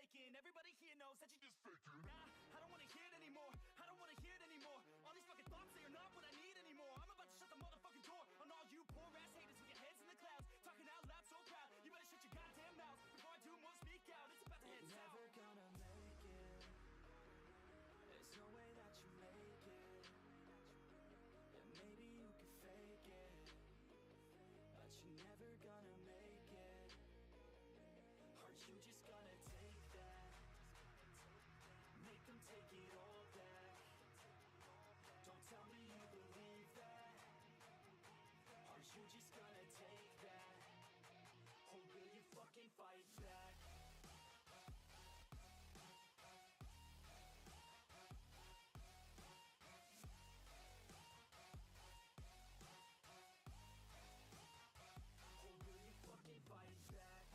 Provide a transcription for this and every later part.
faking. Everybody here knows that you just faking. Nah, I don't wanna hear it anymore. I don't wanna hear it anymore. All these fucking thoughts, they are not what I need anymore. I'm about to shut the motherfucking door on all you poor ass haters with your heads in the clouds, talking out loud so proud. You better shut your goddamn mouth before I do more speak out. It's about to head south. Never gonna make it. There's no way that you make it. And maybe you can fake it, but you're never gonna make it. Aren't you just gonna take that? Make them take it all back. Don't tell me you believe that. Aren't you just gonna take that? Or will you fucking fight back? Or will you fucking fight back?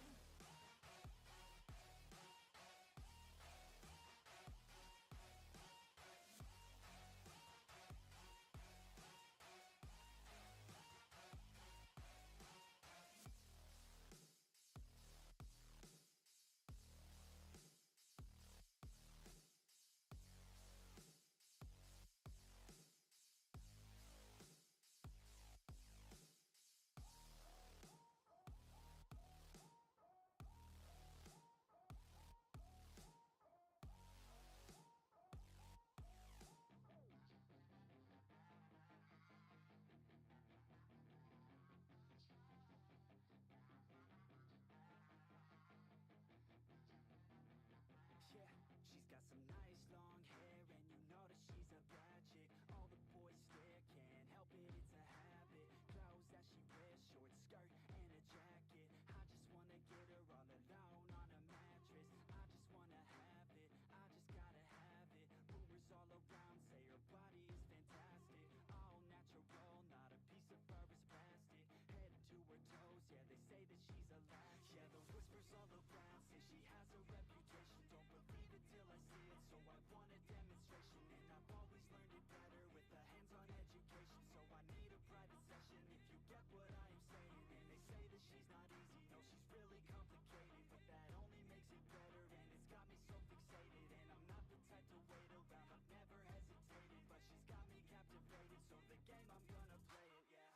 Yeah, she's got some nice long hair, and you know that she's a bad chick. All the boys stare, can't help it, it's a habit. Clothes that she wears, short skirt and a jacket. I just wanna get her all alone on a mattress. I just wanna have it, I just gotta have it. Rumors all around say her body is fantastic. All natural, not a piece of fur is plastic. Head to her toes, yeah, they say that she's a latch. Yeah, the whispers all around say she has a reputation. Don't believe it till I see it, so I want a demonstration. And I've always learned it better with a hands-on education. So I need a private session if you get what I am saying. And they say that she's not easy, no, she's really complicated. But that only makes it better, and it's got me so fixated. And I'm not the type to wait around, I've never hesitated. But she's got me captivated, so the game, I'm gonna play it, yeah.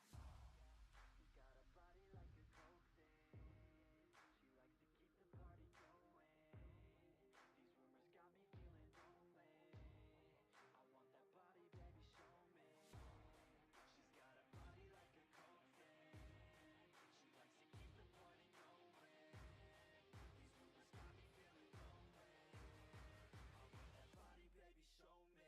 She got a body like a coke thing. She likes to keep the party going. These rumors got me feeling lonely. I want that body, baby, show me. She's got a body like a coke thing. She likes to keep the party going. These rumors got me feeling lonely. I want that body, baby, show me.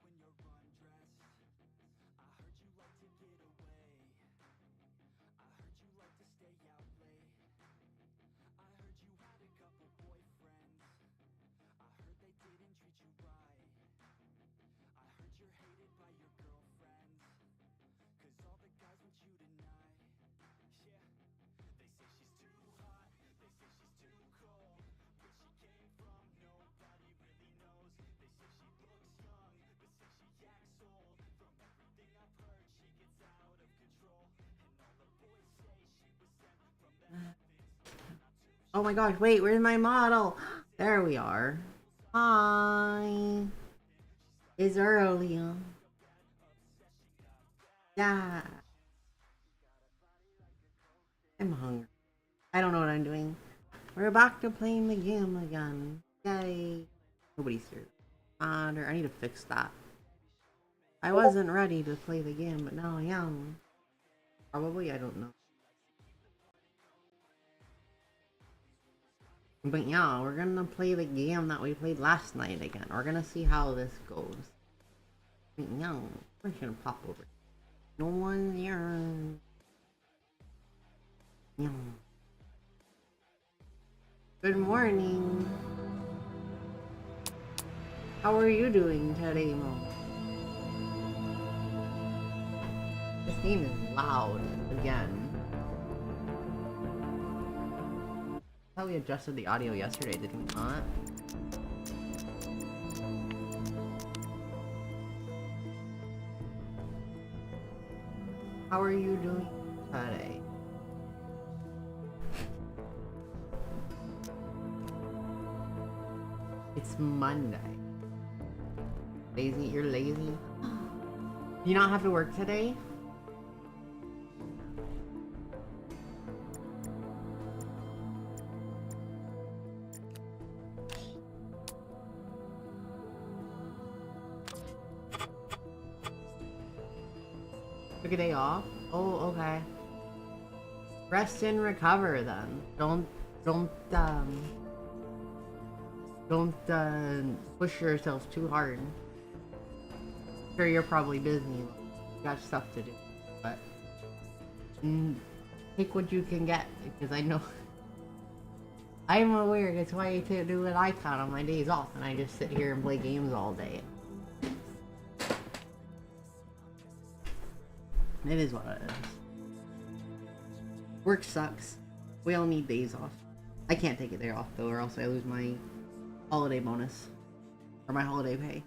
When you're undressed, I heard you like to get away. I heard you like to stay out late. I heard you had a couple boyfriends. I heard they didn't treat you right. I heard you're hated by your girlfriends, 'cause all the guys want you tonight. Yeah, they say she's too hot, they say she's too cold. Where she came from, nobody really knows. They say she looks young, but say she acts old. From everything I've heard, she gets out of control. And all the boys say she was sent from the heavens. Oh my gosh, wait, where's my model? There we are. Hi. It's early. Yeah. I'm hungry. I don't know what I'm doing. We're back to playing the game again. Yay. Nobody's here. I need to fix that. I wasn't ready to play the game, but now I am. Probably, I don't know. But yeah, we're gonna play the game that we played last night again. We're gonna see how this goes. But yeah, we're gonna pop over. No one's here. Yeah. Good morning. How are you doing today, Mo? This game is loud again. I thought we adjusted the audio yesterday, did we not? How are you doing today? It's Monday. Lazy? You're lazy? Do you not have to work today? Took a day off? Oh, okay. Rest and recover then. Don't push yourself too hard. Sure, you're probably busy. You got stuff to do, but take what you can get, because I know I'm aware that's why I do what I can on my days off, and I just sit here and play games all day. It is what it is. Work sucks. We all need days off. I can't take a day off though, or else I lose my holiday bonus. Or my holiday pay.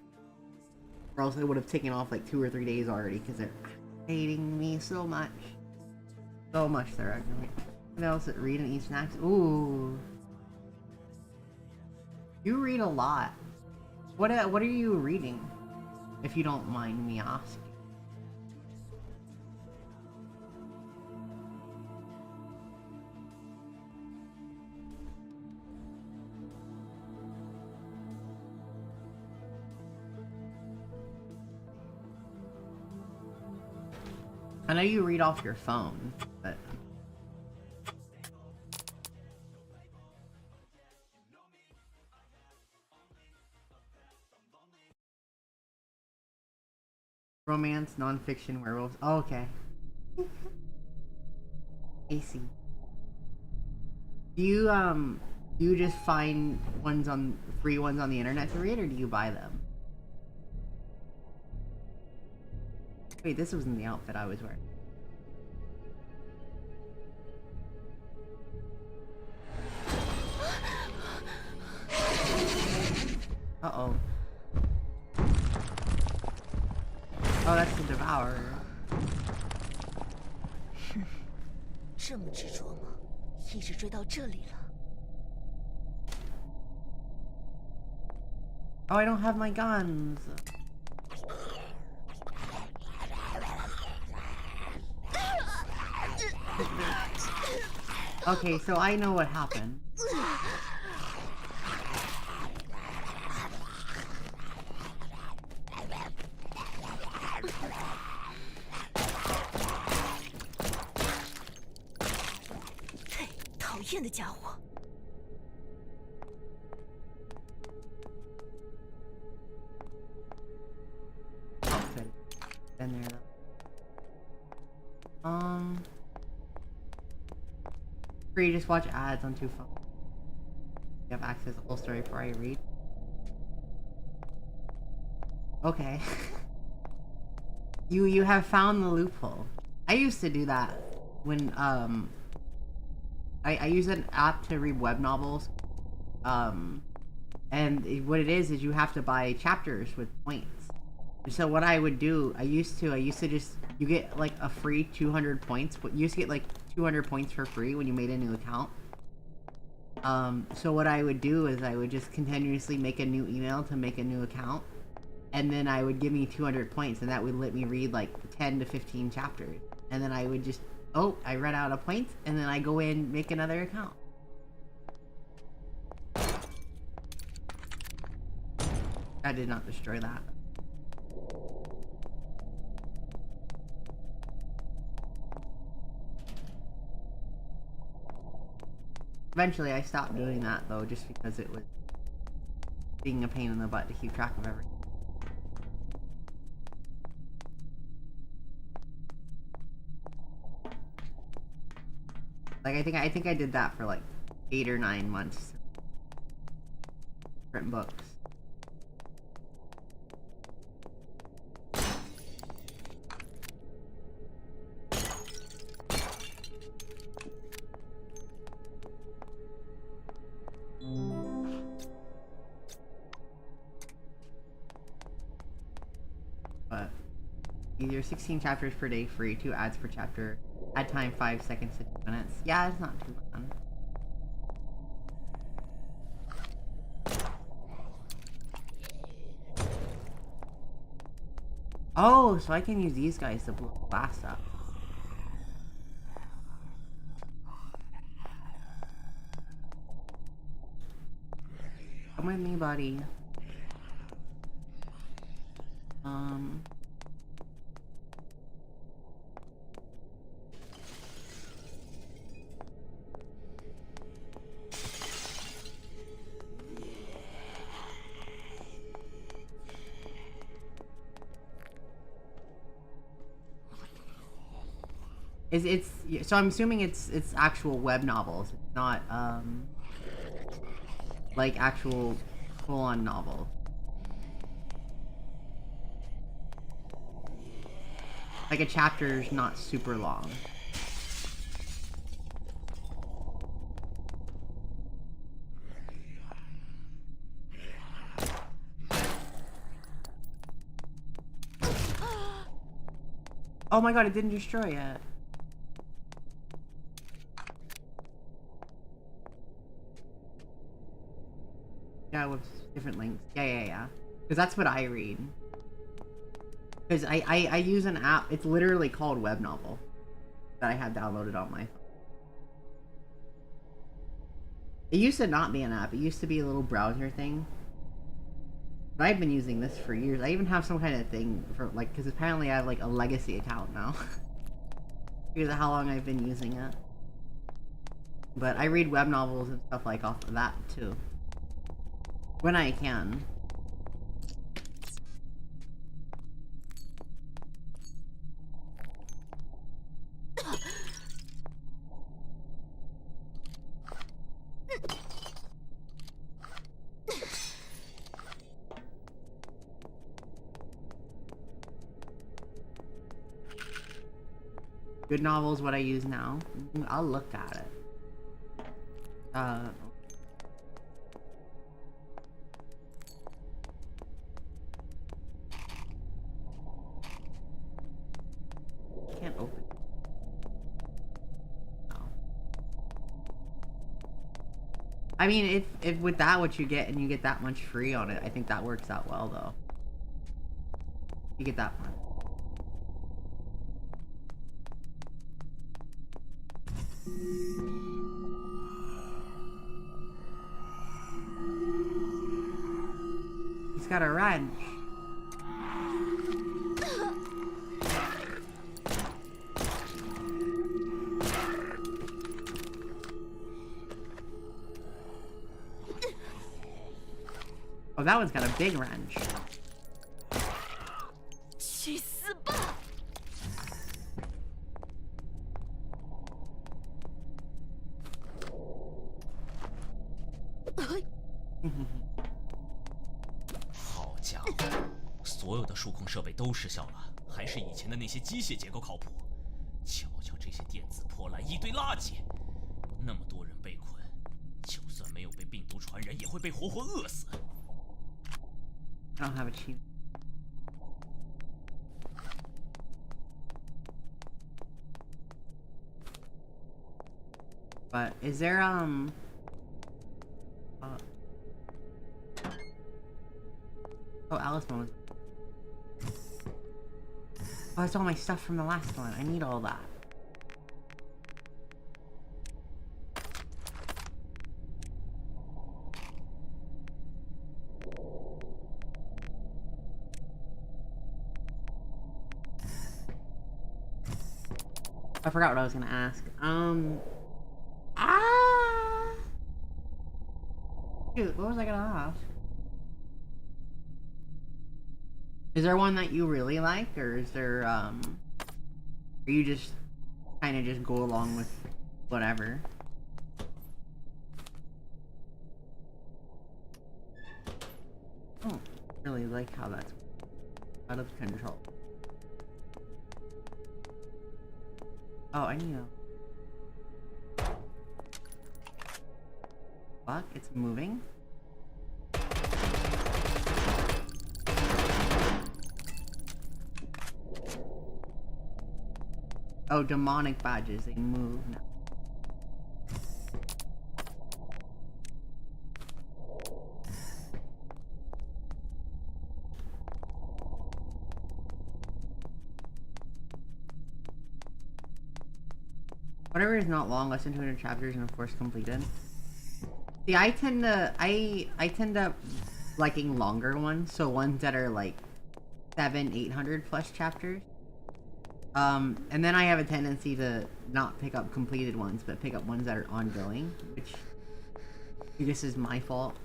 Or else I would have taken off like 2 or 3 days already, because they're hating me so much. So much they're aggravating. What else? Read and eat snacks? Ooh. You read a lot. What are you reading? If you don't mind me asking. I know you read off your phone, but... Romance, non-fiction, werewolves. Oh, okay. I see. Do you just find free ones on the internet to read, or do you buy them? Wait, this wasn't the outfit I was wearing. Uh-oh. Oh, that's the Devourer. 这么执着吗？一直追到这里了。 Oh, I don't have my guns. Okay, so I know what happened. Been there though. Free, just watch ads on 2 phones. You have access to the whole story before I read. Okay. You have found the loophole. I used to do that when I use an app to read web novels. And what it is you have to buy chapters with points. So what I would do, I used to just, you get like a free 200 points, but you used to get like 200 points for free when you made a new account. So what I would do is I would just continuously make a new email to make a new account, and then I would give me 200 points, and that would let me read like 10 to 15 chapters. And then I would just, oh, I ran out of points, and then I go in, make another account. I did not destroy that. Eventually I stopped doing that though, just because it was being a pain in the butt to keep track of everything. Like I think I did that for like 8 or 9 months. Different books. Either 16 chapters per day free, 2 ads per chapter. Ad time 5 seconds to 2 minutes. Yeah, it's not too fun. Oh, so I can use these guys to blow glass up. Come with me, buddy. It's so I'm assuming it's actual web novels. It's not like actual full-on novel. Like a chapter's not super long. Oh my god, it didn't destroy yet. Yeah, with different links. Yeah. Because that's what I read. Because I use an app. It's literally called Web Novel that I have downloaded on my phone. It used to not be an app. It used to be a little browser thing. But I've been using this for years. I even have some kind of thing for like, because apparently I have like a legacy account now. Because of how long I've been using it. But I read web novels and stuff like off of that too. When I can. Good novels, what I use now. I'll look at it. Can't open it. No. I mean, if with that what you get and you get that much free on it, I think that works out well though. You get that much. He's got a wrench. Oh, that one's got a big wrench.设备都失效了，还是以前的那些机械结构靠谱。瞧瞧这些电子破烂，一堆垃圾，那么多人被困，就算没有被病毒传染，也会被活活饿死。I don't have a cheat. But is there oh, Alice mode. Oh, that's all my stuff from the last one. I need all that. I forgot what I was gonna ask. Shoot, what was I gonna ask? Is there one that you really like, or is there, are you just kind of just go along with whatever? Oh, I really like how that's out of control. Oh, I need a... Fuck, it's moving? Oh, demonic badges. They move now. Whatever is not long, less than 200 chapters, and of course completed. See, I tend to liking longer ones, so ones that are like 700-800 plus chapters. And then I have a tendency to not pick up completed ones, but pick up ones that are ongoing, which I guess is my fault.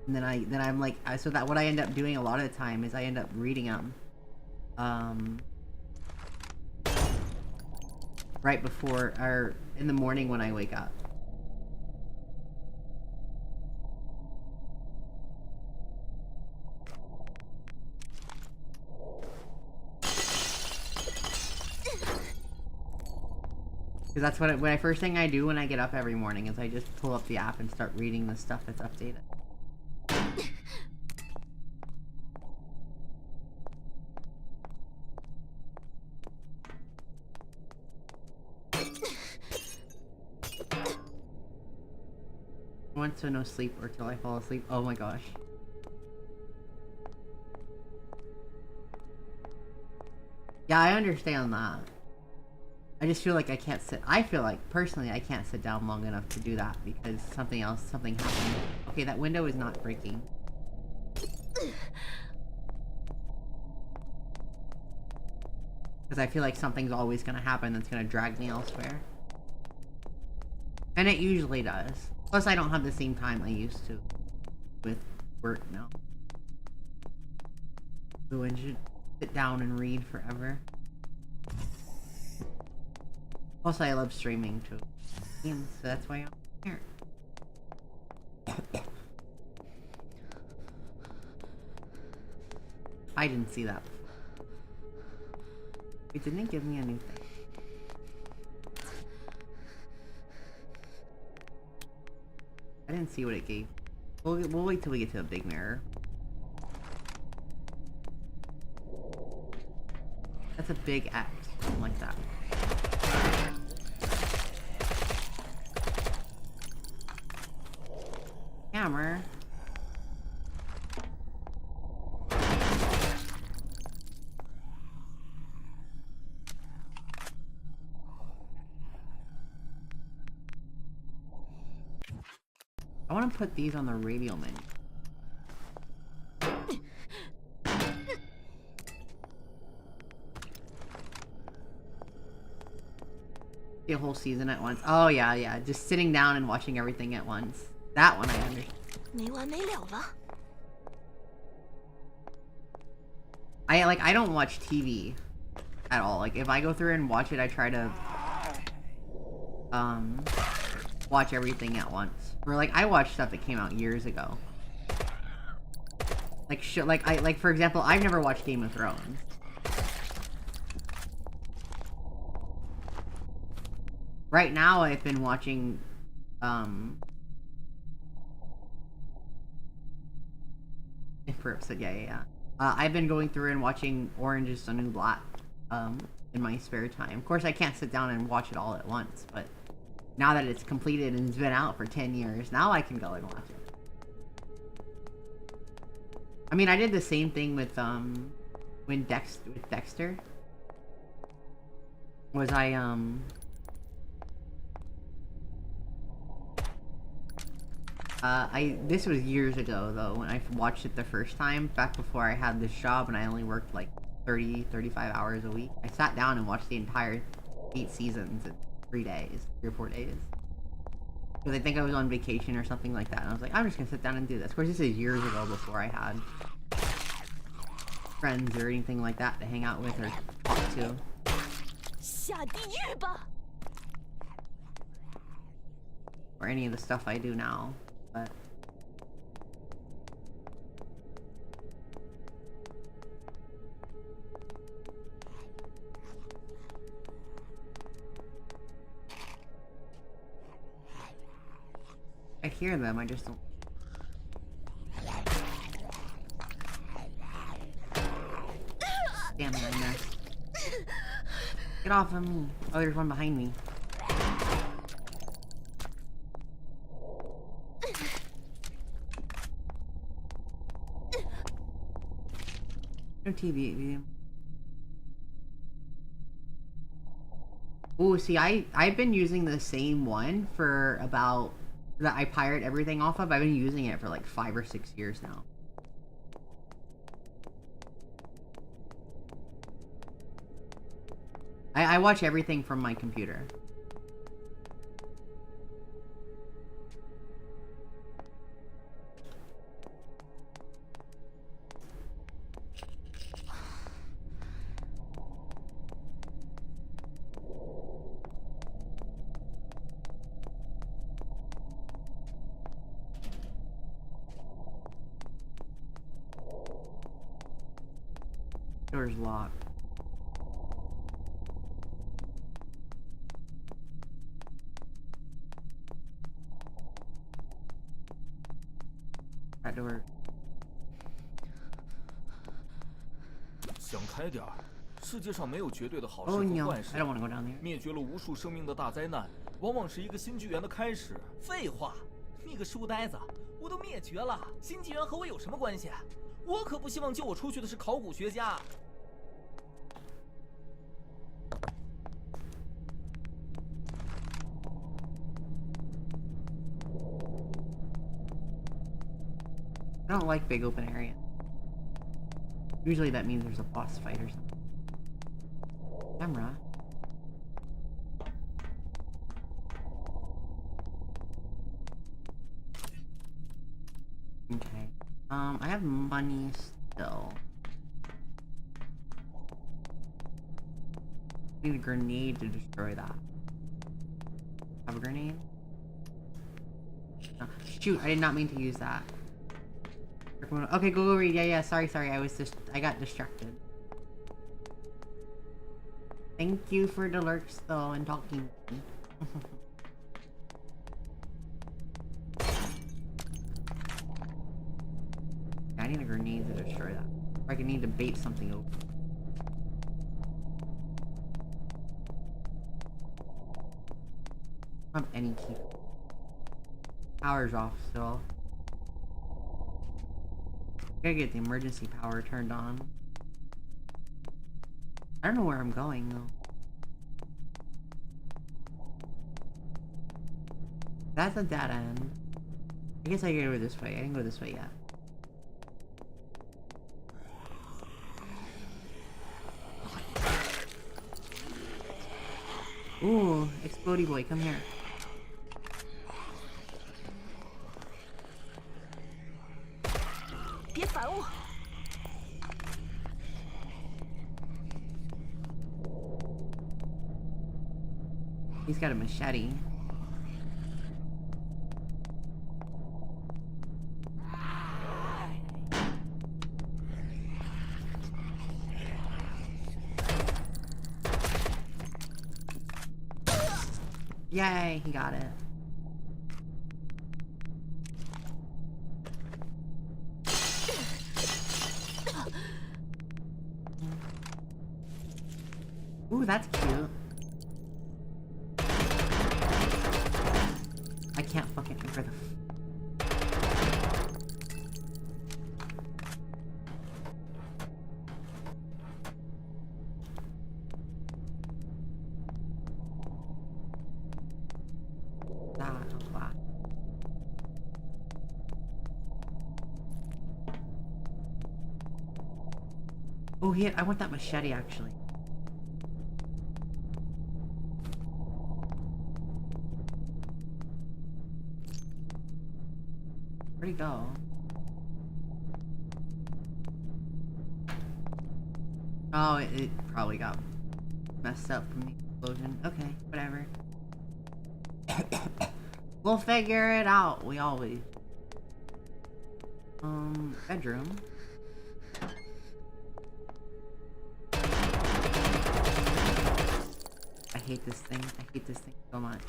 And then I'm like, so that what I end up doing a lot of the time is I end up reading them, right before or in the morning when I wake up. Because that's what first thing I do when I get up every morning is I just pull up the app and start reading the stuff that's updated. I want to no sleep or till I fall asleep. Oh my gosh. Yeah, I understand that. I just feel like I can't sit. I feel like, personally, I can't sit down long enough to do that because something happened. Okay, that window is not breaking. Because I feel like something's always going to happen that's going to drag me elsewhere. And it usually does. Plus, I don't have the same time I used to with work now. So I should sit down and read forever. Also, I love streaming too. So that's why I'm here. I didn't see that. Wait, didn't it give me a new thing? I didn't see what it gave. We'll wait till we get to a big mirror. That's a big X. Something like that. Hammer. I want to put these on the radial menu. The whole season at once. Oh yeah, just sitting down and watching everything at once. That one I understand. 没完没了了。 I don't watch TV at all. Like if I go through and watch it, I try to watch everything at once. Or like I watch stuff that came out years ago. Like for example, I've never watched Game of Thrones. Right now I've been watching yeah. I've been going through and watching Orange is the New Black in my spare time. Of course I can't sit down and watch it all at once, but now that it's completed and it's been out for 10 years, now I can go and watch it. I mean, I did the same thing with Dexter. Was this was years ago though when I watched it the first time, back before I had this job and I only worked like 30-35 hours a week. I sat down and watched the entire 8 seasons in 3 days, 3 or 4 days. Because I think I was on vacation or something like that, and I was like, I'm just gonna sit down and do this. Of course, this is years ago before I had friends or anything like that to hang out with or talk to. 下地狱吧！ Or any of the stuff I do now, but I hear them, I just don't. Damn it, I missed. Get off of me. Oh, there's one behind me. No TV. Ooh, see, I've been using the same one for about that I pirate everything off of. I've been using it for like 5 or 6 years now. I watch everything from my computer. Door's locked. That door. 想开点儿，世界上没有绝对的好事 Oh 和 no, 坏事 I。don't want to go down there. 灭绝了无数生命的大灾难，往往是一个新纪元的开始。废话，你个书呆子，我都灭绝了，新纪元和我有什么关系？我可不希望救我出去的是考古学家。 I don't like big open area. Usually that means there's a boss fight or something. Camera. Okay. I have money still. Need a grenade to destroy that. Have a grenade? Oh, shoot, I did not mean to use that. Okay, go read. Yeah, sorry. I got distracted. Thank you for the lurks though and talking to me. I need a grenade to destroy that. Or I could need to bait something open. I don't have any key. Power's off still. Gotta get the emergency power turned on. I don't know where I'm going though. That's a dead end. I guess I gotta go this way. I didn't go this way yet. Ooh, explodey boy, come here. He's got a machete. Yay, he got it. Ooh, that's cute. I can't fucking remember the Oh, yeah, I want that machete actually. Where'd he go? Oh, it probably got messed up from the explosion. Okay, whatever. We'll figure it out. We always. Bedroom. I hate this thing. I hate this thing so much.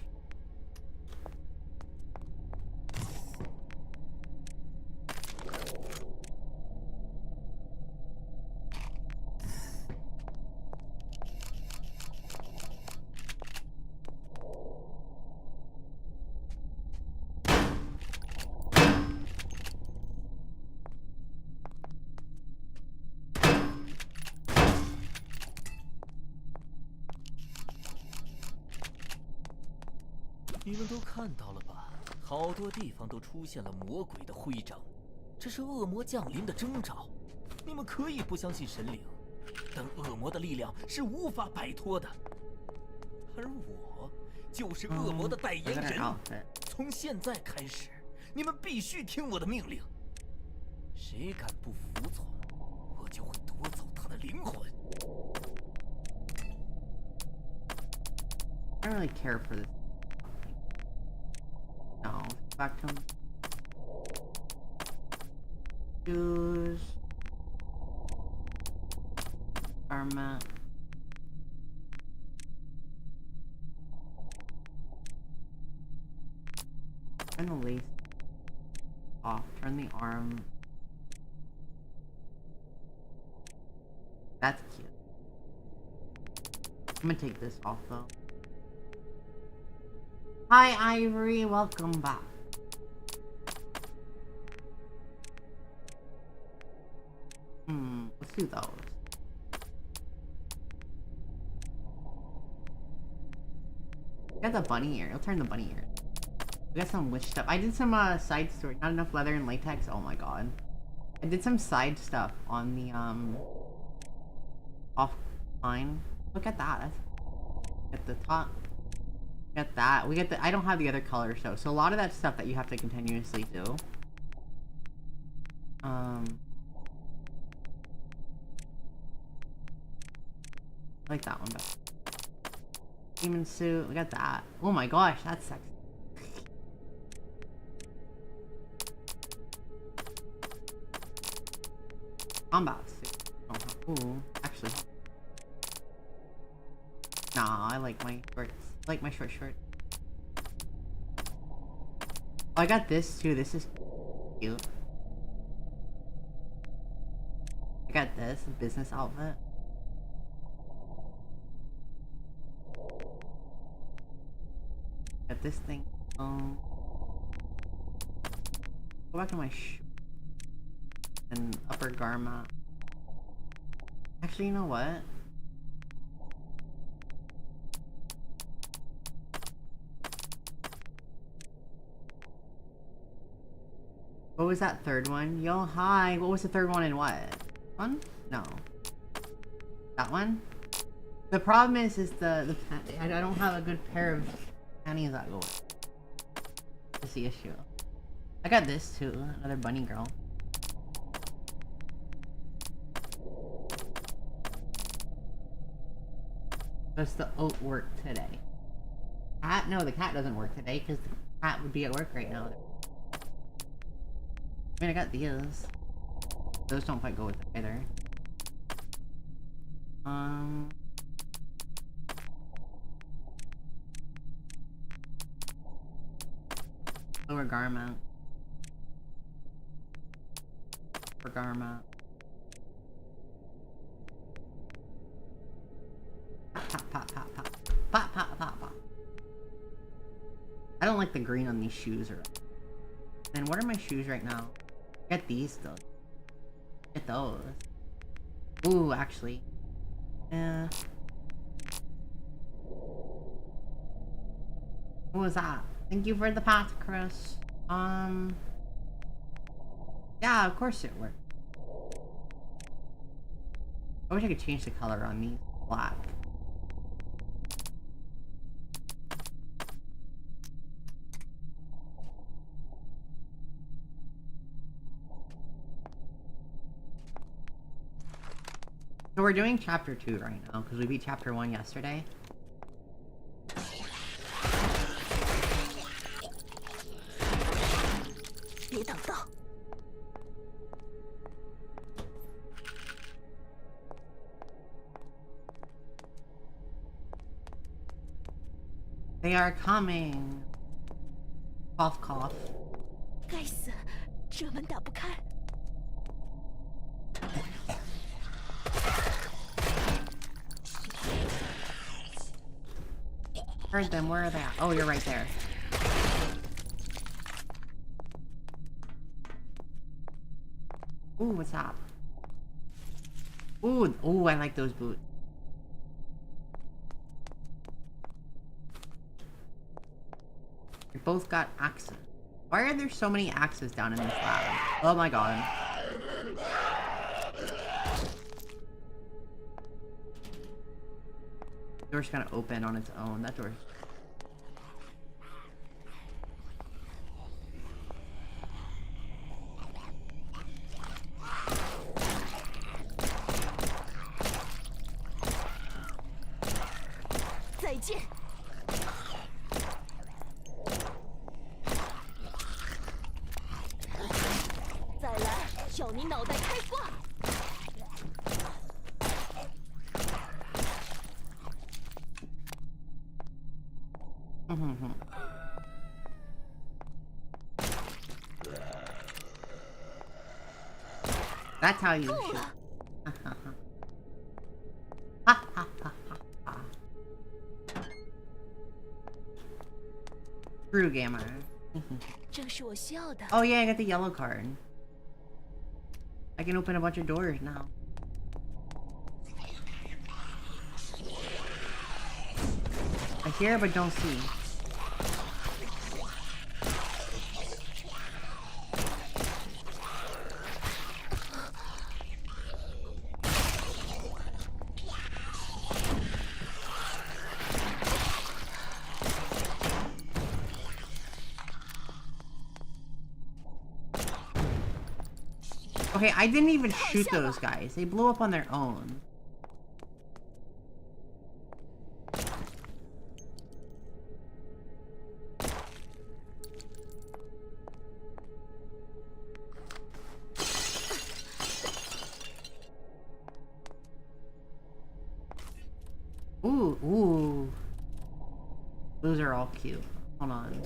你们都看到了吧？好多地方都出现了魔鬼的徽章，这是恶魔降临的征兆。你们可以不相信神灵，但恶魔的力量是无法摆脱的。而我就是恶魔的代言人。从现在开始，你们必须听我的命令。谁敢不服从，我就会夺走他的灵魂。I don't really care for this. No, back to him. Shoes. Arma. Turn the lace off. Turn the arm. That's cute. I'm gonna take this off though. Hi Ivory, welcome back. Let's do those. We got the bunny ear. I'll turn the bunny ear. We got some wish stuff. I did some side story. Not enough leather and latex. Oh my god. I did some side stuff on the offline. Look at that. At the top. Get that. We get the. I don't have the other color, so a lot of that stuff that you have to continuously do. I like that one better. Demon suit. We got that. Oh my gosh, that's sexy. Combat suit. Oh, ooh, actually. Nah, I like my shorts. I like my short short. Oh, I got this too. This is cute. I got this, a business outfit. Got this thing. Go back to my and upper garment. Actually, you know what? What was that third one? Yo, hi. What was the third one and what? One? No. That one? The problem is the I don't have a good pair of panties that go with. That's the issue. I got this too. Another bunny girl. Does the oat work today? Cat? No, the cat doesn't work today because the cat would be at work right now. I mean, I got these. Those don't quite go with it either. Lower garment. Upper garment. Pop, pop, pop, pop. Pop, pop, pop, pop. I don't like the green on these shoes. And what are my shoes right now? Get these though. Get those. Ooh, actually. Yeah. What was that? Thank you for the path, Chris. Yeah, of course it worked. I wish I could change the color on these. Black. So we're doing chapter 2 right now because we beat chapter 1 yesterday. They are coming. Cough, cough. 该死，这门打不开。 Heard them. Where are they at? Oh, you're right there. Ooh, what's up? Ooh, ooh, I like those boots. We both got axes. Why are there so many axes down in this lab? Oh my god. Door's gonna open on its own. That door. 再见。再来，叫你脑袋开挂！That's how you shoot. True gamer. 正是我需要的。 Oh yeah, I got the yellow card. I can open a bunch of doors now. I hear but don't see. Okay, I didn't even shoot those guys. They blew up on their own. Ooh, ooh. Those are all cute. Hold on.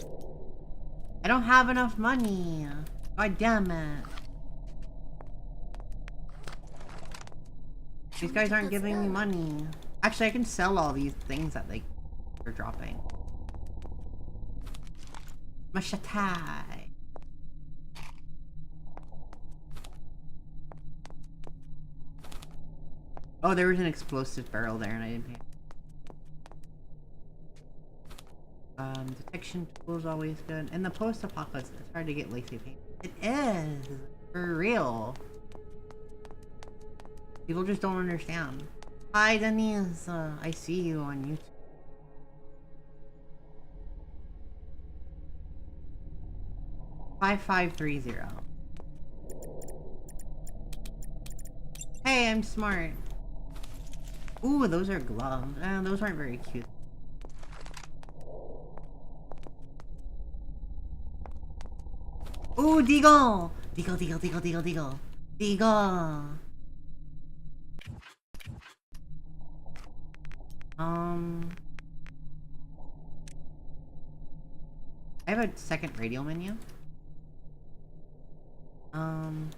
I don't have enough money. God damn it. These guys aren't giving me money. Actually, I can sell all these things that they are dropping. Mashatai. Oh, there was an explosive barrel there and I didn't pay. Detection tool is always good. In the post-apocalypse, it's hard to get lacy paint. It is! For real. People just don't understand. Hi, Denise. I see you on YouTube. $5530. Hey, I'm smart. Ooh, those are gloves. Those aren't very cute. Ooh, Deagle! Deagle, Deagle, Deagle, Deagle, Deagle. Deagle! I have a second radio menu. I'm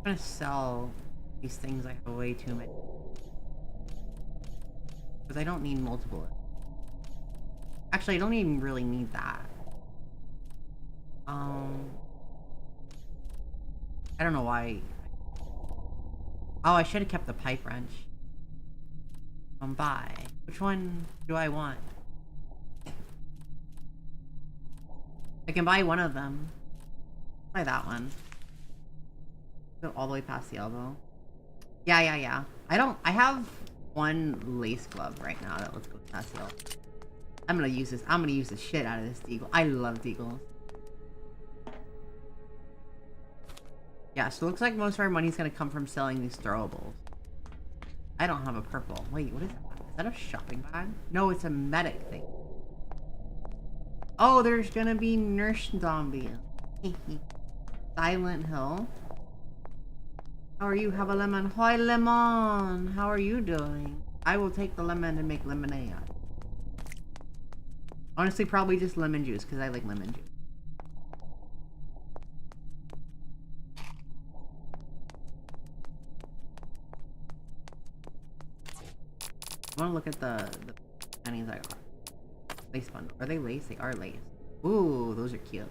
gonna sell these things. I have way too many. Because I don't need multiple. Actually, I don't even really need that. I don't know why. Oh, I should have kept the pipe wrench. Buy. Which one do I want? I can buy one of them. Buy that one. Go all the way past the elbow. Yeah. I have one lace glove right now that lets go past the elbow. I'm gonna use this. I'm gonna use the shit out of this deagle. I love deagles. Yeah, so it looks like most of our money's gonna come from selling these throwables. I don't have a purple. Wait, what is that? Is that a shopping bag? No, it's a medic thing. Oh, there's gonna be nurse zombie. Silent Hill. How are you? Have a lemon. Hi, lemon. How are you doing? I will take the lemon and make lemonade. Honestly, probably just lemon juice because I like lemon juice. I want to look at the pennies I got. Lace bundle. Are they lace? They are lace. Ooh, those are cute.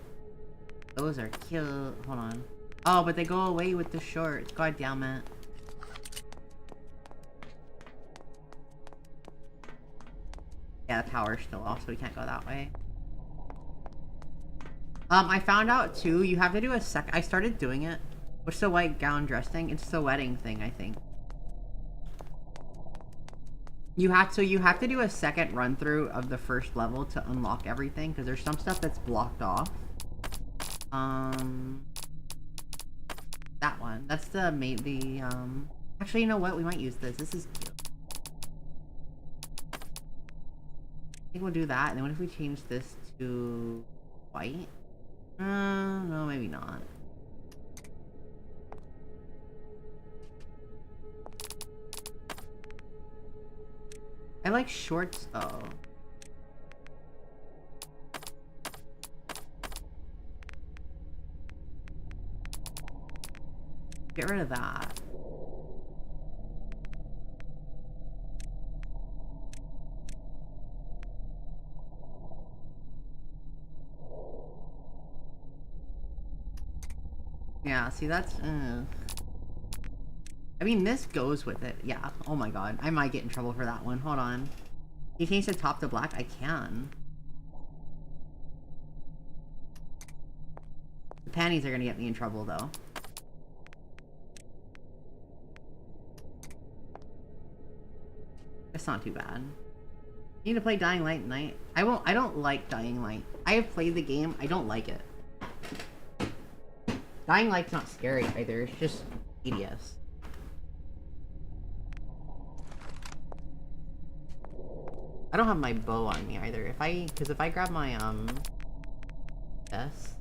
Those are cute. Hold on. Oh, but they go away with the shorts. God damn it. Yeah, the tower's still off, so we can't go that way. I found out too, you have to do a I started doing it. What's the white gown dress thing? It's the wedding thing, I think. You have to do a second run through of the first level to unlock everything, because there's some stuff that's blocked off. That one. That's the actually, you know what? We might use this. This is cute. I think we'll do that, and then what if we change this to white? No, maybe not. I like shorts though. Get rid of that. Yeah, see that's I mean, this goes with it. Yeah. Oh my god. I might get in trouble for that one. Hold on. Can you change the top to black? I can. The panties are gonna get me in trouble, though. It's not too bad. You need to play Dying Light tonight. I don't like Dying Light. I have played the game. I don't like it. Dying Light's not scary either. It's just tedious. I don't have my bow on me either. Because if I grab my, this.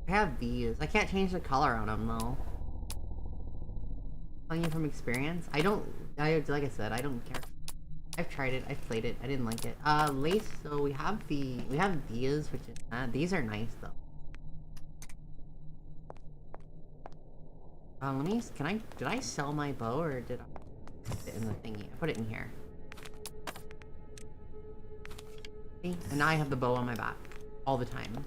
I have these. I can't change the color on them, though. Telling you from experience? like I said, I don't care. I've tried it. I've played it. I didn't like it. Lace, so we have these, which is, these are nice, though. Did I sell my bow or did I put it in the thingy? I put it in here. See? And now I have the bow on my back. All the time.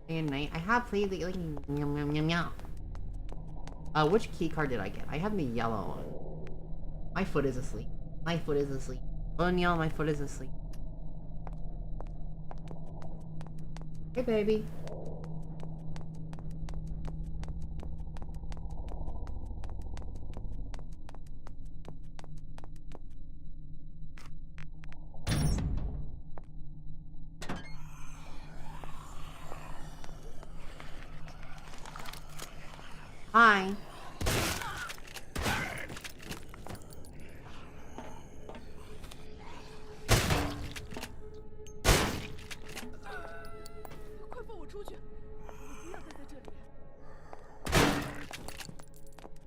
Day and night. I have played the, like, yum yum yum yum. Which key card did I get? I have the yellow one. My foot is asleep. My foot is asleep. Oh, Neil, my foot is asleep. Hey, baby. Hi.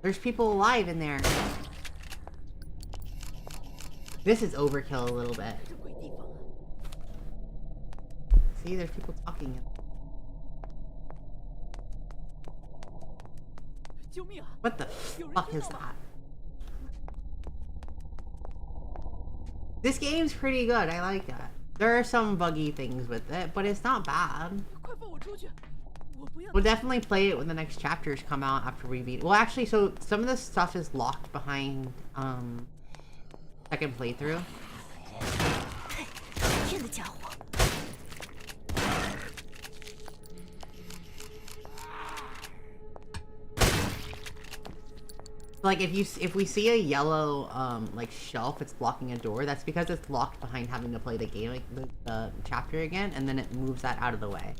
There's people alive in there. This is overkill a little bit. See, there's people talking. What the fuck is that? This game's pretty good. I like it. There are some buggy things with it, but it's not bad. We'll definitely play it when the next chapters come out after we beat it. Well, actually, so some of this stuff is locked behind second playthrough. Like if we see a yellow like shelf that's blocking a door, that's because it's locked behind having to play the game, like the chapter again, and then it moves that out of the way.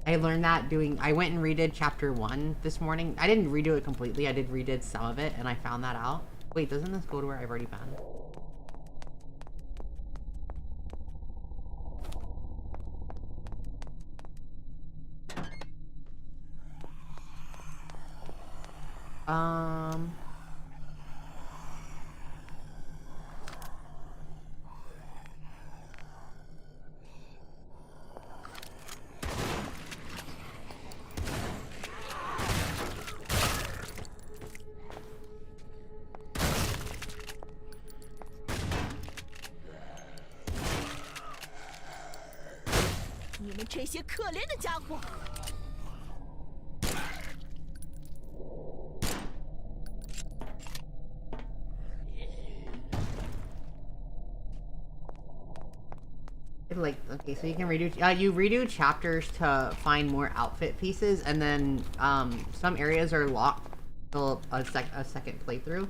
I learned that I went and redid chapter 1 this morning. I didn't redo it completely, I redid some of it, and I found that out. Wait, doesn't this go to where I've already been? 们这些可怜的家伙！ Like, okay, so you can redo you redo chapters to find more outfit pieces, and then some areas are locked till a second playthrough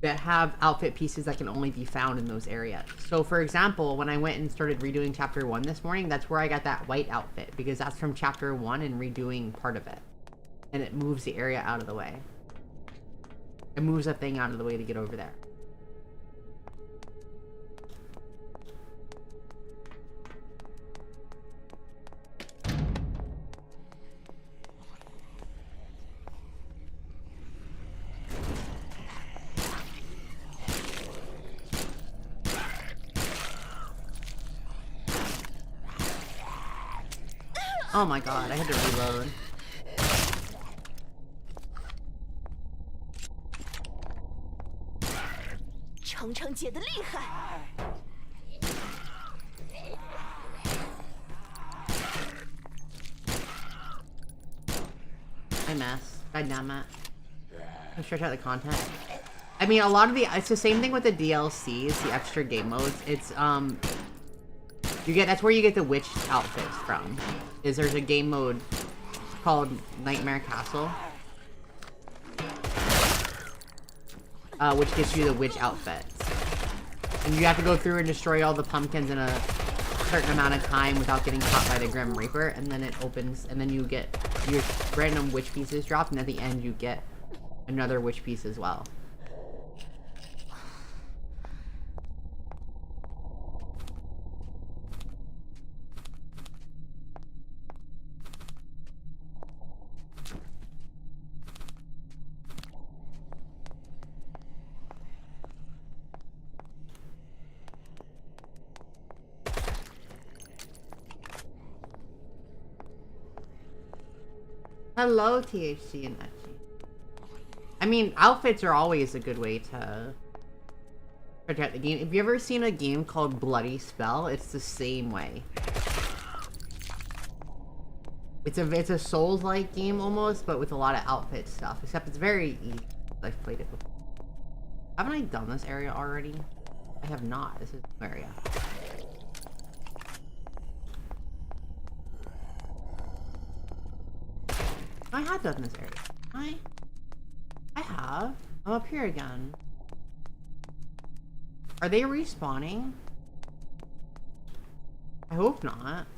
that have outfit pieces that can only be found in those areas. So for example, when I went and started redoing chapter 1 this morning, that's where I got that white outfit, because that's from chapter 1 and redoing part of it, and it moves the area out of the way. It moves a thing out of the way to get over there. Oh my god, I had to reload. I mess. God damn it. Let's stretch out the content. I mean, a lot of it's the same thing with the DLCs, the extra game modes. It's, that's where you get the witch outfits from. There's a game mode called Nightmare Castle, which gets you the witch outfits. And you have to go through and destroy all the pumpkins in a certain amount of time without getting caught by the Grim Reaper, and then it opens, and then you get your random witch pieces dropped, and at the end you get another witch piece as well. Hello, THC and Etchy. I mean, outfits are always a good way to protect the game. Have you ever seen a game called Bloody Spell? It's the same way. It's a Souls-like game almost, but with a lot of outfit stuff. Except it's very easy. I've played it before. Haven't I done this area already? I have not. This is the area. I have done this area. I have. I'm up here again. Are they respawning? I hope not.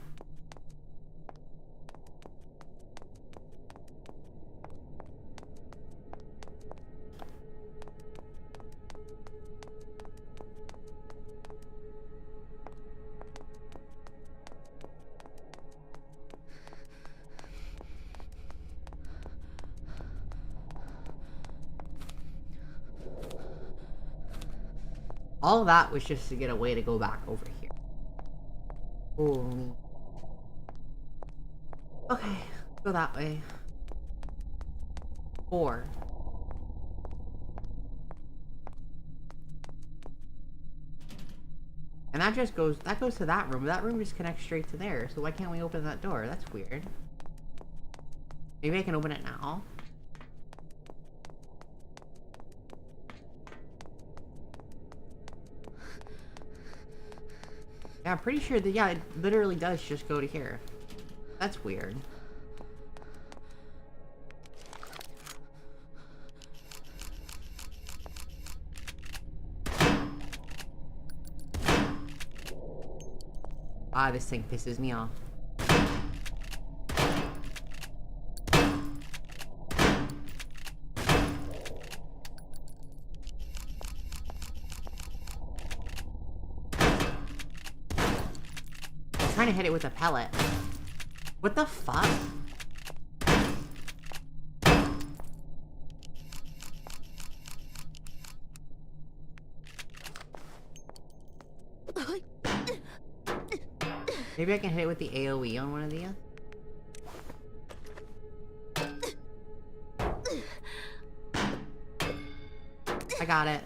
All that was just to get a way to go back over here. Holy. Okay, go that way. 4. And that just goes, that goes to that room. That room just connects straight to there. So why can't we open that door? That's weird. Maybe I can open it now. Yeah, I'm pretty sure that, yeah, it literally does just go to here. That's weird. Ah, this thing pisses me off. Trying to hit it with a pellet. What the fuck? Maybe I can hit it with the AoE on one of these. I got it.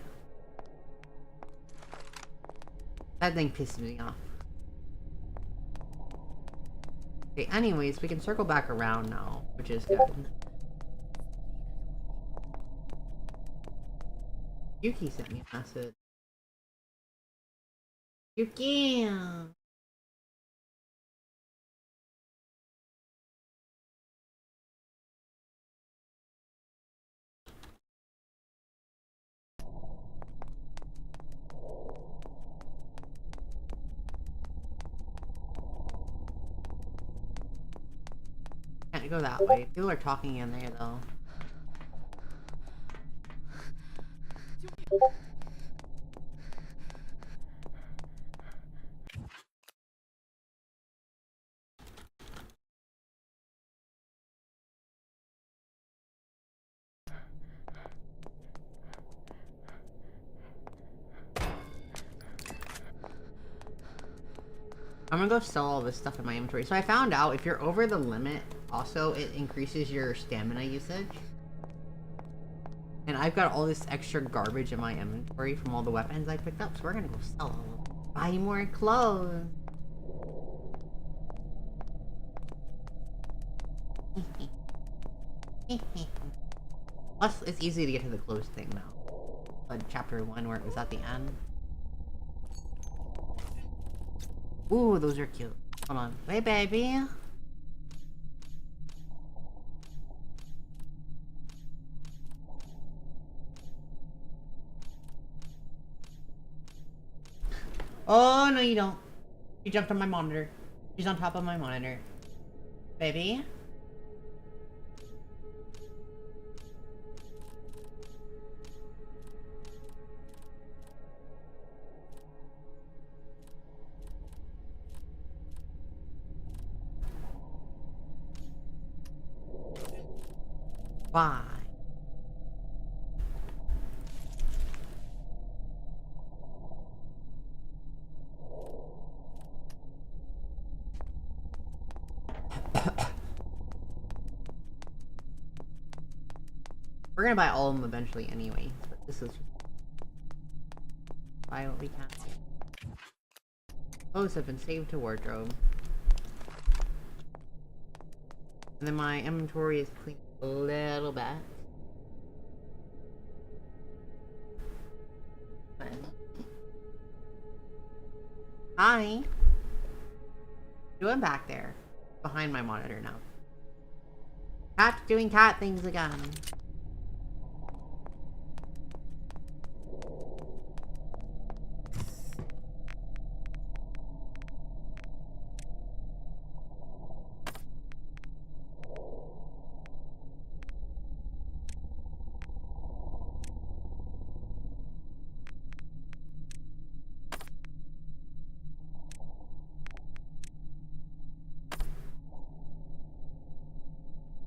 That thing pisses me off. Okay, anyways, we can circle back around now, which is good. Yuki sent me a message. Yuki! Can't go that way. People are talking in there, though. I'm gonna go sell all this stuff in my inventory. So I found out if you're over the limit, also it increases your stamina usage. And I've got all this extra garbage in my inventory from all the weapons I picked up, so we're gonna go sell all of them. Buy more clothes. Plus, it's easy to get to the clothes thing now. Like chapter 1 where it was at the end. Ooh, those are cute. Hold on. Hey, baby. Oh, no you don't. You jumped on my monitor. She's on top of my monitor. Baby? Bye. We're gonna buy all of them eventually anyway, but this is just buy what we can. Clothes have been saved to wardrobe. And then my inventory is clean a little bit. Hi. Doing back there. Behind my monitor now. Cat's doing cat things again.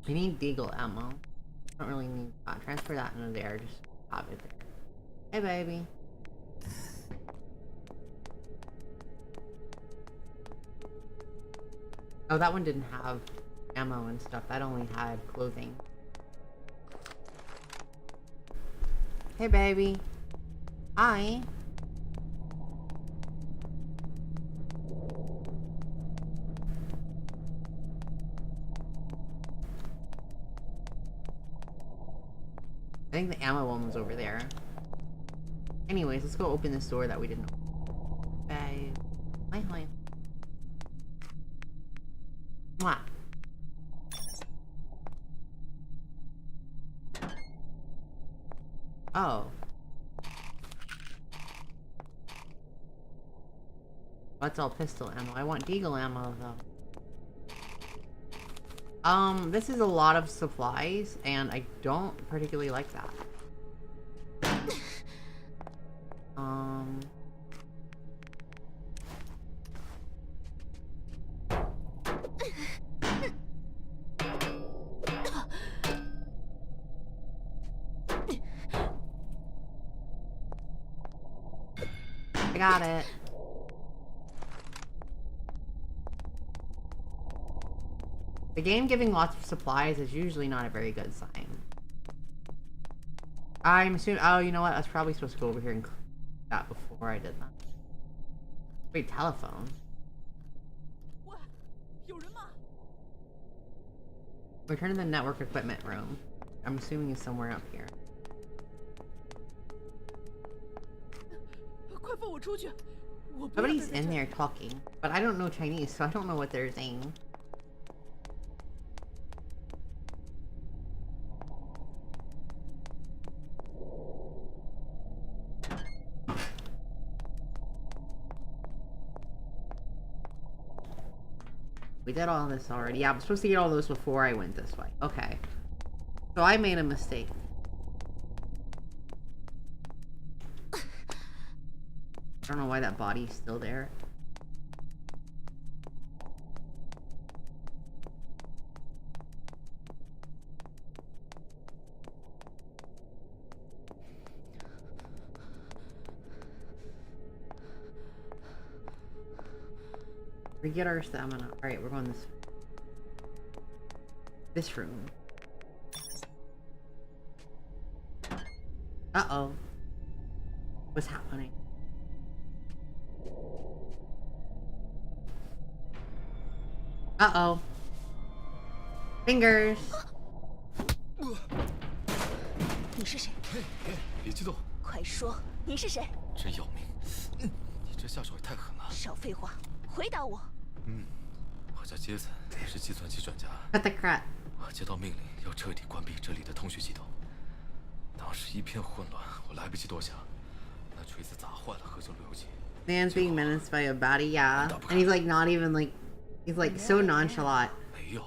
I need deagle ammo. I don't really need that. Transfer that into there. Just have it there. Hey, baby. Oh, that one didn't have ammo and stuff. That only had clothing. Hey, baby. Hi. I think the ammo one was over there. Anyways, let's go open this door that we didn't open. Babe. Hi. Mwah. Oh. That's all pistol ammo. I want deagle ammo, though. This is a lot of supplies, and I don't particularly like that. I got it. The game giving lots of supplies is usually not a very good sign. I'm assuming- oh, you know what? I was probably supposed to go over here and clean that before I did that. Wait, telephone? Return to the network equipment room. I'm assuming it's somewhere up here. 快放我出去！我不要 Somebody's 待在 in 这里 there talking, but I don't know Chinese, so I don't know what they're saying. We did all this already. Yeah, I'm supposed to get all those before I went this way. Okay. So I made a mistake. I don't know why that body's still there. We get our stamina. Alright, we're going this room. Uh-oh. What's happening? Uh-oh. Fingers. 你是谁？别激动，快说，你是谁？真要命！你这下手也太狠了。少废话，回答我。我叫杰森，是计算机专家。 Cut the crap. 我接到命令，要彻底关闭这里的通讯系统。当时一片混乱，我来不及多想，那锤子砸坏了合作路由器。 Man's being menaced by a baddie, yeah. And he's like not even like, he's like so nonchalant. 没有，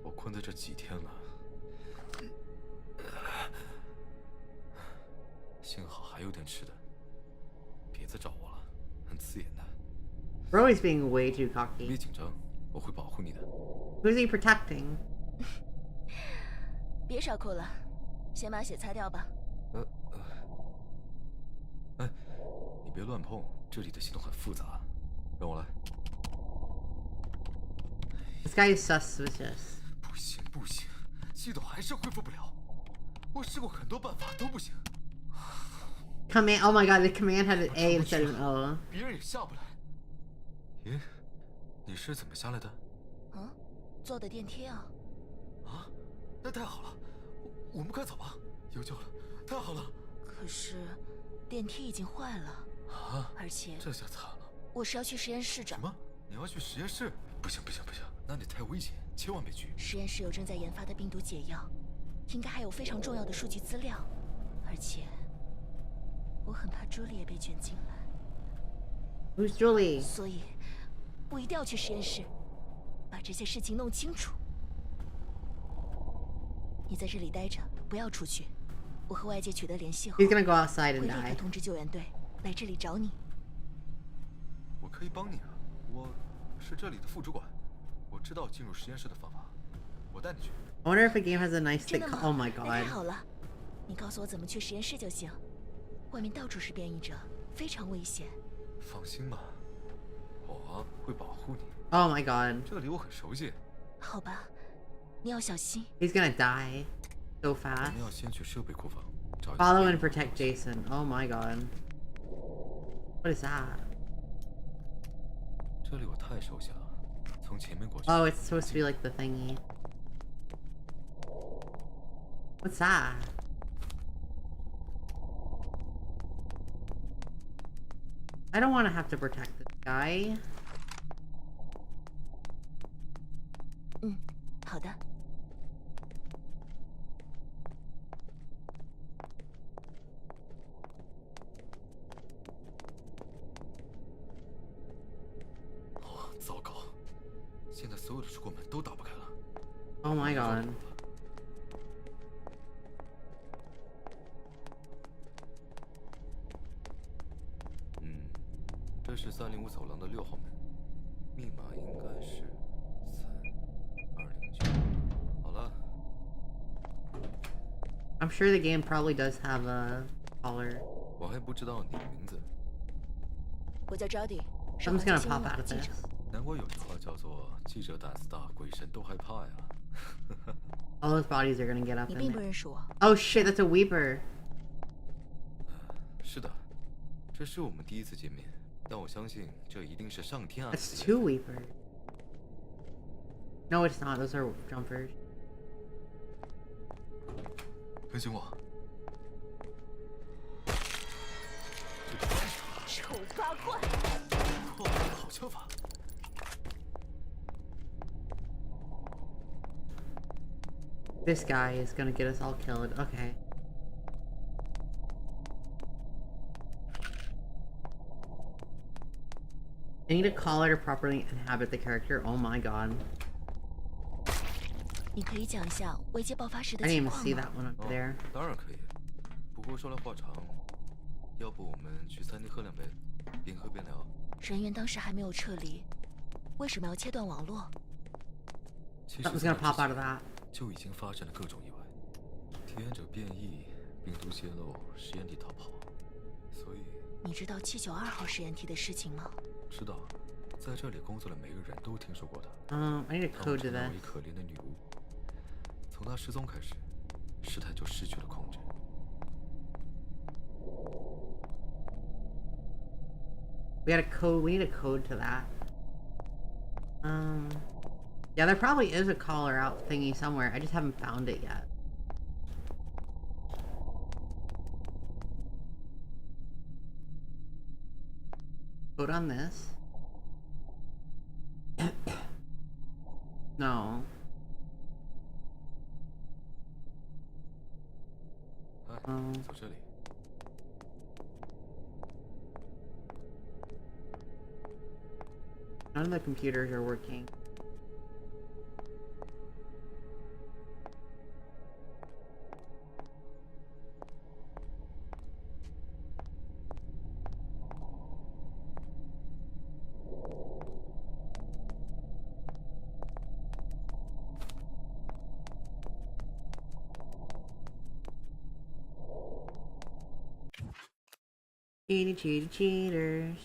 我困在这几天了。幸好还有点吃的，别再找我了，很刺眼的。 Bro is being way too 别 cocky. 紧张，我会保护你的。 Who's he protecting? 别耍酷了，先把血擦掉吧。哎，你别乱碰，这里的系统很复杂，让我来。 This guy is suspicious. 不行不行，系统还是恢复不了。我试过很多办法都不行。 Command. Oh my god, the command had an A instead of an O. 别人也下不来。咦，你是怎么下来的？坐的电梯啊。啊，那太好了，我们快走吧，有救了，太好了。可是，电梯已经坏了。啊，而且这下惨了。我是要去实验室找。什么？你要去实验室？不行不行不行，那里太危险，千万别去。实验室有正在研发的病毒解药，应该还有非常重要的数据资料，而且我很怕朱莉也被卷进来， Who's Julie? 所以我一定要去实验室，把这些事情弄清楚。你在这里待着，不要出去。我和外界取得联系后， He's gonna go outside 会 and 立刻 die. 通知救援队来这里找你。我可以帮你啊，我是这里的副主管，我知道进入实验室的方法，我带你去。 I wonder if a game has a nice 真 stick. 的吗？ Oh my 那太 god. 好了，你告诉我怎么去实验室就行。外面到处是变异者，非常危险。放心吧，我会保护你。 Oh my god. 这里我很熟悉。好吧，你要小心。 He's gonna die so 我 fast. 们要先去设备库房找一 Follow 些 and protect Jason. Oh my god. What is that? 这里我太熟悉了，从前面过去。 Oh, it's supposed to be like the thingy. What's that? I don't want to have to protect this guy. 好的。哦，糟糕！现在所有的出口门都打不开了。 Oh my god. 这是305走廊的6号门，密码应该是3209。好了， I'm sure the game probably does have a collar. 我还不知道你的名字，我叫 Jody， 是 Something's 环球 gonna 新 pop 闻 out 网的 of 记者。 this. 难怪有句话叫做“记者胆子大，鬼神都害怕”呀。 All those bodies are gonna get up 你 in 并不 there. 认识我， Oh shit, that's a Weeper. 是的，这是我们第一次见面，但我相信这一定是上天安 That's 排的 two Weepers. No, it's not. Those are jumpers. 跟紧我。丑八怪！哦，好枪法。 This guy is gonna get us all killed. Okay. I need to call her to properly inhabit the character. Oh my god. 你可以讲一下危机爆发时的 I didn't 情 even 况 see 吗？ that one up there. 当然可以，不过说来话长，要不我们去餐厅喝2杯，边喝边聊。人员当时还没有撤离，为什么要切断网络？ 其实 Something's gonna pop out of that. 就已经发生了各种意外，体验者变异、病毒泄露、实验体逃跑，所以你知道792号实验体的事情吗？知道，在这里工作的每个人都听说过她。 I need a 她 code to 成为 this. 可怜的女巫，从她失踪开始，事态就失去了控制。 We got a code. We need a code to that. Yeah, there probably is a caller out thingy somewhere. I just haven't found it yet. Code on this. No. 走这里。 None of the computers are working. Cheaters.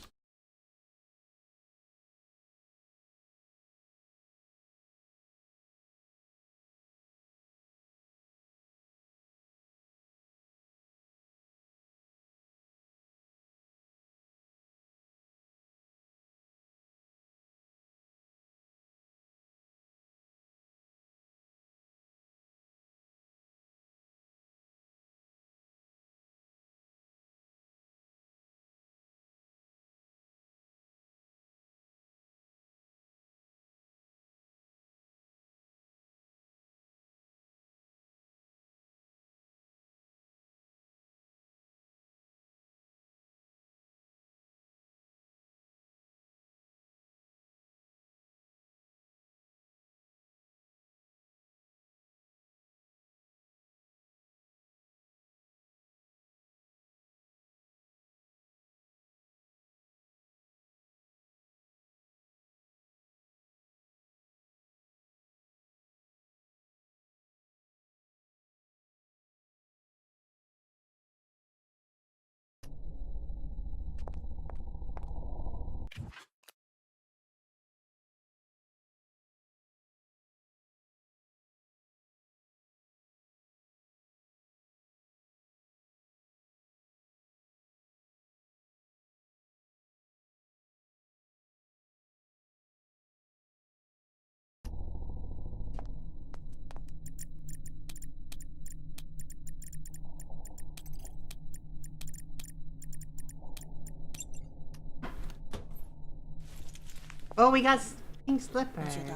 Oh, we got pink 你 slipper. 觉得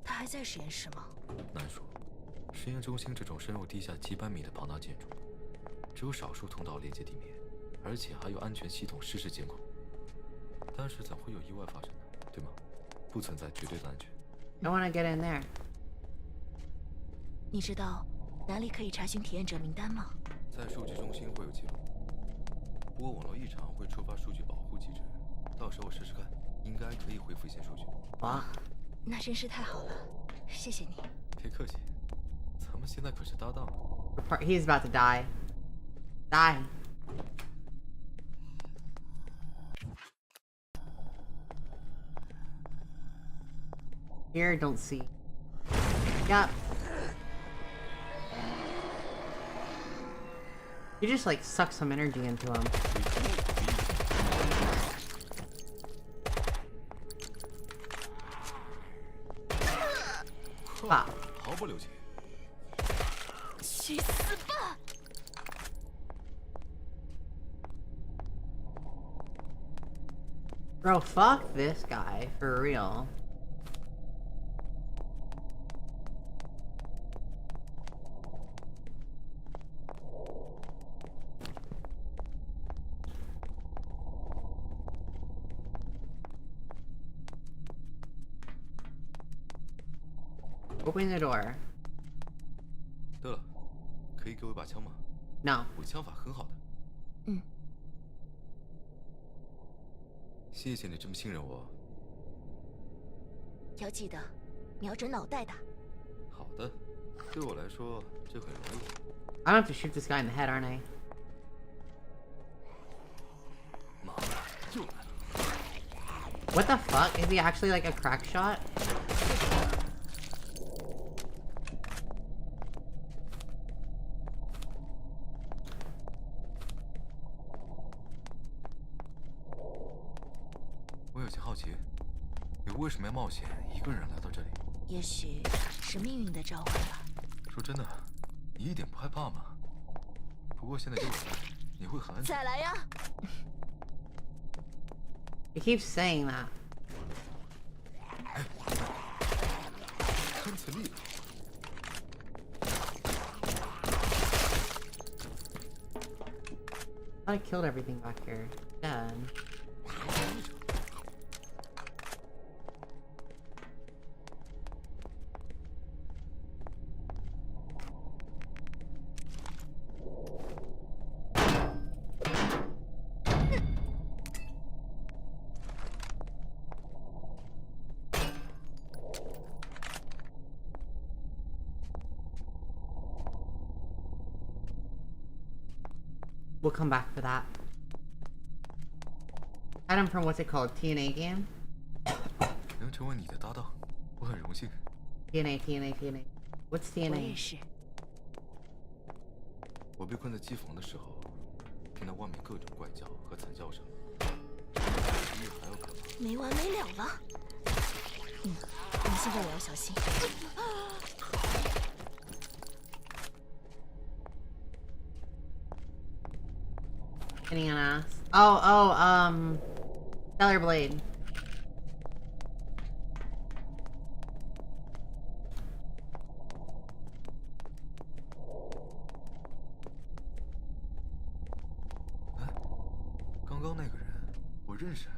他还在实验室吗？难说，实验中心这种深入地下几百米的庞大建筑，只有少数通道连接地面，而且还有安全系统实时监控。但是怎会有意外发生呢？对吗？不存在绝对的安全。I want to get in there. 你知道哪里可以查询体验者名单吗？在数据中心会有记录，不过网络异常会触发数据保护机制，到时候我试试看，应该可以恢复一些数据。Wow. 那真是太好了，谢谢你。别客气，咱们现在可是搭档。He's about to die. Die. Here, don't see. Yep. You just like suck some energy into him. Wow. 毫不留情。去死吧！ Bro, fuck this guy, for real. Open the door. 对了，可以给我一把枪吗？ No. 我枪法很好的。嗯。谢谢你这么信任我。要记得，瞄准脑袋打。好的，对我来说这很容易。I don't have to shoot this guy in the head, aren't I? 妈的，又来了！ What the fuck? Is he actually like a crack shot? 我有些好奇，你为什么要冒险一个人来到这里？也许是命运的召唤吧。说真的，你一点不害怕吗？不过现在有我，你会很安全。再来呀！ He keeps saying that. 哎，看此力了。 I killed everything back here. Dead. We'll come back for that. Adam from what's it called? TNA game? 能成为你的搭档，我很荣幸。 TNA. What's 我也 TNA? 是。我被困在机房的时候，听到外面各种怪叫和惨叫声，比还要可怕。没完没了了。嗯，你现在也要小心。 Hitting an ass. Oh, Stellar Blade.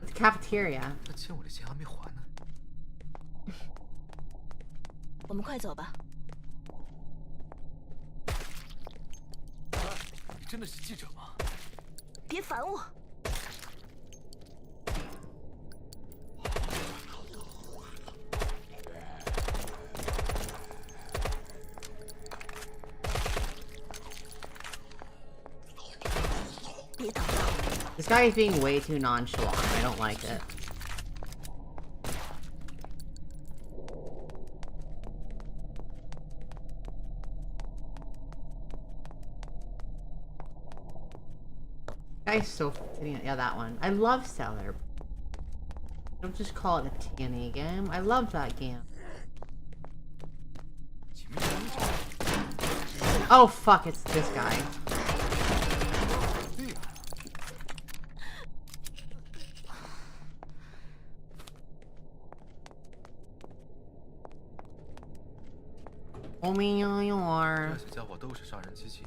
It's a cafeteria. 他欠我的钱还没还呢。我们快走吧。你真的是记者吗？ 别烦我！别挡道！ This guy is being way too nonchalant. I don't like it. Guy's so yeah, that one. I love Stellar. Don't just call it a TNA game. I love that game. Oh fuck! It's this guy. Oh me, you are. 这些家伙都是杀人机器，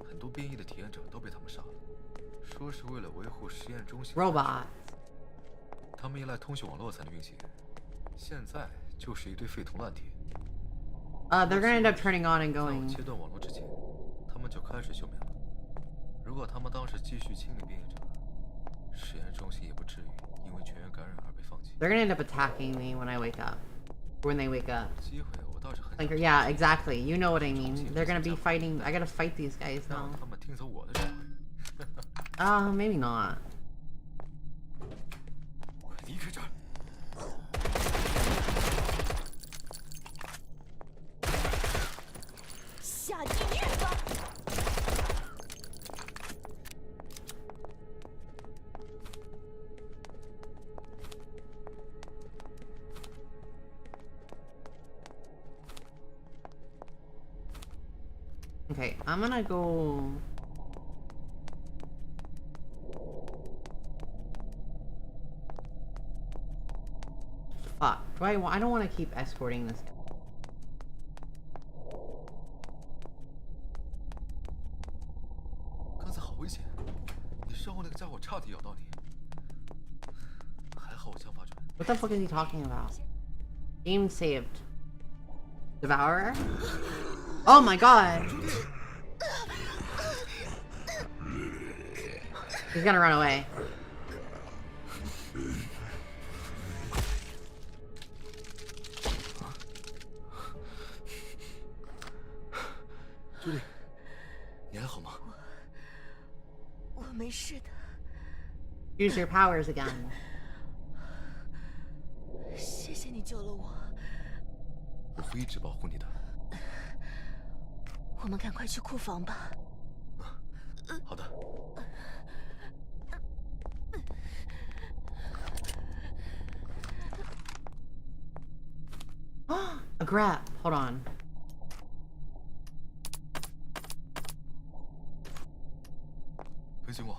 很多变异的体验者都被他们杀了。 说是为了维护实验中心。Robot。他们依赖通讯网络才能运行，现在就是一堆废铜烂铁。They're gonna end up turning on and going. 在切断网络之前，他们就开始休眠了。如果他们当时继续清理变异者，实验中心也不至于因为全员感染而被放弃。They're gonna end up attacking me when I wake up. When they wake up. 机会我倒是很。 Like yeah, exactly. You know what I mean. They're gonna be fighting. I gotta fight these guys now. 让他们听从我的指挥。 Maybe not. 快离开这儿！下地狱吧！ Okay, I'm gonna go. fuck? I don't want to keep escorting this guy. What the fuck is he talking about? Game saved. Devourer? Oh my god! He's gonna run away. Yuri, 你还好吗？我没事的， Use your powers again. 谢谢你救了我。我会一直保护你的。我们赶快去库房吧。好的。A grab. Hold on. 跟随我。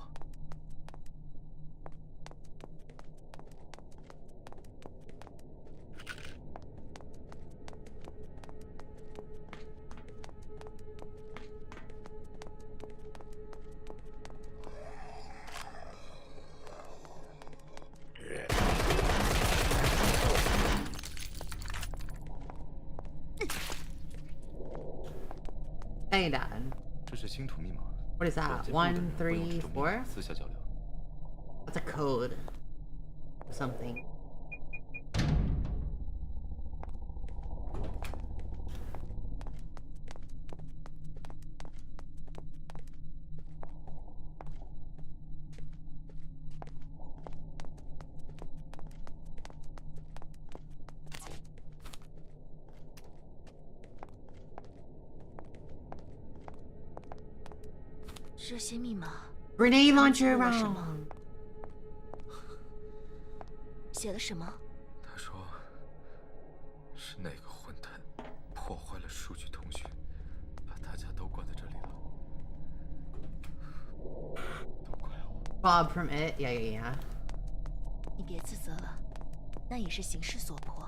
Hey, Dad. 这是星图密码。 What is that? 134? 私下较量。 That's a code. Or something. “这些密码 Grenade launcher 他们说了什么？ round. 写了什么？他说，是哪个混蛋破坏了数据通讯，把大家都关在这里了。都怪我。Bob from it. Yeah, yeah, yeah. 你别自责了，那也是形势所迫。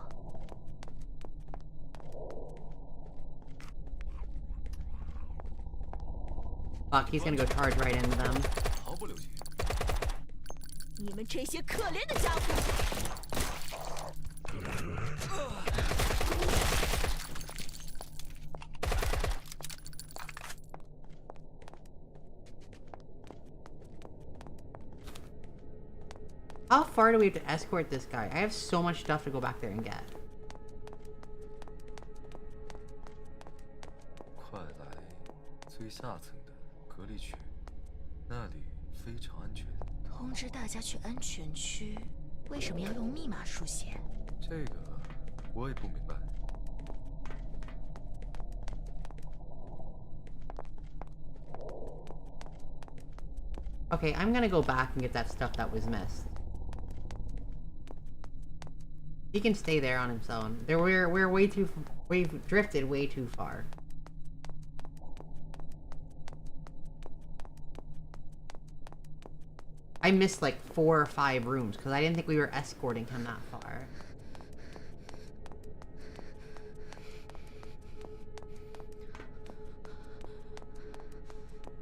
Fuck, he's gonna go charge right into them. 毫不留情。你们这些可怜的家伙！ How far do we have to escort this guy? I have so much stuff to go back there and get. 快来最下层的隔离区，那里非常安全。 通知大家去安全区，为什么要用密码书写？这个我也不明白。 Okay, I'm gonna go back and get that stuff that was missed. He can stay there on his own. We're we've drifted way too far. I missed like 4 or 5 rooms because I didn't think we were escorting him that far.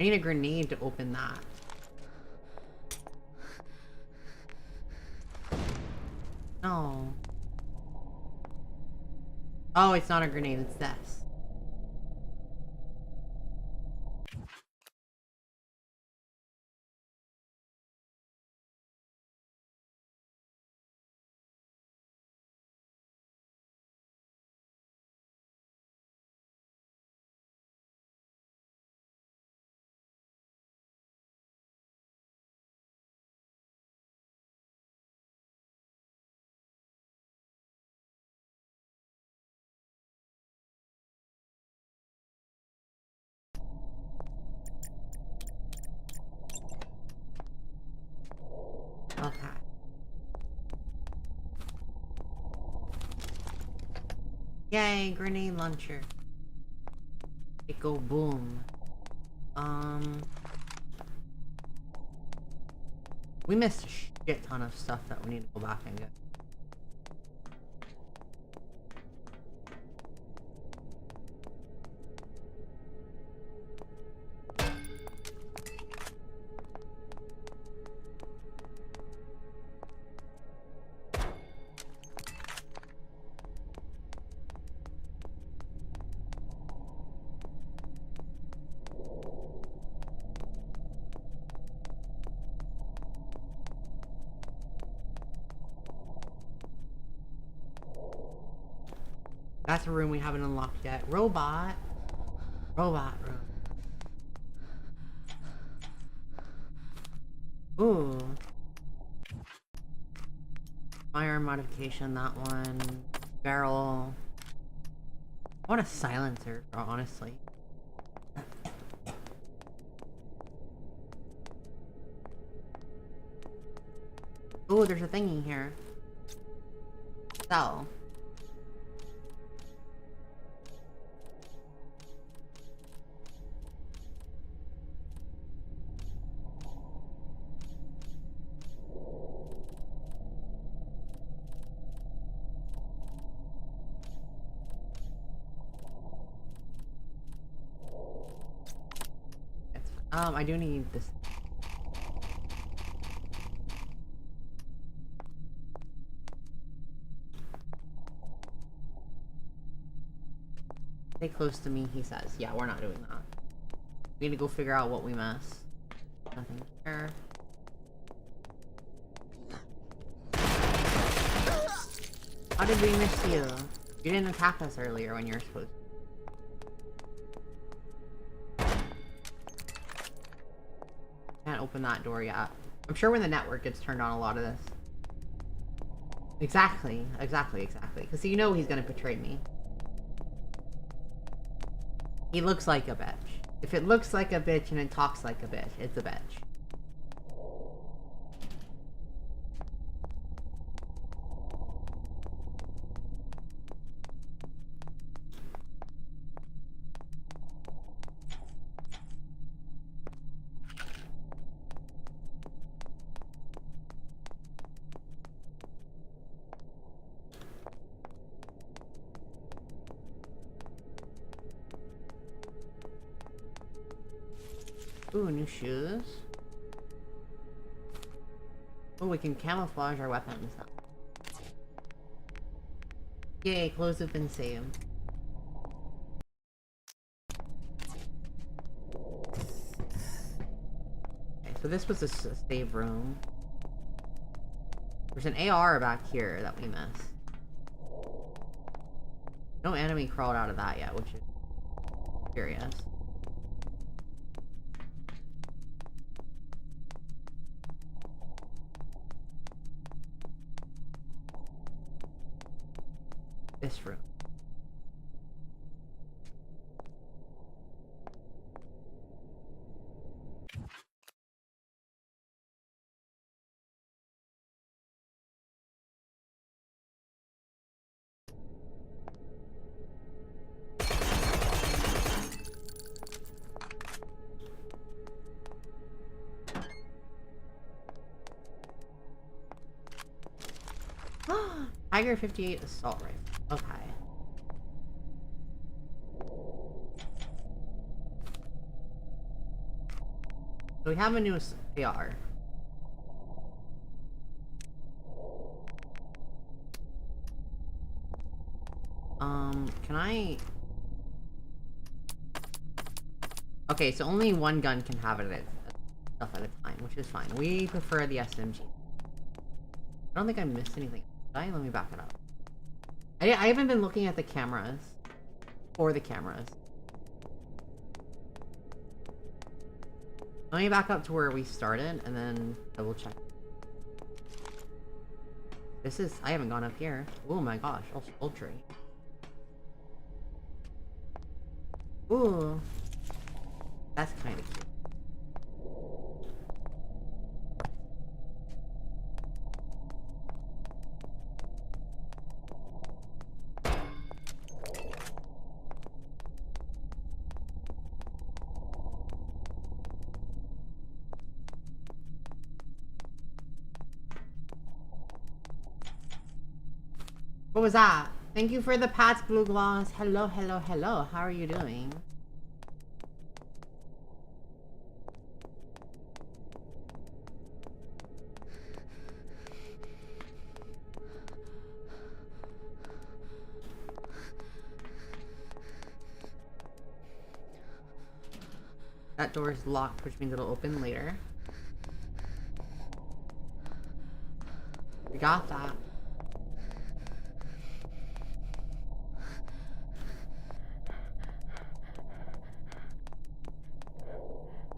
I need a grenade to open that. No. Oh, it's not a grenade, it's this. Okay. Yay, grenade launcher. It go boom. We missed a shit ton of stuff that we need to go back and get. That's a room we haven't unlocked yet. Robot. Robot room. Ooh. Firearm modification, that one. Barrel. I want a silencer, honestly. Ooh, there's a thingy here. Sell. I do need this. Stay close to me, he says. Yeah, we're not doing that. We need to go figure out what we missed. Nothing here. How did we miss you? You didn't attack us earlier when you were supposed to. Can't open that door yet. I'm sure when the network gets turned on, a lot of this. Exactly. Because you know he's gonna betray me. He looks like a bitch. If it looks like a bitch and it talks like a bitch, it's a bitch. Ooh, new shoes. Oh, we can camouflage our weapons now. Yay, clothes have been saved. Okay, so this was a save room. There's an AR back here that we missed. No enemy crawled out of that yet, which is curious. This room. Tiger 58 assault rifle. Okay. So we have a new AR. Can I... Okay, so only one gun can have it stuff at a time, which is fine. We prefer the SMG. I don't think I missed anything. Did I? Let me back it up. I haven't been looking at the cameras. Or the cameras. Let me back up to where we started, and then double check. This is... I haven't gone up here. Oh my gosh, all sultry. Ooh. That's kind of cute. What was that? Thank you for the Pat's Blue Gloss. Hello, hello, hello. How are you doing? That door is locked, which means it'll open later. We got that.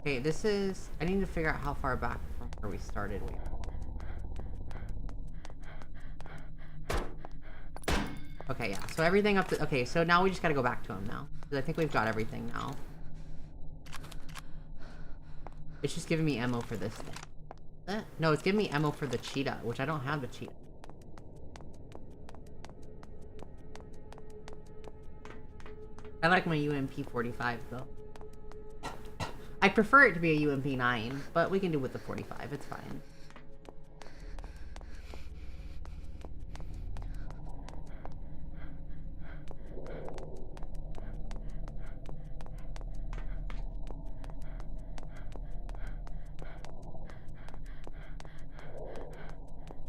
Okay, this is... I need to figure out how far back from where we started. Okay, yeah. So everything up to... Okay, so now we just gotta go back to him now. Because I think we've got everything now. It's just giving me ammo for this thing. No, it's giving me ammo for the cheetah, which I don't have the cheetah. I like my UMP-45 though. I prefer it to be a UMP-9, but we can do with the 45, it's fine.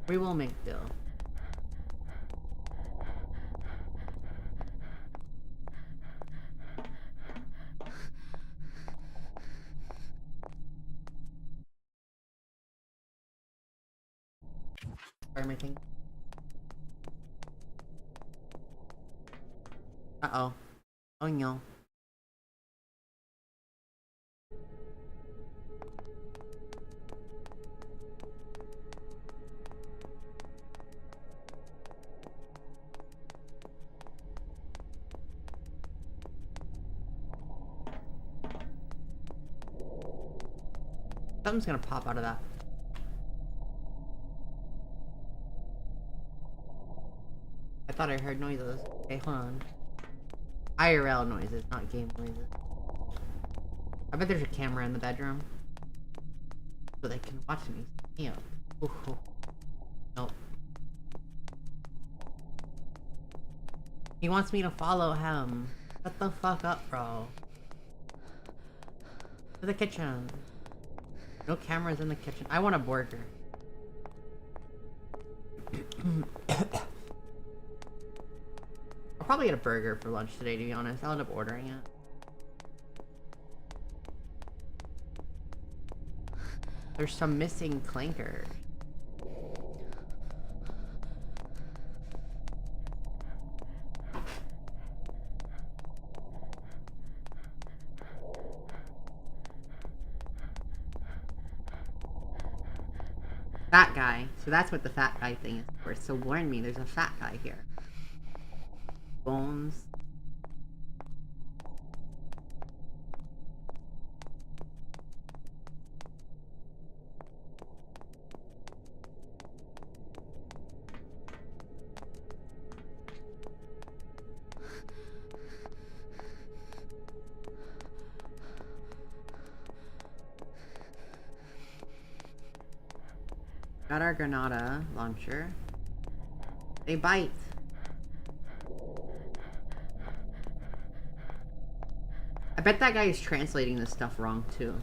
We will make do. Everything. Uh-oh. Oh no. Something's gonna pop out of that. I thought I heard noises. Okay, hold on. IRL noises, not game noises. I bet there's a camera in the bedroom. So they can watch me. Yeah. Ooh. Nope. He wants me to follow him. Shut the fuck up, bro. To the kitchen. No cameras in the kitchen. I want a burger. I'll probably get a burger for lunch today, to be honest. I'll end up ordering it. There's some missing clankers. Fat guy. So that's what the fat guy thing is for. So warn me, there's a fat guy here. Bones. Got our Granada launcher. They bite. I bet that guy is translating this stuff wrong too.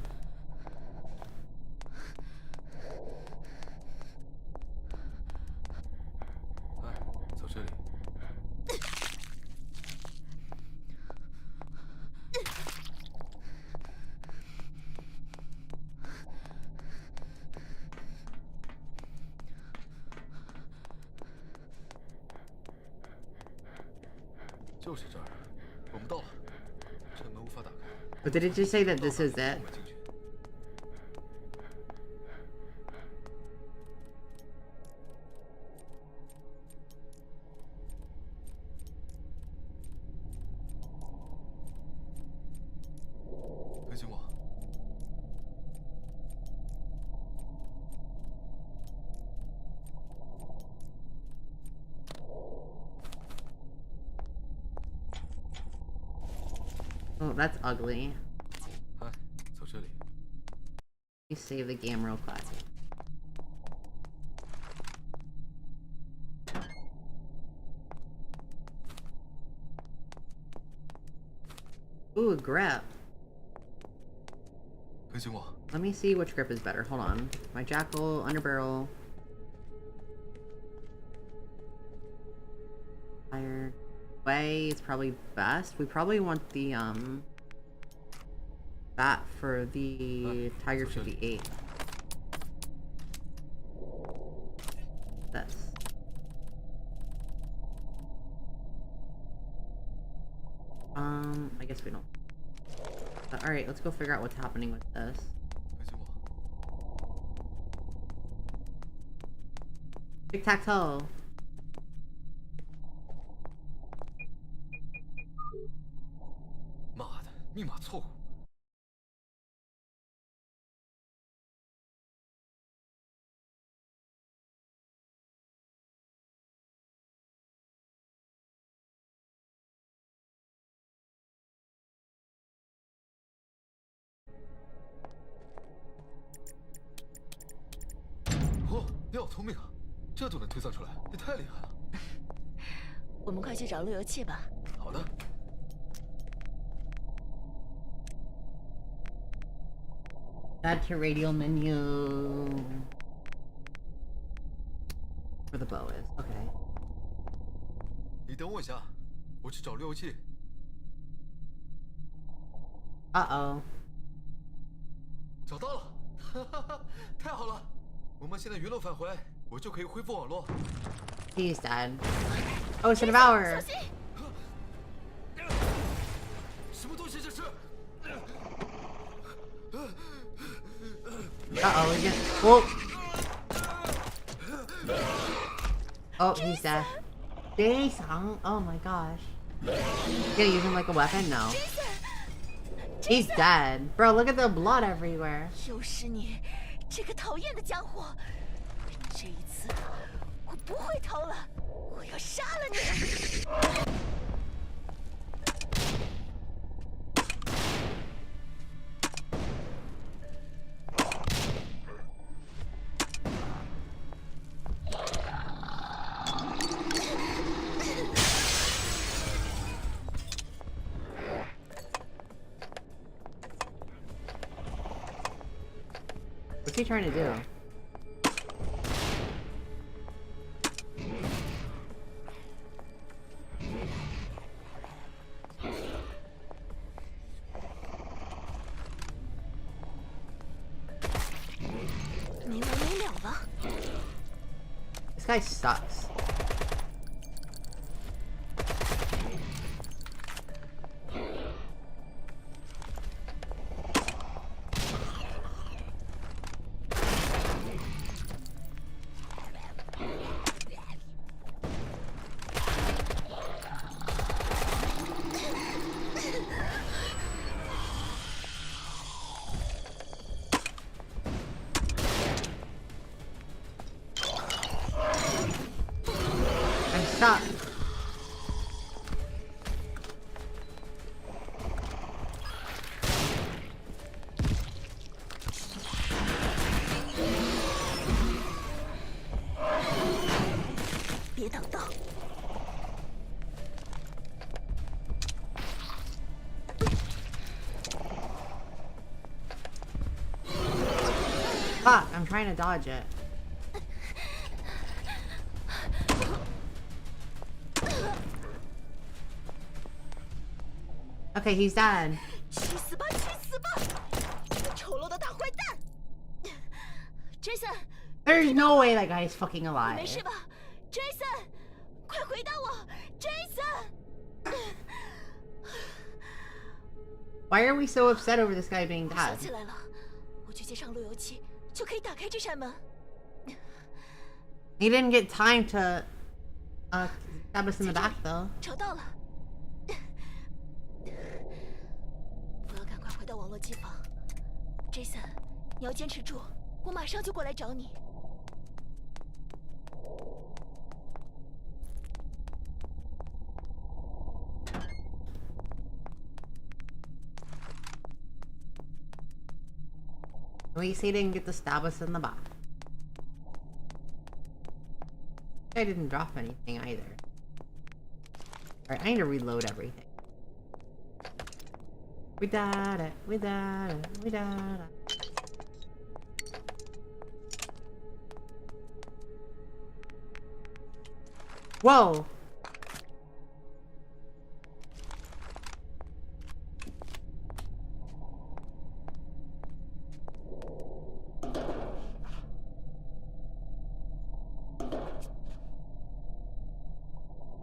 But did it just say that this is it? Oh, that's ugly. Let me save the game real quick. Ooh, a grip. Let me see which grip is better. Hold on. My jackal, underbarrel. Fire. Way is probably best. We probably want the that for the Tiger 58. This. I guess we don't. Alright, let's go figure out what's happening with this. 跟随我。 Tic-tac-toe. 妈的，密码错误。哦，你好聪明啊，这都能推算出来，也太厉害了。我们快去找路由器吧。好的。 Add to radio menu. Where the bow is. Okay. 你等我一下，我去找路由器。 Uh-oh. 找到了，哈哈哈，太好了！我们现在原路返回，我就可以恢复网络。 He's dead. Oh, it's a devourer. 什么东西这是？ Uh-oh, we get... Whoa! Oh, he's dead. Jason! Oh my gosh. You gonna use him like a weapon? No. He's dead. Bro, look at the blood everywhere. 又是你，这个讨厌的家伙！这一次，我不会逃了，我要杀了你！ What's he trying to do? This guy sucks. Stop. Fuck, I'm trying to dodge it. Okay, he's dead. 去死吧，去死吧！这个丑陋的大坏蛋 ！Jason， There's no way that guy's fucking 你 alive. 没事吧 ？Jason， 快回答我 ！Jason， Why are we so upset over this guy being 我想 dead? 起来了，我去接上路由器，就可以打开这扇门。 He didn't get time to stab us in the back though. 找到了。我要赶快回到网络机房。Jason， 你要坚持住，我马上就过来找你。 At least he didn't get to stab us in the back. I didn't drop anything either. Alright, I need to reload everything. We did it, we did it, we did it. Whoa!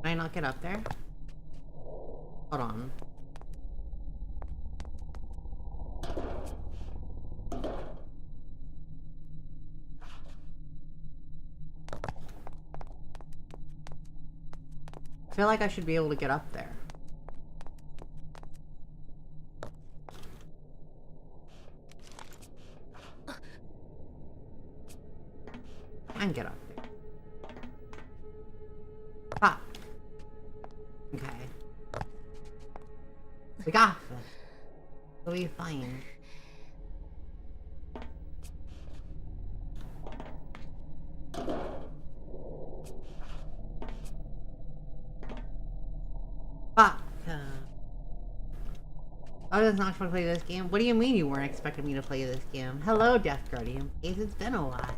Can I not get up there? Hold on. I feel like I should be able to get up there. And get up there. Fuck. Okay. We got this. We'll be fine. Fuck. I was not supposed to play this game. What do you mean you weren't expecting me to play this game? Hello, Death Guardian. It's been a while.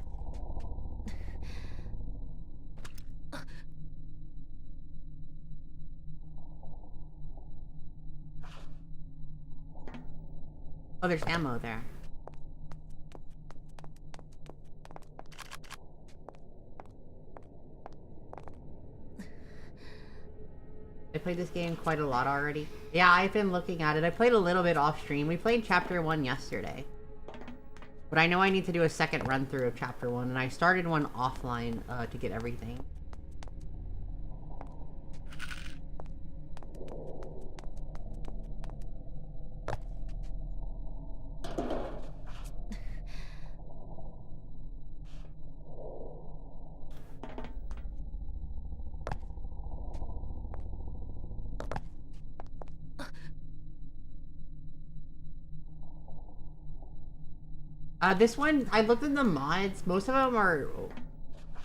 Oh, there's ammo there. I played this game quite a lot already. Yeah, I've been looking at it. I played a little bit off stream. We played Chapter 1 yesterday. But I know I need to do a second run through of Chapter 1, and I started one offline to get everything. This one, I looked at the mods. Most of them are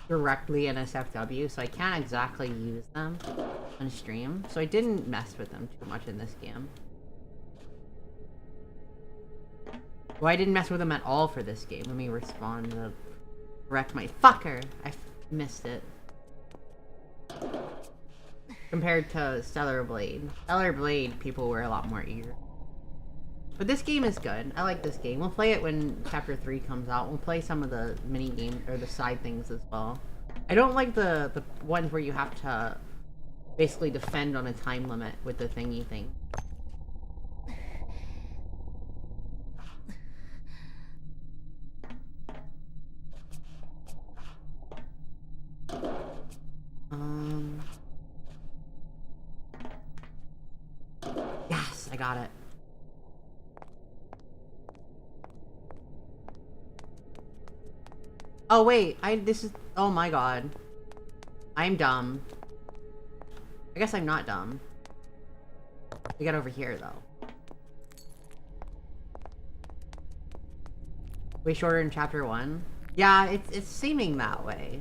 directly NSFW, so I can't exactly use them on stream. So I didn't mess with them too much in this game. Well, I didn't mess with them at all for this game. Let me respond to correct my fucker. I missed it. Compared to Stellar Blade. Stellar Blade, people were a lot more eager. But this game is good. I like this game. We'll play it when Chapter 3 comes out. We'll play some of the mini games or the side things as well. I don't like the ones where you have to basically defend on a time limit with the thingy thing. Yes, I got it. Oh wait, oh my god. I'm dumb. I guess I'm not dumb. We got over here though. Way shorter in Chapter 1? Yeah, it's seeming that way.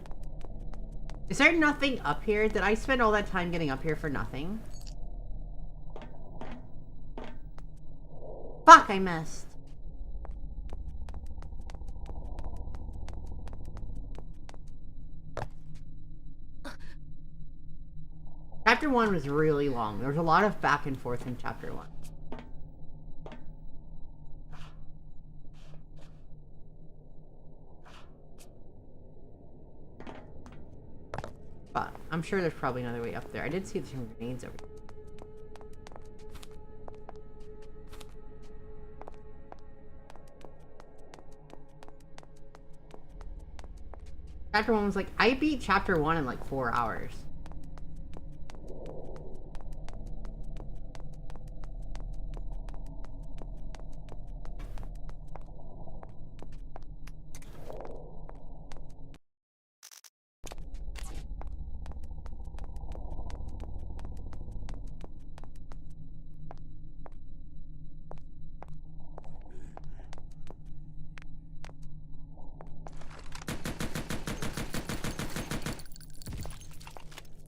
Is there nothing up here? Did I spend all that time getting up here for nothing? Fuck, I missed. Chapter 1 was really long. There was a lot of back and forth in Chapter 1. But I'm sure there's probably another way up there. I did see some grenades over here. Chapter 1 was like, I beat Chapter 1 in like 4 hours.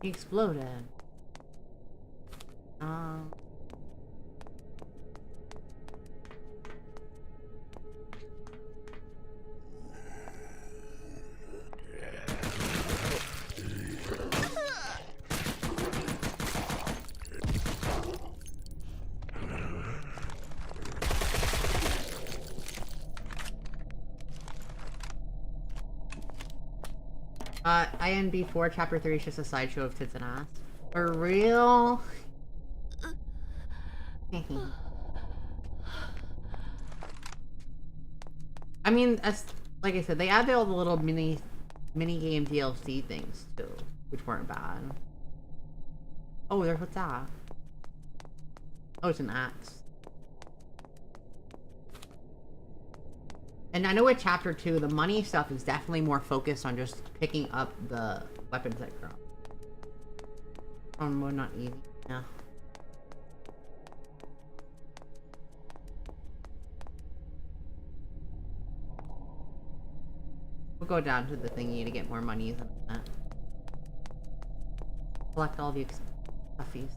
He exploded. INB4 Chapter 3 is just a sideshow of tits and ass. For real? I mean, as like I said, they added all the little mini game DLC things too, which weren't bad. Oh, there's what's that? Oh, it's an axe. And I know with chapter 2, the money stuff is definitely more focused on just picking up the weapons that drop. Oh, no, not Eve. Yeah. We'll go down to the thingy to get more money than that. Collect all the stuffies.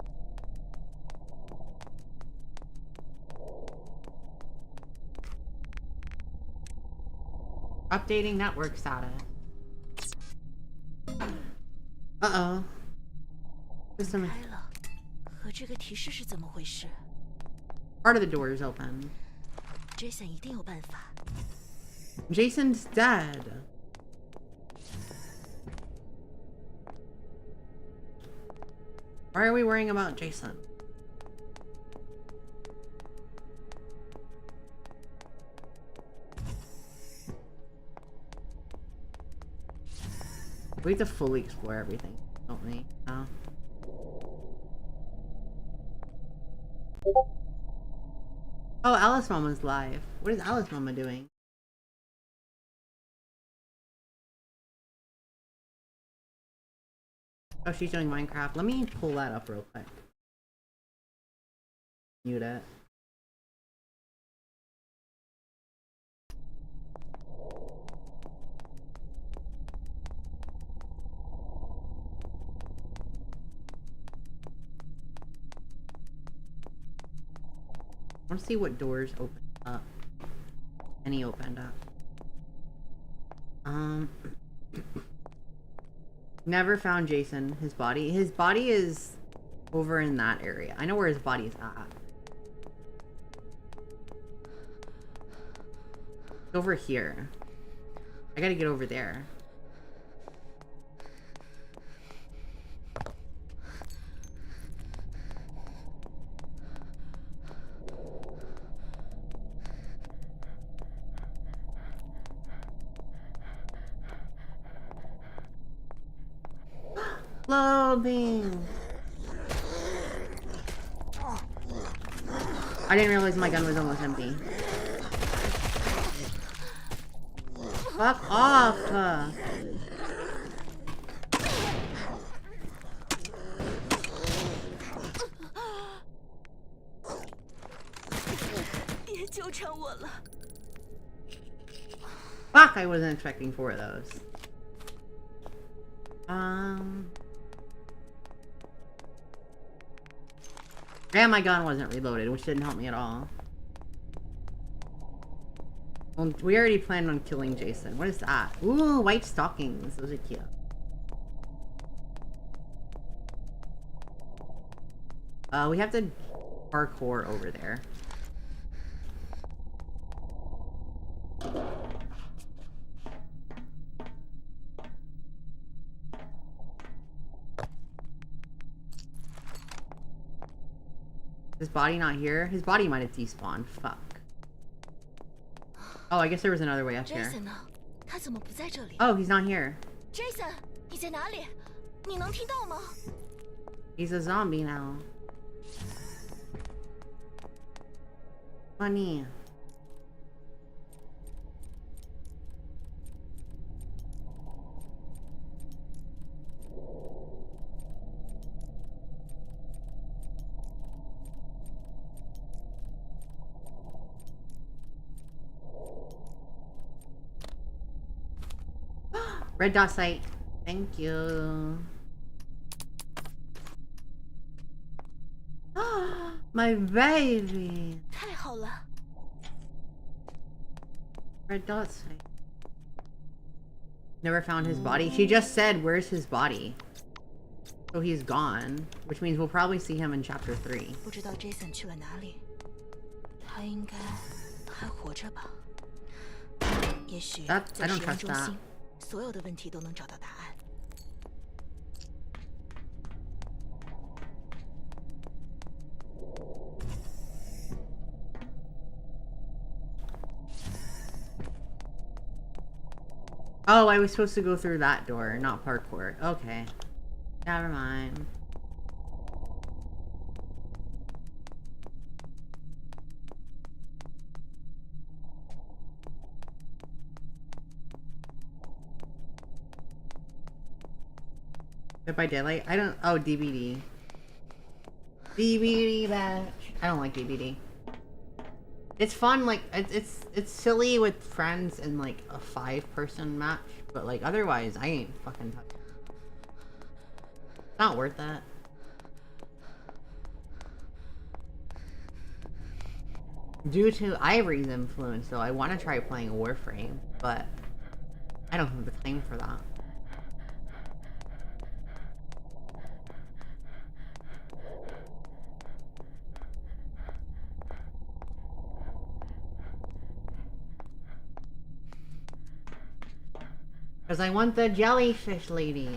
Updating network status. Uh-oh. 开了，和这个提示是怎么回事 Part of the door is open. ？Jason 一定有办法。 Jason's dead. Why are we worrying about Jason? We have to fully explore everything, don't we? No. Oh, Alice Mama's live. What is Alice Mama doing? Oh, she's doing Minecraft. Let me pull that up real quick. Mute it. I want to see what doors opened up. Any opened up. Never found Jason. His body. His body is over in that area. I know where his body is at. It's over here. I gotta get over there. Loading. I didn't realize my gun was almost empty. Fuck off! Fuck! I wasn't expecting 4 of those. And my gun wasn't reloaded, which didn't help me at all. Well, we already planned on killing Jason. What is that? Ooh, white stockings. Those are cute. We have to parkour over there. His body not here? His body might have despawned. Fuck. Oh, I guess there was another way up here. Jason 呢？他怎么不在这里 Oh, he's not here.？Jason，你在哪里？你能听到吗？ He's a zombie now. Funny. Red dot sight. Thank you. My baby. 太好了。 Red dot sight. Never found his body. She just said, where's his body? So he's gone, which means we'll probably see him in chapter 3. 不知道 Jason 去了哪里？他应该还活着吧？也许 I 在 don't 实验 trust 中 that. 心，所有的问题都能找到答案。 Oh, I was supposed to go through that door, not parkour. Okay. Never mind. Dead by Daylight? I don't... Oh, DBD. DBD batch. I don't like DBD. It's fun, like, it's silly with friends in, like, a 5-person match. But, like, otherwise, I ain't fucking touching it. It's not worth that. Due to Ivory's influence, though, I want to try playing Warframe, but I don't have the time for that. Because I want the jellyfish lady.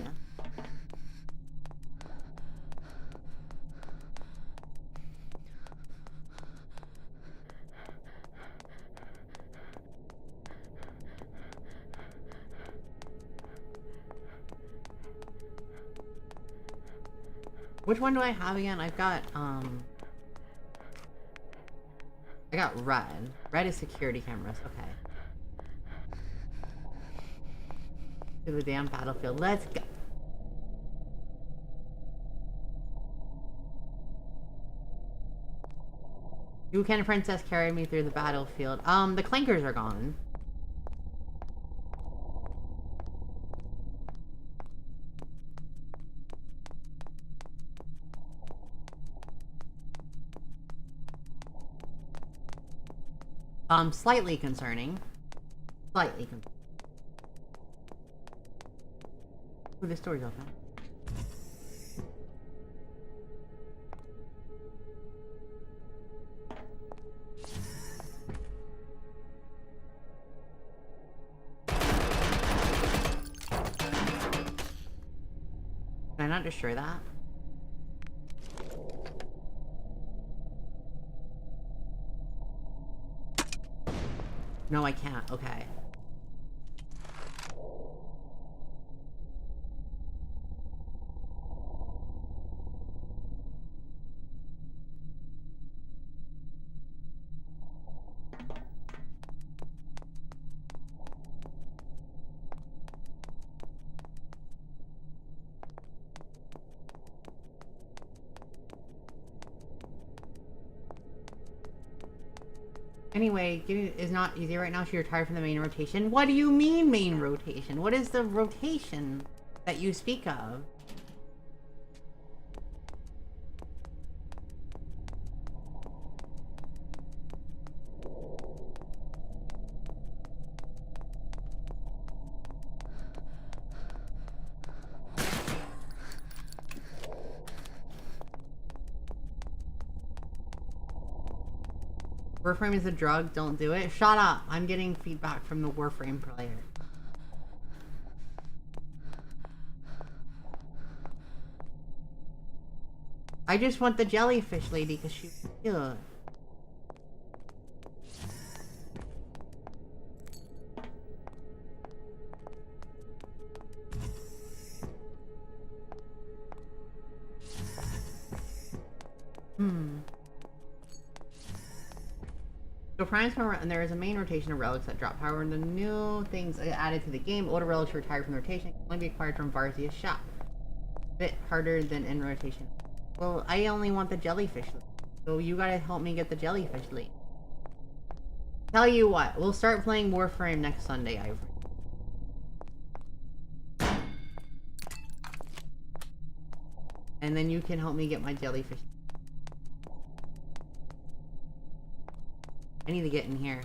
Which one do I have again? I've got, I got red. Red is security cameras, okay. To the damn battlefield. Let's go. You can princess carry me through the battlefield. The clankers are gone. Slightly concerning. Slightly concerning. Ooh, this door's open. Can I not destroy that? No, I can't. Okay. Anyway, getting is not easy right now, so you're tired from the main rotation. What do you mean main rotation? What is the rotation that you speak of? Warframe is a drug, don't do it. Shut up! I'm getting feedback from the Warframe player. I just want the jellyfish lady because she's cute. So Prime's come around, and there is a main rotation of relics that drop power, and the new things added to the game. Older relics retired from the rotation can only be acquired from Varzia's shop. A bit harder than in rotation. Well, I only want the jellyfish lead, so you gotta help me get the jellyfish lead. Tell you what, we'll start playing Warframe next Sunday, Ivory. And then you can help me get my jellyfish. I need to get in here.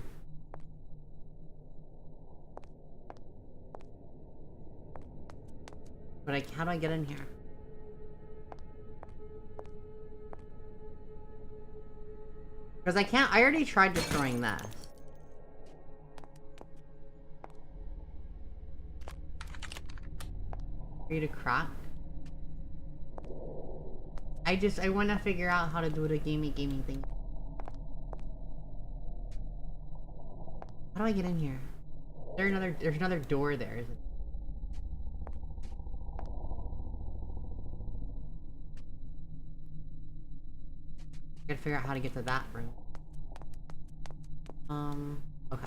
But how do I get in here? Because I can't, I already tried destroying this. Create a crack. I want to figure out how to do the gaming thing. How do I get in here? There's another door there, is it? I gotta figure out how to get to that room. Okay.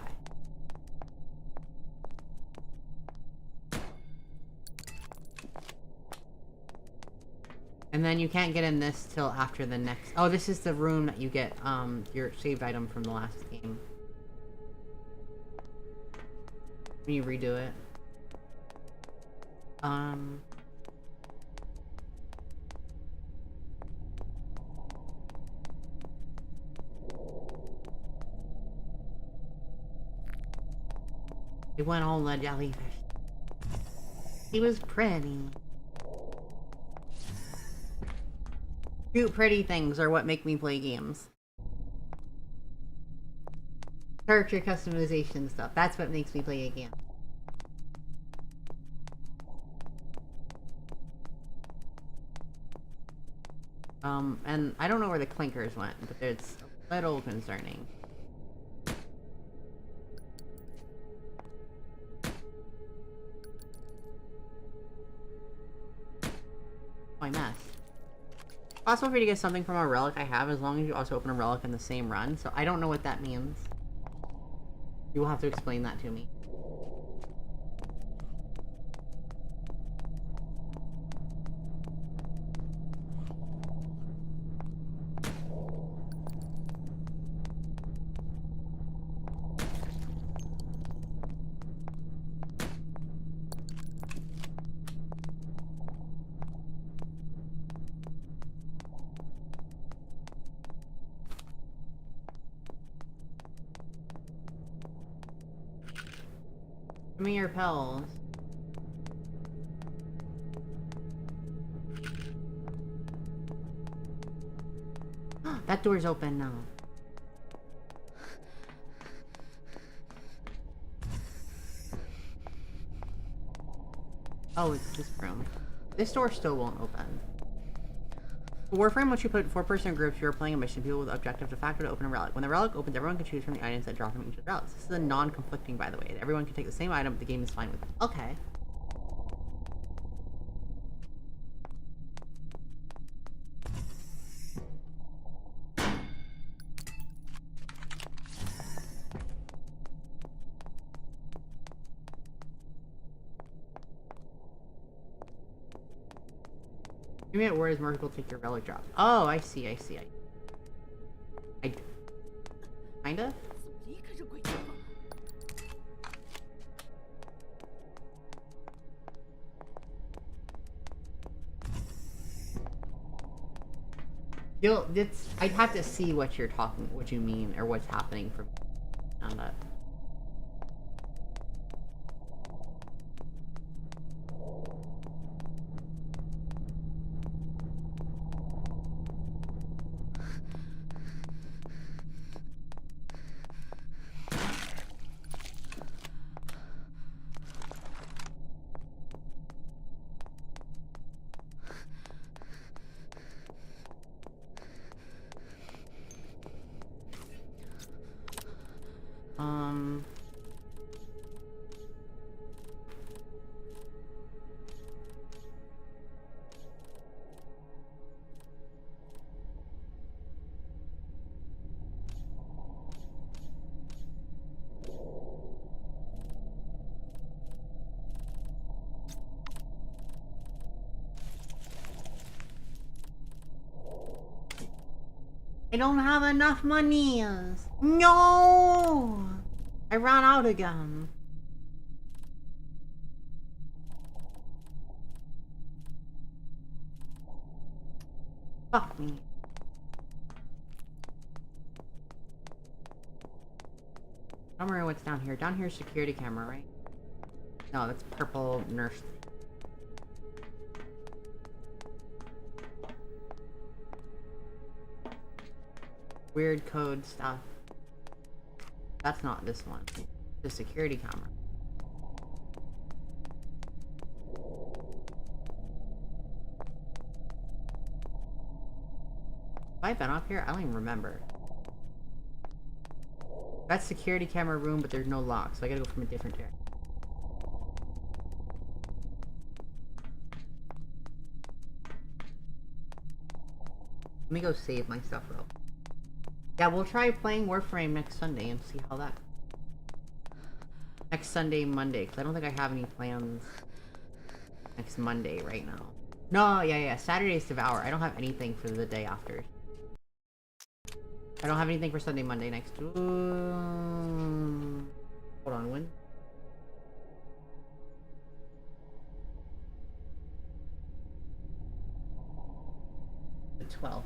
And then you can't get in this till after the next... Oh, this is the room that you get your saved item from the last game. When you redo it. He went on the jellyfish. He was pretty. Cute, pretty things are what make me play games. Character customization stuff. That's what makes me play a game. And I don't know where the clinkers went, but it's a little concerning. I messed. Possible for you to get something from a relic I have, as long as you also open a relic in the same run, so I don't know what that means. You will have to explain that to me. Give me your pills. That door's open now. Oh, it's this room. This door still won't open. Warframe, which you put in 4-person groups, you are playing a mission. People with the objective de facto to open a relic. When the relic opens, everyone can choose from the items that drop from each of the relics. This is a non-conflicting, by the way. Everyone can take the same item, but the game is fine with it. Okay. Give me a word is more people take your relic drop. Oh, I see. I kinda? I'd have to see what you mean, or what's happening from on that. I don't have enough money. No! I ran out again. Fuck me. I don't remember what's down here. Down here is security camera, right? No, that's purple nurse. Weird code stuff. That's not this one. The security camera. Have I been up here? I don't even remember. That's security camera room, but there's no lock, so I gotta go from a different area. Let me go save my stuff real quick. Yeah, we'll try playing Warframe next Sunday and see how that... Next Sunday, Monday, because I don't think I have any plans next Monday right now. No, yeah. Saturday's Devour. I don't have anything for the day after. I don't have anything for Sunday, Monday next. Hold on, when? The 12th.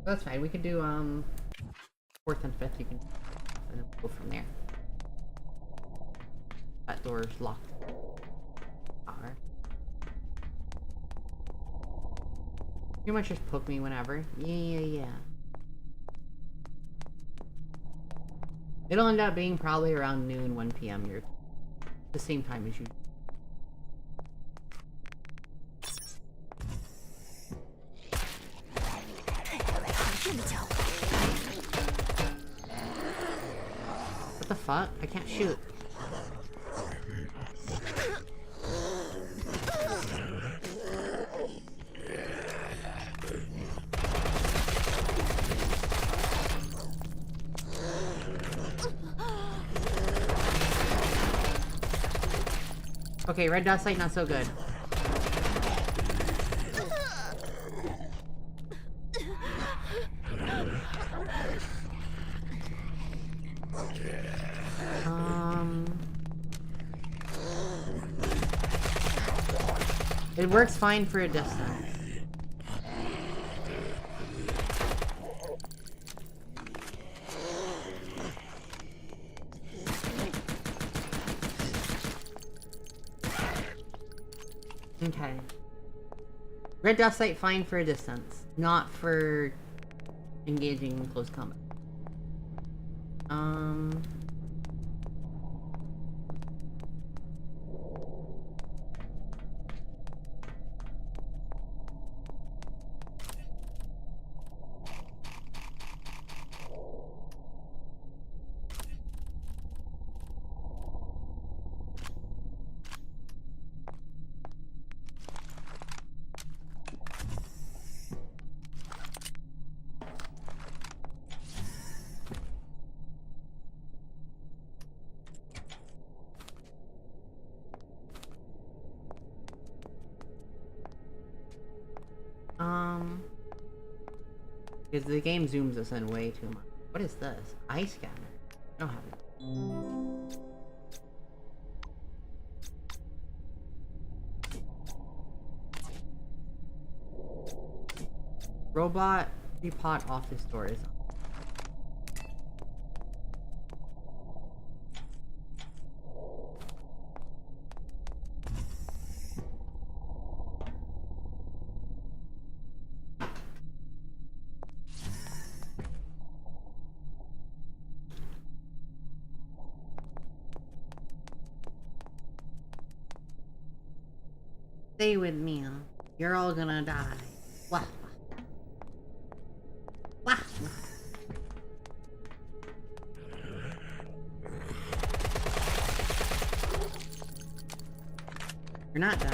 That's fine. We can do 4th and 5th. You can, and then we'll go from there. That door's locked. Alright. Pretty much just poke me whenever. Yeah. It'll end up being probably around noon, 1 p.m. Your the same time as you. What the fuck? I can't shoot. Okay, red dot sight not so good. It works fine for a distance. Okay. Red dot sight fine for a distance, not for engaging in close combat. Because the game zooms us in way too much. What is this? Eye scanner. I don't have it. Robot depot office door is on. Stay with me, huh? You're all gonna die. Wah. Wah. You're not done.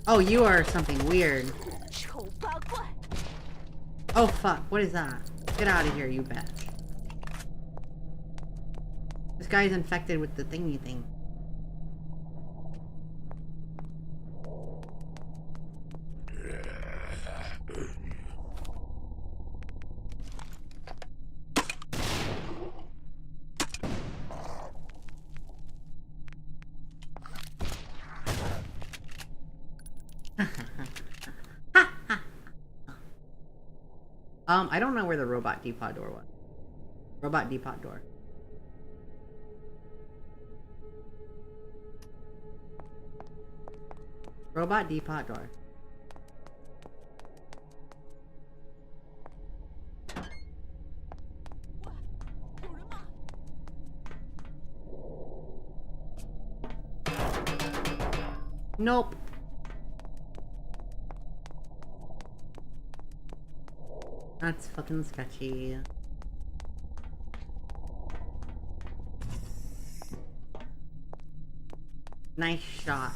Oh, you are something weird. Oh fuck, what is that? Get out of here, you bitch. This guy's infected with the thingy thing. I don't know where the robot depot door was. Robot depot door. Robot depot door. Nope. That's fucking sketchy. Nice shot.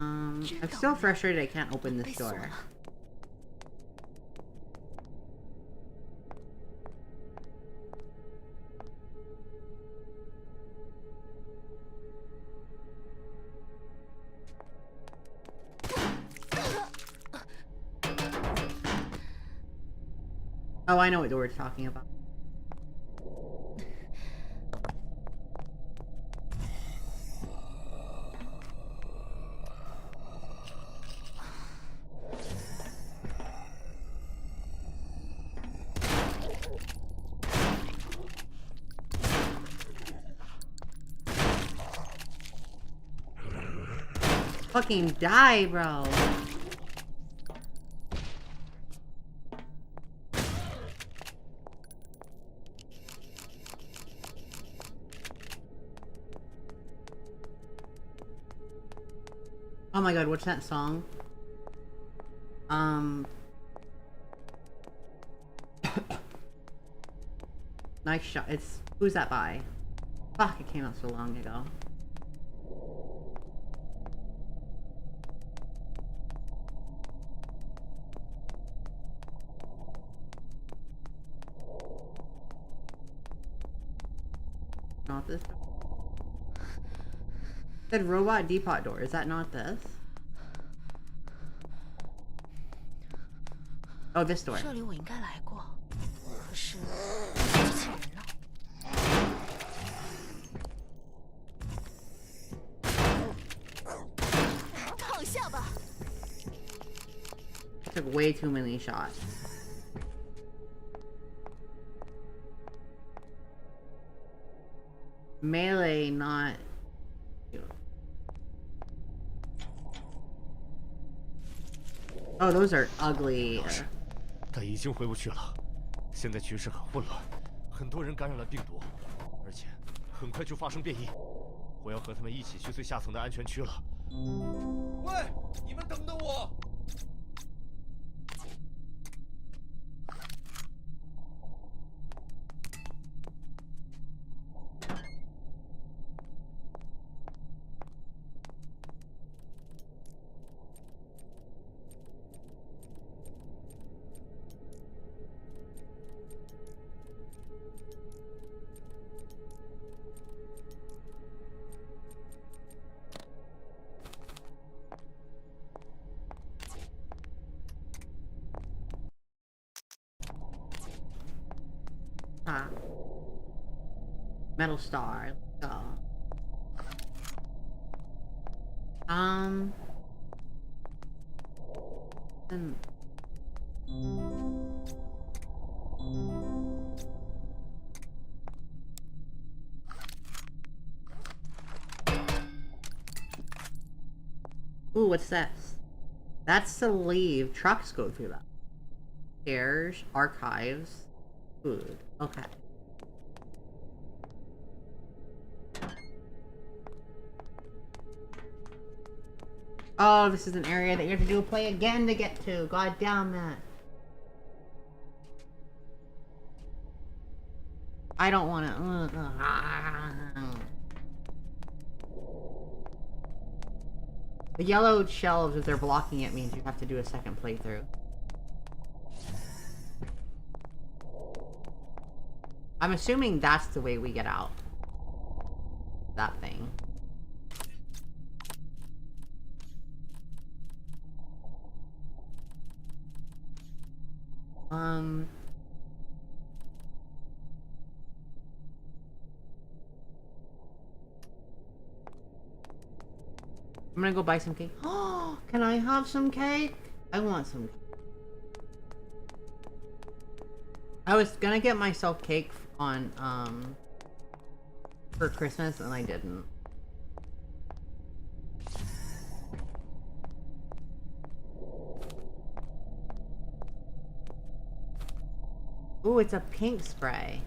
I'm still frustrated I can't open this door. Oh, I know what we're talking about. Fucking die, bro. Oh my god, what's that song? Nice shot. It's who's that by? Fuck, it came out so long ago. Not this. Said robot depot door. Is that not this? Oh, this door. 这里我应该来过，可是机器人呢？躺下吧。 Took way too many shots. Melee, not. Oh, those are ugly. 但已经回不去了。现在局势很混乱，很多人感染了病毒，而且很快就发生变异。我要和他们一起去最下层的安全区了。喂，你们等等我！ Ah. Metal Star. Let's go. Ooh, what's this? That's to leave. Trucks go through that. Stairs, archives, food. Okay. Oh, this is an area that you have to do a play again to get to. God damn it. I don't want to. The yellow shelves, if they're blocking it, means you have to do a second playthrough. I'm assuming that's the way we get out. That thing. I'm gonna go buy some cake. Oh, can I have some cake? I want some cake. I was gonna get myself cake on, for Christmas, and I didn't. Ooh, it's a pink spray.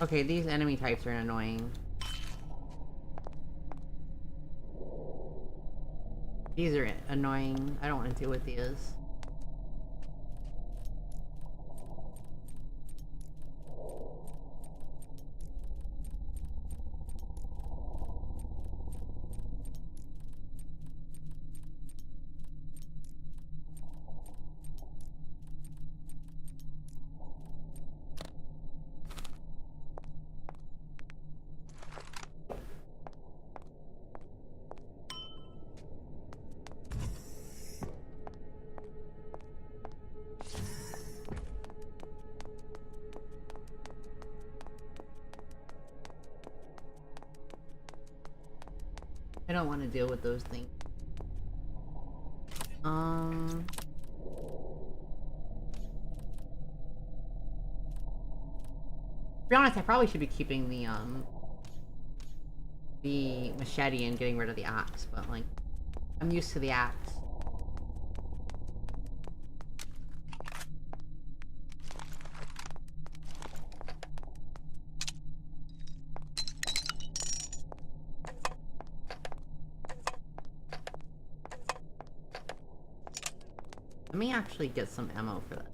Okay, these enemy types are annoying. These are annoying. I don't want to deal with these. I don't want to deal with those things. To be honest, I probably should be keeping the machete and getting rid of the axe, but like, I'm used to the axe. Let me actually get some ammo for that.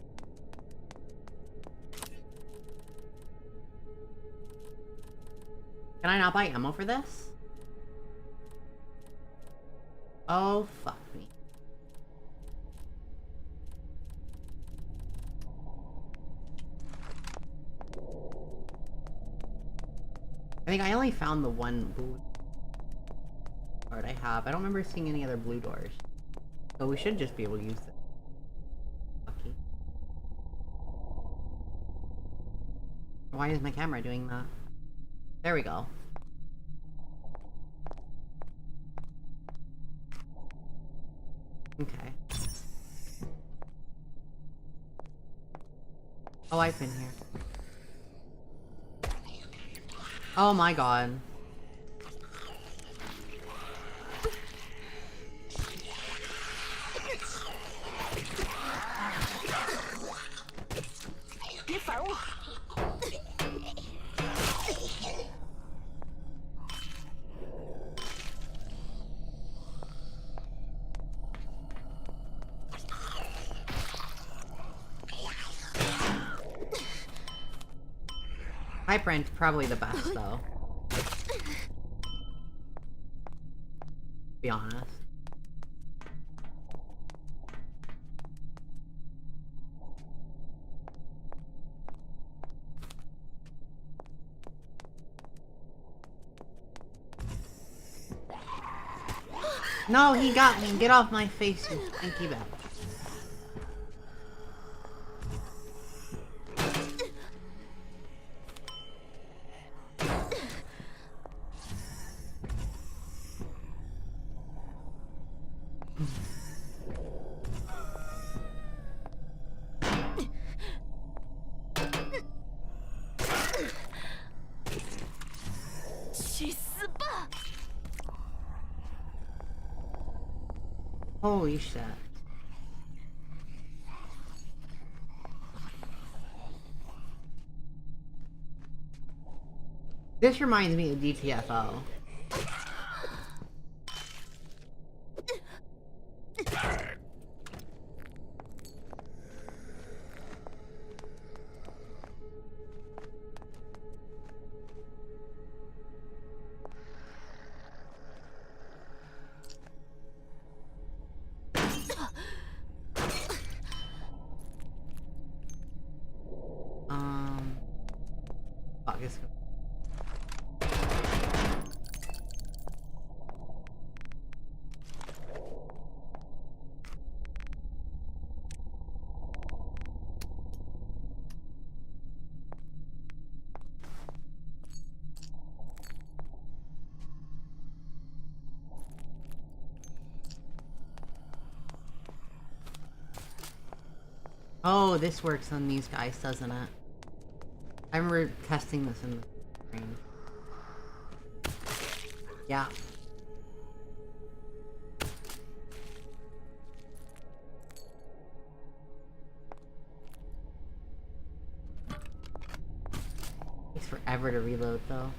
Can I not buy ammo for this? Oh, fuck me. I think I only found the one blue card I have. I don't remember seeing any other blue doors. So we should just be able to use it. Lucky. Why is my camera doing that? There we go. Okay. Oh, I've been here. Oh my god. Hyperant's probably the best, though. To be honest. No, he got me. Get off my face, you stinky bitch. Holy shit. This reminds me of DTFO. Fuck, it's... Oh, this works on these guys, doesn't it? I remember testing this in the screen. Yeah. Takes forever to reload, though.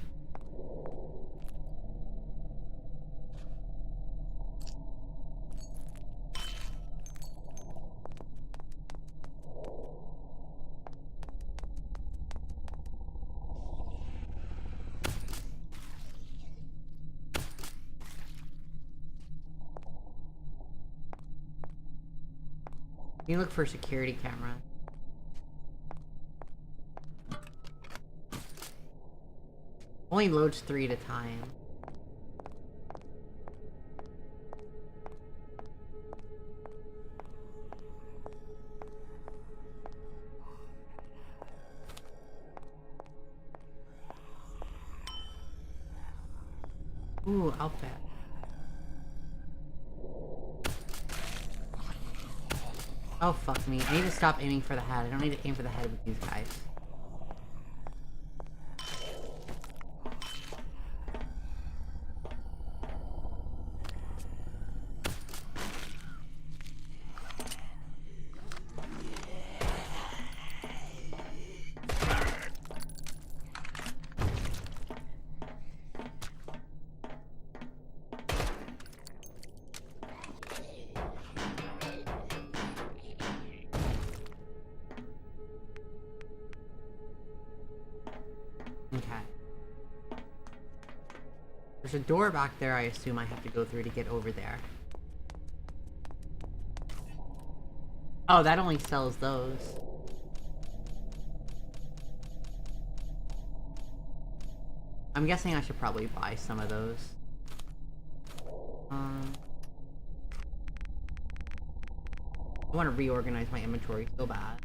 You look for security camera. Only loads 3 at a time. Ooh, outfit. Oh, fuck me. I need to stop aiming for the head. I don't need to aim for the head with these guys. Okay. There's a door back there I assume I have to go through to get over there. Oh, that only sells those. I'm guessing I should probably buy some of those. I want to reorganize my inventory so bad.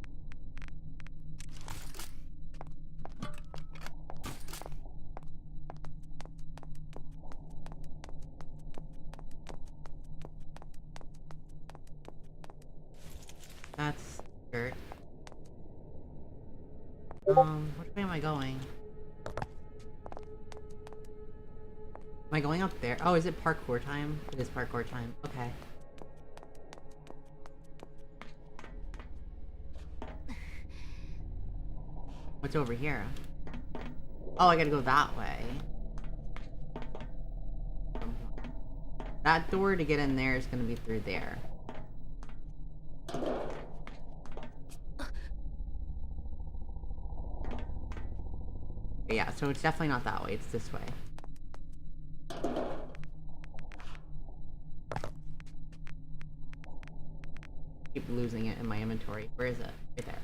That's dirt. Which way am I going? Am I going up there? Oh, is it parkour time? It is parkour time. Okay. What's over here? Oh, I gotta go that way. That door to get in there is gonna be through there. Yeah, so it's definitely not that way, it's this way. Keep losing it in my inventory. Where is it? Right there.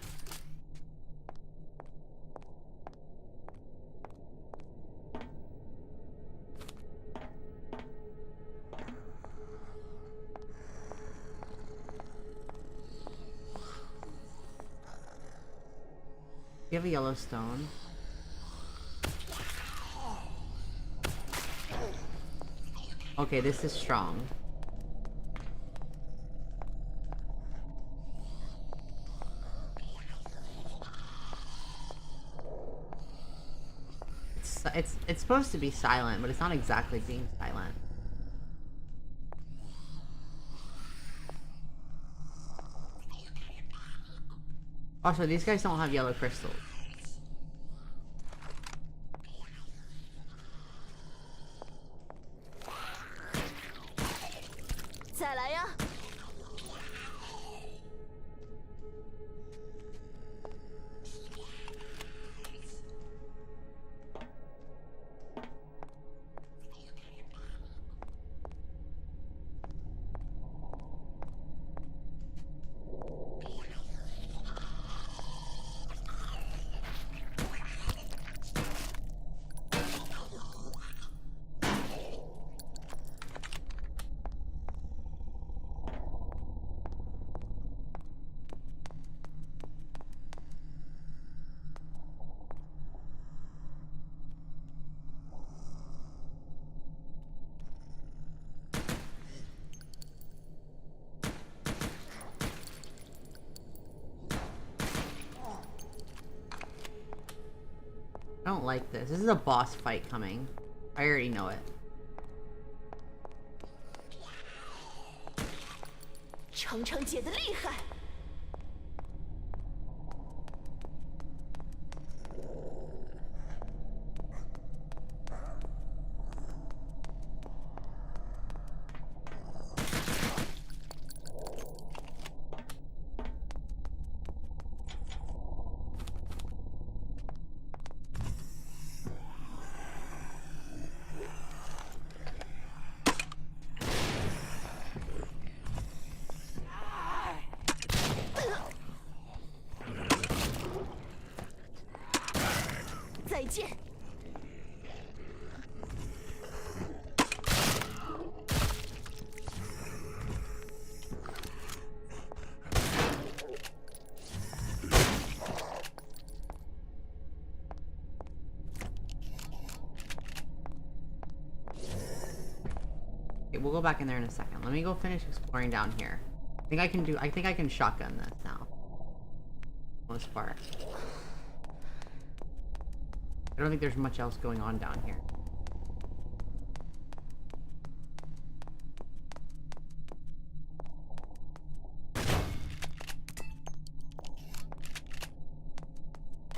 You have a yellow stone. Okay, this is strong. It's supposed to be silent, but it's not exactly being silent. Also, these guys don't have yellow crystals. I don't like this. This is a boss fight coming. I already know it. 程程姐的厉害。 I 见。Okay, we'll go back in there in a second. Let me go finish exploring down here. I think I can shotgun this now. Most part. I don't think there's much else going on down here.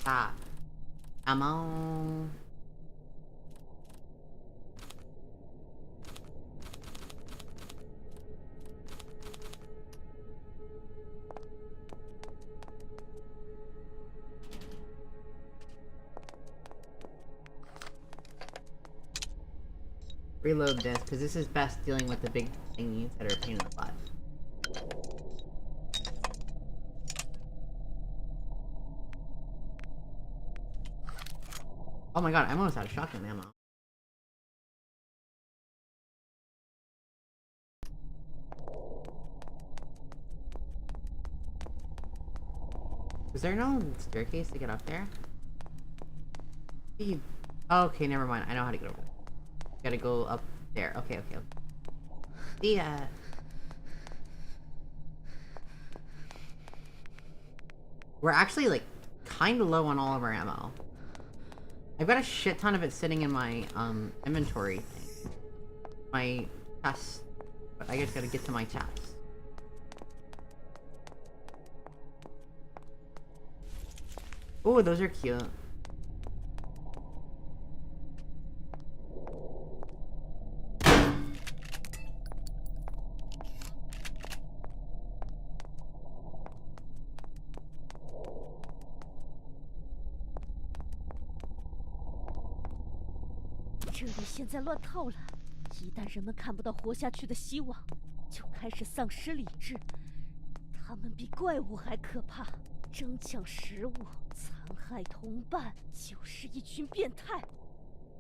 Ah. Ammo. Reload this, because this is best dealing with the big thingies that are a pain in the butt. Oh my god, I'm almost out of shotgun ammo. Is there no staircase to get up there? Okay, never mind. I know how to get over there. Gotta go up there. Okay. See ya. We're actually, like, kind of low on all of our ammo. I've got a shit ton of it sitting in my, inventory thing. My chest. But I just gotta get to my chest. Oh, those are cute.这里现在乱透了，一旦人们看不到活下去的希望，就开始丧失理智。他们比怪物还可怕，争抢食物、残害同伴，就是一群变态。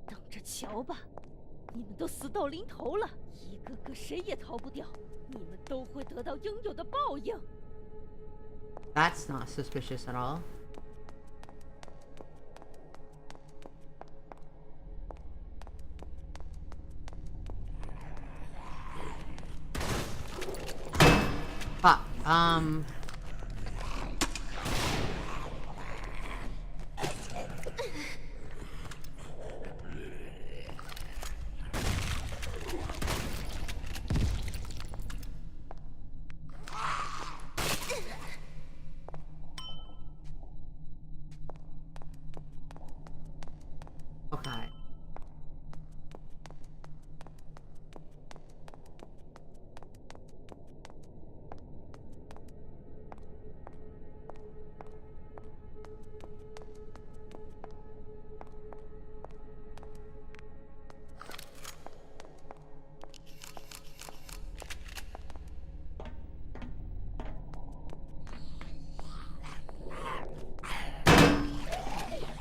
等着瞧吧，你们都死到临头了，一个个谁也逃不掉，你们都会得到应有的报应。That's not suspicious at all. Fuck, okay.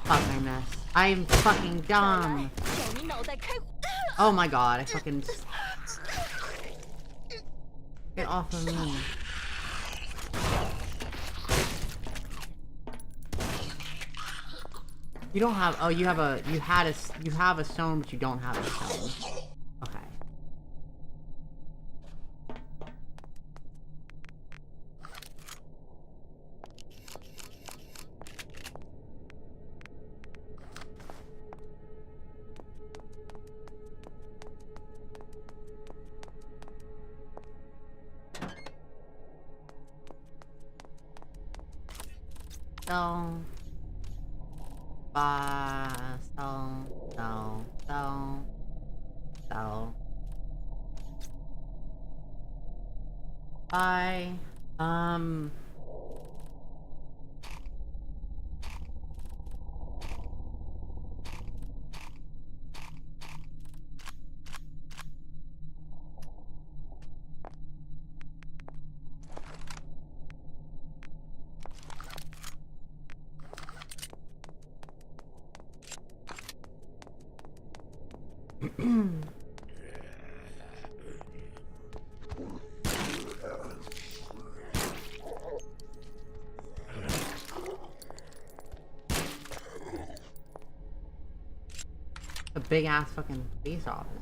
Fuck, I missed. I'm fucking dumb. Oh my god, I fucking... Get off of me. You don't have... Oh, you have a... You have a stone, but you don't have a stone. Okay. Stone. Stone. Bye. A big ass fucking police officer.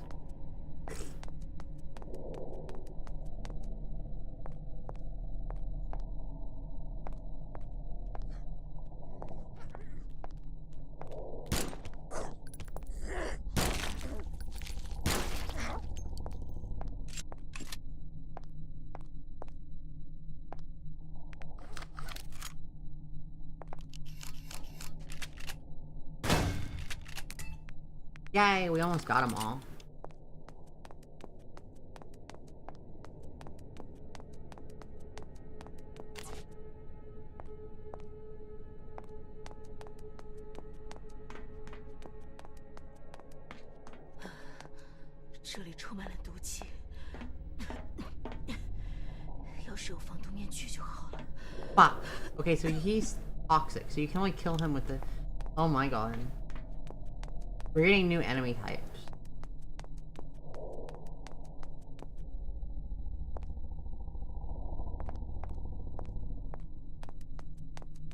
Yay, we almost got them all. Fuck. Okay, so he's toxic, so you can only kill him with the... Oh my god. We're getting new enemy types.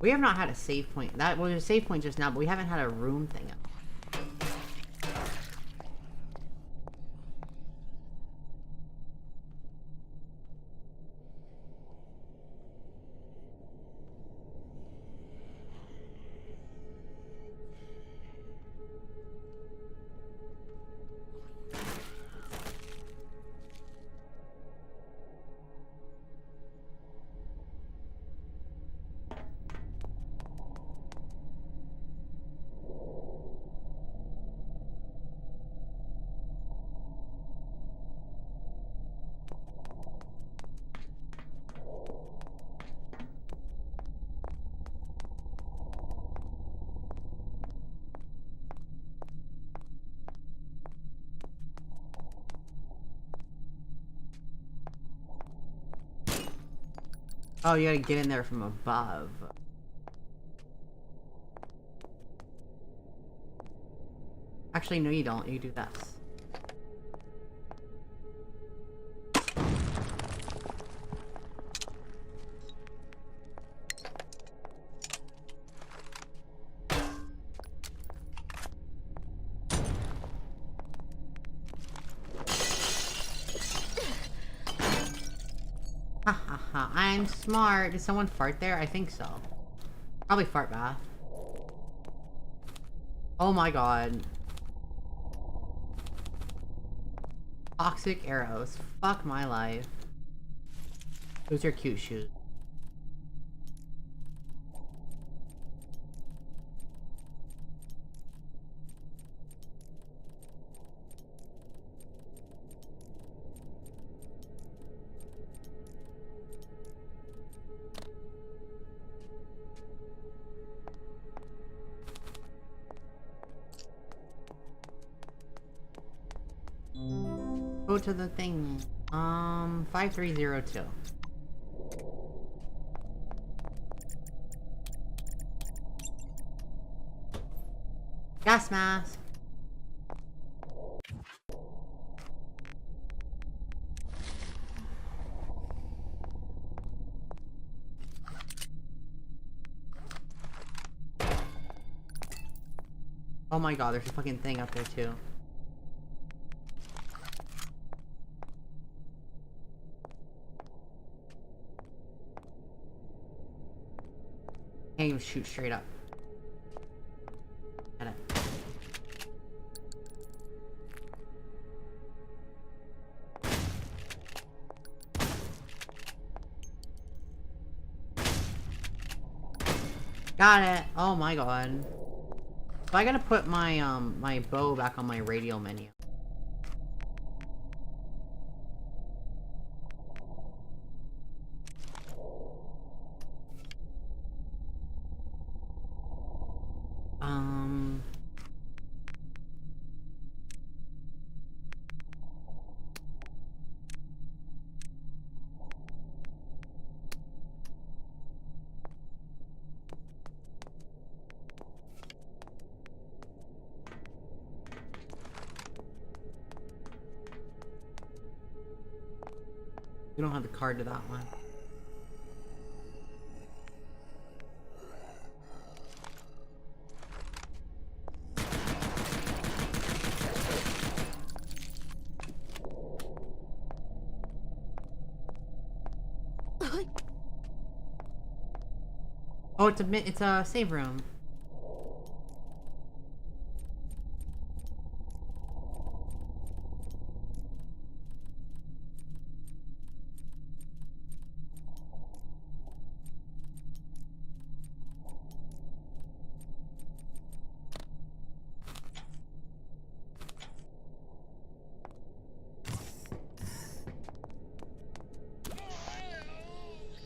We have not had a save point. That was a save point just now, but we haven't had a room thing up. Oh, you gotta get in there from above. Actually, no you don't. You do this. I'm smart. Did someone fart there? I think so. Probably fart bath. Oh my god. Toxic arrows. Fuck my life. Those are cute shoes. Go to the thing. 5302. Gas mask. Oh my god, there's a fucking thing up there too. Can't even shoot straight up. Get it. Got it. Oh my god. So I gotta put my my bow back on my radial menu. We don't have the card to that one. Oh, it's a save room.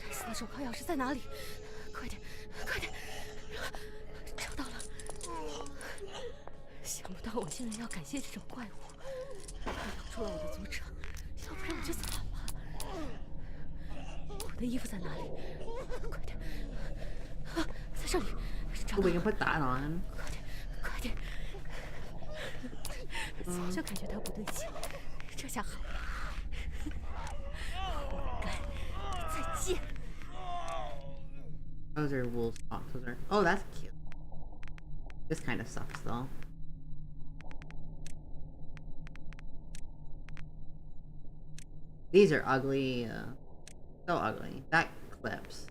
该死的手铐钥匙在哪里？快点，快点！找到了。想不到我竟然要感谢这种怪物，它咬住了我的组长，要不然我就惨了。我的衣服在哪里？快点！啊，在这里，找到了。We can put that on. 快点，快点！早就感觉到不对劲，这下好了。活该！再见。Those are wolf socks. Those are. Oh, that's cute. This kind of sucks though. These are ugly. So ugly. That clips.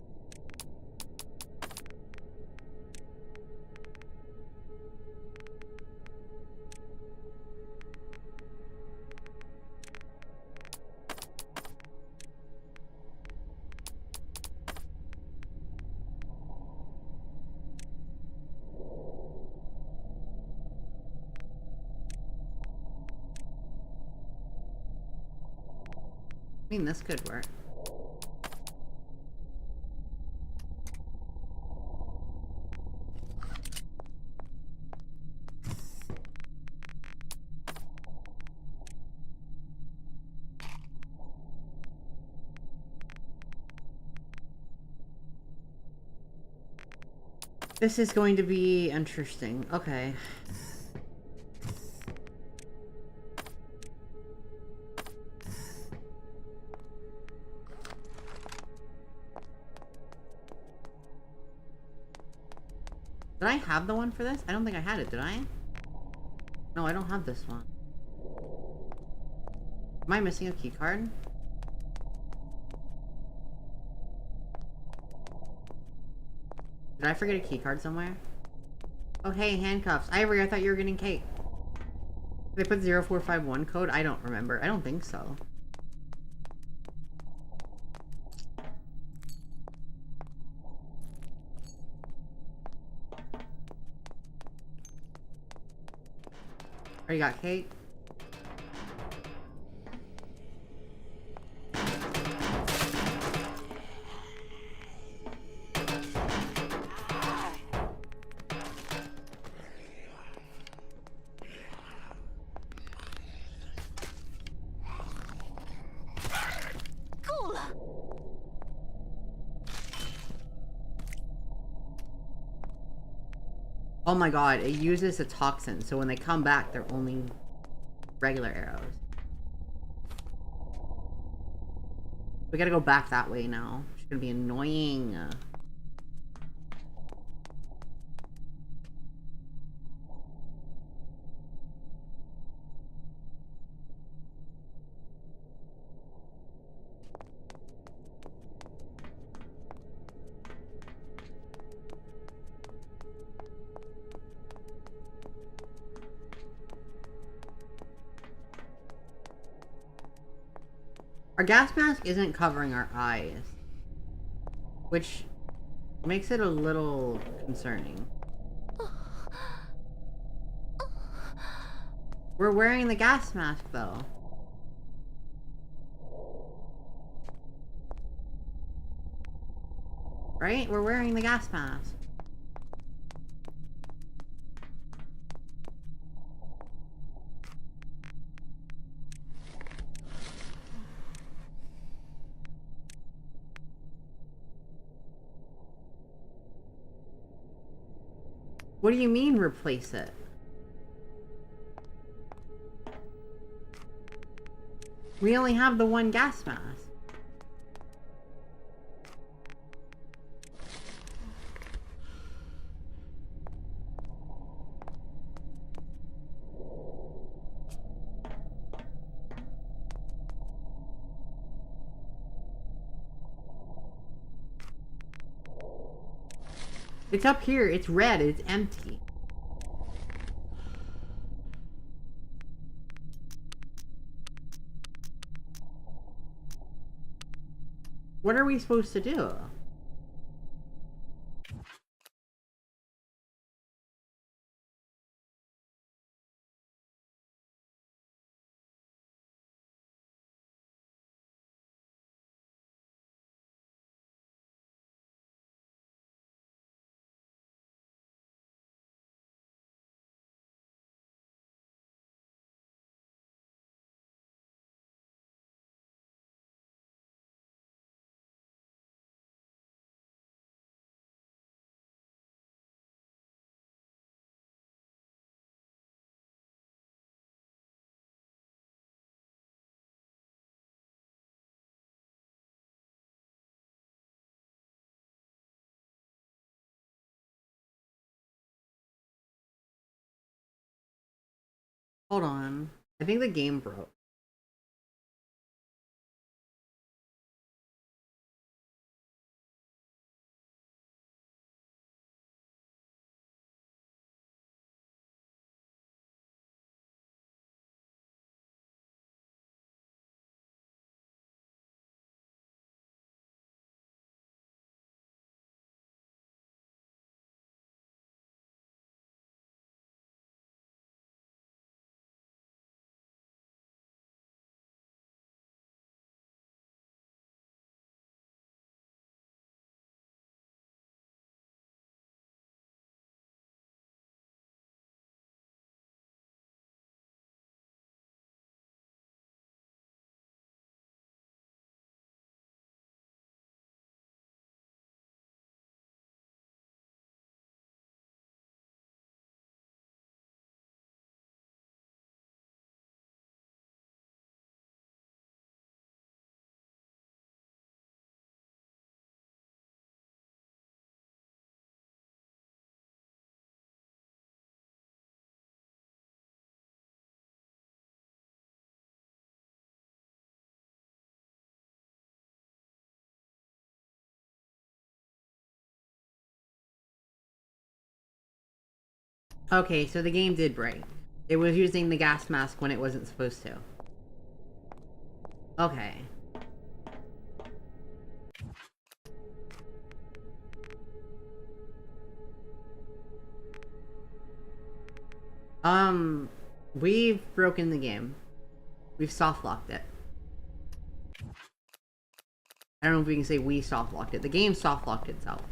I mean, this could work. This is going to be interesting. Okay. Did I have the one for this? I don't think I had it, did I? No, I don't have this one. Am I missing a key card? Did I forget a key card somewhere? Oh, hey, handcuffs. Ivory, I thought you were getting cake. Did they put 0451 code? I don't remember. I don't think so. Already got cake. Oh my god, it uses a toxin, so when they come back, they're only regular arrows. We gotta go back that way now. It's gonna be annoying. Our gas mask isn't covering our eyes, which makes it a little concerning. We're wearing the gas mask though. Right? We're wearing the gas mask. What do you mean replace it? We only have the one gas mask. It's up here. It's red. It's empty. What are we supposed to do? Hold on. I think the game broke. Okay, so the game did break. It was using the gas mask when it wasn't supposed to. Okay. We've broken the game. We've soft locked it. I don't know if we can say we soft locked it. The game soft locked itself.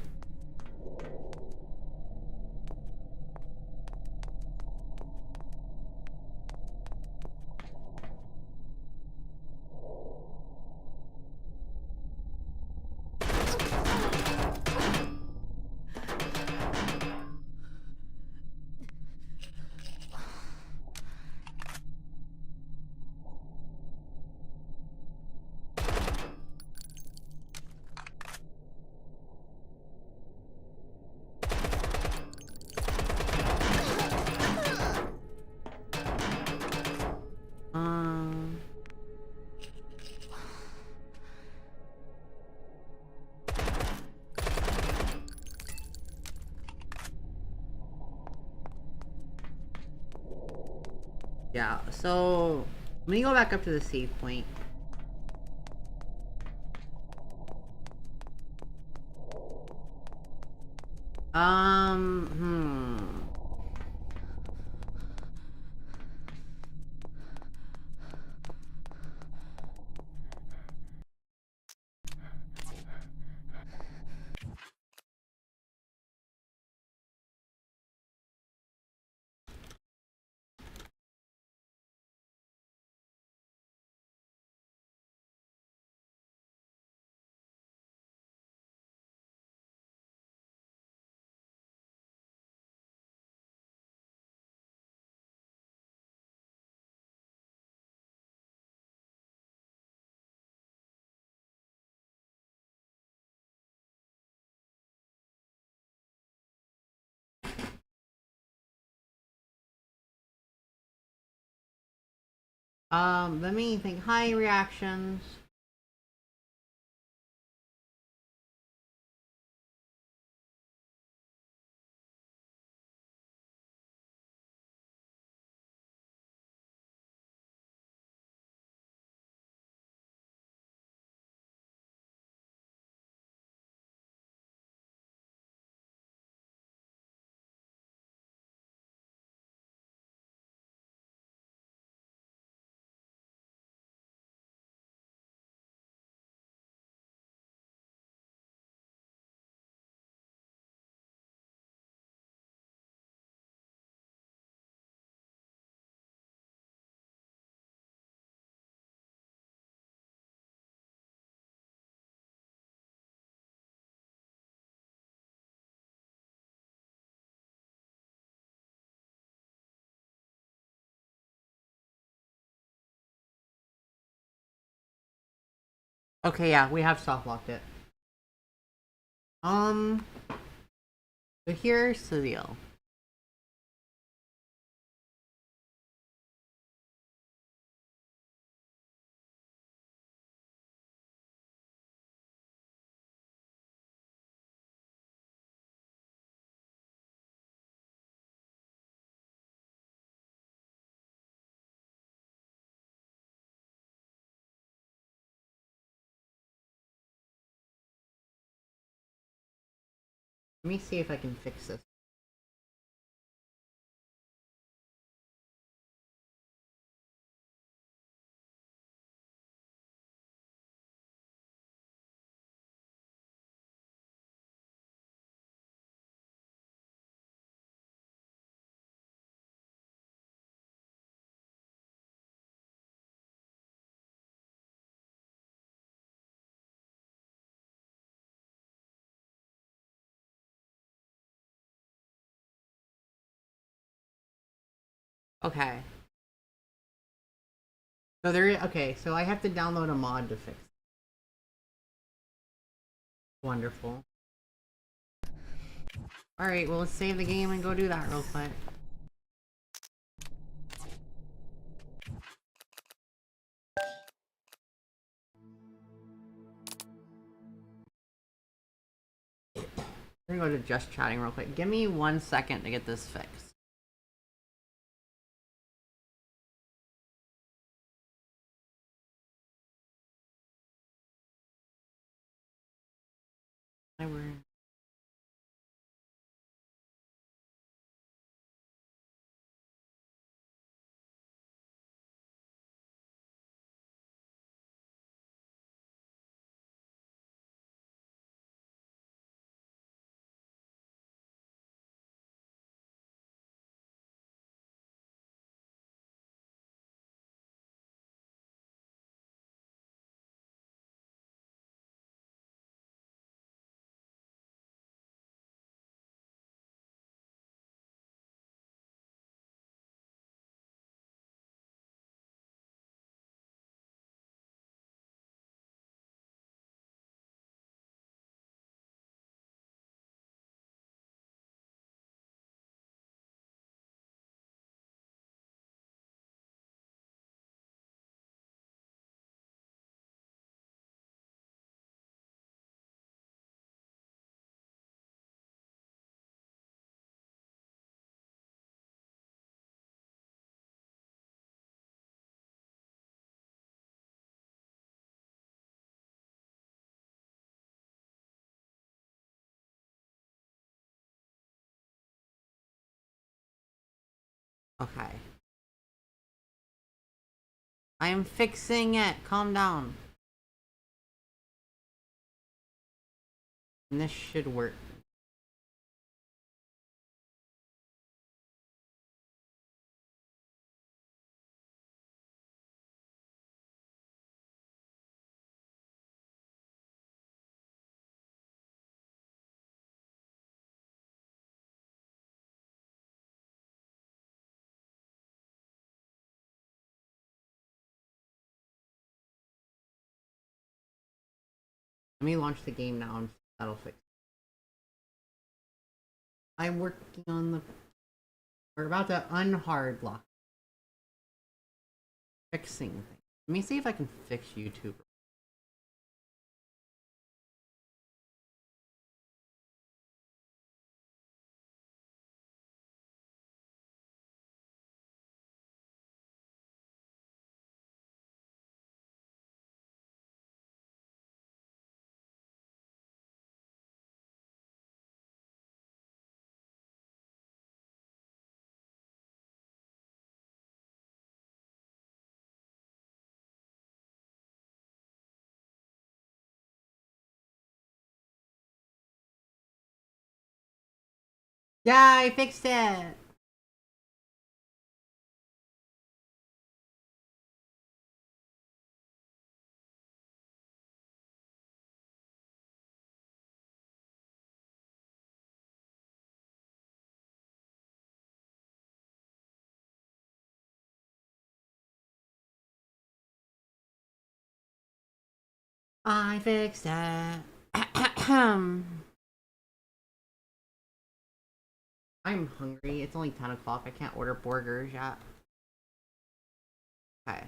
Yeah, so let me go back up to the save point. Hmm. Let me think. Hi, reactions. Okay, yeah, we have soft locked it. So here's the deal. Let me see if I can fix this. Okay. So okay, so I have to download a mod to fix it. Wonderful. Alright, well let's save the game and go do that real quick. We're gonna go to just chatting real quick. Give me 1 second to get this fixed. I were. Okay. I am fixing it. Calm down. And this should work. Let me launch the game now and that'll fix it. I'm working on the... We're about to unhard lock. Fixing things. Let me see if I can fix YouTube. Yeah, I fixed it! I fixed it. I'm hungry. It's only 10 o'clock. I can't order burgers yet. Okay.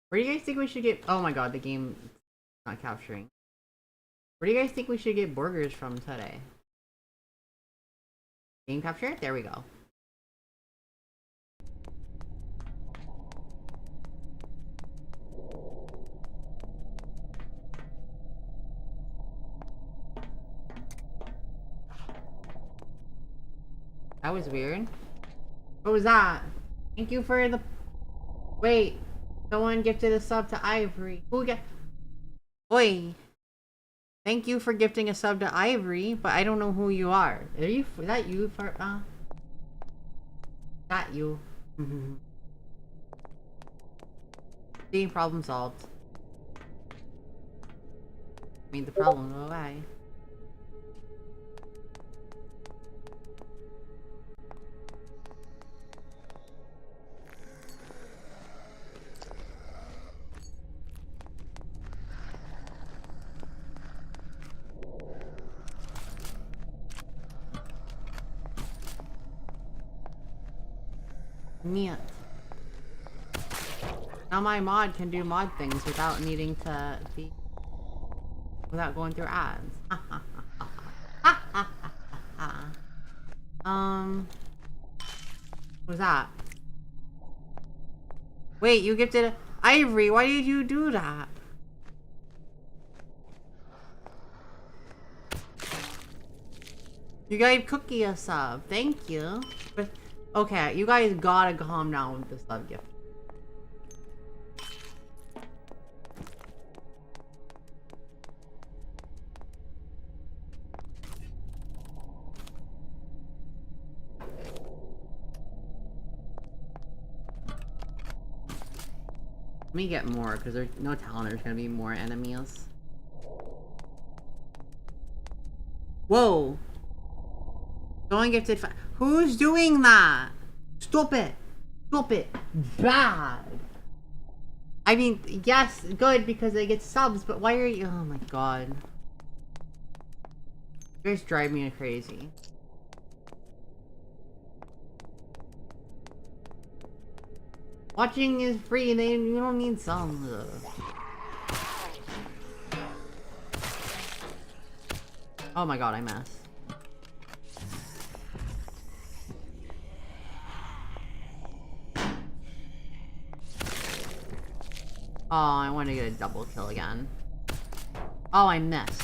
Where do you guys think we should get... Oh my god, the game is not capturing. Where do you guys think we should get burgers from today? Game capture? There we go. That was weird. What was that? Thank you for the... Wait. Someone gifted a sub to Ivory. Who get... Oi. Thank you for gifting a sub to Ivory, but I don't know who you are. Is that you? That you. See, problem solved. Made the problem go away. Neat. Now my mod can do mod things without needing to be... without going through ads. What was that? Wait, you gifted a... Ivory, why did you do that? You gave Cookie a sub. Thank you. But, okay, you guys gotta calm down with the sub gift. Let me get more, because there's no telling there's gonna be more enemies. Whoa! Someone gifted who's doing that? Stop it! Stop it! Bad! I mean, yes, good because they get subs, but why are you- oh my god. You guys drive me crazy. Watching is free, you don't need subs. Oh my god, I messed. Oh, I want to get a double kill again. Oh, I missed.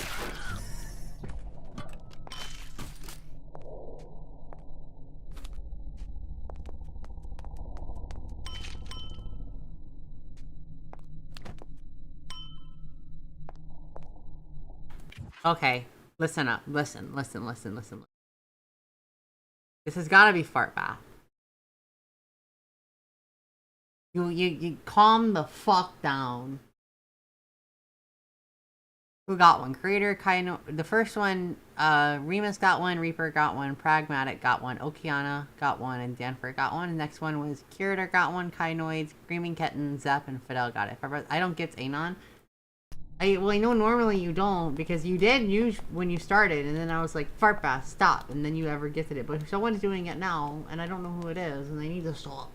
Okay, listen up. Listen. This has got to be fart bath. You calm the fuck down. Who got one? Creator, Kaino. The first one, Remus got one, Reaper got one, Pragmatic got one, Okiana got one, and Danfer got one. The next one was Curator got one, Kainoid, Screaming Kitten, Zep, and Fidel got it. I don't get Anon. Well, I know normally you don't, because you did use when you started, and then I was like, fart bath, stop, and then you ever gifted it. But someone's doing it now, and I don't know who it is, and they need to stop.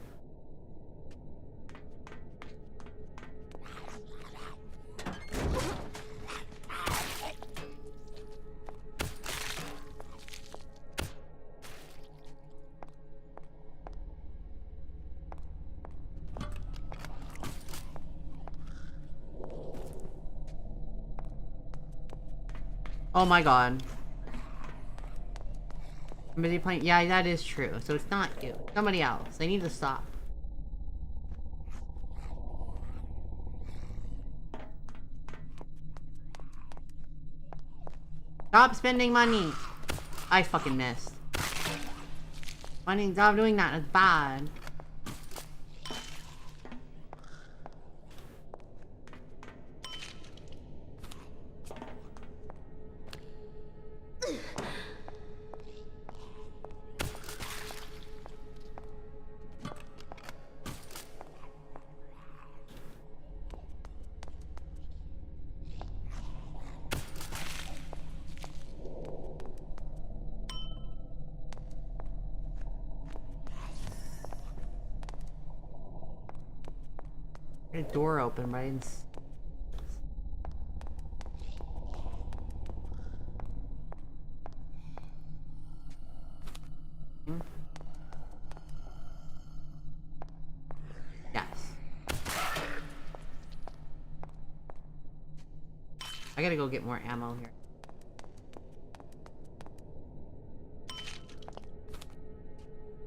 Oh my god. I'm busy playing. Yeah, that is true. So it's not you. Somebody else. They need to stop. Stop spending money. I fucking missed. Money, stop doing that. It's bad. A door open, but I didn't. Yes. I gotta go get more ammo here.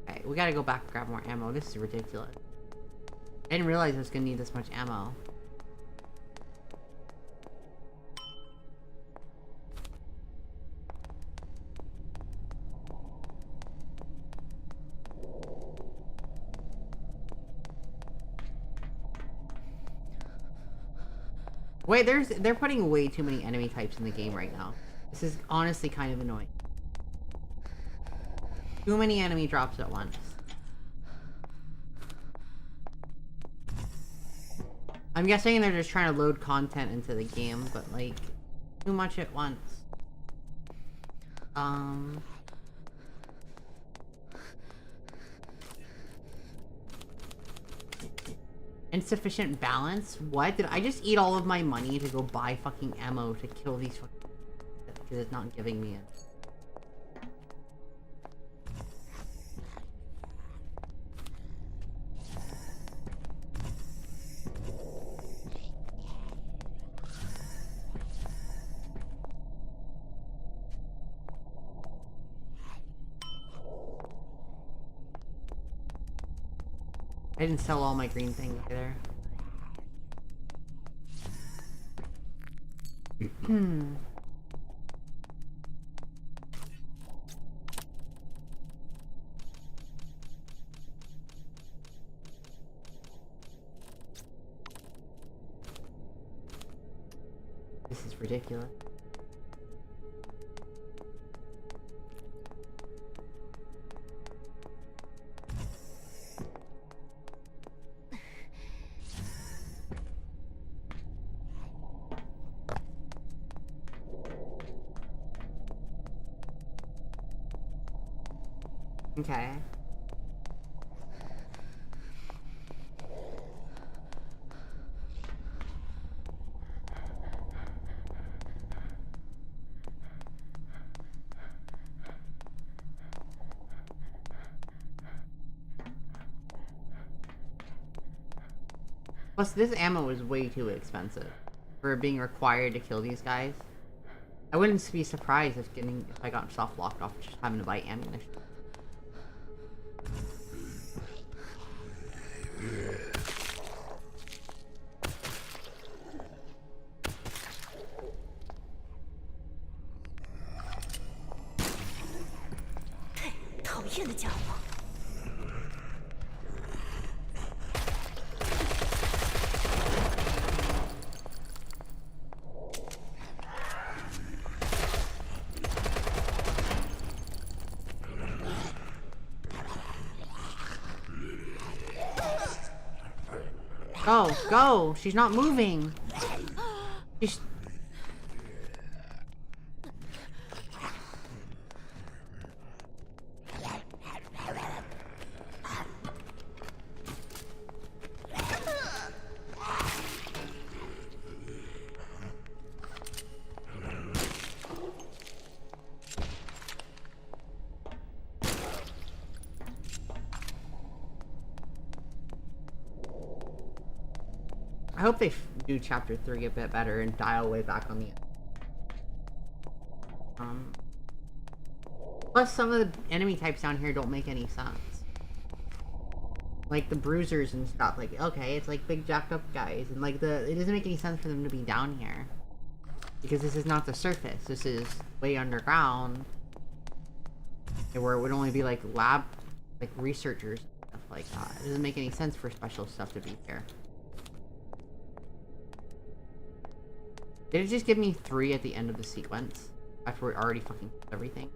Okay, we gotta go back and grab more ammo. This is ridiculous. I didn't realize I was gonna need this much ammo. Wait, they're putting way too many enemy types in the game right now. This is honestly kind of annoying. Too many enemy drops at once. I'm guessing they're just trying to load content into the game, but like, too much at once. Insufficient balance? What? Did I just eat all of my money to go buy fucking ammo to kill these fucking... Because it's not giving me it. I didn't sell all my green things either. This is ridiculous. Okay. Plus, this ammo is way too expensive for being required to kill these guys. I wouldn't be surprised if I got soft locked off just having to buy ammunition. Go, go! She's not moving! She's... I hope they do chapter 3 a bit better and dial way back on the plus some of the enemy types down here don't make any sense. Like the bruisers and stuff, like okay, it's like big jacked up guys, and like it doesn't make any sense for them to be down here. Because this is not the surface, this is way underground. Where it would only be like lab like researchers and stuff like that. It doesn't make any sense for special stuff to be here. Did it just give me 3 at the end of the sequence? After we already fucking did everything?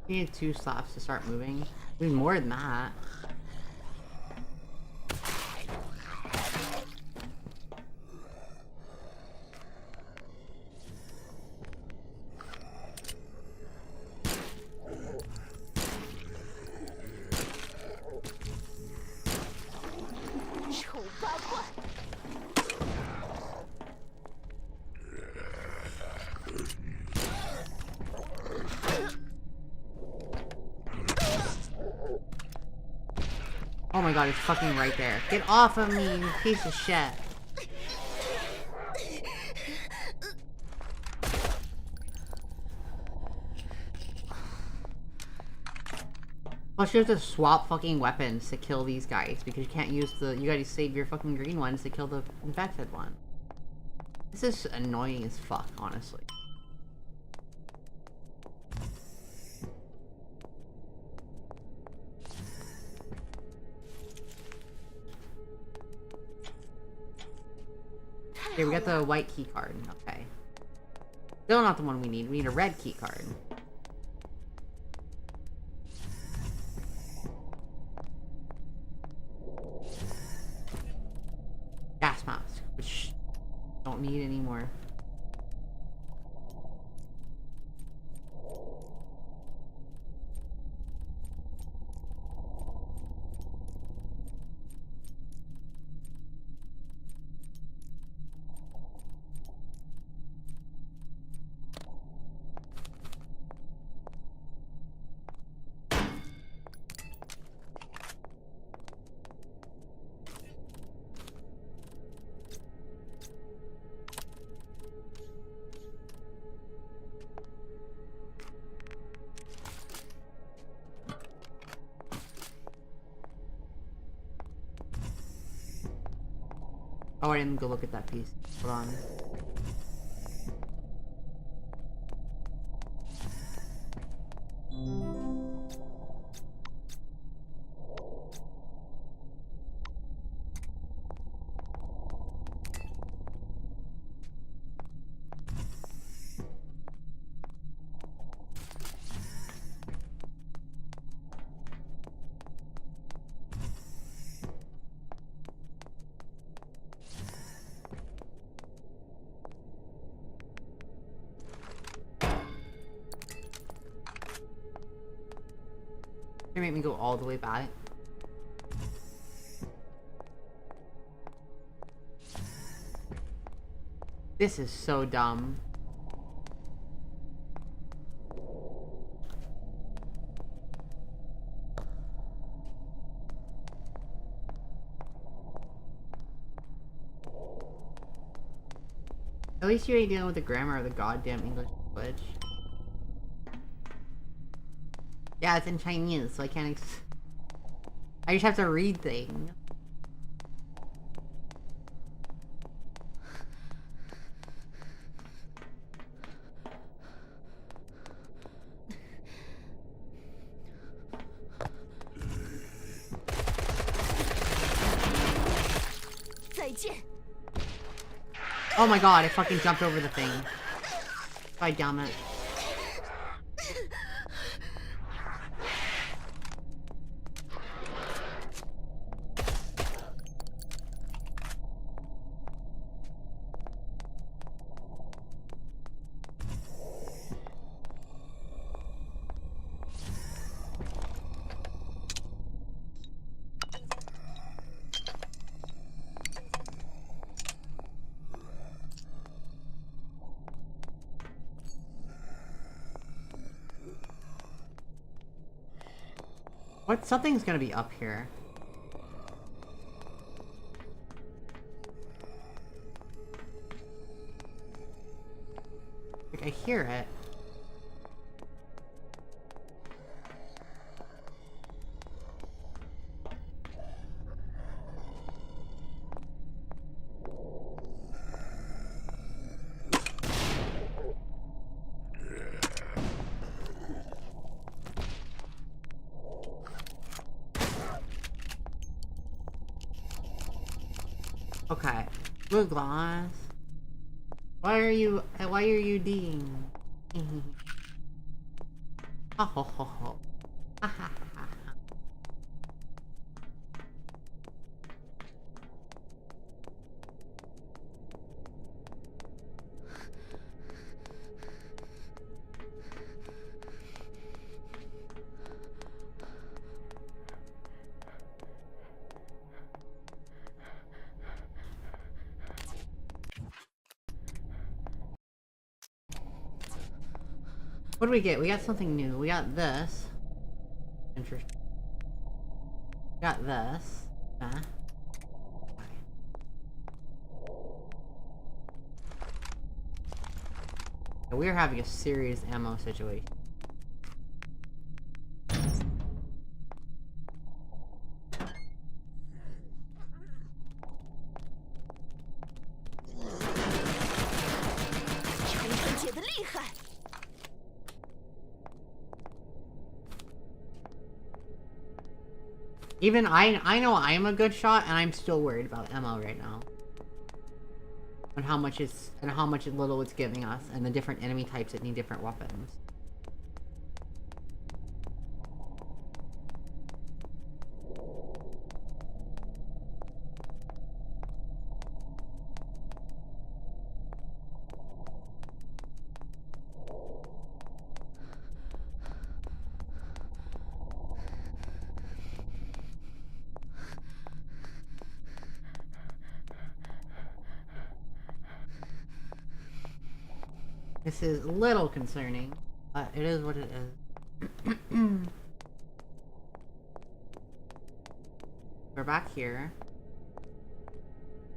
We need 2 slaps to start moving. We need more than that. Oh my god, it's fucking right there. Get off of me, you piece of shit. Plus you have to swap fucking weapons to kill these guys because you can't use the- you gotta save your fucking green ones to kill the infected one. This is annoying as fuck, honestly. Okay, we got the white key card. Okay. Still not the one we need. We need a red key card. Gas mask, which don't need anymore. Oh, I didn't go look at that piece. Hold on. They make me go all the way back. This is so dumb. At least you ain't dealing with the grammar of the goddamn English language. Yeah, it's in Chinese, so I can't I just have to read things. Oh my god, I fucking jumped over the thing. God damn it. What? Something's gonna be up here. Like, I hear it. Okay. Blue glass. Why are you D'ing? Ha ho ho ho. Ha ha ha. What do we get? We got something new. We got this. Interesting. We got this. We're having a serious ammo situation. Even I know I'm a good shot, and I'm still worried about ammo right now. And how much little it's giving us, and the different enemy types that need different weapons. This is a little concerning, but it is what it is. We're back here.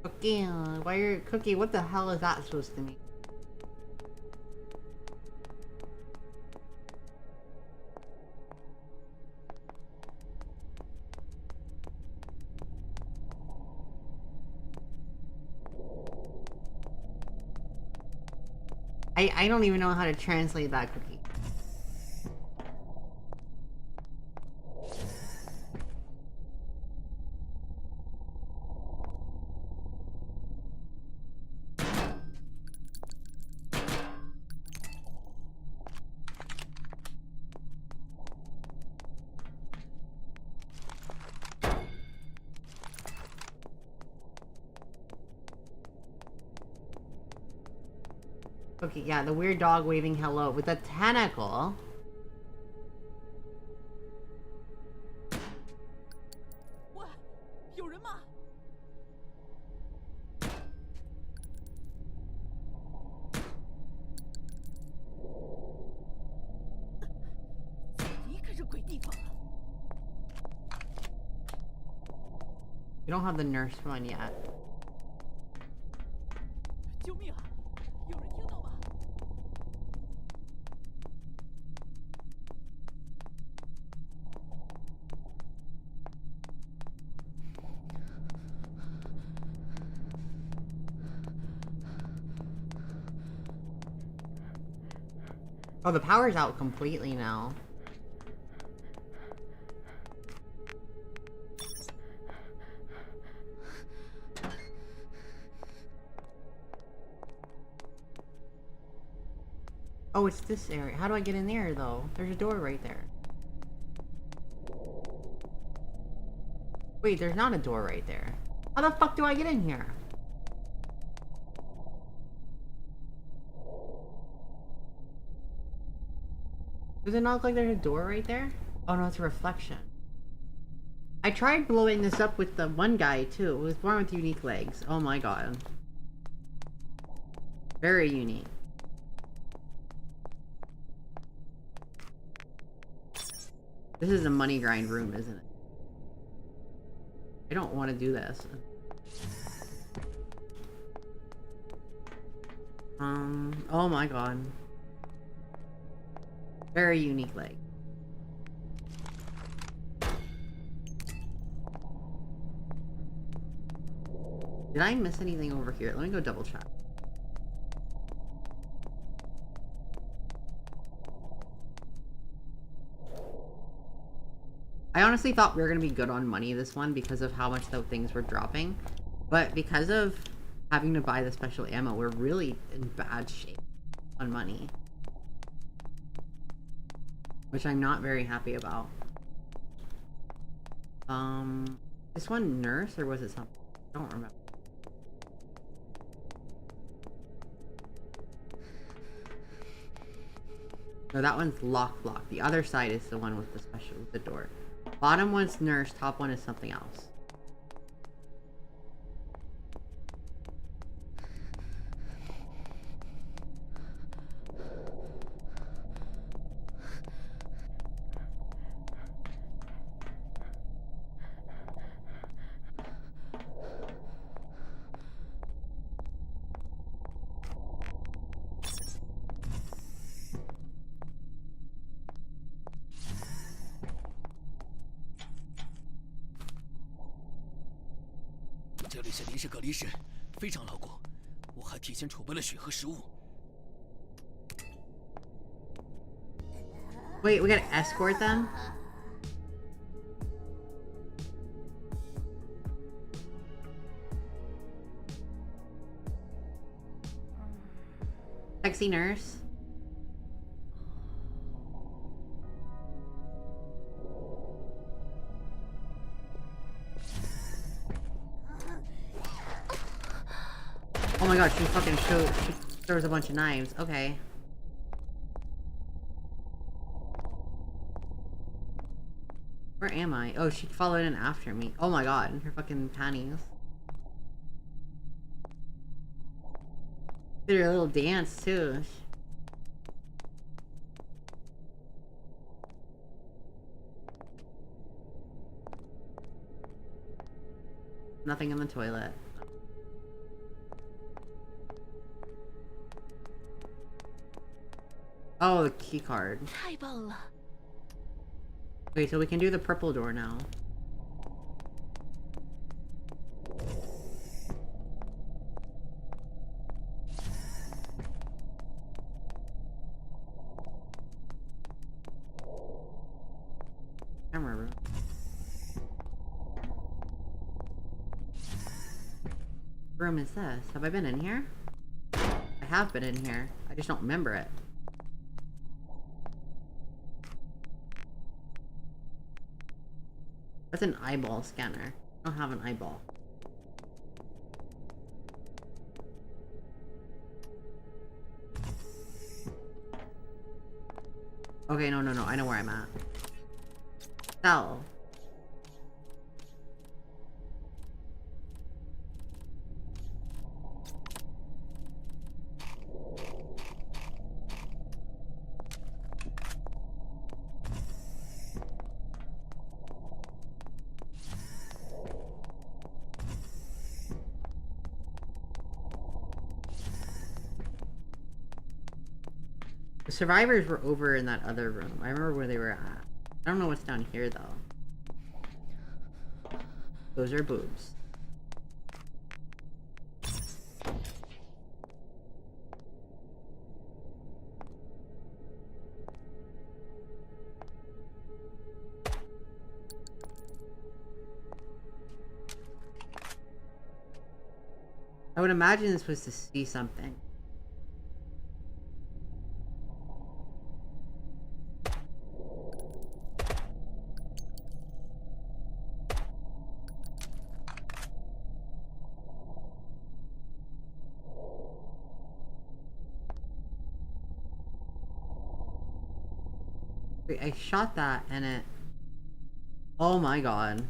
Cookie, what the hell is that supposed to mean? I don't even know how to translate that, Cookie. Okay, yeah, the weird dog waving hello with a tentacle. You don't have the nurse one yet. Oh, the power's out completely now. Oh, it's this area. How do I get in there, though? There's a door right there. Wait, there's not a door right there. How the fuck do I get in here? Does it not look like there's a door right there? Oh no, it's a reflection. I tried blowing this up with the one guy too. It was one with unique legs. Oh my god. Very unique. This is a money grind room, isn't it? I don't want to do this. Oh my god. Very unique leg. Did I miss anything over here? Let me go double check. I honestly thought we were going to be good on money this one because of how much the things were dropping. But because of having to buy the special ammo, we're really in bad shape on money. which I'm not very happy about. This one nurse or was it something? I don't remember. No, that one's lock. The other side is the one with the special, with the door. Bottom one's nurse, top one is something else.这里是临时隔离室，非常牢固，我还提前储备了血和食物。 Wait, we gotta escort them? Sexy nurse. Oh my god, she throws a bunch of knives. Okay. Where am I? Oh, she followed in after me. Oh my god, her fucking panties. Did her little dance too. Nothing in the toilet. Oh, the key card. 太棒了！ Okay, so we can do the purple door now. Camera room. What room is this? Have I been in here? I have been in here. I just don't remember it. That's an eyeball scanner. I don't have an eyeball. Okay, no. I know where I'm at. Cell. The survivors were over in that other room. I remember where they were at. I don't know what's down here though. Those are boobs. I would imagine this was to see something. Wait, I shot that and it... Oh my god.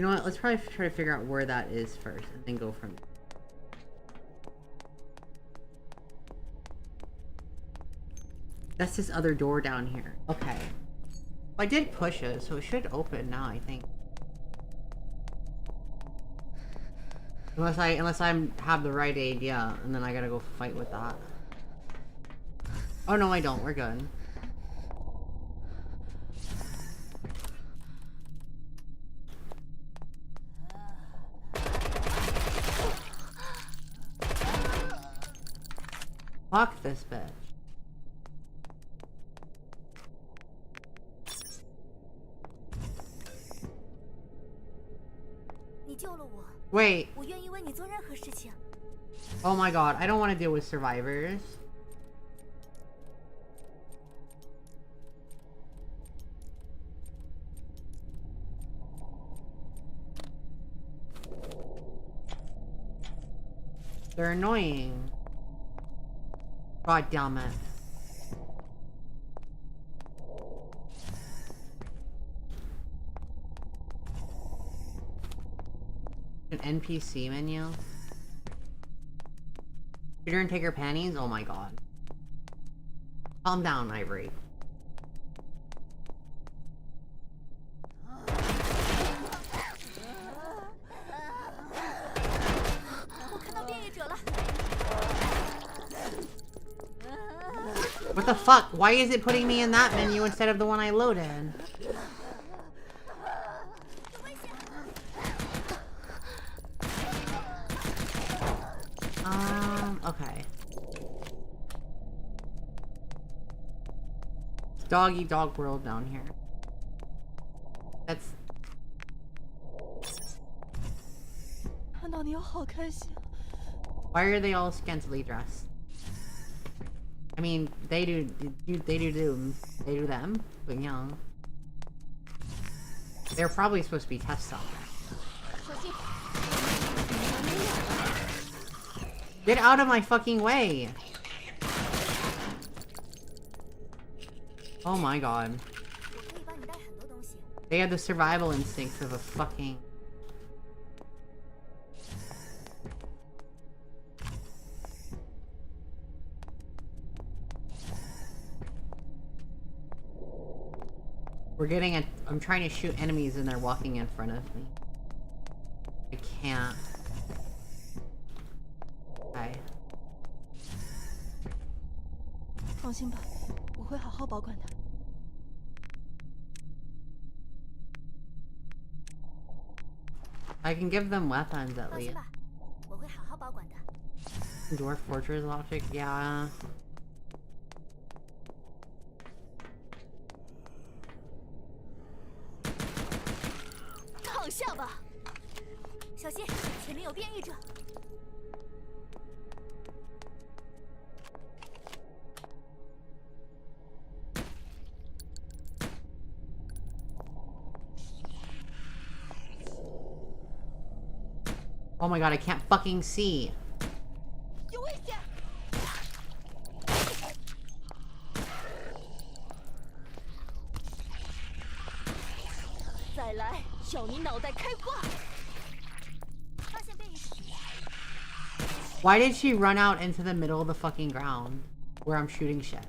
You know what? Let's probably try to figure out where that is first and then go from there. That's this other door down here. Okay. Well, I did push it, so it should open now, I think. Unless I have the right idea, and then I gotta go fight with that. Oh no, I don't. We're good. Fuck this bitch. Wait. Oh my god, I don't want to deal with survivors. They're annoying. God damn it. An NPC menu? Shoot her and take her panties? Oh my god. Calm down, Ivory. What the fuck? Why is it putting me in that menu instead of the one I loaded? Okay. Dog eat dog world down here. That's... Why are they all scantily dressed? I mean, they do them, but young. They're probably supposed to be test subjects. Get out of my fucking way! Oh my god. They had the survival instincts of a fucking... We're getting a... I'm trying to shoot enemies and they're walking in front of me. I can't. Okay. I can give them weapons at least. Dwarf Fortress logic, yeah. Oh my god, I can't fucking see. Why did she run out into the middle of the fucking ground where I'm shooting shit?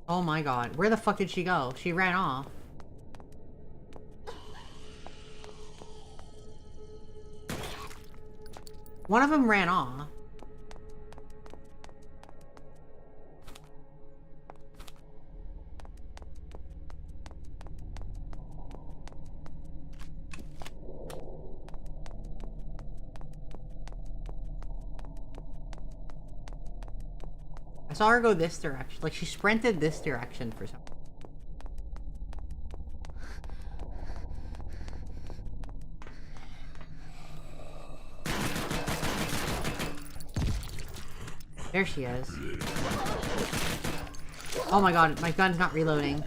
Oh my god, where the fuck did she go? She ran off. One of them ran off. I saw her go this direction. Like, she sprinted this direction for some reason. There she is. Oh my god, my gun's not reloading.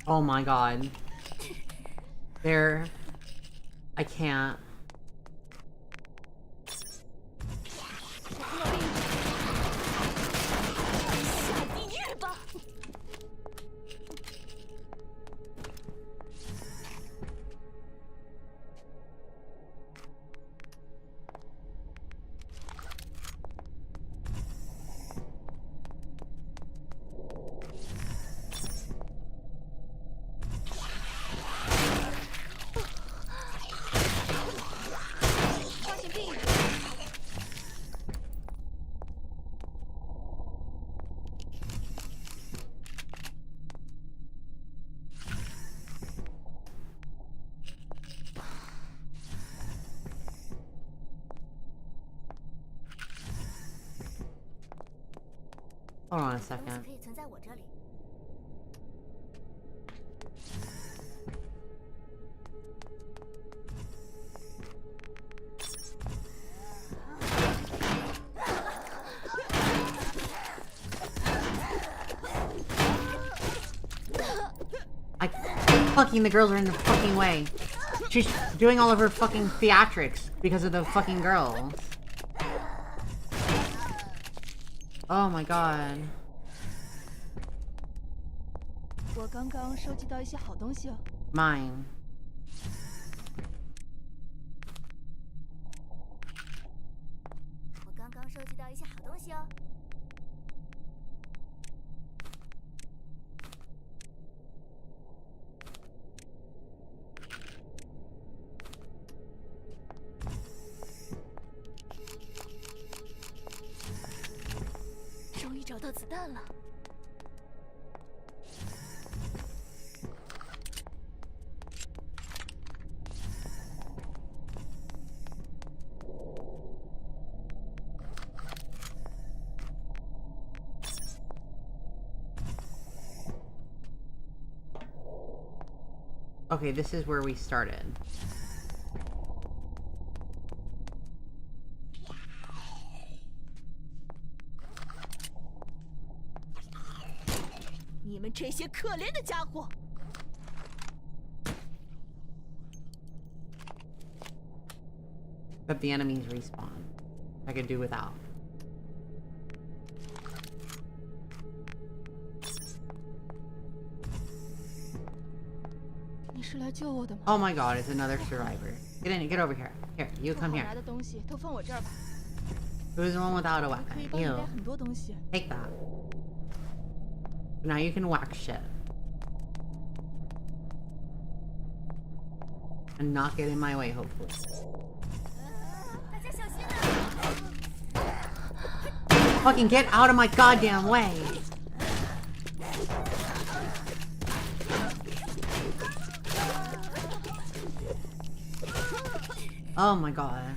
Oh my god. There. I can't. Hold on a second. Fucking the girls are in the fucking way. She's doing all of her fucking theatrics because of the fucking girls. Oh my god. 我刚刚收集到一些好东西哦。Mine. 我刚刚收集到一些好东西哦。终于找到子弹了。 Okay, this is where we started. But the enemies respawn. I could do without. Oh my god, it's another survivor. Get in, get over here. Here, you come here. Who's the one without a weapon? You. Take that. Now you can whack shit. And not get in my way, hopefully. Fucking get out of my goddamn way! Oh my god.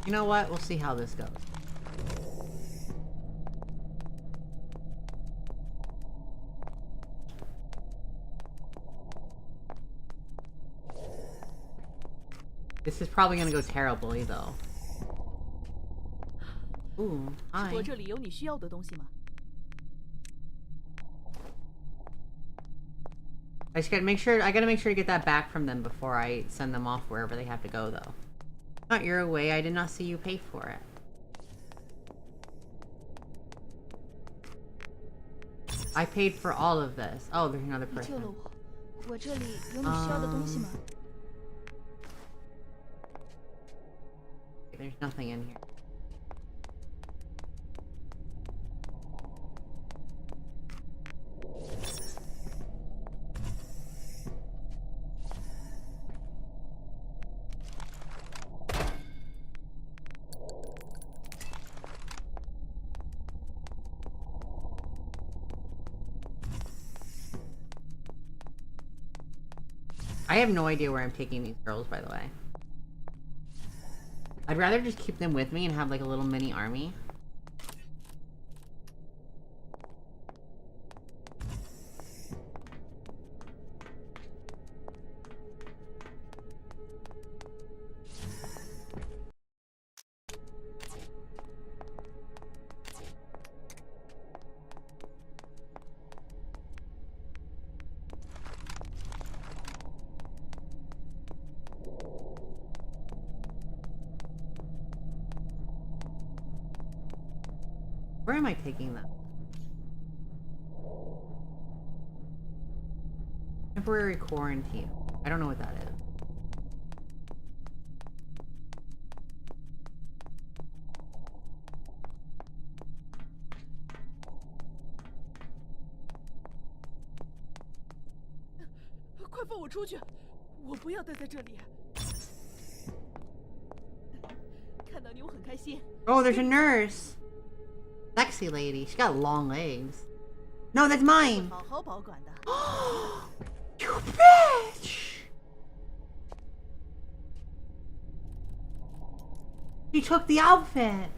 You know what? We'll see how this goes. This is probably gonna go terribly, though. Ooh, hi. I just gotta make sure. I gotta make sure to get that back from them before I send them off wherever they have to go, though. Not your way. I did not see you pay for it. I paid for all of this. Oh, there's another person. There's nothing in here. I have no idea where I'm taking these girls, by the way. I'd rather just keep them with me and have like a little mini army. Where am I taking them? Temporary quarantine. I don't know what that is. Oh, there's a nurse. Sexy lady. She got long legs. No, that's mine. You bitch! You took the outfit.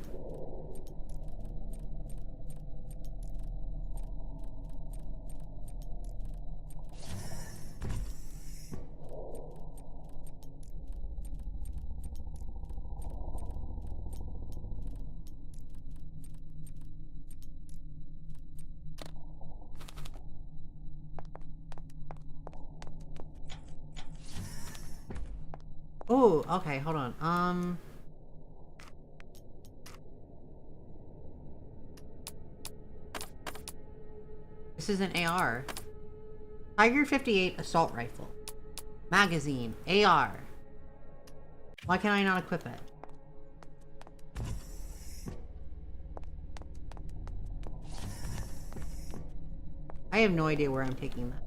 Oh, okay, hold on. This is an AR. Tiger 58 assault rifle. Magazine. AR. Why can I not equip it? I have no idea where I'm taking that.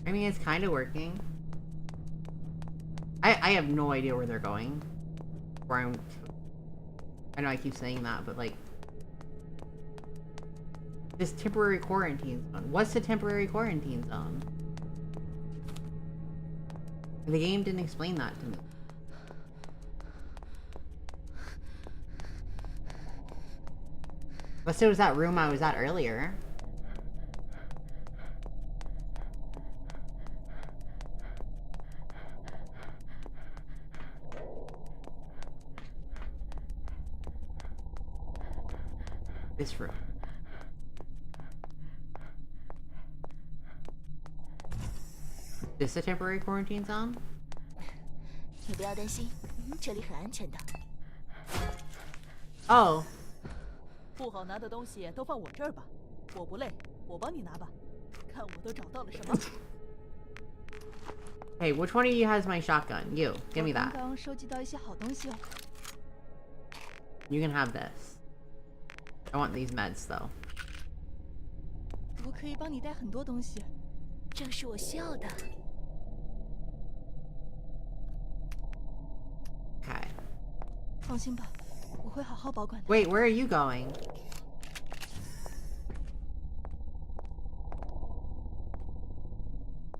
I mean, it's kind of working. I have no idea where they're going. Where I'm... I know I keep saying that, but like... This temporary quarantine zone. What's the temporary quarantine zone? The game didn't explain that to me. But so was that room I was at earlier. This room. This a temporary quarantine zone? 你不要担心，这里很安全的。 Oh. 不好拿的东西都放我这儿吧，我不累，我帮你拿吧。看我都找到了什么。Hey, which one of you has my shotgun? You, give me that. 刚刚收集到一些好东西哦。You can have this. I want these meds though. 我可以帮你带很多东西。正是我需要的。 Okay. 放心吧，我会好好保管的。 Wait, where are you going?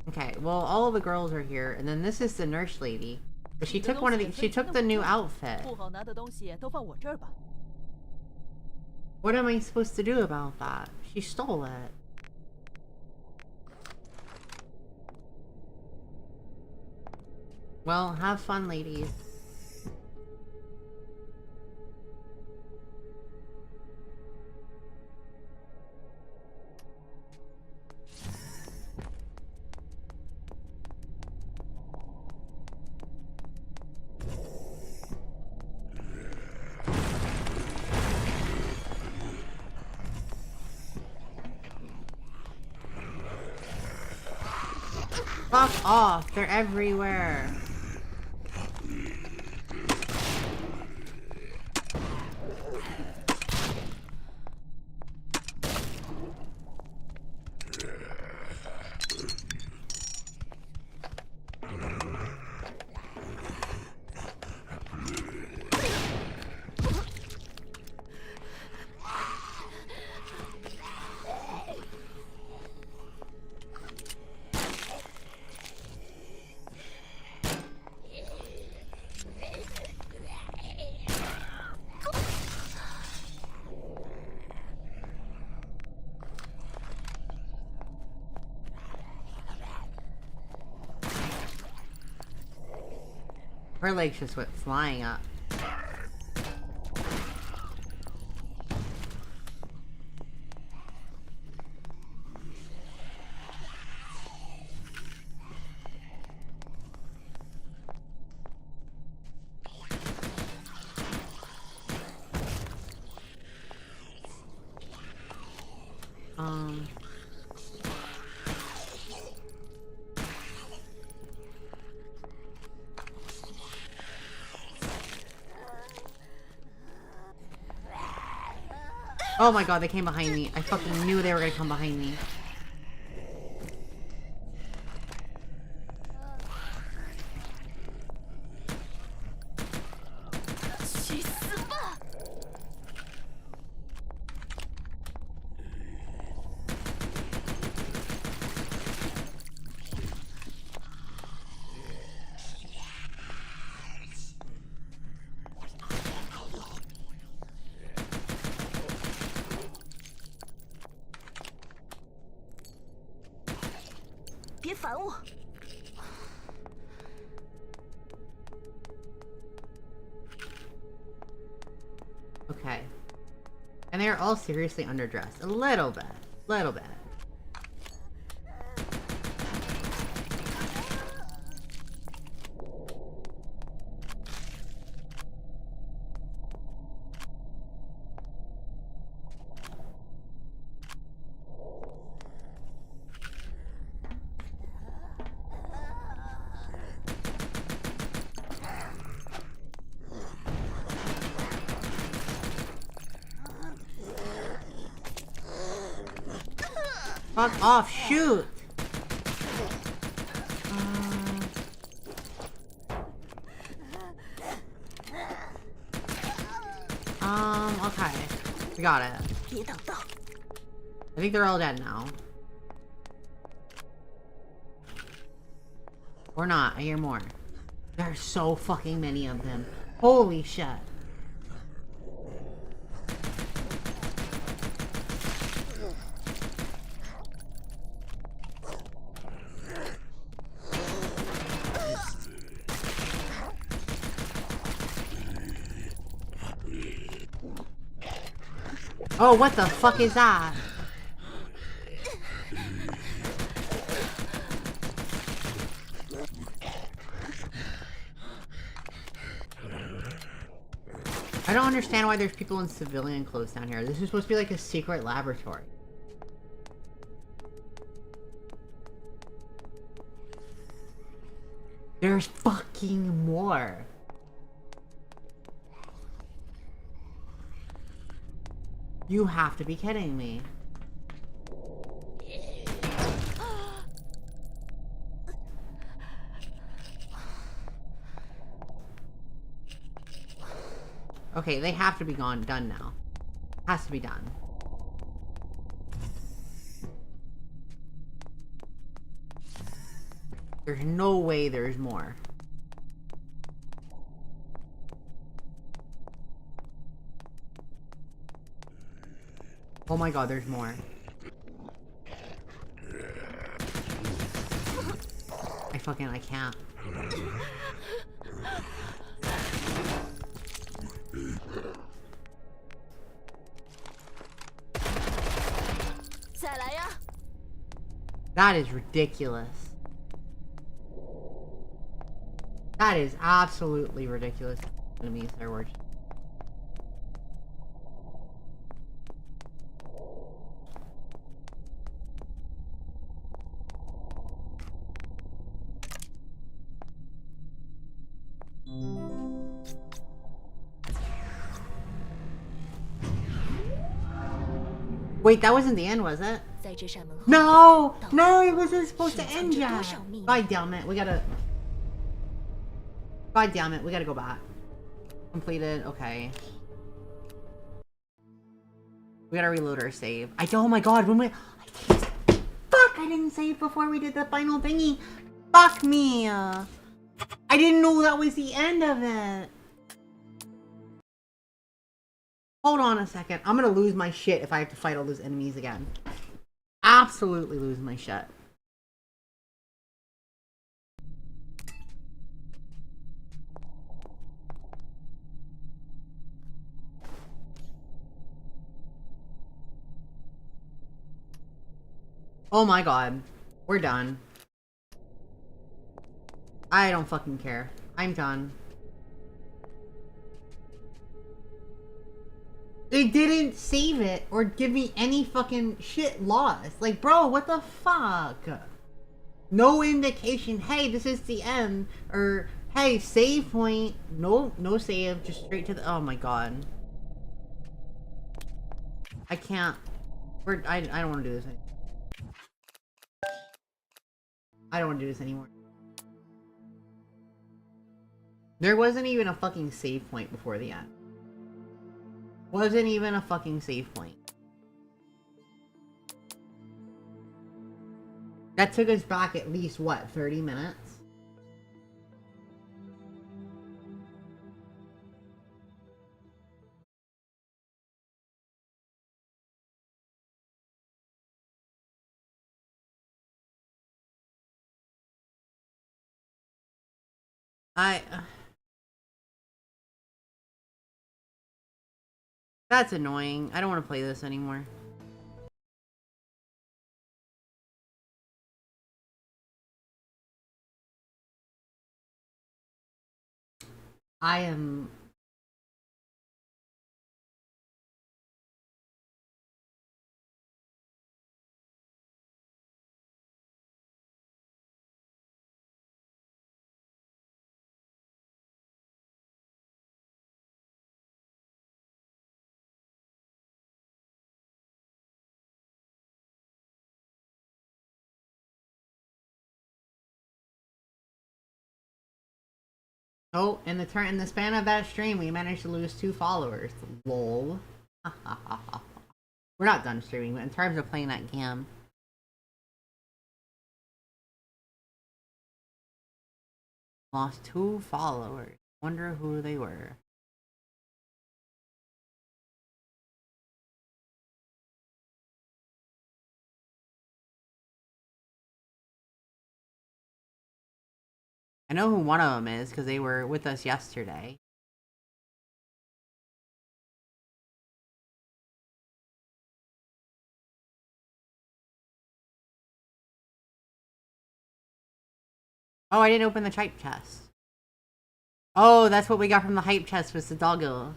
Okay, well, all of the girls are here, and then this is the nurse lady. But she took one of the. She took the new outfit. 不好拿的东西都放我这儿吧。 What am I supposed to do about that? She stole it. Well, have fun, ladies. Fuck off, they're everywhere. Her legs just went flying up. Oh my god, they came behind me. I fucking knew they were gonna come behind me. Okay. And they're all seriously underdressed. A little bit. Little bit. Fuck off, shoot! Okay. We got it. I think they're all dead now. Or not, I hear more. There are so fucking many of them. Holy shit. Oh, what the fuck is that? I don't understand why there's people in civilian clothes down here. This is supposed to be like a secret laboratory. There's fucking more. You have to be kidding me. Okay, they have to be done now. Has to be done. There's no way there's more. Oh my god, there's more. I can't. That is ridiculous. That is absolutely ridiculous. Enemies there were. Wait, that wasn't the end, was it? No! No, it wasn't supposed to end yet! God damn it, we gotta... God damn it, we gotta go back. Completed, okay. We gotta reload our save. Oh my god, when we... Fuck, I didn't save before we did the final thingy. Fuck me! I didn't know that was the end of it. Hold on a second. I'm gonna lose my shit if I have to fight all those enemies again. Absolutely lose my shit. Oh my god. We're done. I don't fucking care. I'm done. It didn't save it or give me any fucking shit lost. Like, bro, what the fuck? No indication, hey, this is the end. Or, hey, save point. No save, just straight to the... Oh my god. I can't. I don't want to do this anymore. I don't want to do this anymore. There wasn't even a fucking save point before the end. Wasn't even a fucking save point. That took us back at least, what, 30 minutes? That's annoying. I don't want to play this anymore. I am... Oh, in the span of that stream, we managed to lose 2 followers. Lol. We're not done streaming, but in terms of playing that game. Lost 2 followers. Wonder who they were. I know who one of them is, because they were with us yesterday. Oh, I didn't open the hype chest. Oh, that's what we got from the hype chest, was the doggo.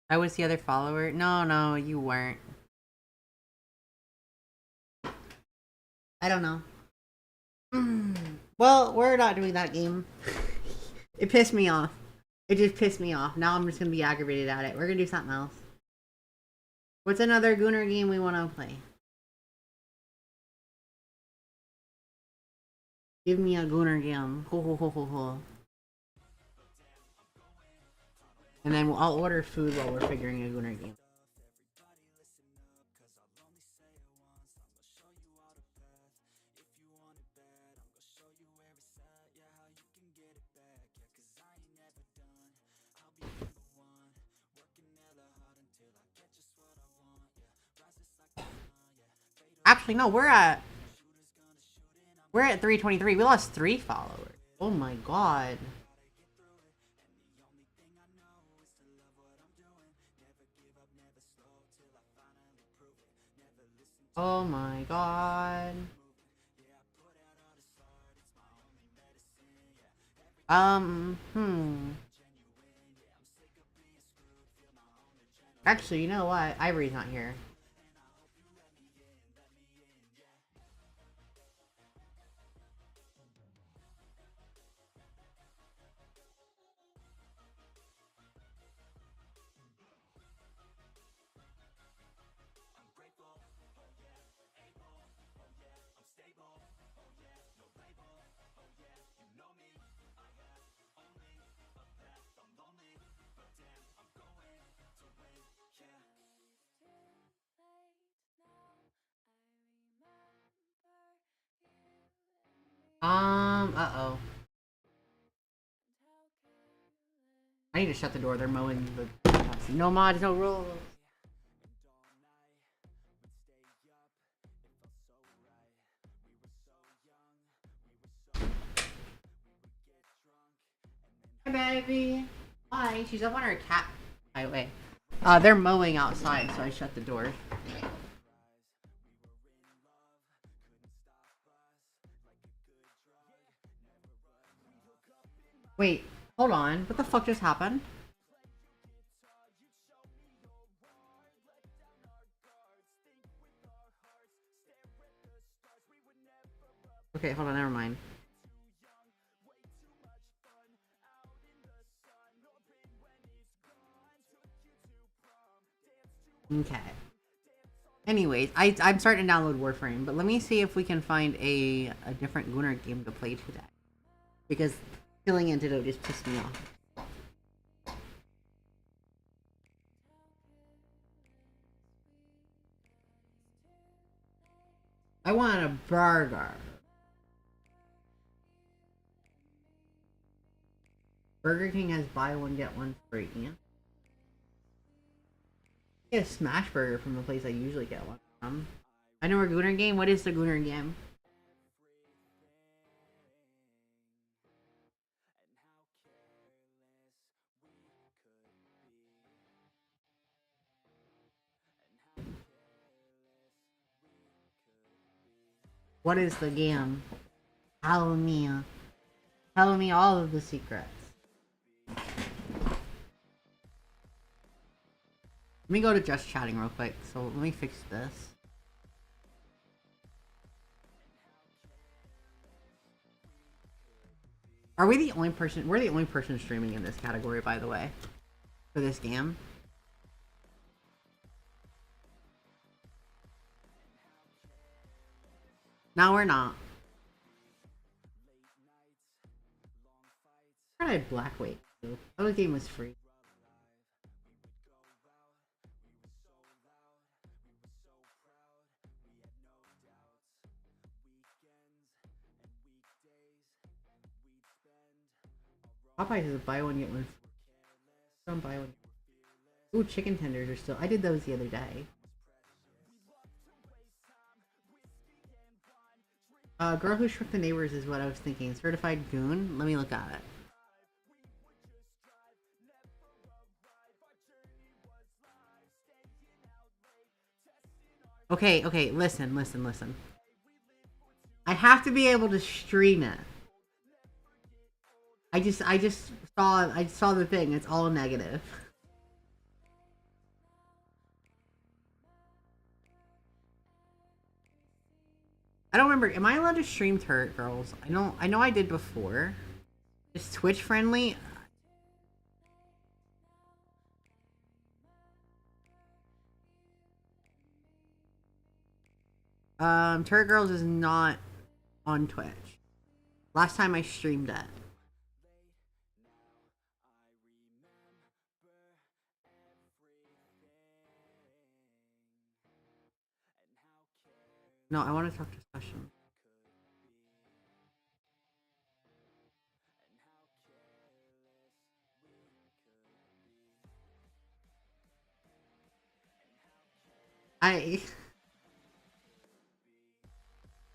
I was the other follower? No, you weren't. I don't know. Well, we're not doing that game. It pissed me off. It just pissed me off. Now I'm just gonna be aggravated at it. We're gonna do something else. What's another Gunnar game we want to play? Give me a Gunnar game. Ho ho ho ho ho. And then I'll order food while we're figuring a Gunnar game. Actually, no, we're at 323. We lost 3 followers. Oh my god. Oh my god. Actually, you know what? Ivory's not here. Uh-oh. I need to shut the door. They're mowing the... No mods, no rules. Hi, baby. Hi. She's up on her cat highway. They're mowing outside, so I shut the door. Wait, hold on. What the fuck just happened? Okay, hold on, never mind. Okay. Anyways, I'm starting to download Warframe, but let me see if we can find a different Gunnar game to play today. Because killing Antidote just pissed me off. I want a burger. Burger King has buy one, get one free. Yeah. Get a smash burger from the place I usually get one from. I know a Gunnar game. What is the Gunnar game? What is the game? Tell me. Tell me all of the secrets. Let me go to just chatting real quick. So let me fix this. Are we the only person? We're the only person streaming in this category, by the way, for this game. No, we're not. I had Blackweight too. That other game was free. Popeyes is a buy one get one. Don't buy one. Ooh, chicken tenders are still. I did those the other day. Girl Who Shook the Neighbors is what I was thinking. Certified Goon? Let me look at it. Okay, listen. I have to be able to stream it. I just saw the thing. It's all negative. I don't remember. Am I allowed to stream Turret Girls? I know I did before. Is Twitch friendly? Turret Girls is not on Twitch. Last time I streamed it. No, I want to talk to Session.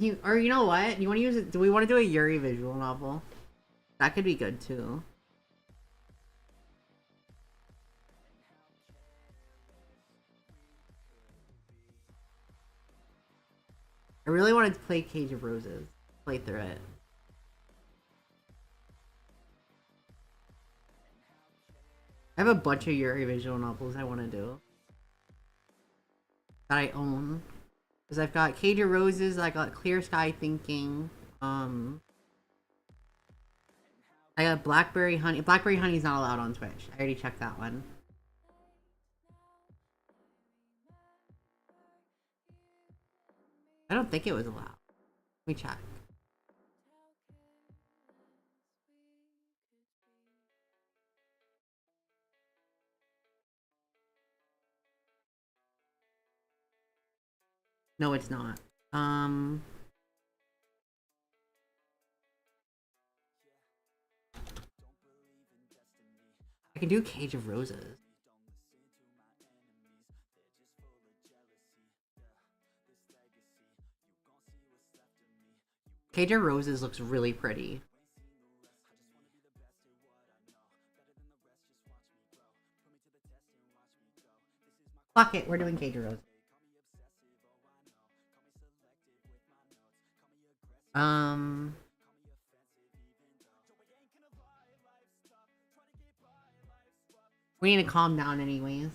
You know what? You want to use it? Do we want to do a Yuri visual novel? That could be good too. I really wanted to play Cage of Roses. Play through it. I have a bunch of Yuri visual novels I want to do. That I own. Because I've got Cage of Roses, I got Clear Sky Thinking, I got Blackberry Honey. Blackberry Honey's not allowed on Twitch. I already checked that one. I don't think it was allowed. Let me check. No, it's not. I can do Cage of Roses. Cage of Roses looks really pretty. Fuck it, we're doing Cage of Roses. We need to calm down anyways.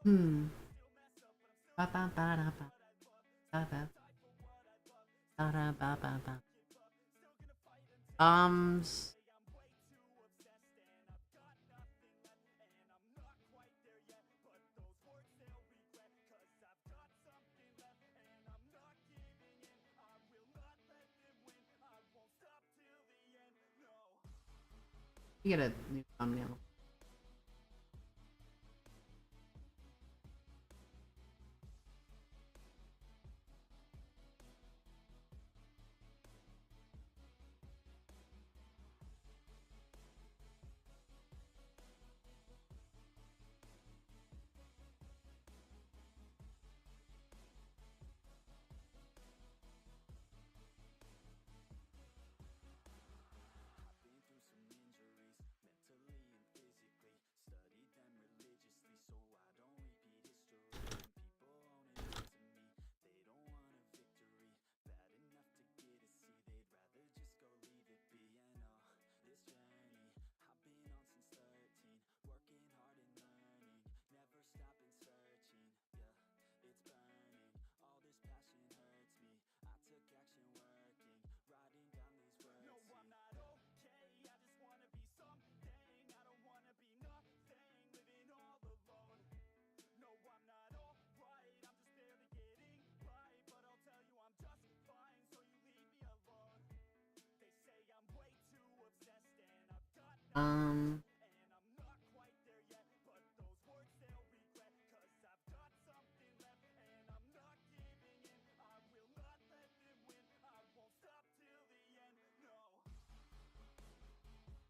You get a new thumbnail.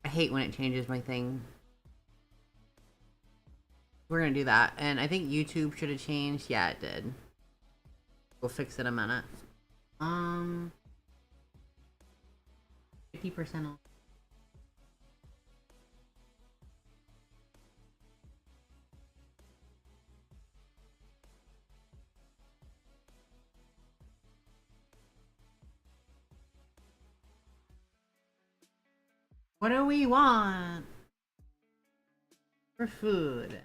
I hate when it changes my thing. We're gonna do that. And I think YouTube should have changed. Yeah, it did. We'll fix it in a minute. 50% off. What do we want for food?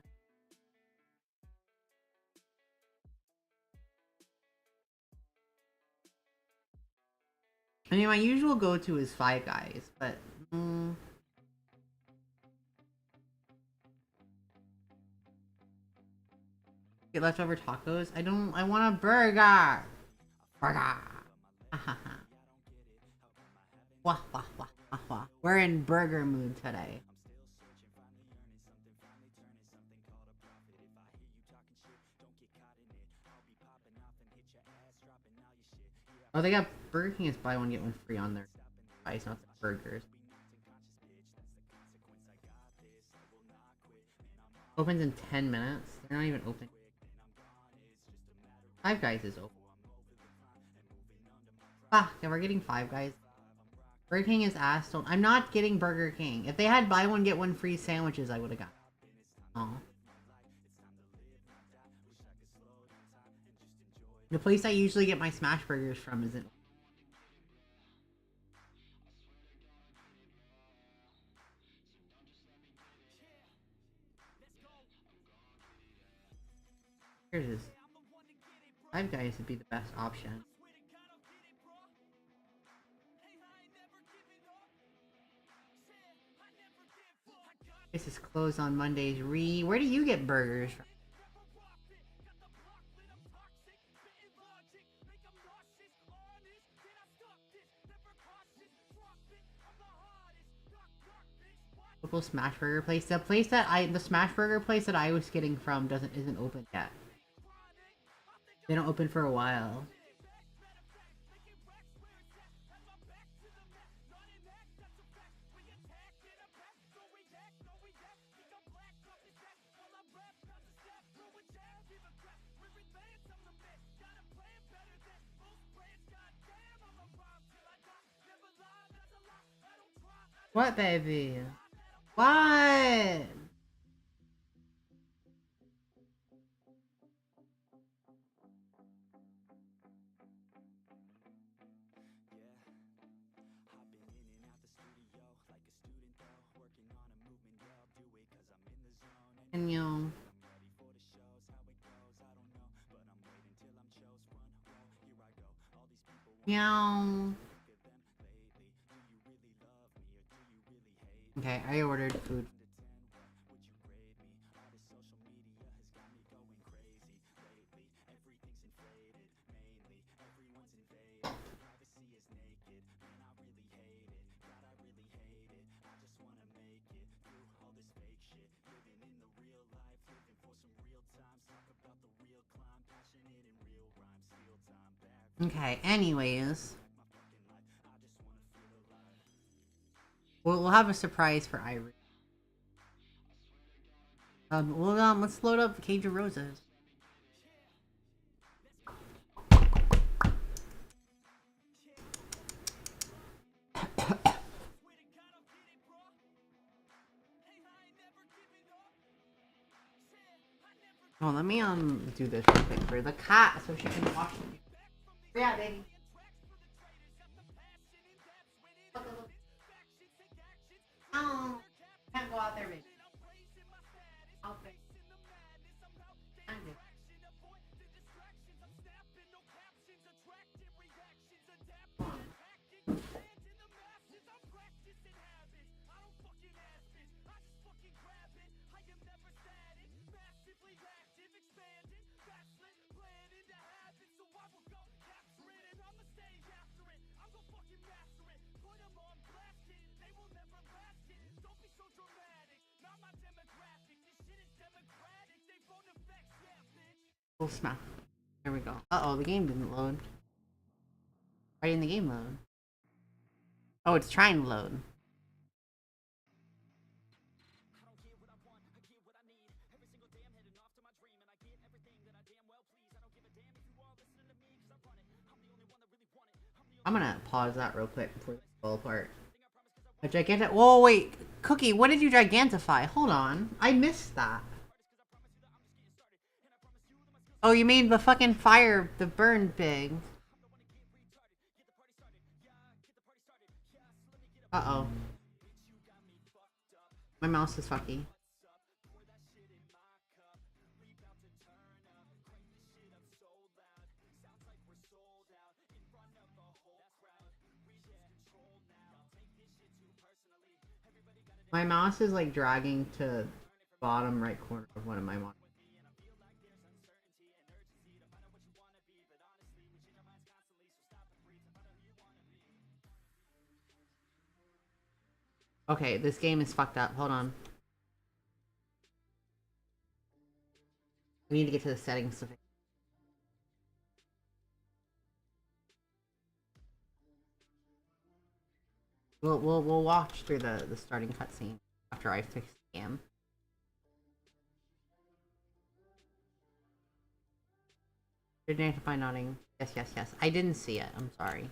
I mean, my usual go-to is Five Guys, but get leftover tacos. I want a burger. Burger. Wah, wah, wah, wah, wah. We're in burger mood today. Oh, they got Burger King is buy one get one free on their price, not the burgers. Opens in 10 minutes. They're not even open. Five Guys is open. Ah, yeah, we're getting Five Guys. Burger King is ass. I'm not getting Burger King. If they had buy one get one free sandwiches, I would have got. Oh. The place I usually get my smash burgers from isn't. Here's this. Five Guys would be the best option. This is closed on Mondays. Where do you get burgers from? Local smash burger place. The smash burger place that I was getting from isn't open yet. They don't open for a while. What, baby? What? And you. Meow. Okay, I ordered food. Okay, anyways. We'll have a surprise for Iris. Let's load up Cage of Roses. Oh, let me do this real quick for the cat so she can watch me. Yeah, baby. Oh, can't go out there, baby. Okay. Full smack. There we go. Uh-oh, the game didn't load. Why didn't the game load? Oh, it's trying to load. I'm gonna pause that real quick before the fall apart. A gigantic. Whoa, wait. Cookie, what did you gigantify? Hold on. I missed that. Oh, you made the fucking fire, the burn big. Uh-oh. My mouse is fucky. My mouse is like dragging to the bottom right corner of one of my monitors. Okay, this game is fucked up. Hold on. I need to get to the settings to fix. We'll watch through the starting cutscene after I fix the game. Identify nodding. Yes, yes, yes. I didn't see it. I'm sorry.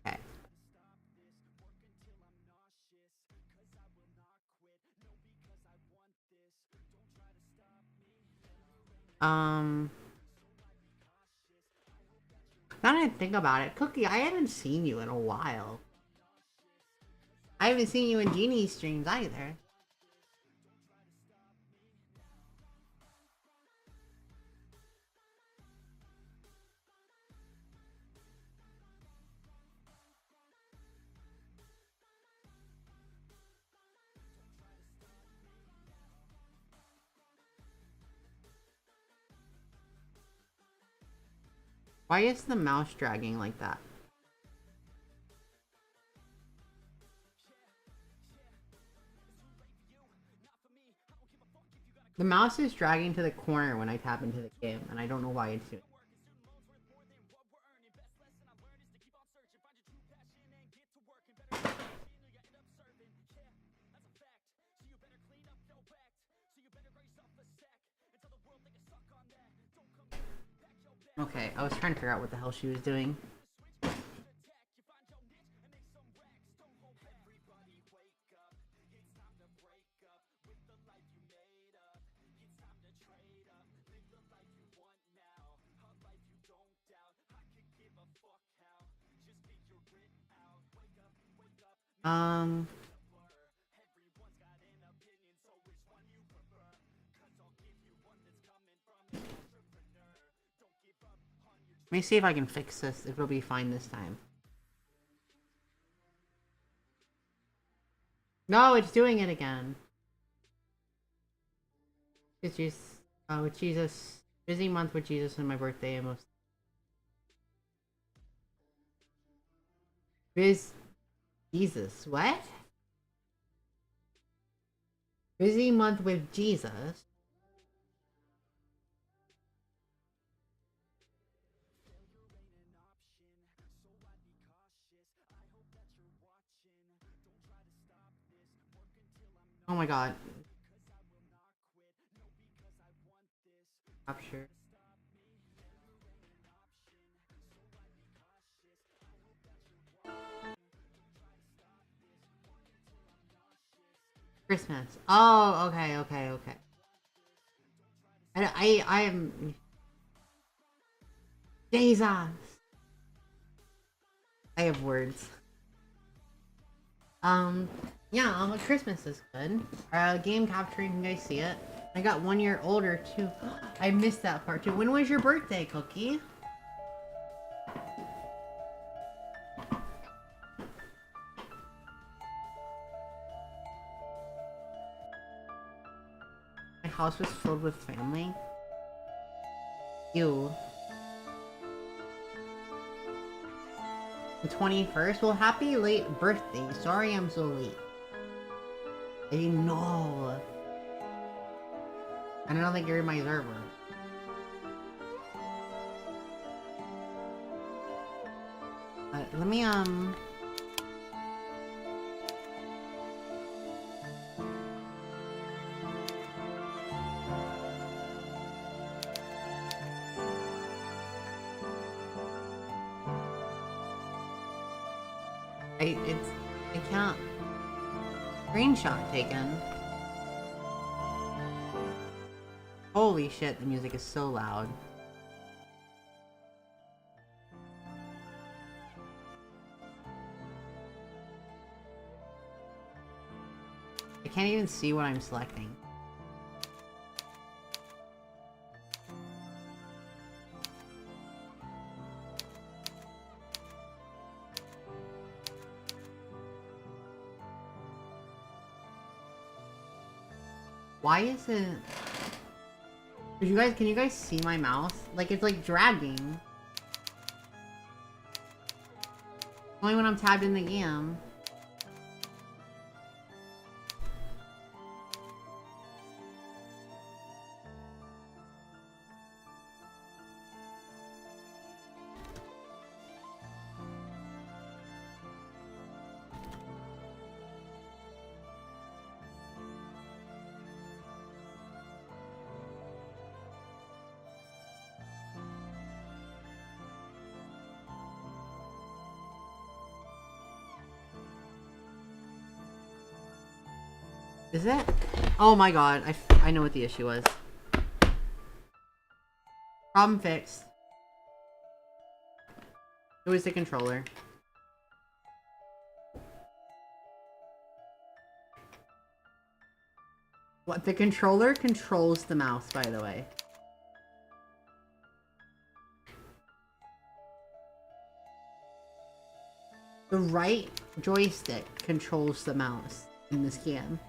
Okay. Now that I think about it, Cookie, I haven't seen you in a while. I haven't seen you in Genie's streams either. Why is the mouse dragging like that? The mouse is dragging to the corner when I tap into the game, and I don't know why it's doing it. Okay, I was trying to figure out what the hell she was doing. Um. Let me see if I can fix this, if it'll be fine this time. No, it's doing it again. It's just, oh, Jesus. Busy month with Jesus and my birthday and most. Jesus, what? Busy month with Jesus? Oh my god. Capture. Christmas. Oh, okay. I am... Jesus! I have words. Yeah, Christmas is good. Game capturing, can you guys see it? I got 1 year older too. I missed that part too. When was your birthday, Cookie? My house was filled with family. Ew. The 21st? Well, happy late birthday. Sorry I'm so late. I didn't know. I don't think you're in my server. Let me, I can't. Screenshot taken. Holy shit, the music is so loud. I can't even see what I'm selecting. Why is it... Can you guys see my mouse? Like, it's like dragging. Only when I'm tabbed in the game. Is it? Oh my god, I know what the issue was. Problem fixed. It was the controller. What? The controller controls the mouse, by the way. The right joystick controls the mouse in this game.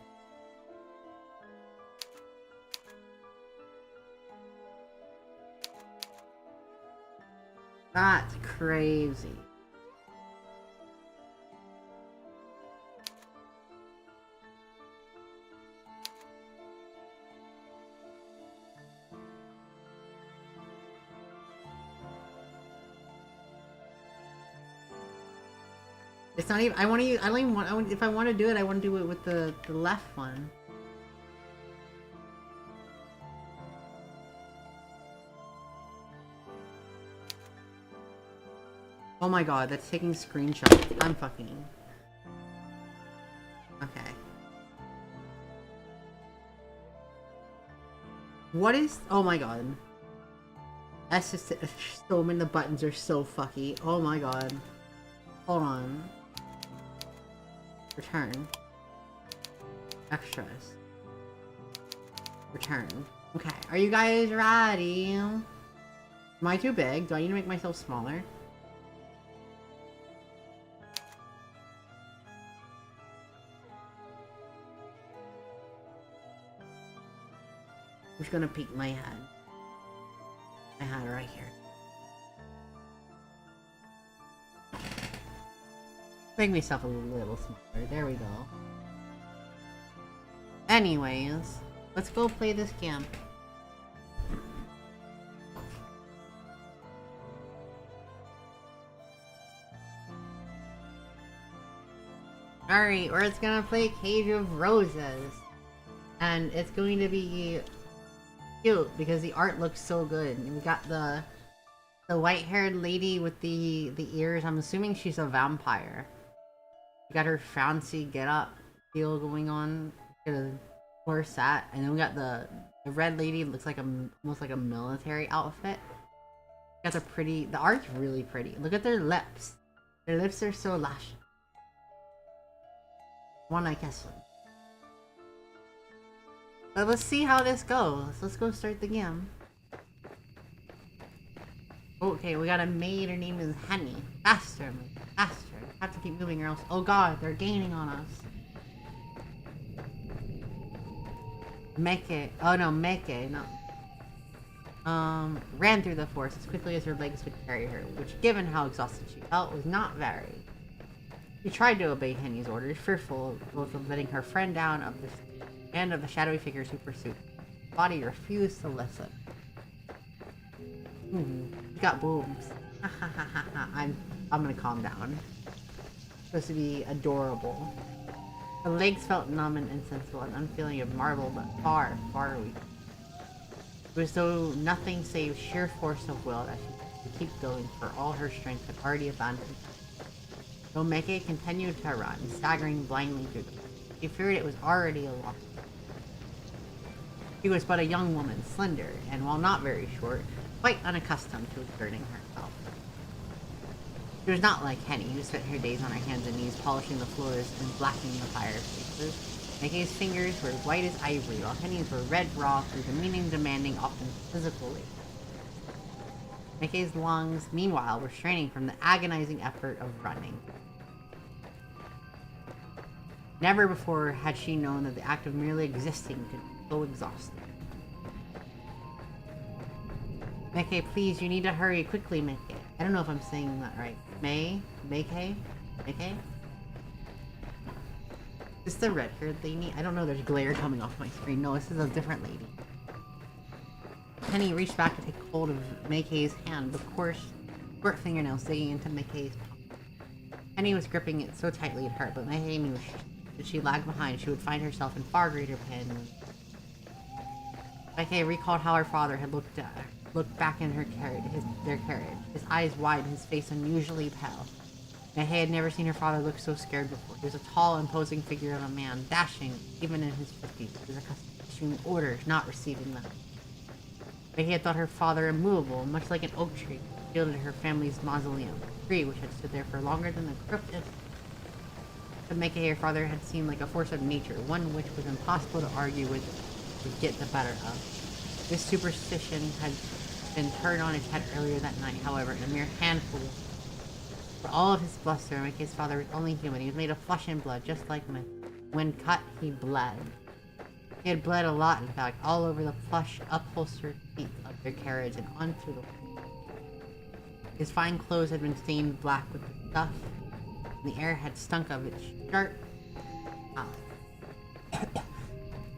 That's crazy. It's not even, I want to use, I don't even want, if I want to do it, I want to do it with the left one. Oh my god, that's taking screenshots. I'm fucking... Okay. What is... Oh my god. That's just... So many, the buttons are so fucky. Oh my god. Hold on. Return. Extras. Return. Okay, are you guys ready? Am I too big? Do I need to make myself smaller? I'm just gonna peek my head. I had it right here. Make myself a little smaller. There we go. Anyways, let's go play this game. Alright, we're just gonna play Cage of Roses. And it's going to be cute because the art looks so good. And we got the white-haired lady with the ears. I'm assuming she's a vampire. We got her fancy get-up deal going on. Got a corset, and then we got the red lady. Looks like almost like a military outfit. Got the art's really pretty. Look at their lips. Their lips are so lush. Wanna kiss them. But let's see how this goes. Let's go start the game. Okay, we got a maid. Her name is Henny. Faster, maid. Faster. Have to keep moving or else. Oh god, they're gaining on us. Meke. Oh no, Meke. No. Ran through the forest as quickly as her legs could carry her, which, given how exhausted she felt, was not very. She tried to obey Henny's orders, fearful both of letting her friend down and of the shadowy figures who pursued. Her body refused to listen. She got boobs. I'm gonna calm down. Supposed to be adorable. Her legs felt numb and insensible, an unfeeling of marble, but far, far weak. It was though nothing save sheer force of will that she could keep going, for all her strength had already abandoned her. Though Meke continued to run, staggering blindly through the forest, she feared it was already a loss. She was but a young woman, slender, and while not very short, quite unaccustomed to exerting herself. She was not like Henny, who spent her days on her hands and knees polishing the floors and blackening the fireplaces. Meke's fingers were white as ivory, while Henny's were red raw through the meaning-demanding, often physical labor. Meke's lungs, meanwhile, were straining from the agonizing effort of running. Never before had she known that the act of merely existing could be so exhausting. Meke, please, you need to hurry quickly, Meke. I don't know if I'm saying that right. Meke? Is this the red-haired lady? I don't know, there's glare coming off my screen. No, this is a different lady. Henny reached back to take hold of Meke's hand, with coarse, short fingernails digging into Meke's palm. Henny was gripping it so tightly it hurt, but Meke knew if she lagged behind, she would find herself in far greater pain. Meke recalled how her father had looked back in their carriage, his eyes wide and his face unusually pale. Meke had never seen her father look so scared before. He was a tall, imposing figure of a man, dashing, even in his 50s. He was accustomed to issuing orders, not receiving them. Meke had thought her father immovable, much like an oak tree, shielded her family's mausoleum, a tree which had stood there for longer than the crypt of... To Meke, her father had seemed like a force of nature, one which was impossible to argue with or get the better of. This superstition had been turned on its head earlier that night, however, in a mere handful of... For all of his bluster, Meke's father was only human. He was made of flesh and blood, just like me. When cut, he bled. He had bled a lot, in fact, all over the plush, upholstered seats of their carriage and onto the floor. His fine clothes had been stained black with the stuff, and the air had stunk of its sharp palate.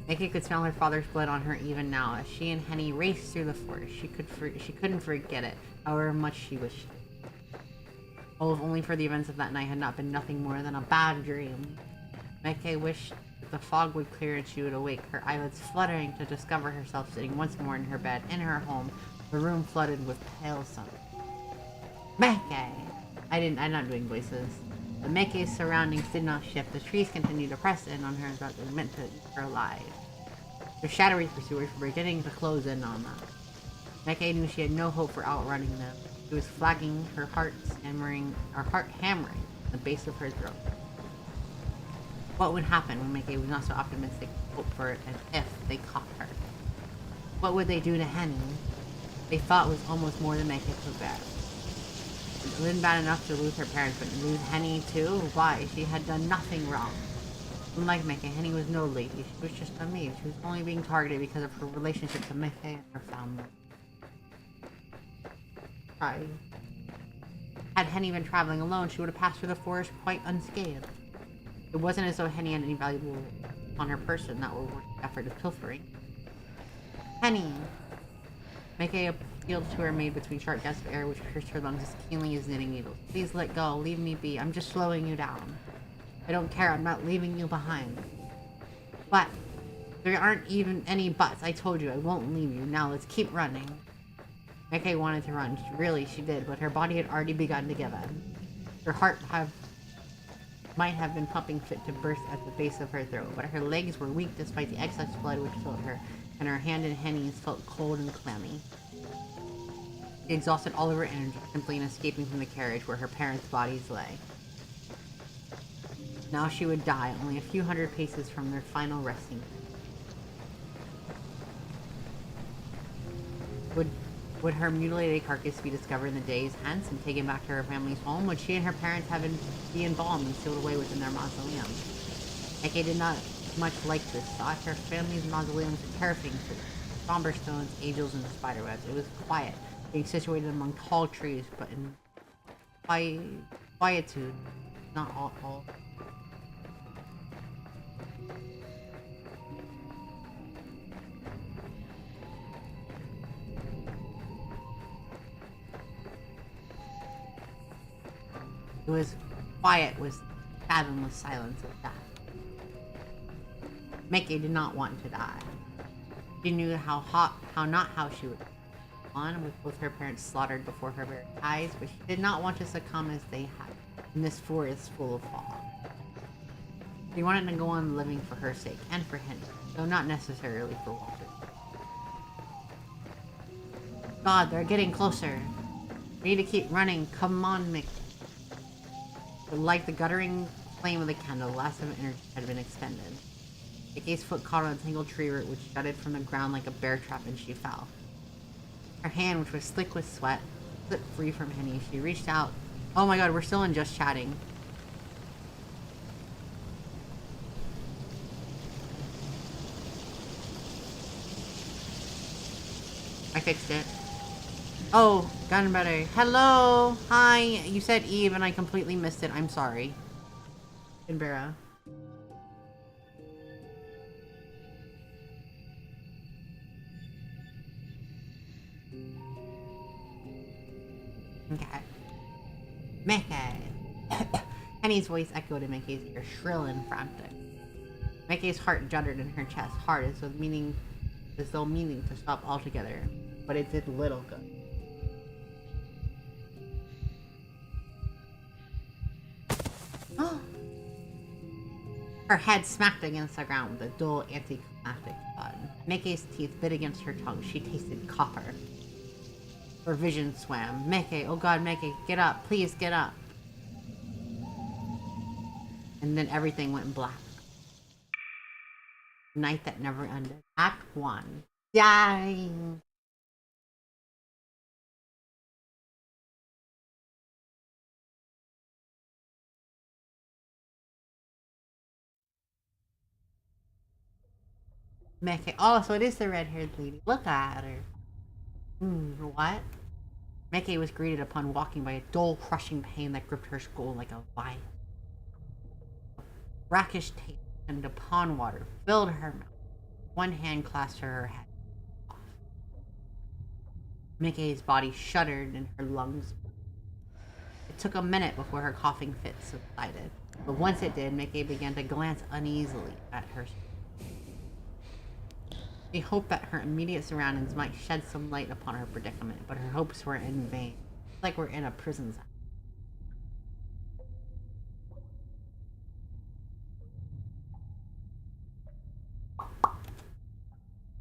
Meke could smell her father's blood on her even now. As she and Henny raced through the forest, she couldn't forget it, however much she wished. Oh, if only for the events of that night had not been nothing more than a bad dream. Meke wished that the fog would clear and she would awake, her eyelids fluttering to discover herself sitting once more in her bed, in her home, the room flooded with pale sun. Meke! I'm not doing voices. But Meke's surroundings did not shift. The trees continued to press in on her as though they were meant to eat her alive. Her shadowy pursuers were beginning to close in on them. Meke knew she had no hope for outrunning them. She was flagging, her heart hammering at the base of her throat. What would happen when Mickey was not so optimistic to hope for it as if they caught her? What would they do to Henny? They thought was almost more than Mickey could bear. It would have been bad enough to lose her parents, but to lose Henny too? Why? She had done nothing wrong. Unlike Mickey, Henny was no lady. She was just a maid. She was only being targeted because of her relationship to Mickey and her family. Right. Had Henny been traveling alone, she would have passed through the forest quite unscathed. It wasn't as though Henny had any valuable on her person that were worth the effort of pilfering. Henny! Mickey appealed to her maid between sharp gasps of air which pierced her lungs as keenly as knitting needles. Please let go. Leave me be. I'm just slowing you down. I don't care. I'm not leaving you behind. But there aren't even any buts. I told you I won't leave you. Now let's keep running. Mickey wanted to run. Really, she did, but her body had already begun to give in. Her heart might have been pumping fit to burst at the base of her throat, but her legs were weak despite the excess blood which filled her, and her hand in Henny's felt cold and clammy. She exhausted all of her energy simply in escaping from the carriage where her parents' bodies lay. Now she would die only a few hundred paces from their final resting place. Would her mutilated carcass be discovered in the days hence and taken back to her family's home? Would she and her parents be embalmed and sealed away within their mausoleum? Mickey did not much like this thought. Her family's mausoleums were terrifying to her. Somber stones, angels, and spiderwebs. It was quiet, being situated among tall trees, but in quietude, not all. It was quiet with fathomless silence of death. Mickey did not want to die. She knew how she would on with both her parents slaughtered before her very eyes, but she did not want to succumb as they had in this forest full of fog. She wanted to go on living for her sake and for Henry, though not necessarily for Walter. God, they're getting closer. We need to keep running. Come on, Mickey. But like the guttering flame of the candle, the last of energy had been expended. Mickey's foot caught on a tangled tree root which jutted from the ground like a bear trap, and she fell. Her hand, which was slick with sweat, slipped free from Henny. She reached out. Oh my god, we're still in just chatting. I fixed it. Oh, gotten better. Hello! Hi! You said Eve and I completely missed it. I'm sorry. Canberra. Okay. Mickey! Henny's voice echoed in Mickey's ear, shrill and frantic. Mickey's heart juddered in her chest, hard as though meaning to stop altogether, but it did little good. Her head smacked against the ground with a dull anticlimactic thud. Mickey's teeth bit against her tongue. She tasted copper. Her vision swam. Mickey, oh god, Mickey, get up. Please get up. And then everything went black. Night that never ended. Act 1. Dying. Mickey. Oh, so it is the red-haired lady. Look at her. What? Mickey was greeted upon walking by a dull, crushing pain that gripped her skull like a vice. Brackish taste and the pond water filled her mouth. One hand clasped her head. Mickey's body shuddered and her lungs. It took a minute before her coughing fit subsided, but once it did, Mickey began to glance uneasily at her. She hoped that her immediate surroundings might shed some light upon her predicament, but her hopes were in vain. It's like we're in a prison cell.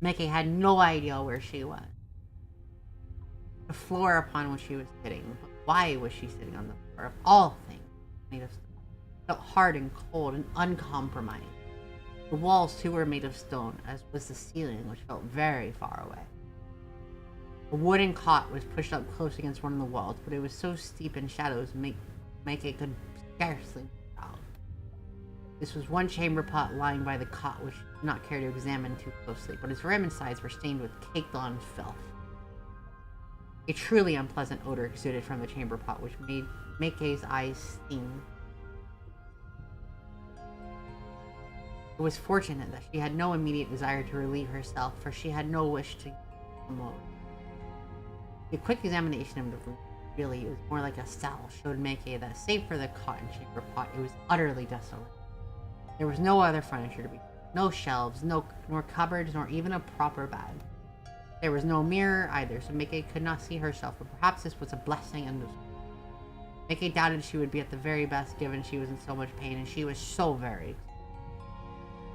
Mickey had no idea where she was. The floor upon which she was sitting. But why was she sitting on the floor of all things? felt hard and cold and uncompromised. The walls, too, were made of stone, as was the ceiling, which felt very far away. A wooden cot was pushed up close against one of the walls, but it was so steep in shadows Meike could scarcely make out. This was one chamber pot lying by the cot, which she did not care to examine too closely, but its rim and sides were stained with caked-on filth. A truly unpleasant odor exuded from the chamber pot, which made Meike's eyes sting. It was fortunate that she had no immediate desire to relieve herself, for she had no wish to commode. A quick examination of the room, really, it was more like a cell, showed Meike that save for the cot and chamber pot, it was utterly desolate. There was no other furniture to be seen, no shelves, nor cupboards, nor even a proper bed. There was no mirror either, so Meike could not see herself, but perhaps this was a blessing and Meike doubted she would be at the very best, given she was in so much pain, and she was so very.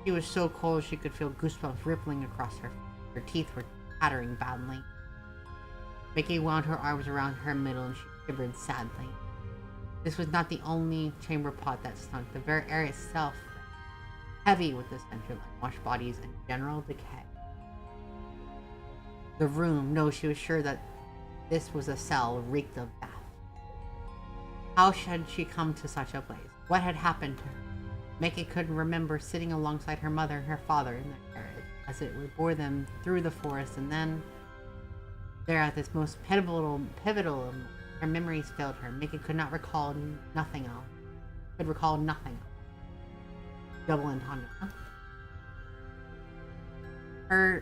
She was so cold she could feel goosebumps rippling across her. Her teeth were chattering badly. Meike wound her arms around her middle and she shivered sadly. This was not the only chamber pot that stunk. The very air itself, heavy with the stench of unwashed bodies and general decay. The room, no, she was sure that this was a cell, reeked of death. How had she come to such a place? What had happened to her? Meike couldn't remember sitting alongside her mother and her father in their carriage as it bore them through the forest, and then there at this most pivotal her memories failed her. Meike could not recall nothing else. Could recall nothing else. Double entendre.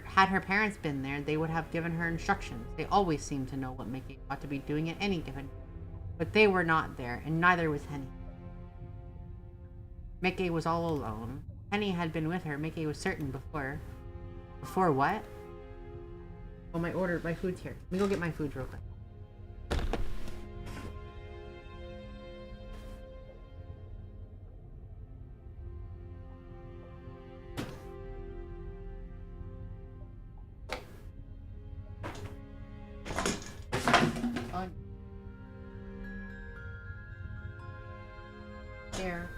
Had her parents been there, they would have given her instructions. They always seemed to know what Meike ought to be doing at any given time. But they were not there, and neither was Henny. Meike was all alone. Henny had been with her. Meike was certain before. Before what? Oh, my food's here. Let me go get my food real quick. There.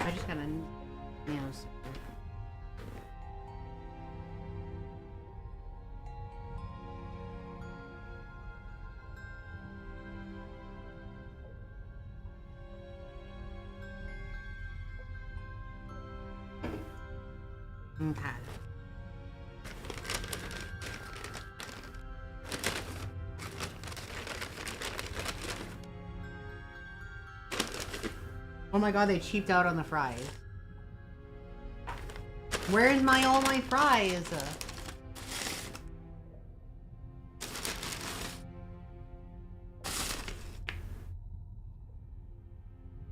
I just gotta nails. Okay. Oh my god, they cheaped out on the fries. Where's all my fries?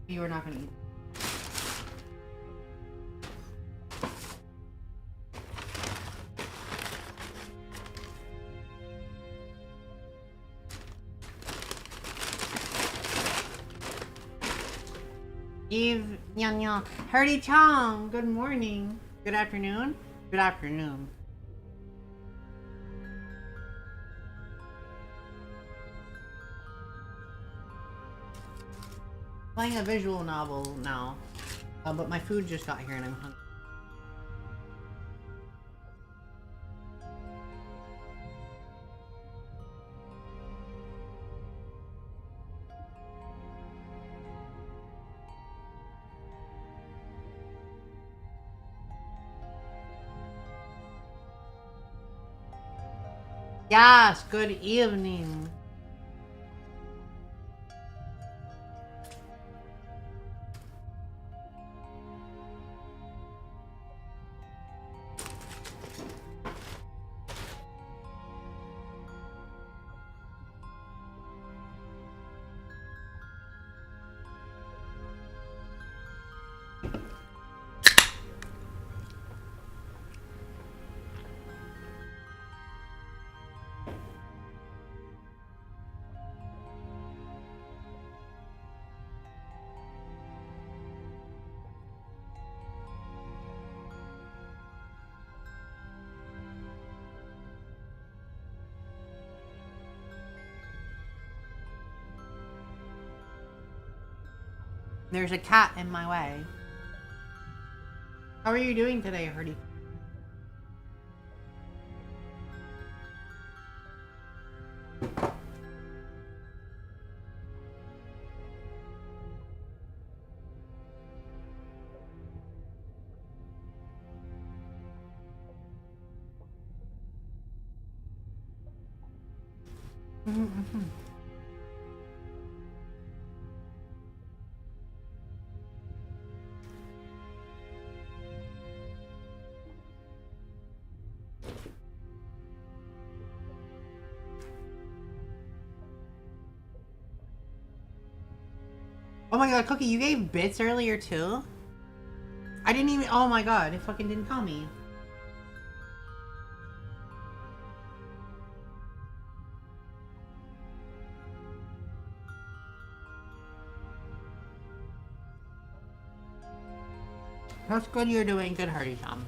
You are not gonna eat. Eve Nya. Hardy Chong. Good morning. Good afternoon. Good afternoon. Playing a visual novel now, but my food just got here and I'm hungry. Yes, good evening. There's a cat in my way. How are you doing today, Hardy? Oh my god, Cookie, you gave bits earlier too? I didn't even. Oh my god, it fucking didn't tell me. That's good you're doing good, Hardy Tom.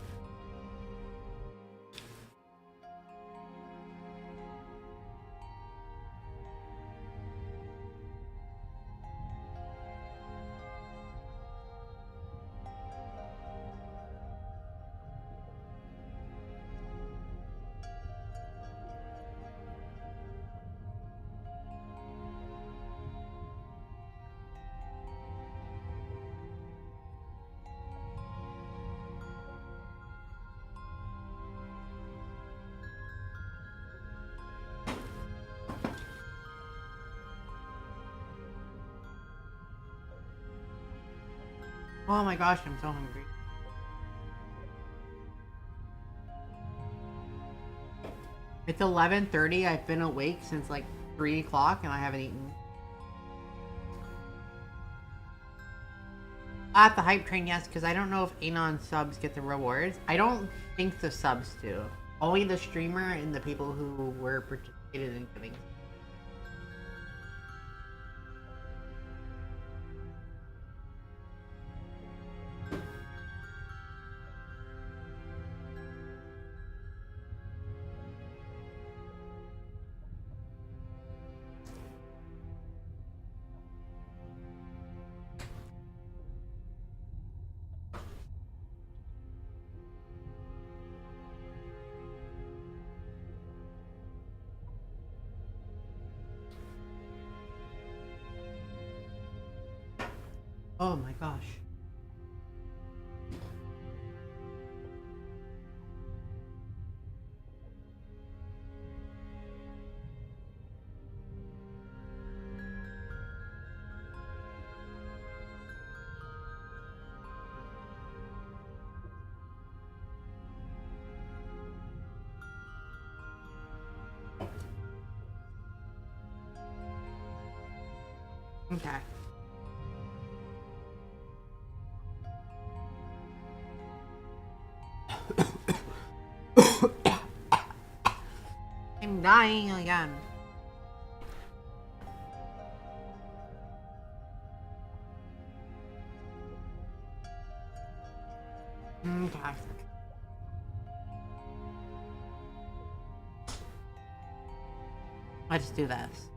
Oh my gosh, I'm so hungry. It's 11:30. I've been awake since like 3 o'clock and I haven't eaten. At the hype train, yes, because I don't know if Anon subs get the rewards. I don't think the subs do. Only the streamer and the people who were participated in giving. Oh my gosh. Okay. I'm dying again. Okay. Let's do this.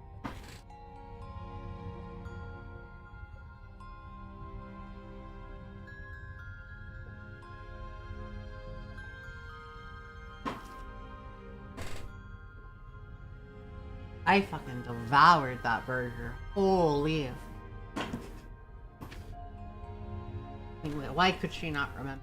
I fucking devoured that burger. Holy. Why could she not remember?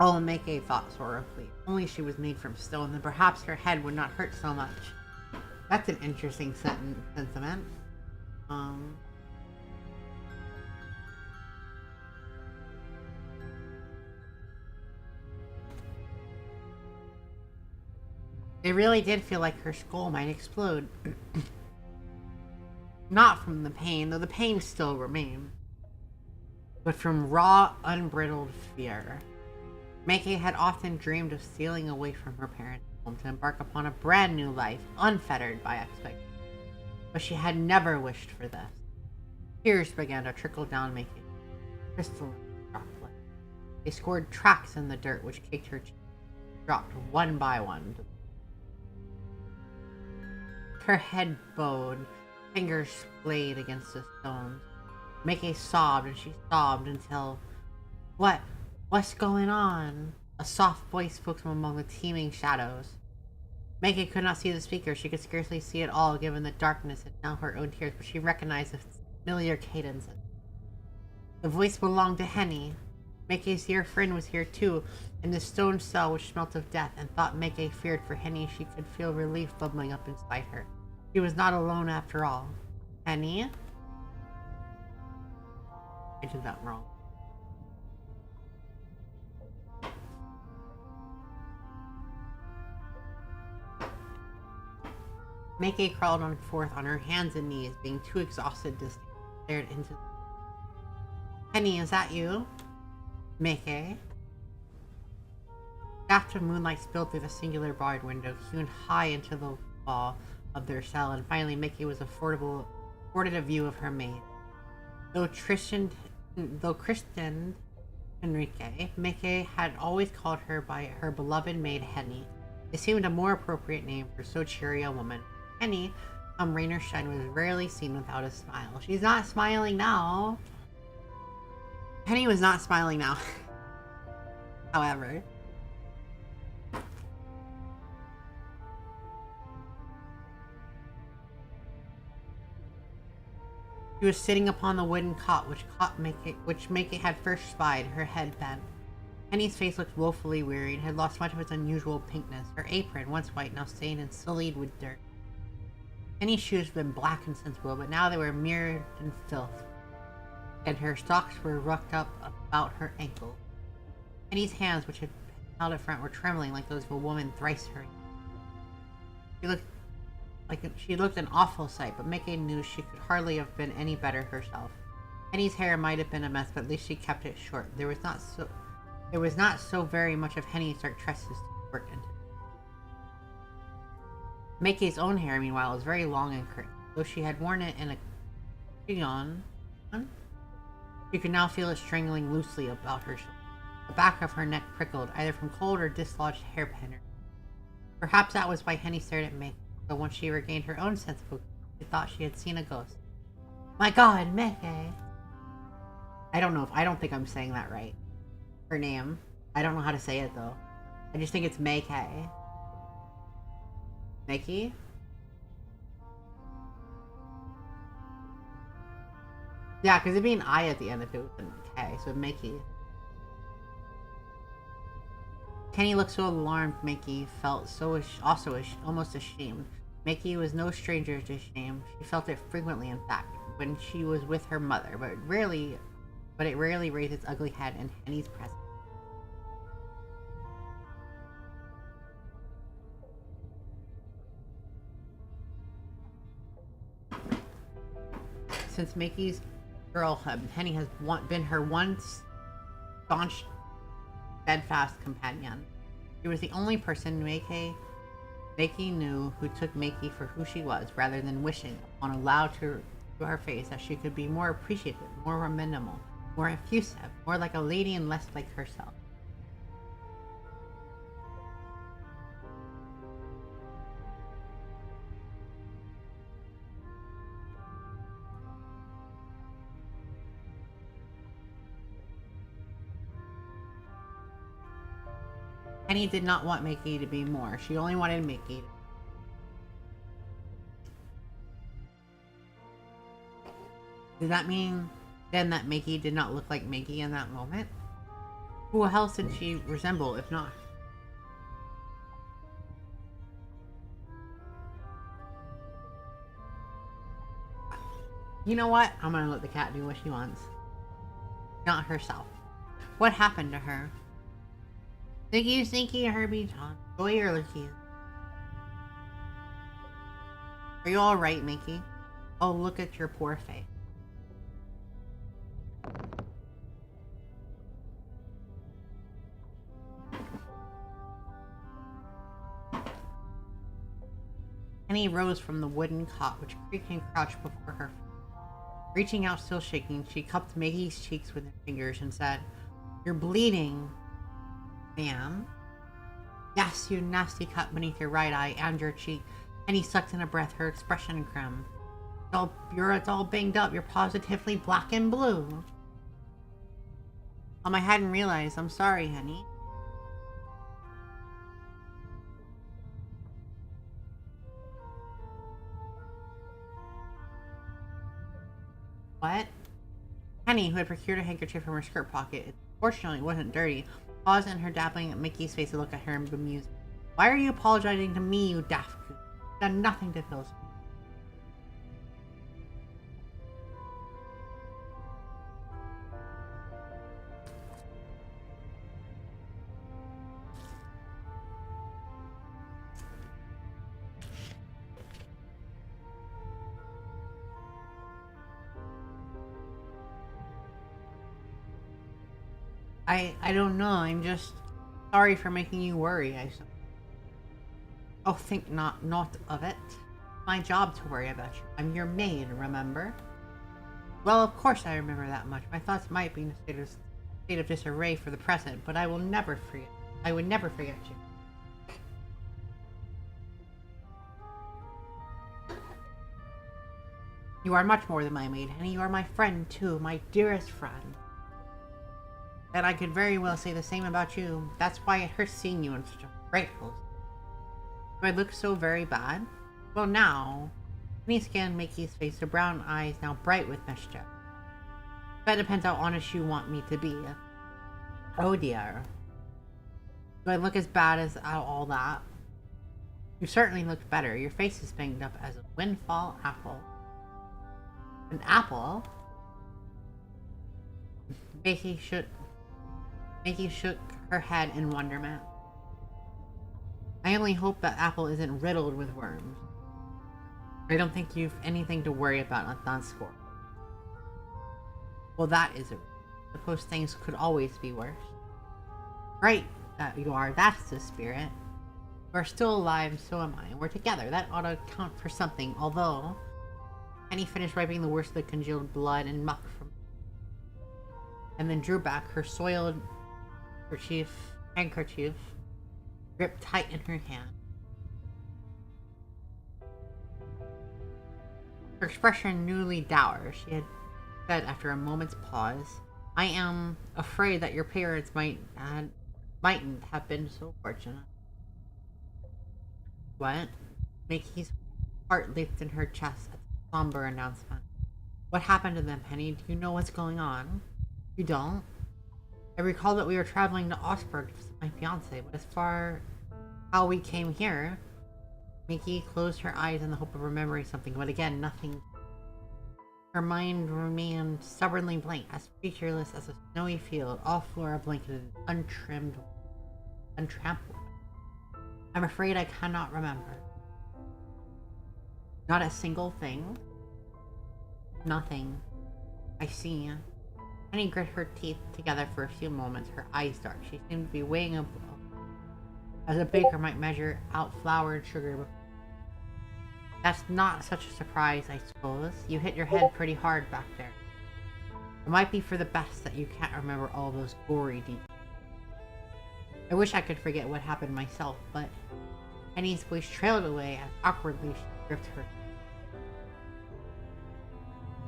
Oh, Meike thought sorrowfully. If only she was made from stone, then perhaps her head would not hurt so much. That's an interesting sentiment. It really did feel like her skull might explode. Not from the pain, though the pain still remained, but from raw, unbridled fear. Meike had often dreamed of stealing away from her parents' home to embark upon a brand new life, unfettered by expectations. But she had never wished for this. Tears began to trickle down Meike's crystalline droplets. They scored tracks in the dirt which caked her cheeks, dropped one by one. Her head bowed, fingers splayed against the stones. Meike sobbed, and she sobbed until... What's going on? A soft voice spoke from among the teeming shadows. Meike could not see the speaker. She could scarcely see at all, given the darkness and now her own tears, but she recognized the familiar cadences. The voice belonged to Henny. Meike's dear friend was here too, in the stone cell which smelt of death, and thought Meike feared for Henny. She could feel relief bubbling up inside her. She was not alone after all. Henny? I did that wrong. Meike crawled on forth on her hands and knees, being too exhausted to stare into. Henny, is that you? Meike? Shaft of moonlight spilled through the singular barred window, hewn high into the wall of their cell, and finally Meike was afforded a view of her maid. Though christened Enrique, Meike had always called her by her beloved maid Henny. It seemed a more appropriate name for so cheery a woman. Henny, come rain or shine, was rarely seen without a smile. She's not smiling now. Henny was not smiling now. However. She was sitting upon the wooden cot which Meike had first spied, her head bent. Henny's face looked woefully weary and had lost much of its unusual pinkness. Her apron, once white, now stained and sullied with dirt. Henny's shoes had been black and sensible, but now they were mirrored in filth, and her socks were rucked up about her ankles. Henny's hands, which had been held at front, were trembling like those of a woman thrice her age. She looked an awful sight, but Meike knew she could hardly have been any better herself. Henny's hair might have been a mess, but at least she kept it short. There was not so very much of Henny's dark tresses to work into. Meike's own hair, meanwhile, was very long and crisp. Though she had worn it in a chignon, she could now feel it strangling loosely about her shoulder. The back of her neck prickled, either from cold or dislodged hairpin. Perhaps that was why Henny stared at Meike. But once she regained her own sense of focus, she thought she had seen a ghost. My God, Meike! I don't think I'm saying that right. Her name. I don't know how to say it though. I just think it's Meike. Meike? Yeah, because it'd be an I at the end if it was an K, so Meike. Henny looked so alarmed, Meike felt almost ashamed. Meike was no stranger to shame. She felt it frequently, in fact, when she was with her mother, but it rarely raised its ugly head in Henny's presence. Since Meike's girlhood, Henny has been her once staunch, steadfast companion. She was the only person Meike knew who took Meike for who she was, rather than wishing on aloud to her face that she could be more appreciative, more minimal, more effusive, more like a lady and less like herself. Henny did not want Meike to be more. She only wanted Meike to... Did that mean then that Meike did not look like Meike in that moment? Who else did she resemble, if not? You know what? I'm gonna let the cat do what she wants. Not herself. What happened to her? Stinky, Stinky, Herbie, John, Joy, or Lucky? Are you alright, Mickey? Oh, look at your poor face. Penny rose from the wooden cot, which creaked and crouched before her. Reaching out, still shaking, she cupped Mickey's cheeks with her fingers and said, "You're bleeding, ma'am." "Yes, you nasty cut beneath your right eye and your cheek." Penny sucked in a breath, her expression grim. It's all banged up. You're positively black and blue." I hadn't realized. I'm sorry, honey. What? Penny, who had procured a handkerchief from her skirt pocket, fortunately it wasn't dirty, paused in her dabbling at Mickey's face to look at her and bemused. "Why are you apologizing to me, you daft goose? You've done nothing to feel so." I don't know. I'm just sorry for making you worry. Oh, think not of it. My job to worry about you. I'm your maid, remember? Well, of course I remember that much. My thoughts might be in a state of disarray for the present, but I will never forget. I would never forget you. You are much more than my maid, honey. You are my friend, too. My dearest friend. And I could very well say the same about you. That's why it hurts seeing you in such a frightful state. Do I look so very bad? Well, now. Penny scanned Mickey's face, her brown eyes now bright with mischief. That depends how honest you want me to be. Oh dear. Do I look as bad as all that? You certainly look better. Your face is banged up as a windfall apple. An apple? Mickey shook her head in wonderment. I only hope that apple isn't riddled with worms. I don't think you've anything to worry about on that score. Well, that is it. Suppose things could always be worse. Right, that you are. That's the spirit. You are still alive, and so am I. And we're together. That ought to count for something, although... Penny finished wiping the worst of the congealed blood and muck from... and then drew back her soiled handkerchief gripped tight in her hand. Her expression newly dour, she had said after a moment's pause, "I am afraid that your parents mightn't have been so fortunate." What? Mickey's heart leaped in her chest at the somber announcement. What happened to them, Penny? Do you know what's going on? You don't? I recall that we were traveling to Augsburg to visit my fiance, but as far how we came here... Mickey closed her eyes in the hope of remembering something, but again, nothing. Her mind remained stubbornly blank, as featureless as a snowy field, all flora blanketed, untrampled. I'm afraid I cannot remember. Not a single thing? Nothing. I see. Penny grit her teeth together for a few moments, her eyes dark. She seemed to be weighing a as a baker might measure out flour and sugar. That's not such a surprise, I suppose. You hit your head pretty hard back there. It might be for the best that you can't remember all those gory details. I wish I could forget what happened myself, but Penny's voice trailed away as awkwardly she gripped her.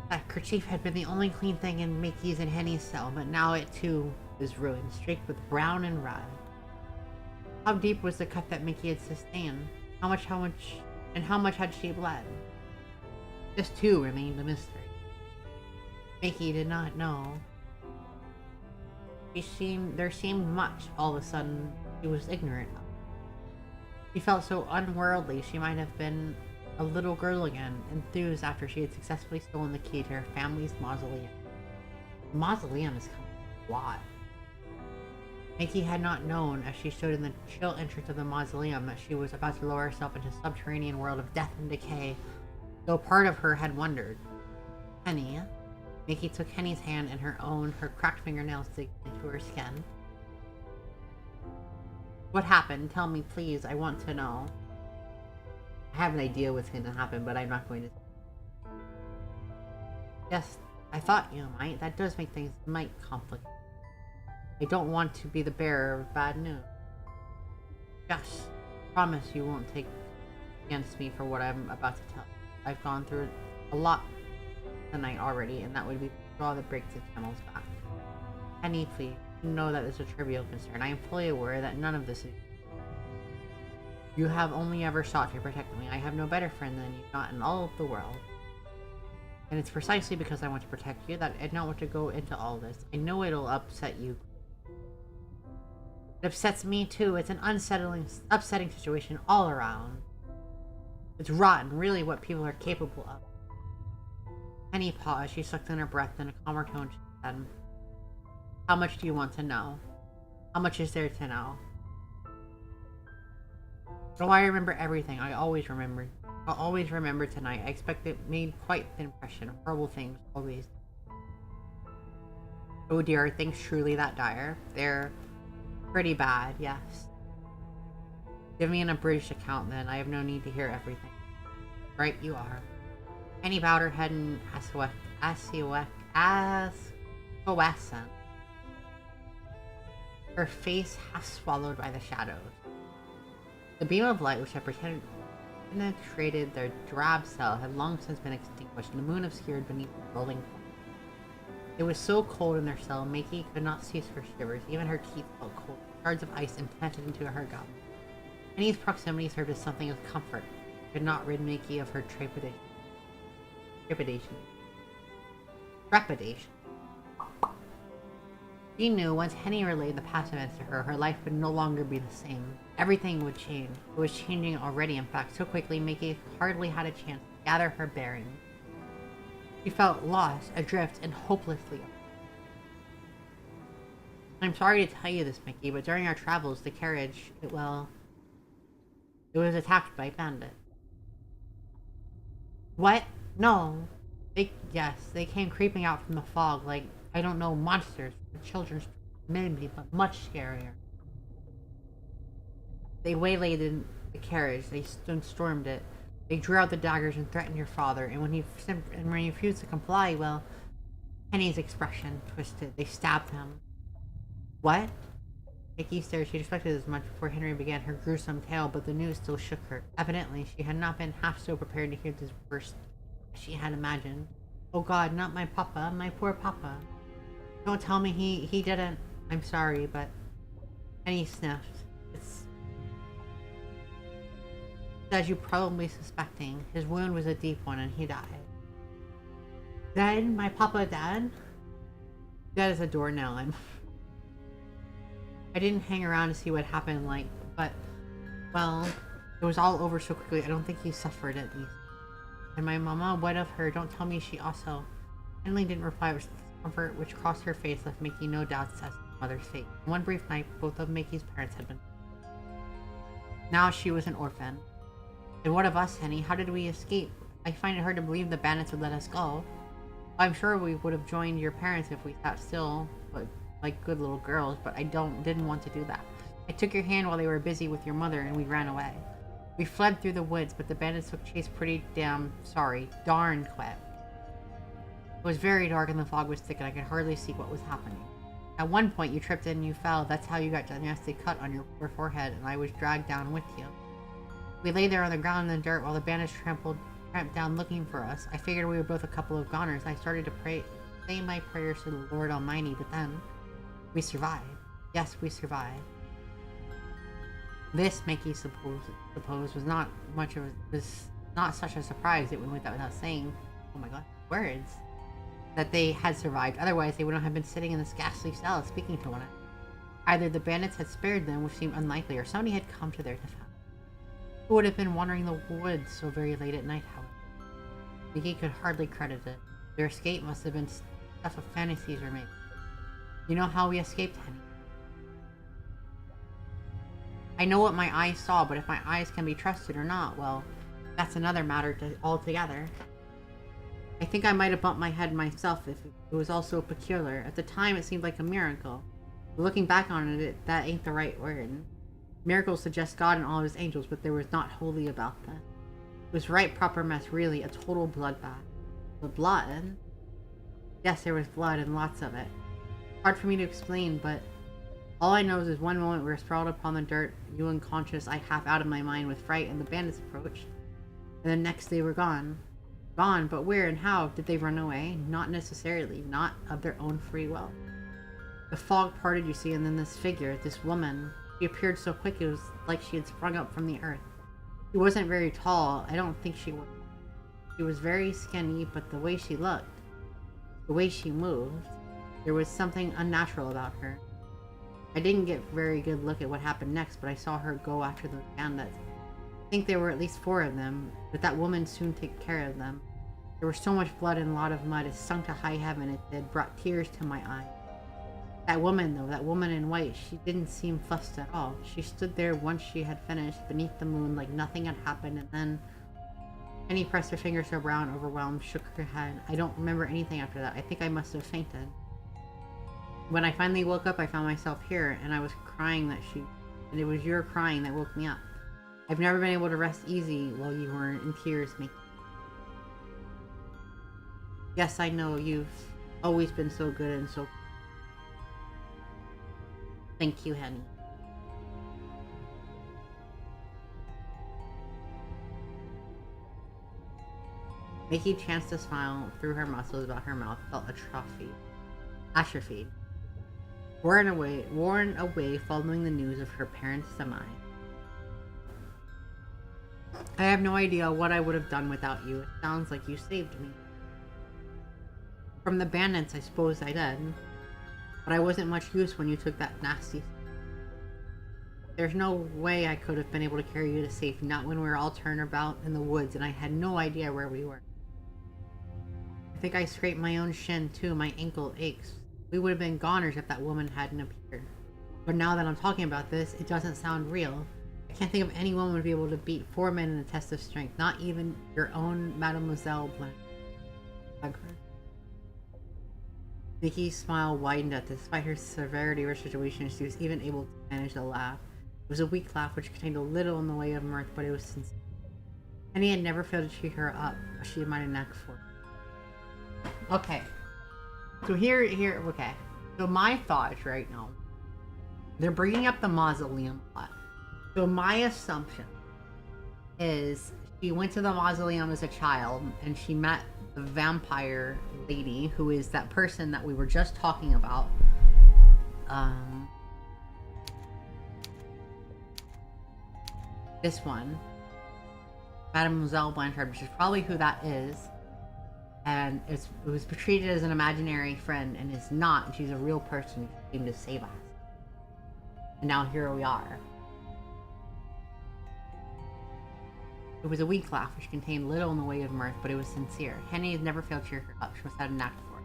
That kerchief had been the only clean thing in Mickey's and Henny's cell, but now it too is ruined, streaked with brown and red. How deep was the cut that Mickey had sustained? How much had she bled? This too remained a mystery. Mickey did not know. there seemed much all of a sudden she was ignorant of. She felt so unworldly she might have been a little girl again, enthused after she had successfully stolen the key to her family's mausoleum. The mausoleum is kind of a lot. Mickey had not known, as she stood in the chill entrance of the mausoleum, that she was about to lower herself into a subterranean world of death and decay, though part of her had wondered. Henny. Mickey took Henny's hand in her own, her cracked fingernails digging into her skin. What happened? Tell me, please. I want to know. I have an idea what's going to happen, but I'm not going to. Yes, I thought you might. That does make things might complicated. I don't want to be the bearer of bad news. Yes, promise you won't take against me for what I'm about to tell you. I've gone through a lot tonight already, and that would be the straw that breaks the camel's back. Henny, please, you know that is a trivial concern. I am fully aware that none of this is. You have only ever sought to protect me. I have no better friend than you, not in all of the world. And it's precisely because I want to protect you that I don't want to go into all this. I know it'll upset you. It upsets me too. It's an upsetting situation all around. It's rotten, really, what people are capable of. Henny paused. She sucked in her breath. In a calmer tone, she said, how much do you want to know? How much is there to know? Oh, I remember everything. I'll always remember tonight. I expect it made quite an impression. Horrible things, always. Oh dear, are things truly that dire? They're pretty bad, yes. Give me an abridged account then. I have no need to hear everything. Right you are. Henny bowed her head in acquiescence. Her face half swallowed by the shadows. The beam of light which had penetrated their drab cell had long since been extinguished, and the moon obscured beneath the rolling pond. It was so cold in their cell, Mickey could not cease her shivers. Even her teeth felt cold, shards of ice implanted into her gum. Henny's proximity served as something of comfort. It could not rid Mickey of her trepidation. She knew once Henny relayed the past events to her, her life would no longer be the same. Everything would change. It was changing already, in fact, so quickly Mickey hardly had a chance to gather her bearings. She felt lost, adrift, and hopelessly. I'm sorry to tell you this, Mickey, but during our travels, the carriage, it was attacked by bandits. What? No. They came creeping out from the fog like, I don't know, monsters. The children's maybe, but much scarier. They waylaid in the carriage. They stormed it. They drew out the daggers and threatened your father. And when he refused to comply, well, Henny's expression twisted. They stabbed him. What? Mickey stared. She expected as much before Henry began her gruesome tale, but the news still shook her. Evidently, she had not been half so prepared to hear this worst as she had imagined. Oh God, not my papa, my poor papa. Don't tell me he didn't. I'm sorry, but... Henny sniffed. It's... As you probably suspecting, his wound was a deep one and he died. Dead? My papa dead? Dead as a doornail. I didn't hang around to see what happened, but, well, it was all over so quickly. I don't think he suffered at least. And my mama, what of her? Don't tell me she also... Henry didn't reply, but discomfort which crossed her face left Mickey no doubts as to his mother's fate. In one brief night, both of Mickey's parents had been... Now she was an orphan. And what of us, Henny? How did we escape? I find it hard to believe the bandits would let us go. I'm sure we would have joined your parents if we sat still, but like good little girls, but I didn't want to do that. I took your hand while they were busy with your mother and we ran away. We fled through the woods, but the bandits took chase darn quick. It was very dark and the fog was thick and I could hardly see what was happening. At one point you tripped and you fell. That's how you got a nasty cut on your forehead and I was dragged down with you. We lay there on the ground in the dirt while the bandits tramped down looking for us. I figured we were both a couple of goners. I started to say my prayers to the Lord Almighty, but then we survived. Yes, we survived. This, Mickey supposed, was not such a surprise. It went without saying. Oh my God, words. that they had survived. Otherwise, they wouldn't have been sitting in this ghastly cell speaking to one another. Either the bandits had spared them, which seemed unlikely, or somebody had come to their defense. Who would have been wandering the woods so very late at night, however? Vicky could hardly credit it. Their escape must have been stuff of fantasies were made. You know how we escaped, Henny? I know what my eyes saw, but if my eyes can be trusted or not, well, that's another matter altogether. I think I might have bumped my head myself if it was all so peculiar. At the time, it seemed like a miracle. But looking back on it, that ain't the right word. Miracles suggest God and all of his angels, but there was not holy about that. It was right proper mess, really, a total bloodbath. But blood? Yes, there was blood, and lots of it. Hard for me to explain, but all I know is one moment we were sprawled upon the dirt, you unconscious, I half out of my mind with fright, and the bandits approached. And the next they were gone. Gone, but where and how did they run away? Not necessarily, not of their own free will. The fog parted, you see, and then this figure, this woman, she appeared so quick it was like she had sprung up from the earth. She wasn't very tall, I don't think she was. She was very skinny, but the way she looked, the way she moved, there was something unnatural about her. I didn't get a very good look at what happened next, but I saw her go after those bandits. I think there were at least 4 of them, but that woman soon took care of them. There was so much blood and a lot of mud, it sunk to high heaven, it did, brought tears to my eyes. That woman, though, that woman in white, she didn't seem fussed at all. She stood there once she had finished, beneath the moon, like nothing had happened, and then Penny pressed her fingers to her brow, overwhelmed, shook her head. I don't remember anything after that. I think I must have fainted. When I finally woke up, I found myself here, and I was crying and it was your crying that woke me up. I've never been able to rest easy while you were in tears making. Yes, I know, you've always been so good and so... Thank you, Henny. Mickey chanced to smile through her muscles about her mouth, felt atrophied. Worn away following the news of her parents' demise. I have no idea what I would have done without you. It sounds like you saved me. From the bandits, I suppose I did. But I wasn't much use when you took that nasty... There's no way I could have been able to carry you to safety, not when we were all turned about in the woods and I had no idea where we were. I think I scraped my own shin too, my ankle aches. We would have been goners if that woman hadn't appeared. But now that I'm talking about this, it doesn't sound real. I can't think of any woman would be able to beat 4 men in a test of strength, not even your own Mademoiselle Blanche. Vicky's smile widened at this. Despite her severity of her situation, she was even able to manage to laugh. It was a weak laugh which contained a little in the way of mirth, but it was sincere. Henny had never failed to cheer her up, but she might have knack for it. Okay. So okay. So my thoughts right now. They're bringing up the mausoleum a lot. So my assumption is she went to the mausoleum as a child and she met the vampire lady who is that person that we were just talking about. This one. Mademoiselle Blanchard, which is probably who that is. And it was treated as an imaginary friend and is not. And she's a real person who came to save us. And now here we are. It was a weak laugh which contained little in the way of mirth, but it was sincere. Henny had never failed to cheer her up. She must have had a knack for it.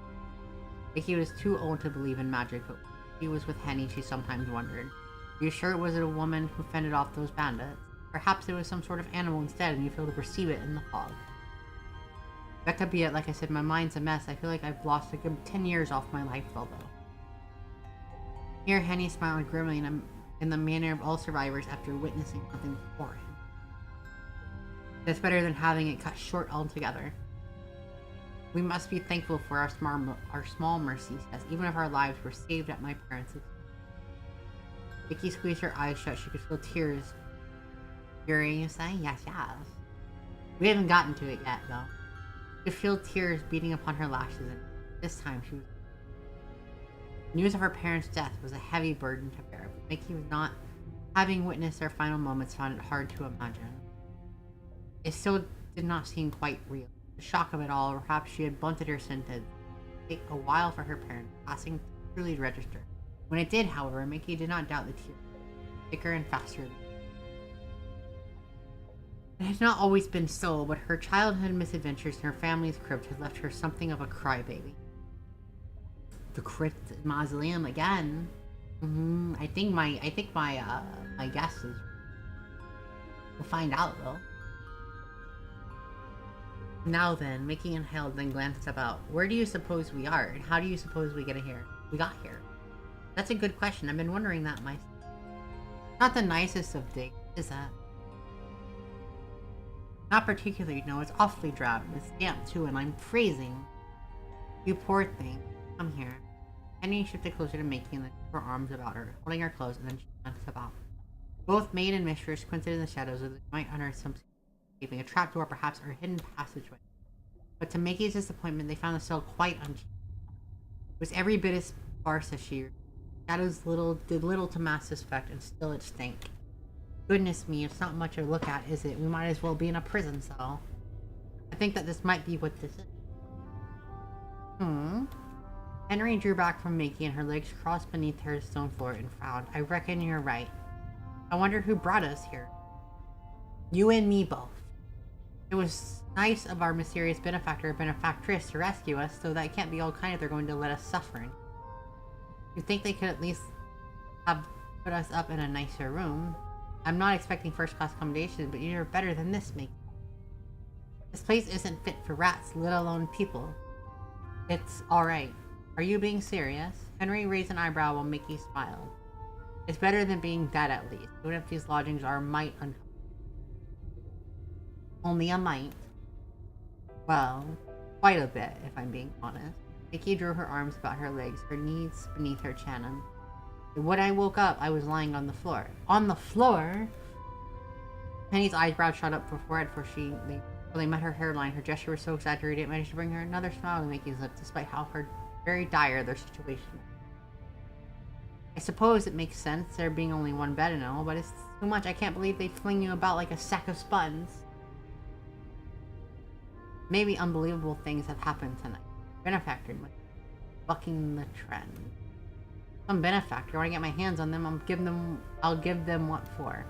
Vicky was too old to believe in magic, but when she was with Henny, she sometimes wondered. Are you sure it was a woman who fended off those bandits? Perhaps it was some sort of animal instead, and you failed to perceive it in the fog. That could be it. Like I said, my mind's a mess. I feel like I've lost a good 10 years off my life, although. Here, Henny smiled grimly in the manner of all survivors after witnessing something horrid. That's better than having it cut short altogether. We must be thankful for our small mercies, as even if our lives were saved at my parents' expense. Vicky squeezed her eyes shut. She could feel tears. Yuri, you say? Yes, yes. We haven't gotten to it yet, though. She could feel tears beating upon her lashes, and this time she was... News of her parents' death was a heavy burden to bear, but Mickey was not, having witnessed their final moments, found it hard to imagine. It still did not seem quite real. The shock of it all, or perhaps she had blunted her senses. take a while for her parents passing to truly register. When it did, however, Mickey did not doubt the tears, thicker and faster. It had not always been so, but her childhood misadventures in her family's crypt had left her something of a crybaby. The crypt mausoleum again. I think my guess is we'll find out though. Now then, Mickey inhaled, then glanced about. Where do you suppose we are, and how do you suppose we got here? That's a good question. I've been wondering that myself. Not the nicest of days, is that? Not particularly, no. It's awfully drab. It's damp too, and I'm freezing. You poor thing. Come here. Henry shifted closer to Mickey and then took her arms about her, holding her close, and then she glanced about. Both maid and mistress squinted in the shadows as they might unearth some escaping a trapdoor, perhaps, or a hidden passageway. But to Mickey's disappointment, they found the cell quite unchanged. It was every bit as sparse as she. Shadows did little to mask this effect, and still it stank. Goodness me, it's not much to look at, is it? We might as well be in a prison cell. I think that this might be what this is. Henry drew back from Mickey, and her legs crossed beneath her stone floor and frowned. I reckon you're right. I wonder who brought us here. You and me both. It was nice of our mysterious benefactress to rescue us, so that can't be all kind if they're going to let us suffer. You'd think they could at least have put us up in a nicer room. I'm not expecting first-class accommodation, but you're better than this, Mickey. This place isn't fit for rats, let alone people. It's alright. Are you being serious? Henry raised an eyebrow while Mickey smiled. It's better than being dead, at least, even if these lodgings are a mite uncomfortable. Only a mite? Well, quite a bit, if I'm being honest. Mickey drew her arms about her legs, her knees beneath her chin. When I woke up, I was lying on the floor. On the floor? Penny's eyebrows shot up her forehead before they met her hairline. Her gesture was so exaggerated it managed to bring her another smile to Mickey's lips, despite how very dire their situation was. I suppose it makes sense, there being only one bed and all, but it's too much. I can't believe they fling you about like a sack of spuds. Maybe unbelievable things have happened tonight. Benefactor, bucking the trend. Some benefactor. When I get my hands on them, I'll give them what for.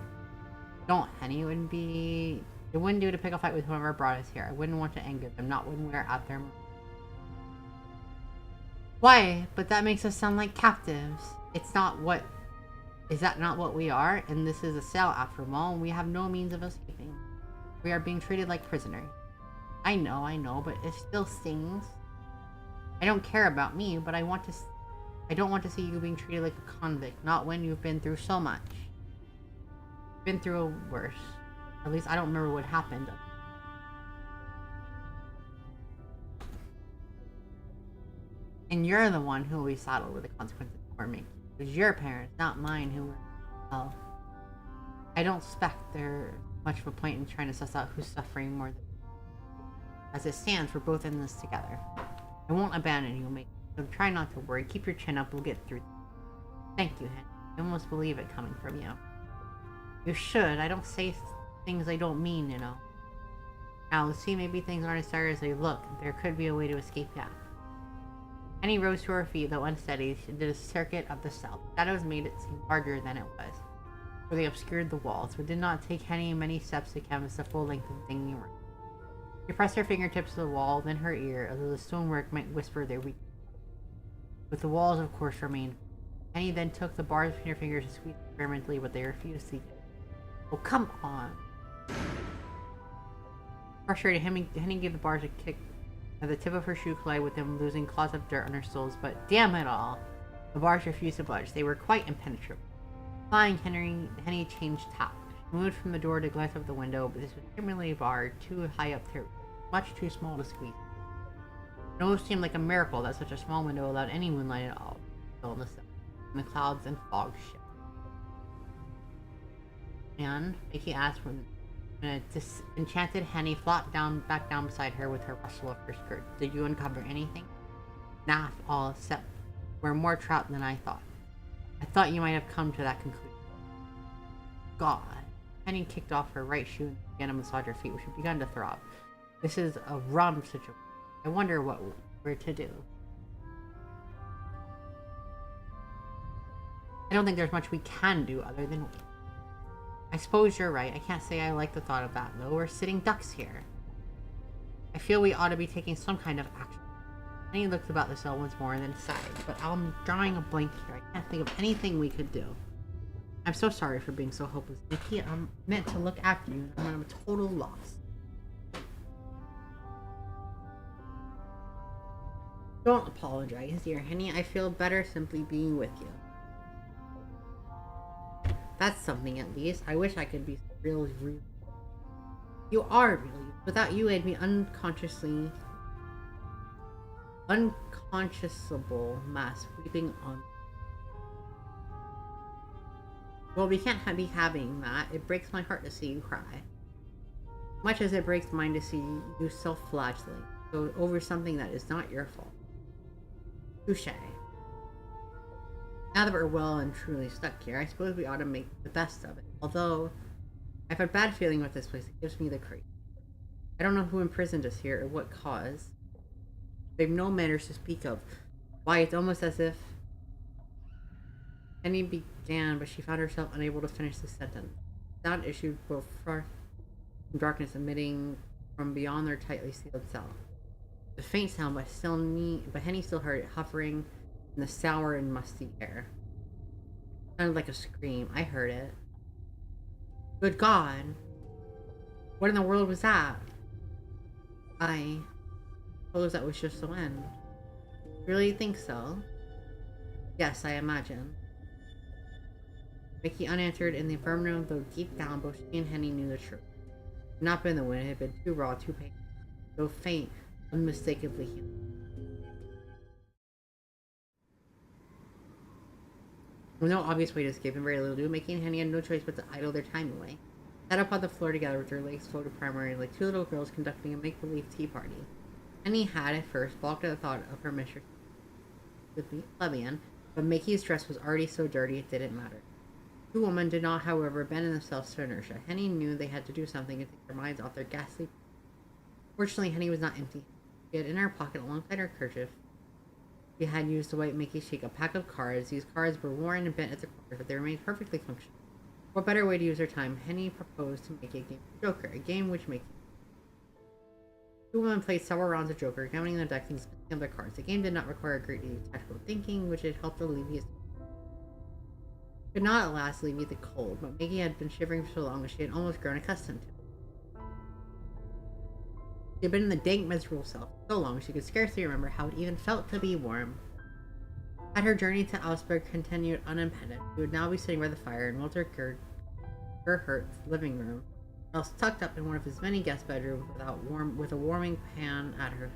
Don't, Henny. It wouldn't do to pick a fight with whoever brought us here. I wouldn't want to anger them, not when we're at their. Why? But that makes us sound like captives. Is that not what we are? And this is a cell after all, and we have no means of escaping. We are being treated like prisoners. I know, but it still stings. I don't care about me, but I don't want to see you being treated like a convict, not when you've been through so much. Been through worse. At least I don't remember what happened. And you're the one who will be saddled with the consequences for me. It was your parents, not mine, who were hell. I don't suspect there's much of a point in trying to suss out who's suffering more than. As it stands, we're both in this together. I won't abandon you, Mickey. So try not to worry. Keep your chin up. We'll get through this. Thank you, Henry. I almost believe it coming from you. You should. I don't say things I don't mean, you know. Now, let's see. Maybe things aren't as dire as they look. There could be a way to escape yet. Henny rose to her feet, though unsteady. She did a circuit of the cell. Shadows made it seem larger than it was, for they obscured the walls. But it did not take Henny many steps to canvas the full length of the dingy room. She pressed her fingertips to the wall, then her ear, as though the stonework might whisper their weakness. But the walls, of course, remained. Henny then took the bars between her fingers and squeezed experimentally, but they refused to. Oh, come on! Frustrated, Henny gave the bars a kick. At the tip of her shoe collided with them, losing clods of dirt on her soles, but damn it all! The bars refused to budge. They were quite impenetrable. Flying, Henny changed tack. She moved from the door to glance up the window, but this was permanently barred, too high up to much too small to squeeze. It almost seemed like a miracle that such a small window allowed any moonlight at all. Still in the sun, and the clouds and fog shifted. And Mickey asked when a disenchanted Henny flopped back down beside her with her rustle of her skirt. Did you uncover anything? Nah, all except we're more trapped than I thought. I thought you might have come to that conclusion. God. Henny kicked off her right shoe and began to massage her feet, which had begun to throb. This is a rum situation. I wonder what we're to do. I don't think there's much we can do other than wait. I suppose you're right. I can't say I like the thought of that, though. We're sitting ducks here. I feel we ought to be taking some kind of action. And he looked about the cell once more and then sighed. But I'm drawing a blank here. I can't think of anything we could do. I'm so sorry for being so hopeless, Nikki. I'm meant to look after you, and I'm a total loss. Don't apologize, dear Henny. I feel better simply being with you. That's something, at least. I wish I could be real. You are really. Without you, I'd be unconsciousable mass weeping on. Well, we can't be having that. It breaks my heart to see you cry. Much as it breaks mine to see you self-flagellate over something that is not your fault. Touché. Now that we're well and truly stuck here, I suppose we ought to make the best of it. Although, I've had a bad feeling with this place. It gives me the creep. I don't know who imprisoned us here or what cause. They have no manners to speak of. Why, it's almost as if Henny began, but she found herself unable to finish the sentence. Sound issued both from darkness emitting from beyond their tightly sealed cell. The faint sound, but Henny still heard it hovering in the sour and musty air. It sounded like a scream. I heard it. Good God! What in the world was that? I suppose that was just the wind. Really think so? Yes, I imagine. Mickey unanswered in the affirmative, though deep down both she and Henny knew the truth. It had not been the wind, it had been too raw, too painful, though faint, unmistakably human. There was no obvious way to escape and very little to do. Mickey and Henny had no choice but to idle their time away. Sat up on the floor together with their legs folded primarily like two little girls conducting a make-believe tea party. Henny had, at first, balked at the thought of her mistress with Levian, but Mickey's dress was already so dirty it didn't matter. The two women did not, however, abandon themselves to inertia. Henny knew they had to do something to take their minds off their ghastly. Fortunately, Henny was not empty. She had in her pocket, alongside her kerchief, she had used to wipe Mickey's cheek, a pack of cards. These cards were worn and bent at the corners, but they remained perfectly functional. What better way to use her time? Henny proposed to make a game of Joker, a game which Mickey. The two women played several rounds of Joker, examining the decks and spinning up their cards. The game did not require a great deal of tactical thinking, which had helped alleviate. Could not at last alleviate the cold, but Mickey had been shivering for so long that she had almost grown accustomed to it. She had been in the dank, miserable cell for so long she could scarcely remember how it even felt to be warm. Had her journey to Augsburg continued unimpeded, she would now be sitting by the fire in Walter Gerhardt's living room, else tucked up in one of his many guest bedrooms with a warming pan at her.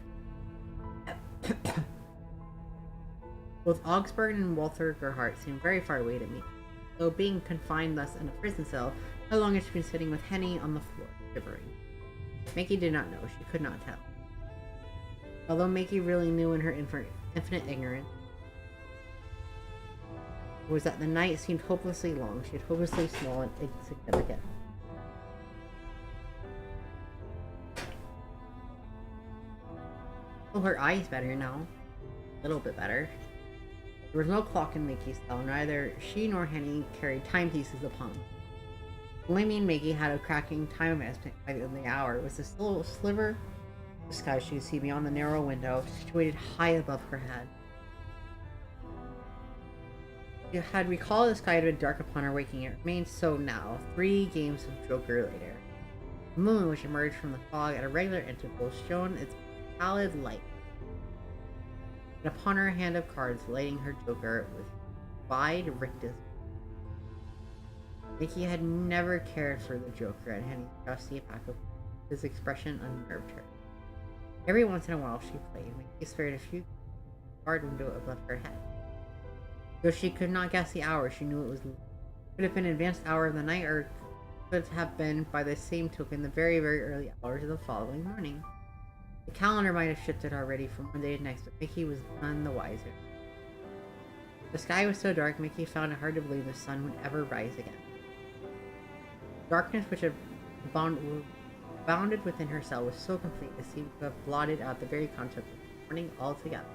Both Augsburg and Walter Gerhardt seemed very far away to me, though being confined thus in a prison cell, how long had she been sitting with Henny on the floor, shivering? Mickey did not know. She could not tell. Although Mickey really knew in her infinite ignorance, was that the night seemed hopelessly long, she had hopelessly small and insignificant. Well, her eyes better now. A little bit better. There was no clock in Mickey's cell, neither she nor Henny carried timepieces upon them. The only mean Mickey had of cracking time estimate by the hour was this little sliver of sky she could see beyond the narrow window, situated high above her head. She had recalled the sky had been dark upon her waking. It remained so now, 3 games of Joker later. The moon, which emerged from the fog at a regular interval, shone its pallid light. And upon her hand of cards, lighting her Joker with wide rictus. Mickey had never cared for the Joker, and Henny's dusty pack of his expression unnerved her. Every once in a while she played. Mickey spared a few card window above her head. Though she could not guess the hour, she knew it could have been an advanced hour of the night, or could have been, by the same token, the very, very early hours of the following morning. The calendar might have shifted already from one day to next, but Mickey was none the wiser. The sky was so dark, Mickey found it hard to believe the sun would ever rise again. The darkness which had bounded within her cell was so complete it seemed to have blotted out the very concept of morning altogether.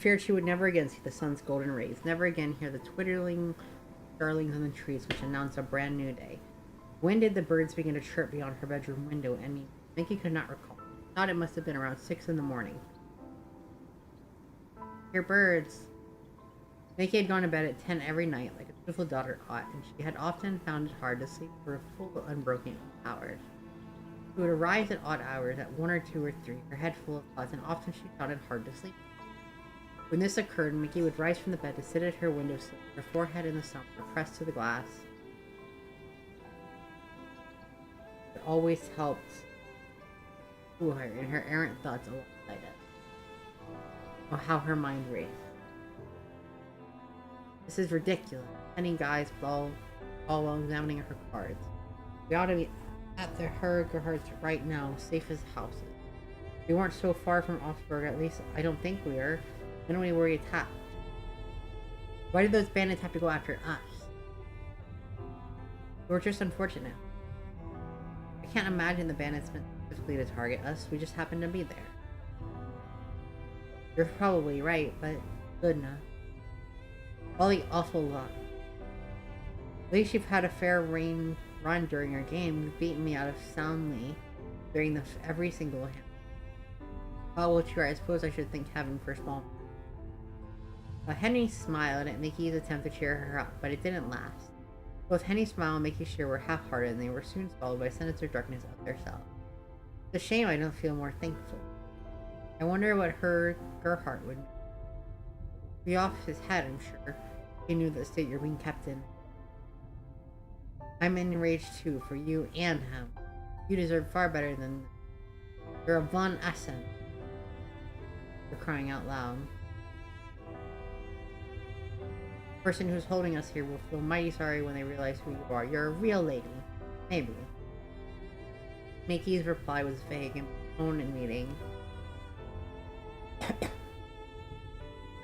feared she would never again see the sun's golden rays, never again hear the twittering starlings in the trees which announced a brand new day. When did the birds begin to chirp beyond her bedroom window? And Mickey could not recall. She thought it must have been around 6 in the morning. Hear birds. Mickey had gone to bed at 10 every night, like a dutiful daughter ought, and she had often found it hard to sleep for a full, unbroken hours. She would arise at odd hours, at 1 or 2 or 3, her head full of thoughts, and often she found it hard to sleep. When this occurred, Mickey would rise from the bed to sit at her windowsill, her forehead in the sun, pressed to the glass. It always helped cool her in her errant thoughts alongside it. Oh, how her mind raced. This is ridiculous. Any guys all while examining her cards. We ought to be at the Hergerharts right now, safe as houses. We weren't so far from Augsburg, at least I don't think we are. Then we were attacked. Why did those bandits have to go after us? We were just unfortunate. I can't imagine the bandits meant specifically to target us. We just happened to be there. You're probably right, but good enough. All the awful luck. At least you've had a fair run during your game. You've beaten me out of soundly during every single hand. Oh, well, sure, I suppose I should thank heaven for small. Henry smiled at Mickey's attempt to cheer her up, but it didn't last. Both Henry's smile and Mickey's cheer were half-hearted, and they were soon swallowed by sinister darkness of their selves. It's a shame I don't feel more thankful. I wonder what Gerhardt would be off his head, I'm sure. He knew the state you're being kept in. I'm enraged too, for you and him. You deserve far better than this. You're a von Essen. You're crying out loud. The person who's holding us here will feel mighty sorry when they realize who you are. You're a real lady. Maybe. Mickey's reply was vague and tone and meaning.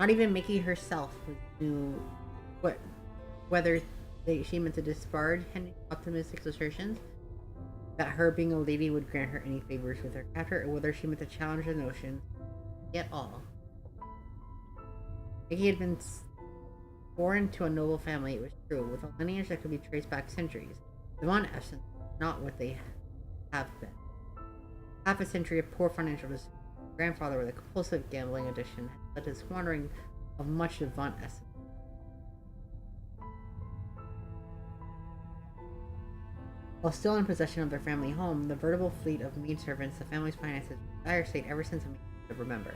Not even Mickey herself knew whether she meant to disparage Henry's optimistic assertions that her being a lady would grant her any favors with her captor, or whether she meant to challenge the notion at all. Mickey had been born to a noble family, it was true, with a lineage that could be traced back centuries. The von Essen, not what they have been. Half a century of poor financial decisions. Grandfather with a compulsive gambling addiction had led to the squandering of much of von Essen. While still in possession of their family home, the veritable fleet of maidservants, the family's finances were in dire state ever since Mickey could remember.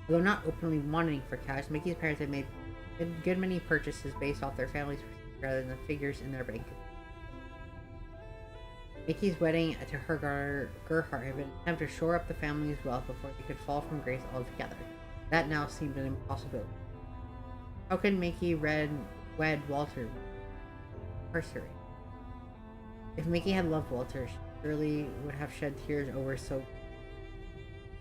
Although not openly wanting for cash, Mickey's parents had made a good many purchases based off their family's receipts rather than the figures in their bank account. Mickey's wedding to her Gerhardt had been an attempt to shore up the family's wealth before they could fall from grace altogether. That now seemed an impossibility. How could Mickey wed Walter? Incarcerated. If Mickey had loved Walter, she surely would have shed tears over so.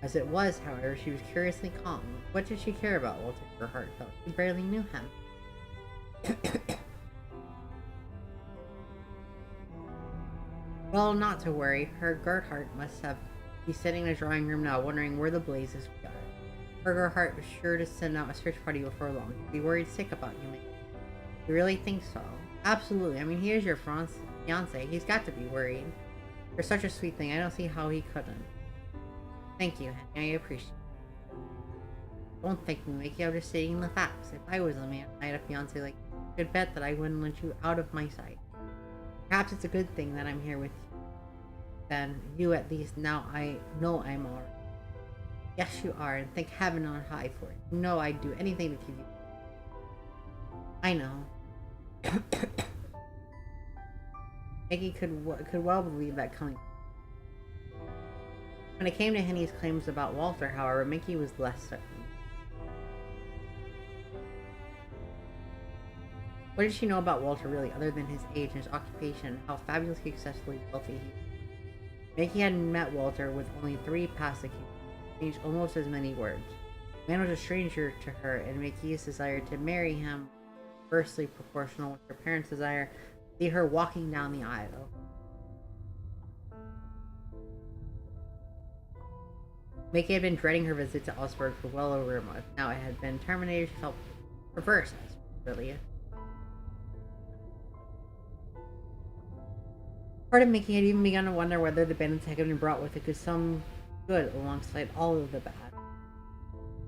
As it was, however, she was curiously calm. What did she care about Walter Gerhardt, though? She barely knew him. Well, not to worry. Her Gerhardt must be sitting in a drawing room now, wondering where the blazes would go. Her Gerhardt was sure to send out a search party before long. He'd be worried sick about you, Mickey. You really think so? Absolutely. I mean, he is your fiance. He's got to be worried. You're such a sweet thing. I don't see how he couldn't. Thank you, Henry. I appreciate it. Don't thank me, Mickey. I'm just stating the facts. If I was a man, I had a fiance like you. I could bet that I wouldn't let you out of my sight. Perhaps it's a good thing that I'm here with you. Then, you at least now I know I'm alright. Yes, you are, and thank heaven on high for it. You know I'd do anything to keep you. I know. Mickey could well believe that coming. When it came to Henny's claims about Walter, however, Mickey was less certain. What did she know about Walter really, other than his age and his occupation, and how fabulously successfully wealthy he was? Mickey had met Walter with only 3 past occasions, exchanged almost as many words. The man was a stranger to her, and Mickey's desire to marry him, inversely proportional with her parents' desire to see her walking down the aisle. Mickey had been dreading her visit to Augsburg for well over a month. Now it had been terminated. She felt reversed, really. Part of Mickey had even begun to wonder whether the bandits had been brought with it could some good alongside all of the bad.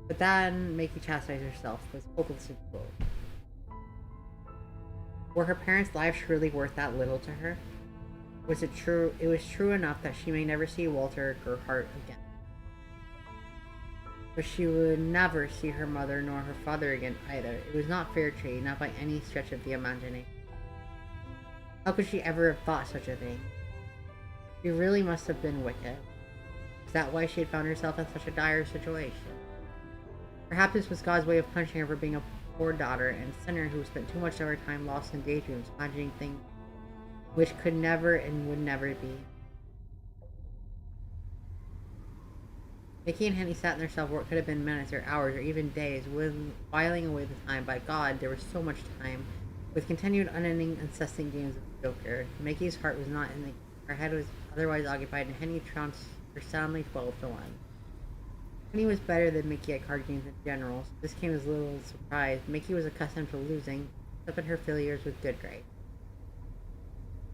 But then Mickey chastised herself, was hopelessly cruel. Were her parents' lives truly worth that little to her? Was it true? It was true enough that she may never see Walter Gerhardt again. But she would never see her mother nor her father again either. It was not fair trade, not by any stretch of the imagination. How could she ever have thought such a thing? She really must have been wicked. Is that why she had found herself in such a dire situation? Perhaps this was God's way of punishing her for being a poor daughter and sinner who spent too much of her time lost in daydreams, imagining things which could never and would never be. Mickey and Henny sat in their cell for what could have been minutes or hours or even days, whiling away the time. By God, there was so much time, with continued unending, incessant games of the Joker. Mickey's heart was not in the game. Her head was otherwise occupied, and Henny trounced her soundly 12-1. Henny was better than Mickey at card games in general, so this came as little surprise. Mickey was accustomed to losing, accepted her failures with good grace.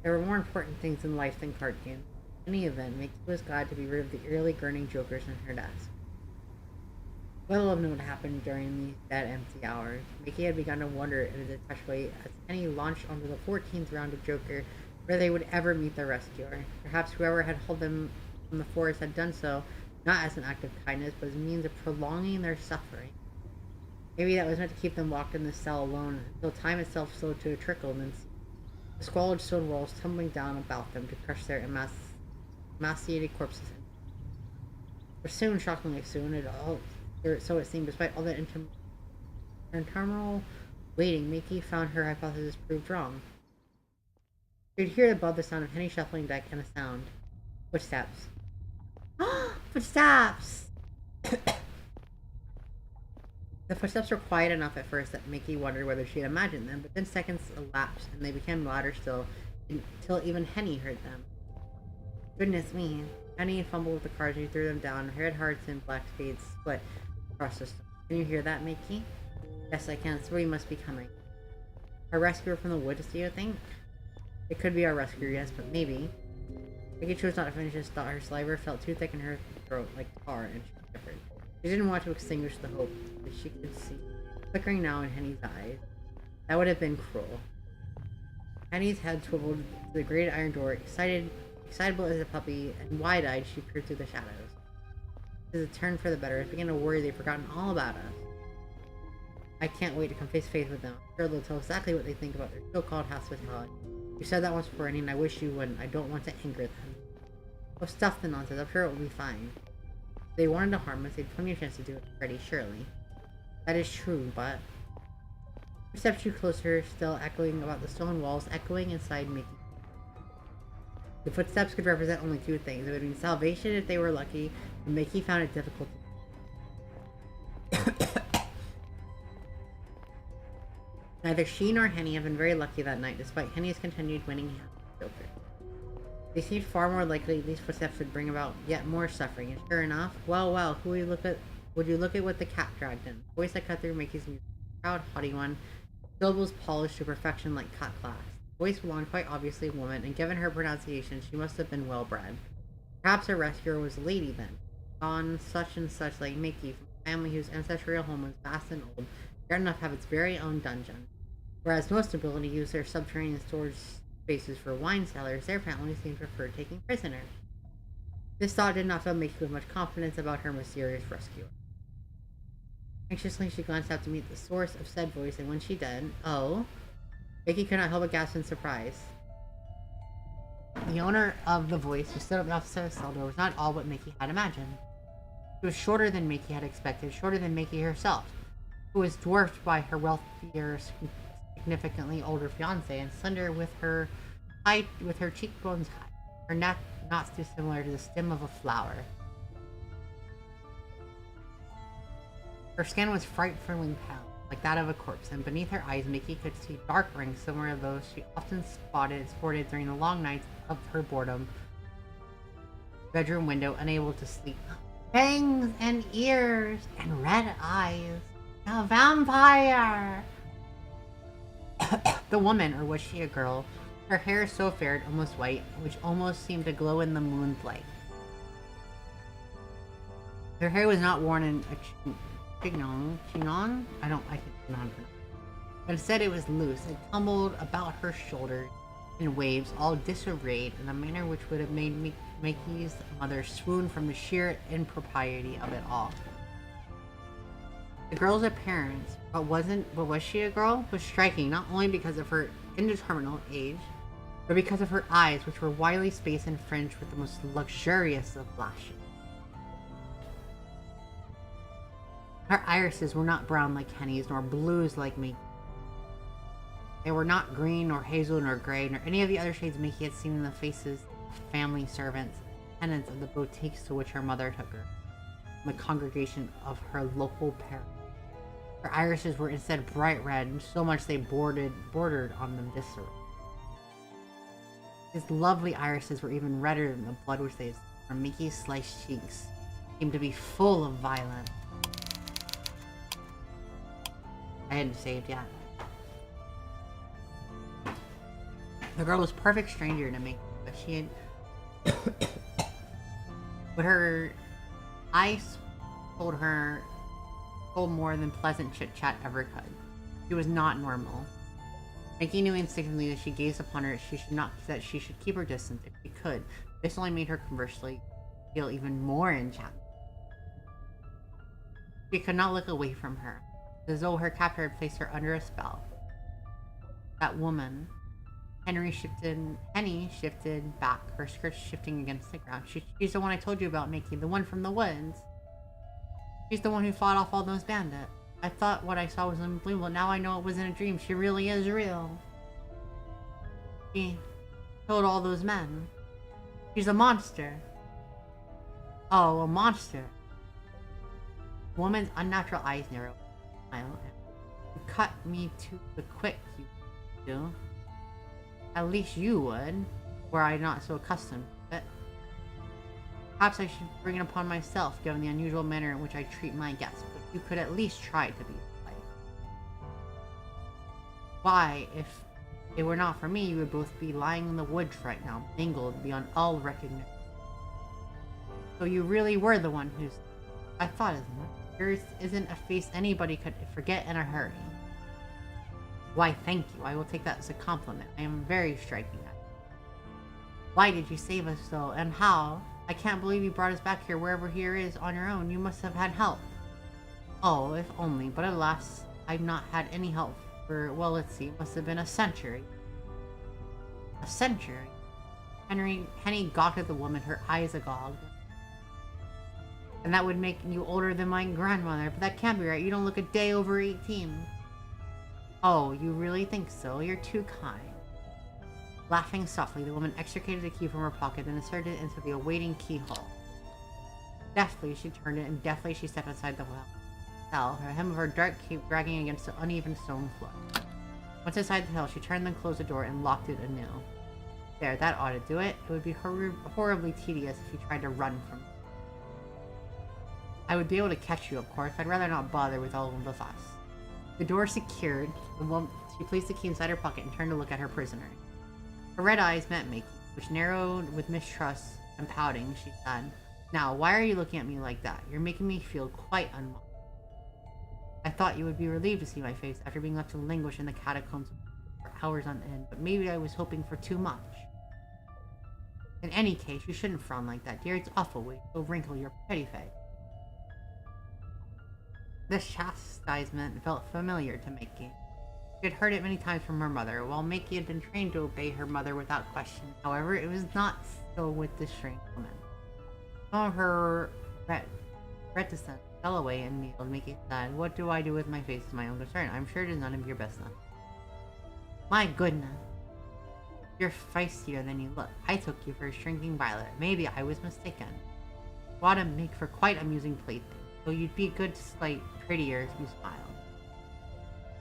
There were more important things in life than card games. In any event, Mickey was glad to be rid of the eerily grinning jokers in her desk. Little of note happened during these dead, empty hours. Mickey had begun to wonder in a detached way as Henny launched onto the 14th round of Joker where they would ever meet their rescuer. Perhaps whoever had hauled them from the forest had done so, not as an act of kindness, but as a means of prolonging their suffering. Maybe that was meant to keep them locked in the cell alone until time itself slowed to a trickle, and then the squalid stone walls tumbling down about them to crush their emaciated corpses. But soon, shockingly soon, so it seemed, despite all that interminable waiting, Mickey found her hypothesis proved wrong. She could hear above the sound of Henny shuffling deck and a sound. Footsteps. Footsteps! The footsteps were quiet enough at first that Mickey wondered whether she had imagined them, but then seconds elapsed and they became louder still, until even Henny heard them. Goodness me. Henny fumbled with the cards and she threw them down. Her red hearts and black spades split across the stone. Can you hear that, Mickey? Yes, I can. Somebody must be coming. Our rescuer from the woods, do you think? It could be our rescuer, yes, but maybe. Mickey chose not to finish his thought. Her saliva felt too thick in her throat, like tar, and she shivered. She didn't want to extinguish the hope that she could see, flickering now in Henny's eyes. That would have been cruel. Henny's head swiveled to the great iron door, excitable as a puppy, and wide-eyed she peered through the shadows. This is a turn for the better. I began to worry they've forgotten all about us. I can't wait to come face to face with them. I'm sure they'll tell exactly what they think about their so-called hospitality. You said that once before, and I wish you wouldn't. I don't want to anger them. Oh, stuff the nonsense. I'm sure it will be fine. If they wanted to harm us, they'd plenty of chance to do it already, surely. That is true, but... Her steps drew closer, still echoing about the stone walls, echoing inside Mickey. The footsteps could represent only two things. It would mean salvation if they were lucky, and Mickey found it difficult to... Neither she nor Henny have been very lucky that night, despite Henny's continued winning hand of Joker. They seemed far more likely these footsteps would bring about yet more suffering, and sure enough, well, who would you look at what the cat dragged in? The voice that cut through Mickey's music, proud, haughty one, syllables polished to perfection like cut glass. The voice belonged quite obviously a woman, and given her pronunciation, she must have been well bred. Perhaps her rescuer was a lady then, gone such and such like Mickey, from a family whose ancestral home was vast and old, dared enough to have its very own dungeon. Whereas most nobility use their subterranean storage spaces for wine cellars, their family seemed to prefer taking prisoners. This thought did not fill Mickey with much confidence about her mysterious rescuer. Anxiously, she glanced out to meet the source of said voice, and when she did, oh, Mickey could not help but gasp in surprise. The owner of the voice, who stood up outside the cell door, was not all what Mickey had imagined. She was shorter than Mickey had expected, shorter than Mickey herself, who was dwarfed by her wealthier, significantly older fiance, and slender with her cheekbones high, her neck not too similar to the stem of a flower. Her skin was frightfully pale, like that of a corpse, and beneath her eyes Mickey could see dark rings similar to those she often sported during the long nights of her boredom bedroom window, unable to sleep. Fangs and ears and red eyes. A vampire! The woman, or was she a girl? Her hair so fair, almost white, which almost seemed to glow in the moonlight. Her hair was not worn in a chignon? I can't pronounce it. But instead it was loose. It tumbled about her shoulders in waves, all disarrayed in a manner which would have made Mickey's mother swoon from the sheer impropriety of it all. The girl's appearance, but was she a girl, was striking not only because of her indeterminate age, but because of her eyes, which were widely spaced and fringed with the most luxurious of lashes. Her irises were not brown like Henny's, nor blues like Mickey. They were not green, nor hazel, nor gray, nor any of the other shades Mickey had seen in the faces of family servants, tenants of the boutiques to which her mother took her, the congregation of her local parish. Her irises were instead bright red, so much they bordered on them viscera. His lovely irises were even redder than the blood which they had seen, for Mickey's sliced cheeks seemed to be full of violence. I hadn't saved yet. The girl was a perfect stranger to me, but she had... but her eyes told more than pleasant chit-chat ever could. She was not normal. Mickey knew instinctively that she gazed upon her that she should keep her distance if she could. This only made her conversely feel even more enchantment. She could not look away from her, as though her captor had placed her under a spell. That woman... Henny shifted back, her skirts shifting against the ground. She's the one I told you about, Mickey, the one from the woods. She's the one who fought off all those bandits. I thought what I saw was unbelievable. Now I know it wasn't a dream. She really is real. She killed all those men. She's a monster. Oh, a monster. The woman's unnatural eyes narrowed. You cut me to the quick, you do. At least you would, were I not so accustomed to it. Perhaps I should bring it upon myself, given the unusual manner in which I treat my guests, but you could at least try to be polite. Why, if it were not for me, you would both be lying in the woods right now, mangled beyond all recognition. So you really were the one who's... I thought as much. Yours isn't a face anybody could forget in a hurry. Why, thank you. I will take that as a compliment. I am very striking at you. Why did you save us though, and how? I can't believe you brought us back here wherever here is on your own. You must have had help. Oh, if only. But alas, I've not had any help for, well, let's see, it must have been a century. A century? Henny gawked at the woman, her eyes agog. And that would make you older than my grandmother, but that can't be right. You don't look a day over 18. Oh, you really think so? You're too kind. Laughing softly, the woman extricated the key from her pocket and inserted it into the awaiting keyhole. Deftly, she turned it, and deftly she stepped inside the cell, her hem of her dark cape dragging against the uneven stone floor. Once inside the cell, she turned and closed the door and locked it anew. There, that ought to do it. It would be horribly tedious if you tried to run from it. I would be able to catch you, of course. I'd rather not bother with all of the fuss. The door secured, she placed the key inside her pocket and turned to look at her prisoner. Her red eyes met Mickey, which narrowed with mistrust and pouting. She said, "Now, why are you looking at me like that? You're making me feel quite unwell. I thought you would be relieved to see my face after being left to languish in the catacombs for hours on end, but maybe I was hoping for too much. In any case, you shouldn't frown like that, dear. It's awful way to wrinkle your pretty face." This chastisement felt familiar to Mickey. She had heard it many times from her mother, while Mickey had been trained to obey her mother without question. However, it was not so with this strange woman. Some of her reticence fell away and kneeled. Mickey said, "What do I do with my face is my own concern. I'm sure it is none of your business." "My goodness. You're feistier than you look. I took you for a shrinking violet. Maybe I was mistaken. You ought to make for quite amusing plaything. So you'd be a good sight prettier if you smiled.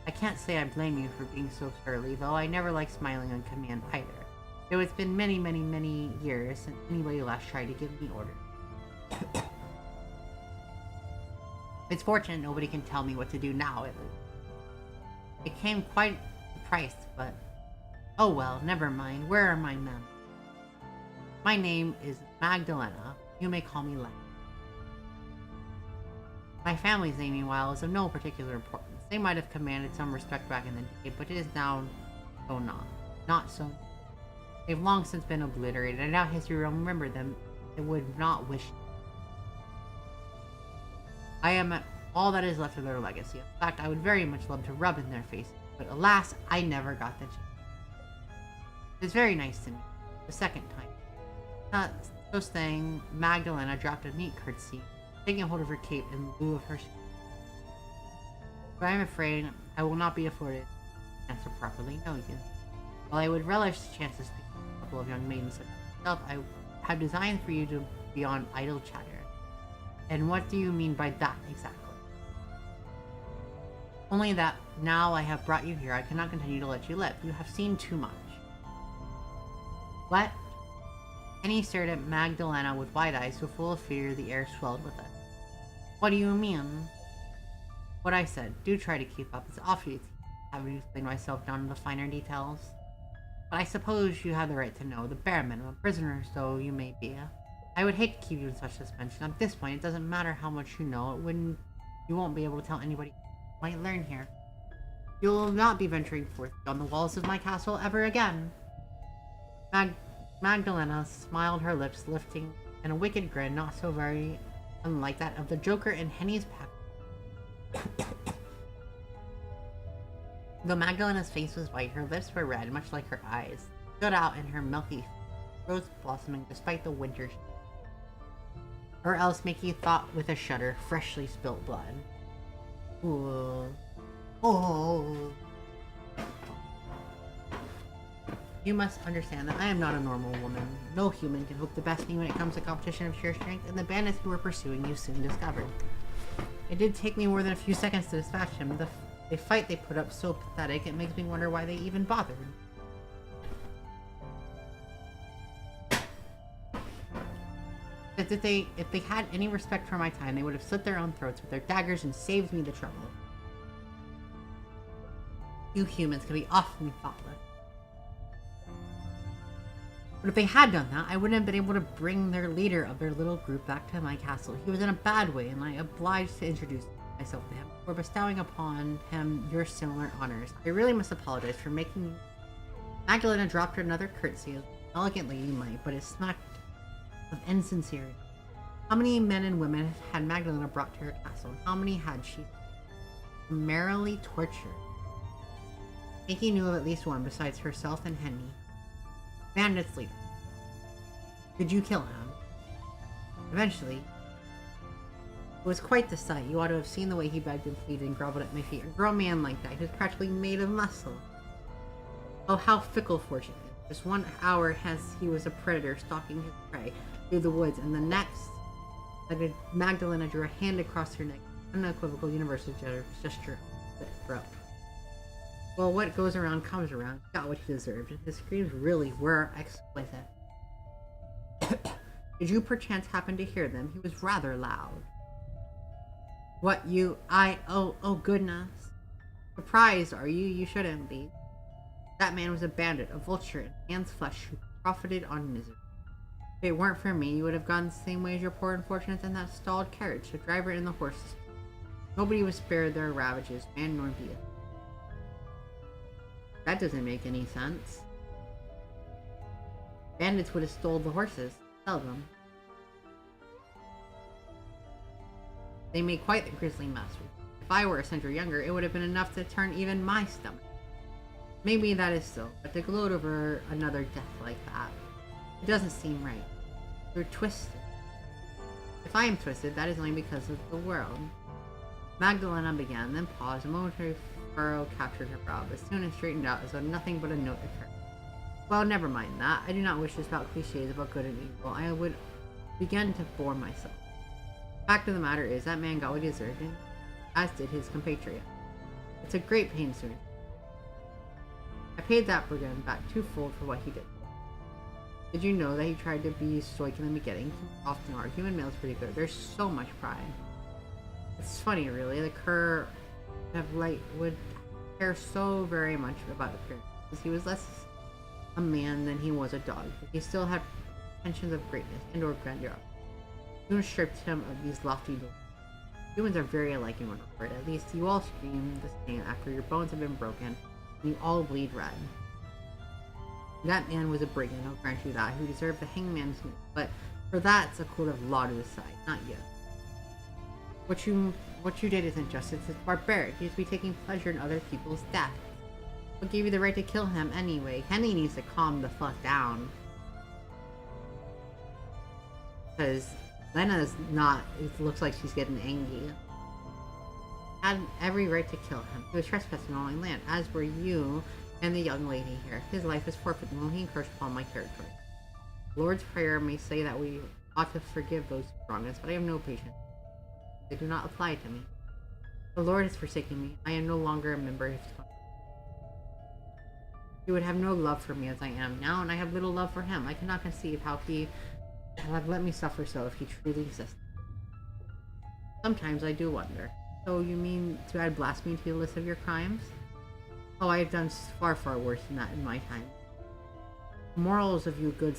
I can't say I blame you for being so surly, though I never liked smiling on command either. Though it's been many, many, many years since anybody last tried to give me orders." It's fortunate nobody can tell me what to do now, at least. It came quite a price, but... Oh well, never mind. Where are my men? My name is Magdalena. You may call me Len. My family's name, meanwhile, is of no particular importance. They might have commanded some respect back in the day, but it is now so not. Not so. They've long since been obliterated, and now history will remember them. It would not wish. I am all that is left of their legacy. In fact, I would very much love to rub in their faces, but alas, I never got the chance. It's very nice to meet you, the second time. Not so saying, Magdalena dropped a neat curtsy, taking hold of her cape in lieu of her skirt. But I am afraid I will not be afforded to answer properly know you. While I would relish the chance to speak to a couple of young maidens such as yourself, I have designed for you to be on idle chatter. And what do you mean by that, exactly? Only that now I have brought you here, I cannot continue to let you live. You have seen too much. What? And he stared at Magdalena with wide eyes so full of fear the air swelled with it. What do you mean? What I said. Do try to keep up. It's awfully easy having to explain myself down to the finer details. But I suppose you have the right to know, the bare minimum, prisoners though you may be. I would hate to keep you in such suspension. At this point, it doesn't matter how much you know. You won't be able to tell anybody you might learn here. You will not be venturing forth beyond the walls of my castle ever again. Magdalena smiled, her lips lifting, and a wicked grin not so very unlike that of the Joker in Henny's pack. Though Magdalena's face was white, her lips were red, much like her eyes, stood out in her milky rose blossoming despite the winter. Or else make you thought with a shudder, freshly spilt blood. Ooh. Oh. You must understand that I am not a normal woman. No human can hope to best me when it comes to competition of sheer strength, and the bandits who were pursuing you soon discovered. It did take me more than a few seconds to dispatch him. The fight they put up so pathetic, it makes me wonder why they even bothered. If they had any respect for my time, they would have slit their own throats with their daggers and saved me the trouble. You humans can be awfully thoughtless. But if they had done that, I wouldn't have been able to bring their leader of their little group back to my castle. He was in a bad way, and I obliged to introduce myself to him for bestowing upon him your similar honors. I really must apologize for making... Magdalena dropped her another curtsy, as elegantly you might, but it smacked of insincerity. How many men and women had Magdalena brought to her castle? How many had she summarily tortured? Pinky knew of at least one besides herself and Henny. Bandits leader. Did you kill him? Eventually. It was quite the sight. You ought to have seen the way he begged and pleaded and groveled at my feet. A grown man like that, he was practically made of muscle. Oh, how fickle fortune is. Just 1 hour he was a predator stalking his prey through the woods, and the next, like Magdalena drew a hand across her neck, unequivocal universal gesture of the throat. Well, what goes around comes around. He got what he deserved. His screams really were exquisite. Did you perchance happen to hear them? He was rather loud. What, you... oh goodness. Surprised, are you? You shouldn't be. That man was a bandit, a vulture in man's flesh who profited on misery. If it weren't for me, you would have gone the same way as your poor unfortunates in that stalled carriage, the driver and the horses. Nobody was spared their ravages, man nor beast. That doesn't make any sense. Bandits would have stole the horses, sell them. They made quite the grisly mess. If I were a century younger, it would have been enough to turn even my stomach. Maybe that is so, but to gloat over another death like that, it doesn't seem right. You're twisted. If I am twisted, that is only because of the world. Magdalena began, then paused. A momentary furrow captured her brow, but soon it straightened out as though nothing but a note occurred. Well, never mind that. I do not wish to spout cliches about good and evil. I would begin to bore myself. Fact of the matter is, that man got what he deserved, as did his compatriot. It's a great pain, sir. I paid that brigand back twofold for what he did. Did you know that he tried to be stoic in the beginning? Often are. Human males pretty good. There's so much pride. It's funny, really. The Kerr would care so very much about appearance because he was less a man than he was a dog, but he still had pretensions of greatness and or grandeur. Soon stripped him of these lofty goals. Humans are very alike in one regard. At least you all scream the same after your bones have been broken, and you all bleed red. That man was a brigand, I'll grant you that, who deserved the hangman's noose, but for that, it's a court of law to decide, not you. What you did isn't justice, it's barbaric. You should be taking pleasure in other people's death. What gave you the right to kill him anyway? Henny needs to calm the fuck down. Because Lena's not, it looks like she's getting angry. Had every right to kill him. He was trespassing on my land, as were you and the young lady here. His life is forfeit when he encroached upon my territory. The Lord's Prayer may say that we ought to forgive those who wrong us, but I have no patience. They do not apply to me. The Lord has forsaken me. I am no longer a member of his country. He would have no love for me as I am now, and I have little love for him. I cannot conceive how he would have let me suffer so if he truly existed. Sometimes I do wonder. So you mean to add blasphemy to the list of your crimes? Oh, I have done far, far worse than that in my time. The morals of you good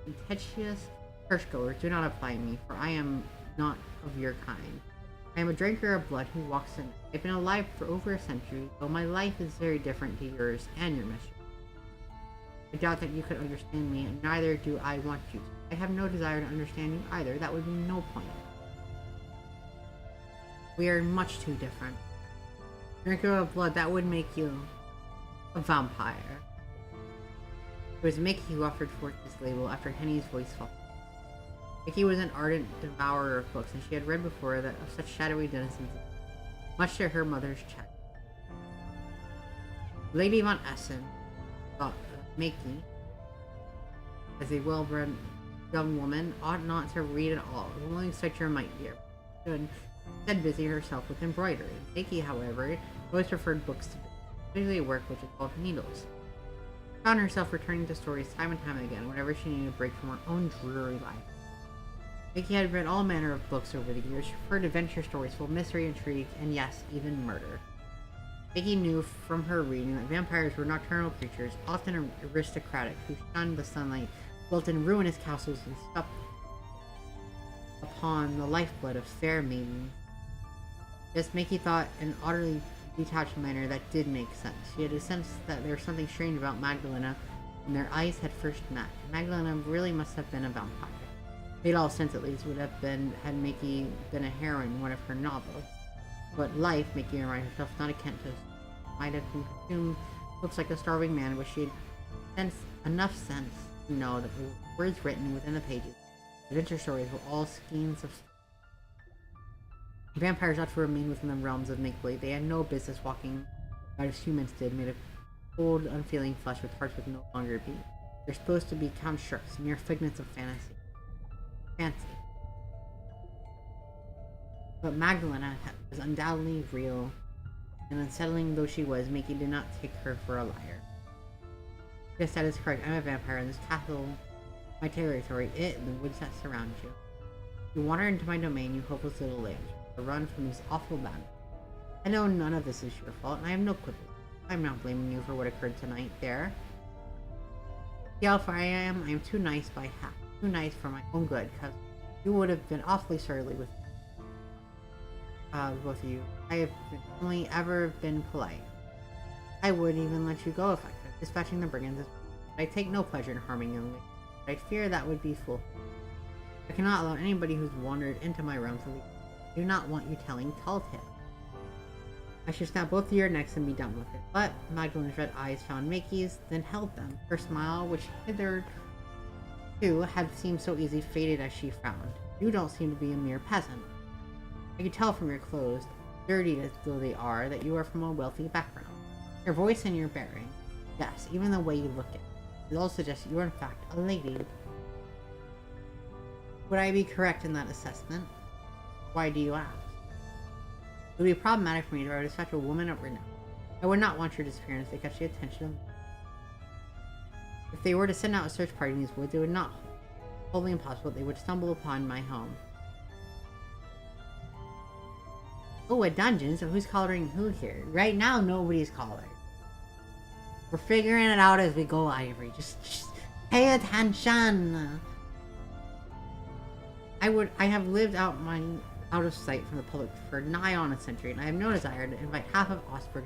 contentious churchgoers do not apply to me, for I am not of your kind. I am a drinker of blood who walks in. I've been alive for over a century, though my life is very different to yours and your mission. I doubt that you could understand me, and neither do I want you to. I have no desire to understand you either. That would be no point. We are much too different. Drinker of blood, that would make you a vampire. It was Mickey who offered forth this label after Henny's voice faltered. Mickey was an ardent devourer of books, and she had read before that of such shadowy denizens, much to her mother's chagrin. Lady von Essen thought Mickey, as a well-bred young woman, ought not to read at all. Only such your might, dear. Should instead busy herself with embroidery. Mickey, however, always preferred books to books, usually work which involved needles. She found herself returning to stories time and time again whenever she needed a break from her own dreary life. Mickey had read all manner of books over the years. She preferred adventure stories full of mystery, intrigue, and yes, even murder. Mickey knew from her reading that vampires were nocturnal creatures, often aristocratic, who shunned the sunlight, built in ruinous castles, and supped upon the lifeblood of fair maidens. Yes, Mickey thought in an utterly detached manner that did make sense. She had a sense that there was something strange about Magdalena when their eyes had first met. Magdalena really must have been a vampire. Made all sense, at least, would have been had Mickey been a heroine in one of her novels. But life, Mickey reminded herself, not a Kentus, might have been consumed, looks like a starving man, but she had enough sense to know that the words written within the pages, adventure stories, were all schemes of vampires ought to remain within the realms of make-believe. They had no business walking about as humans did, made of cold, unfeeling flesh with hearts that no longer beat. They're supposed to be constructs, mere figments of fancy. But Magdalena was undoubtedly real, and unsettling though she was, Mickey did not take her for a liar. Yes, that is correct. I'm a vampire, and this castle, my territory, it and the woods that surround you. You wander into my domain, you hopeless little lambs, to run from these awful battles. I know none of this is your fault, and I have no quibbles. I'm not blaming you for what occurred tonight there. See how far I am too nice by half. Too nice for my own good, because you would have been awfully surly with both of you. I have only ever been polite. I would even let you go if I could, dispatching the brigands as well. I take no pleasure in harming young ladies, but I fear that would be fool. I cannot allow anybody who's wandered into my realm to leave. I do not want you telling tall tales. I should snap both of your necks and be done with it. But Magdalene's red eyes found Mickey's, then held them. Her smile, which hitherto had seemed so easy, faded as she frowned. You don't seem to be a mere peasant. I can tell from your clothes, dirty though they are, that you are from a wealthy background. Your voice and your bearing, yes, even the way you look at it all suggests you are in fact a lady. Would I be correct in that assessment? Why do you ask? It would be problematic for me to dispatch a woman of renown. I would not want your disappearance to catch the attention of me. If they were to send out a search party in these woods, it would not wholly impossible they would stumble upon my home. Oh, a dungeon? So who's collaring who here? Right now, nobody's collared. We're figuring it out as we go, Ivory. Just pay attention. I have lived out of sight from the public for nigh on a century, and I have no desire to invite half of Osberg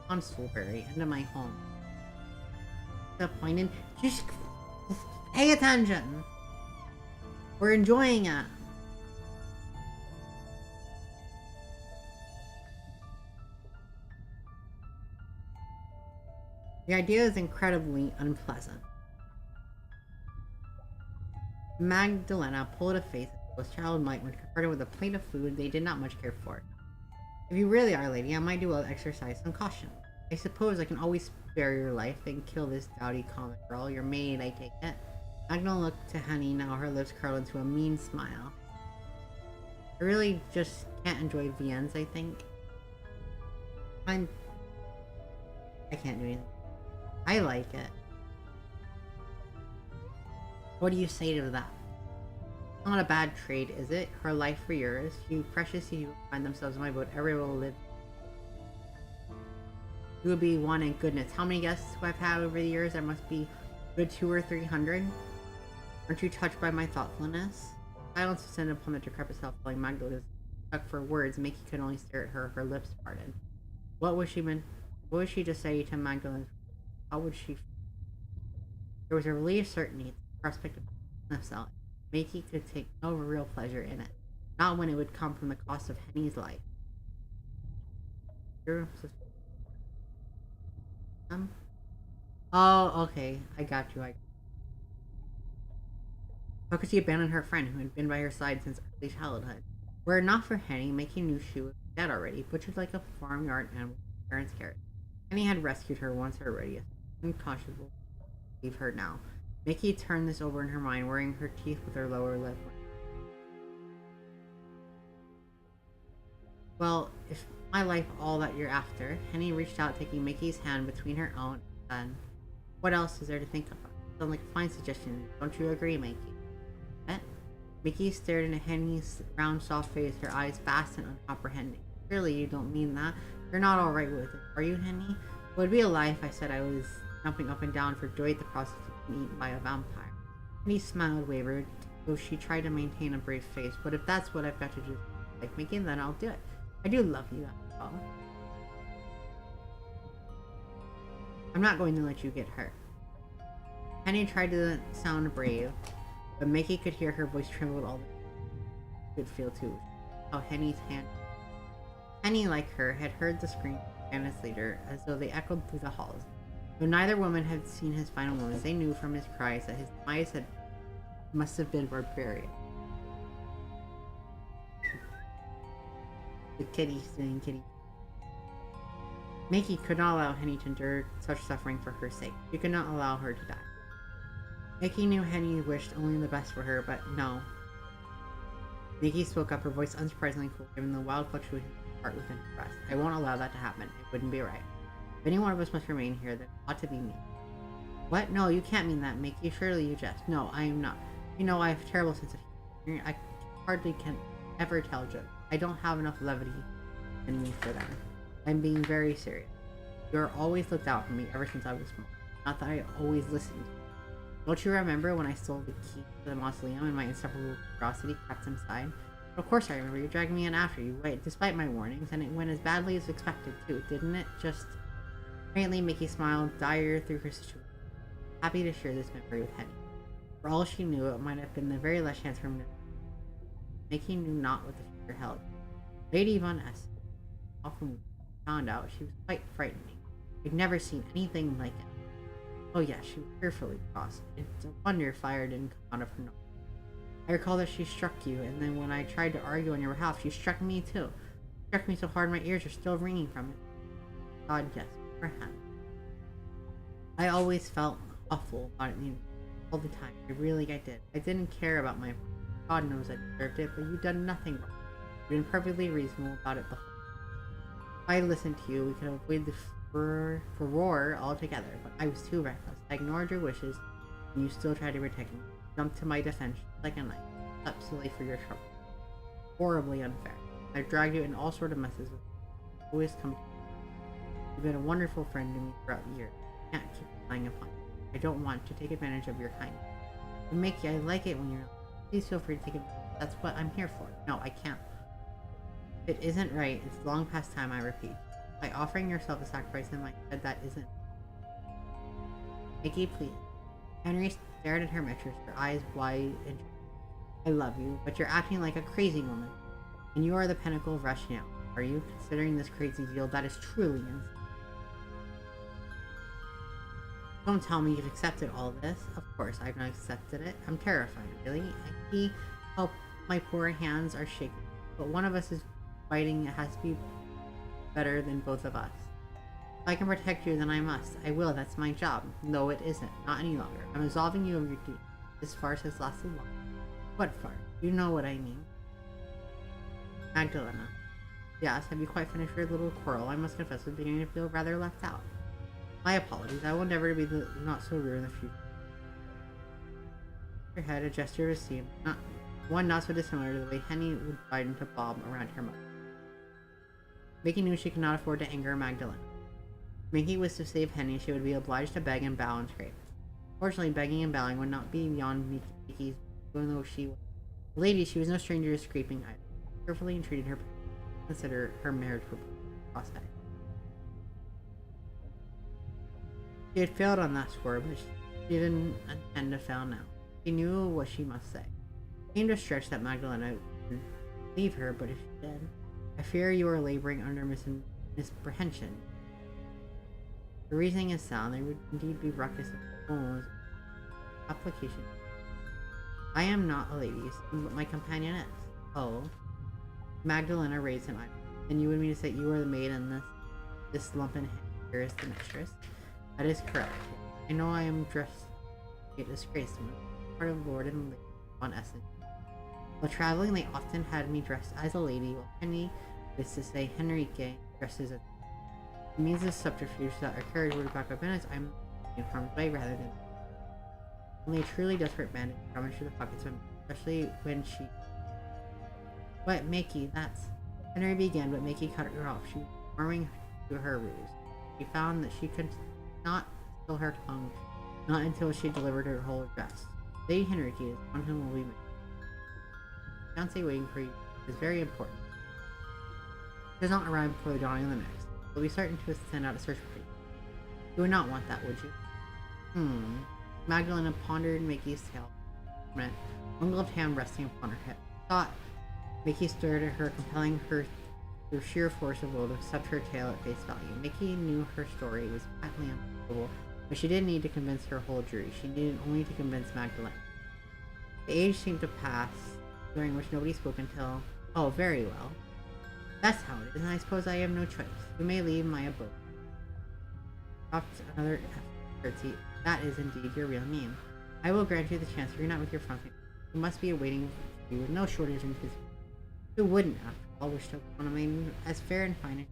on Soulberry into my home. Disappointed? Just pay attention. We're enjoying it. The idea is incredibly unpleasant. Magdalena pulled a face as a child might when confronted with a plate of food they did not much care for. If you really are a lady, I might do well to exercise some caution. I suppose I can always spare your life and kill this dowdy comic girl, your maid, I take it. Magdalena looked to Henny, now her lips curled into a mean smile. I really just can't enjoy VNs, I think. I can't do anything. I like it. What do you say to that? Not a bad trade, is it? Her life for yours. Few precious you find themselves in my boat. Everyone will live. You would be one in goodness. How many guests who I've had over the years? There must be good 200 or 300. Aren't you touched by my thoughtfulness? Silence descended upon the decrepit self-filling Magdalena. Stuck for words, Mickey could only stare at her, her lips parted. What was she to say to Magdalena? How would she feel? There was a relief certainty, the prospect of himself. Mickey could take no real pleasure in it, not when it would come from the cost of Henny's life. Oh, okay, I got you. How could she abandon her friend who had been by her side since early childhood? Were it not for Henny, Mickey knew she was dead already, butchered like a farmyard animal with parents' carrot. Henny had rescued her once already, unconscious will leave her now. Mickey turned this over in her mind, worrying her teeth with her lower lip. Well, if my life all that you're after, Henny reached out, taking Mickey's hand between her own, and said, what else is there to think about? Sounds like a fine suggestion. Don't you agree, Mickey? What? Mickey stared into Henny's round, soft face, her eyes vast and uncomprehending. Surely you don't mean that. You're not alright with it, are you, Henny? It would be a lie if I said I was jumping up and down for joy at the prospect of being eaten by a vampire. Henny smiled, wavered, though she tried to maintain a brave face. But if that's what I've got to do, like Mickey, then I'll do it. I do love you, after all. I'm not going to let you get hurt. Henny tried to sound brave, but Mickey could hear her voice tremble all the time. Could feel too how Henny's hand. Henny, like her, had heard the screams of Sanest's leader as though they echoed through the halls. Though neither woman had seen his final moments, they knew from his cries that his demise must have been barbarian. The kitty's doing kitty. Mickey could not allow Henny to endure such suffering for her sake. She could not allow her to die. Mickey knew Henny wished only the best for her, but no. Mickey spoke up, her voice unsurprisingly cool, given the wild fluctuation of her heart within her breast. I won't allow that to happen. It wouldn't be right. If any one of us must remain here, then it ought to be me. What? No, you can't mean that, Mickey. Surely you jest. No, I am not. You know I have a terrible sense of humor. I hardly can ever tell jokes. I don't have enough levity in me for them. I'm being very serious. You are always looked out for me ever since I was small. Not that I always listened to you. Don't you remember when I stole the key to the mausoleum and my insufferable curiosity kept inside? Of course I remember. You dragged me in after you, wait, despite my warnings, and it went as badly as expected too, didn't it? Just... Faintly, Mickey smiled, dire through her situation. Happy to share this memory with Henny. For all she knew, it might have been the very last chance for him to... Mickey knew not what the future held. Lady Von S. Often found out she was quite frightening. I'd never seen anything like it. Oh yes, she was fearfully cross. It's a wonder fire didn't come out of her nose. I recall that she struck you, and then when I tried to argue on your behalf, she struck me too. She struck me so hard my ears are still ringing from it. God, yes, for him. I always felt awful about it all the time. I did. I didn't care about my... God knows I deserved it, but you've done nothing wrong. You've been perfectly reasonable about it before. If I listened to you, we could avoid the furore altogether, but I was too reckless. I ignored your wishes, and you still tried to protect me. Jumped to my defense like a knife. Up so late for your trouble. Horribly unfair. I've dragged you in all sort of messes. Always come to you. You've been a wonderful friend to me throughout the years. I can't keep relying upon you. I don't want to take advantage of your kindness. But Mickey, I like it when you're... Please feel free to take advantage. That's what I'm here for. No, I can't. It isn't right. It's long past time, I repeat. By offering yourself a sacrifice in my head, that isn't... Mickey, please. Henry stared at her mistress, her eyes wide and... I love you, but you're acting like a crazy woman. And you are the pinnacle of rationale. Are you considering this crazy deal? That is truly insane. Don't tell me you've accepted all this. Of course, I've not accepted it. I'm terrified, really. I see how my poor hands are shaking. But one of us is fighting. It has to be better than both of us. If I can protect you, then I must. I will. That's my job. No, it isn't. Not any longer. I'm absolving you of your duty. This farce has lasted long. What farce? You know what I mean. Magdalena. Yes, have you quite finished your little quarrel? I must confess, I was beginning to feel rather left out. My apologies. I will endeavor to be not so rude in the future. Her head, a gesture of esteem, one not so dissimilar to the way Henny would bite to Bob around her mother. Mickey knew she could not afford to anger Magdalena. If Mickey was to save Henny, she would be obliged to beg and bow and scrape. Fortunately, begging and bowing would not be beyond Mickey's, even though she was a lady. She was no stranger to scraping either. She carefully entreated her to consider her marriage prospect. She had failed on that score, but she didn't intend to fail now. She knew what she must say. It seemed a stretch that Magdalena would leave her, but if she did, I fear you are laboring under misapprehension. The reasoning is sound. There would indeed be ruckus of bones. Application. I am not a lady, but my companion is. Oh. Magdalena raised an eyebrow. Then you would mean to say you are the maid and this lump in here is the mistress? That is correct. I know I am dressed a disgrace to me. Part of Lord and Lady on Essence. While traveling, they often had me dressed as a lady, while Henry, that is to say Henrique, dresses as it means this subterfuge that our carriage would back up in as I'm in harm's way rather than only a truly desperate bandit can rummage through the pockets of me, especially when she... What, Mickey, that's... Henry began, but Mickey cut her off. She was warming to her ruse. She found that she could not still her tongue, not until she delivered her whole address. Lady Henrique is one whom will be married. Fiancé waiting for you is very important. It does not arrive before the dawning of the next. We'll be certain to send out a search party. You would not want that, would you? Magdalena pondered Mickey's tale. One gloved hand resting upon her hip. Thought Mickey stared at her, compelling her through sheer force of will to accept her tale at face value. Mickey knew her story was patently unbelievable, but she didn't need to convince her whole jury. She needed only to convince Magdalena. The age seemed to pass, during which nobody spoke until... Oh, very well. That's how it is, and I suppose I have no choice. You may leave my abode. Dropped another curtsy. That is indeed your real name. I will grant you the chance to reunite with your friends. You must be awaiting you with no shortage in his... Who wouldn't, after all, wish to want a maiden as fair and fine?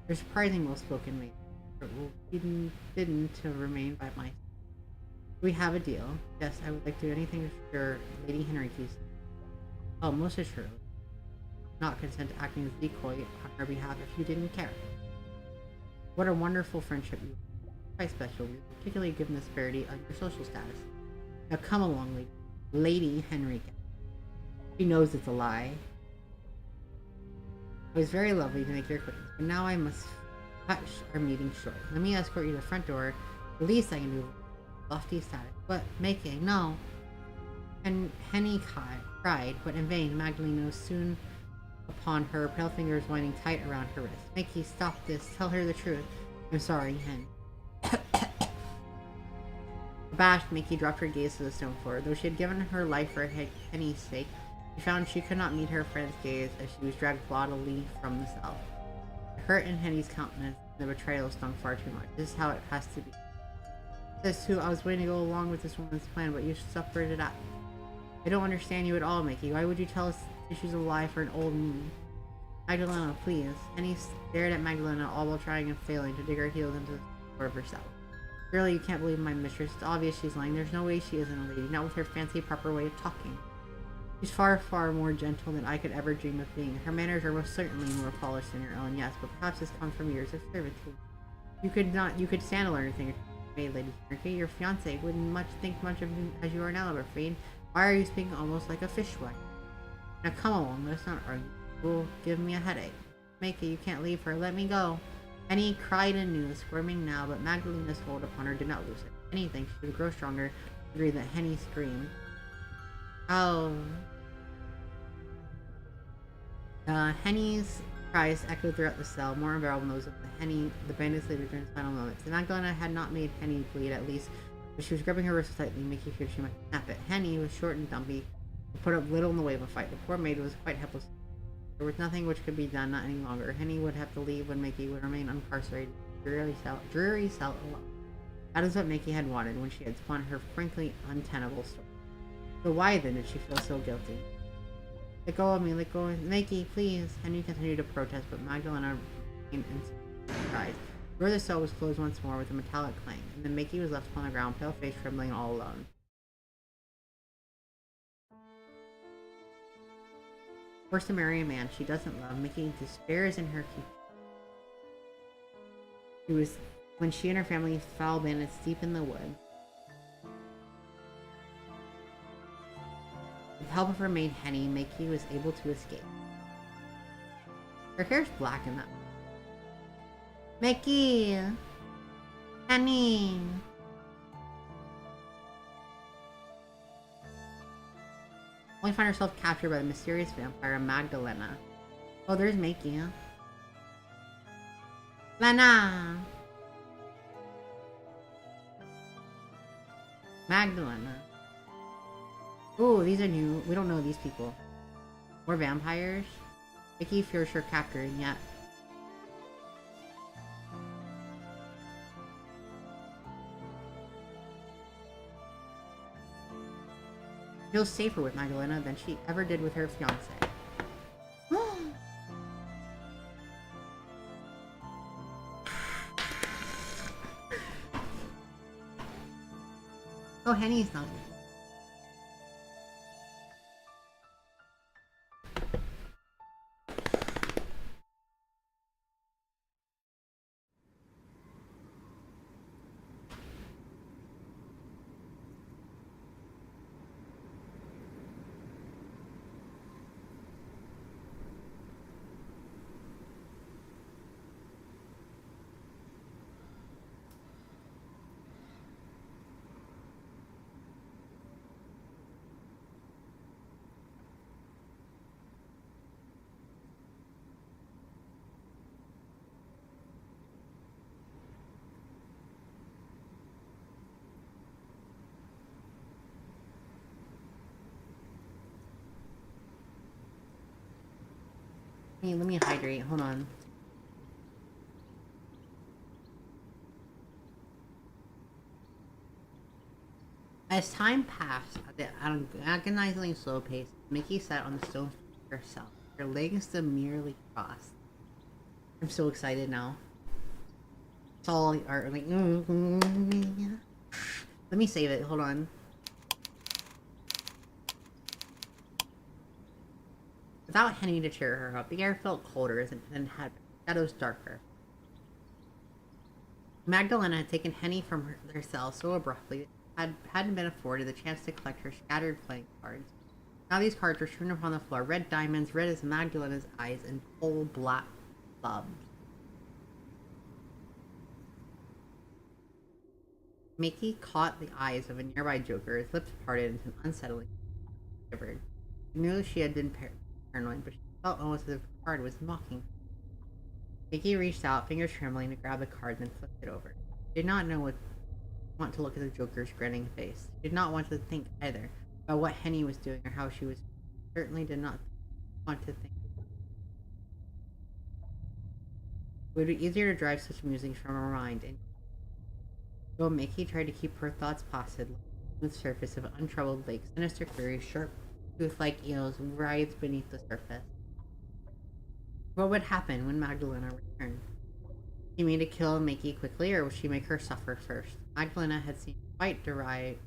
You're surprising well-spoken maiden. But bidden to remain by my... We have a deal. Yes, I would like to do anything to assure Lady Henrique's... Oh, most assuredly. Not consent to acting as decoy on her behalf if you didn't care. What a wonderful friendship you have. Quite special, particularly given the disparity of your social status. Now come along, Lady Henrique. She knows it's a lie. It was very lovely to make your acquaintance, but now I must cut our meeting short. Let me escort you to the front door. The least I can do lofty status. But making no. And Henny cried, but in vain. Magdalena was soon upon her, pale fingers winding tight around her wrist. Mickey, stop this. Tell her the truth. I'm sorry, Hen. Abashed, Mickey dropped her gaze to the stone floor. Though she had given her life for Henny's sake, she found she could not meet her friend's gaze as she was dragged bodily from the cell. The hurt in Henny's countenance and the betrayal stung far too much. This is how it has to be. This too, I was waiting to go along with this woman's plan, but you suffered it out. I don't understand you at all, Mickey. Why would you tell us she's a lie for an old moon? Magdalena, please. Henny stared at Magdalena, all while trying and failing to dig her heels into the floor of herself. Surely you can't believe my mistress. It's obvious she's lying. There's no way she isn't a lady, not with her fancy proper way of talking. She's far, far more gentle than I could ever dream of being. Her manners are most certainly more polished than your own, yes, but perhaps this comes from years of servitude. You could stand to learn a thing or two, Lady Snarky. Your fiancé wouldn't think much of you as you are now, I'm afraid. Why are you speaking almost like a fishwife? Now come along, let's not argue. It will give me a headache. Make it, you can't leave her, let me go. Henny cried anew, squirming now, but Magdalena's hold upon her did not loosen. Anything, she would grow stronger, agree that Henny screamed. Oh. Henny's cries echoed throughout the cell, more unbearable those of the bandit's leader during his final moments. Magdalena had not made Henny bleed, at least, but she was gripping her wrist tightly, making sure she might snap it. Henny was short and dumpy, and put up little in the way of a fight. The poor maid was quite helpless. There was nothing which could be done, not any longer. Henny would have to leave when Mickey would remain incarcerated in a dreary cell alone. That is what Mickey had wanted when she had spun her frankly untenable story. So why then did she feel so guilty? Let go of me, let go of me. Mickey, please. Henry continued to protest, but Magdalena remained in surprise. The door of the cell was closed once more with a metallic clang, and then Mickey was left upon the ground, pale face trembling, all alone. Forced to marry a man she doesn't love, Mickey despairs in her future. It was when she and her family foul bandits deep in the woods. With the help of her maid Henny, Mickey was able to escape. Her hair's black in that. Mickey! Henny! Only find herself captured by the mysterious vampire Magdalena. Oh, there's Mickey. Lena! Magdalena. Ooh, these are new. We don't know these people. More vampires. Mickey fears her captor, and yet feels safer with Magdalena than she ever did with her fiance. Oh, Henny's not. Hey, let me hydrate. Hold on. As time passed at an agonizingly slow pace, Mickey sat on the stone herself, her legs demurely crossed. I'm so excited now. It's all art like. Let me save it. Hold on. Without Henny to cheer her up, the air felt colder than had shadows darker. Magdalena had taken Henny from her cell so abruptly that hadn't been afforded the chance to collect her scattered playing cards. Now these cards were strewn upon the floor, red diamonds, red as Magdalena's eyes, and coal black clubs. Mickey caught the eyes of a nearby joker, his lips parted into an unsettling shivered. She knew she had been paranoid, but she felt almost as if the card was mocking her. Mickey reached out, fingers trembling, to grab the card, then flipped it over. She did not want to look at the Joker's grinning face. She did not want to think either about what Henny was doing or how she was. She certainly did not want to think. It would be easier to drive such musings from her mind, and though Mickey tried to keep her thoughts placid, on the surface of an untroubled lake, sinister queries, sharp tooth-like eels writhed beneath the surface. What would happen when Magdalena returned? Did she mean to kill Mickey quickly, or would she make her suffer first? Magdalena had seemed quite derive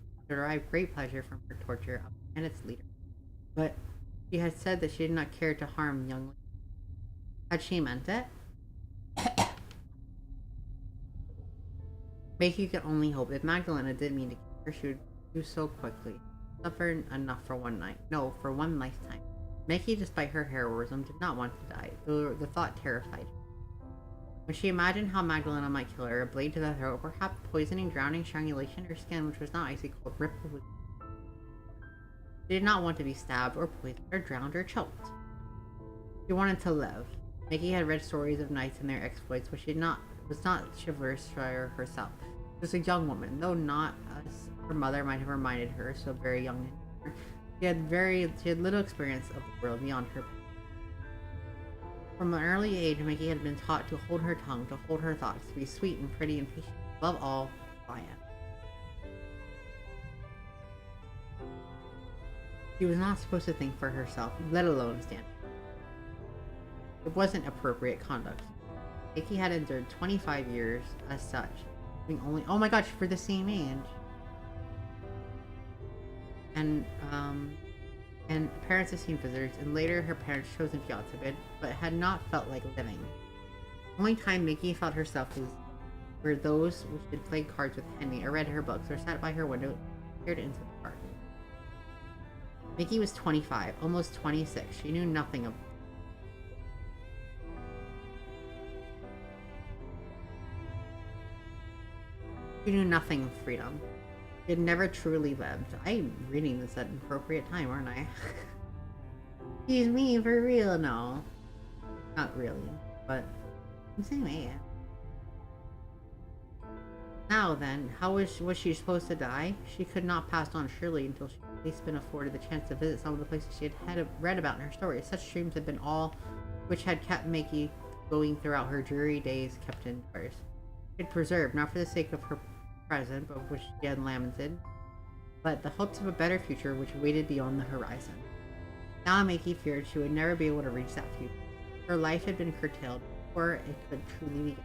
great pleasure from her torture of its leader, but She had said that she did not care to harm young ladies. Had she meant it? Mickey could only hope if Magdalena did mean to kill her, she would do so quickly. Suffered enough for one night. No, for one lifetime. Mickey, despite her heroism, did not want to die, though the thought terrified her. When she imagined how Magdalena might kill her, a blade to the throat, perhaps poisoning, drowning, strangulation, her skin, which was not icy cold, rippled with. She did not want to be stabbed or poisoned or drowned or choked. She wanted to live. Mickey had read stories of knights and their exploits, but she was not chivalrous herself. She was a young woman, though not as her mother might have reminded her, so very young. She had little experience of the world beyond her. From an early age, Mickey had been taught to hold her tongue, to hold her thoughts, to be sweet and pretty and patient, above all, quiet. She was not supposed to think for herself, let alone stand. It wasn't appropriate conduct. Mickey had endured 25 years as such, being only— oh my gosh, for the same age. And parents as seen visitors, and later her parents' chosen fiancé, but had not felt like living. The only time Mickey felt herself were those who had played cards with Henny, or read her books, or sat by her window and peered into the garden. Mickey was 25, almost 26. She knew nothing of. She knew nothing of freedom. She had never truly lived. I'm reading this at an appropriate time, aren't I? Excuse me, for real? No. Not really, but I'm saying it. Now then, how was she supposed to die? She could not pass on surely until she had at least been afforded the chance to visit some of the places she had read about in her stories. Such dreams had been all which had kept Mickey going throughout her dreary days kept indoors. She had preserved, not for the sake of her present, but which she had lamented, but the hopes of a better future which waited beyond the horizon. Now Mickey feared she would never be able to reach that future. Her life had been curtailed before it could truly begin.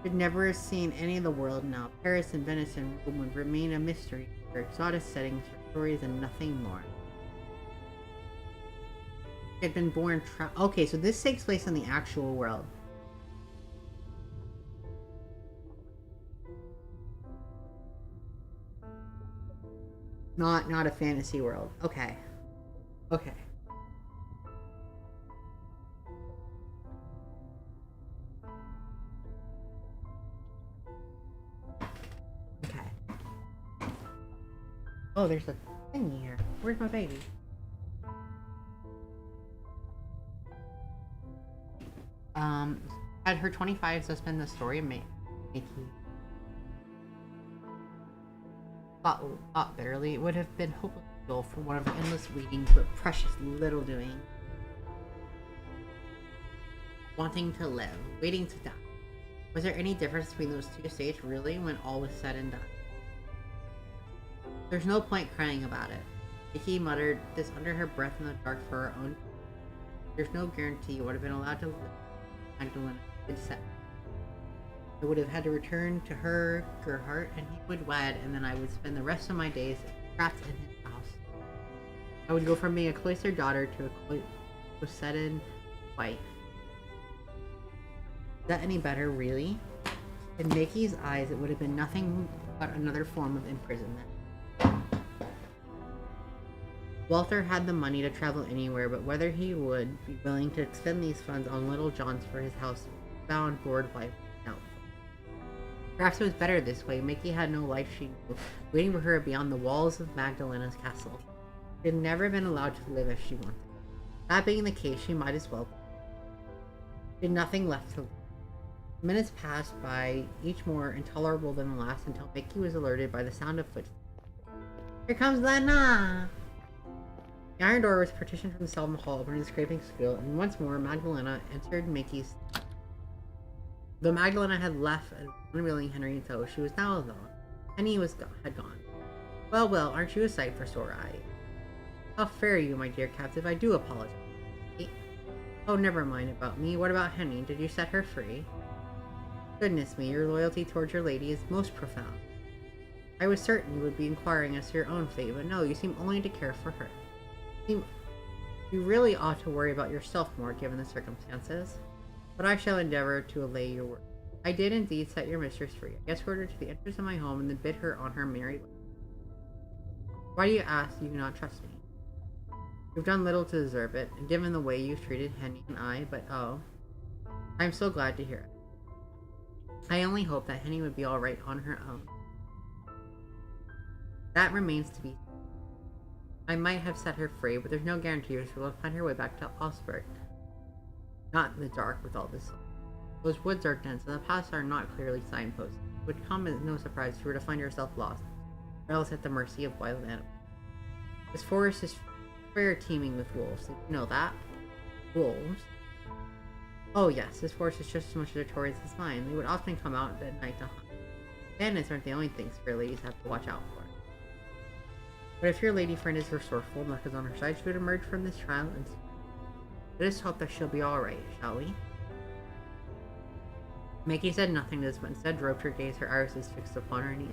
She had never seen any of the world now. Paris and Venice and Rome would remain a mystery, her exotic settings, her stories, and nothing more. She had been born okay, so this takes place in the actual world. Not a fantasy world. Okay. Okay. Okay. Oh, there's a thing here. Where's my baby? Had her 25 thus been the story of Mickey? Thought bitterly, it would have been hopeless dull for one of her endless readings, but precious little doing. Wanting to live, waiting to die. Was there any difference between those two states, really, when all was said and done? There's no point crying about it. Mickey muttered this under her breath in the dark for her own. There's no guarantee you would have been allowed to live. Magdalena had said. I would have had to return to her Gerhardt, and he would wed, and then I would spend the rest of my days trapped in his house. I would go from being a cloistered daughter to a closeted wife. Is that any better, really? In Mickey's eyes, it would have been nothing but another form of imprisonment. Walter had the money to travel anywhere, but whether he would be willing to expend these funds on Little John's for his house-bound board wife was doubtful. Perhaps it was better this way. Mickey had no life she knew, waiting for her beyond the walls of Magdalena's castle. She had never been allowed to live if she wanted. That being the case, she might as well. She had nothing left to live. Minutes passed by, each more intolerable than the last, until Mickey was alerted by the sound of footsteps. Here comes Lena! The iron door was partitioned from the cell in the hall, opening a scraping squeal, and once more Magdalena entered Mickey's. Though Magdalena had left an unwilling Henry in tow, she was now alone. Henny had gone. Well, aren't you a sight for sore eyes? How fare you, my dear captive? I do apologize. Oh, never mind about me. What about Henny? Did you set her free? Goodness me, your loyalty towards your lady is most profound. I was certain you would be inquiring as to your own fate, but no, you seem only to care for her. You really ought to worry about yourself more given the circumstances, but I shall endeavor to allay your worry. I did indeed set your mistress free. I escorted her to the entrance of my home and then bid her on her merry way. Why do you ask? Do you not trust me? You've done little to deserve it, and given the way you've treated Henny and I, but oh, I'm so glad to hear it. I only hope that Henny would be alright on her own. That remains to be seen. I might have set her free, but there's no guarantee she will find her way back to Augsburg. Not in the dark with all this. Those woods are dense, and the paths are not clearly signposted. It would come as no surprise if you were to find yourself lost, or else at the mercy of wild animals. This forest is fair teeming with wolves. Did you know that? Wolves? Oh yes, this forest is just as much notorious as mine. They would often come out at night to hunt. Bandits aren't the only things fair ladies have to watch out for. But if your lady friend is resourceful and luck is on her side, she would emerge from this trial and let us hope that she'll be alright, shall we? Mickey said nothing to this, but instead roped her gaze, her irises fixed upon her knees.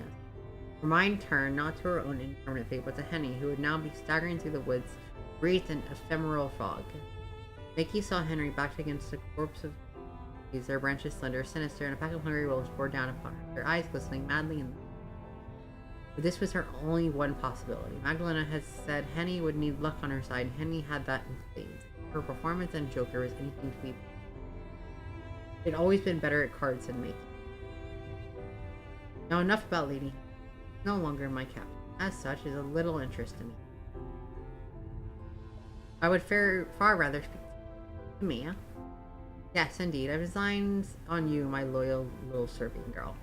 Her mind turned not to her own indeterminate fate, but to Henny, who would now be staggering through the woods, breathed an ephemeral fog. Mickey saw Henry backed against a corpse of trees, their branches slender, sinister, and a pack of hungry wolves bore down upon her, their eyes glistening madly in the But this was her only one possibility. Magdalena had said Henny would need luck on her side, and Henny had that in spades. Her performance and Joker was anything to be. She'd always been better at cards than making. Now enough about Lady. No longer my captain. As such, is of little interest to me. I would far rather speak to me. Yes, indeed. I've designs on you, my loyal little serving girl.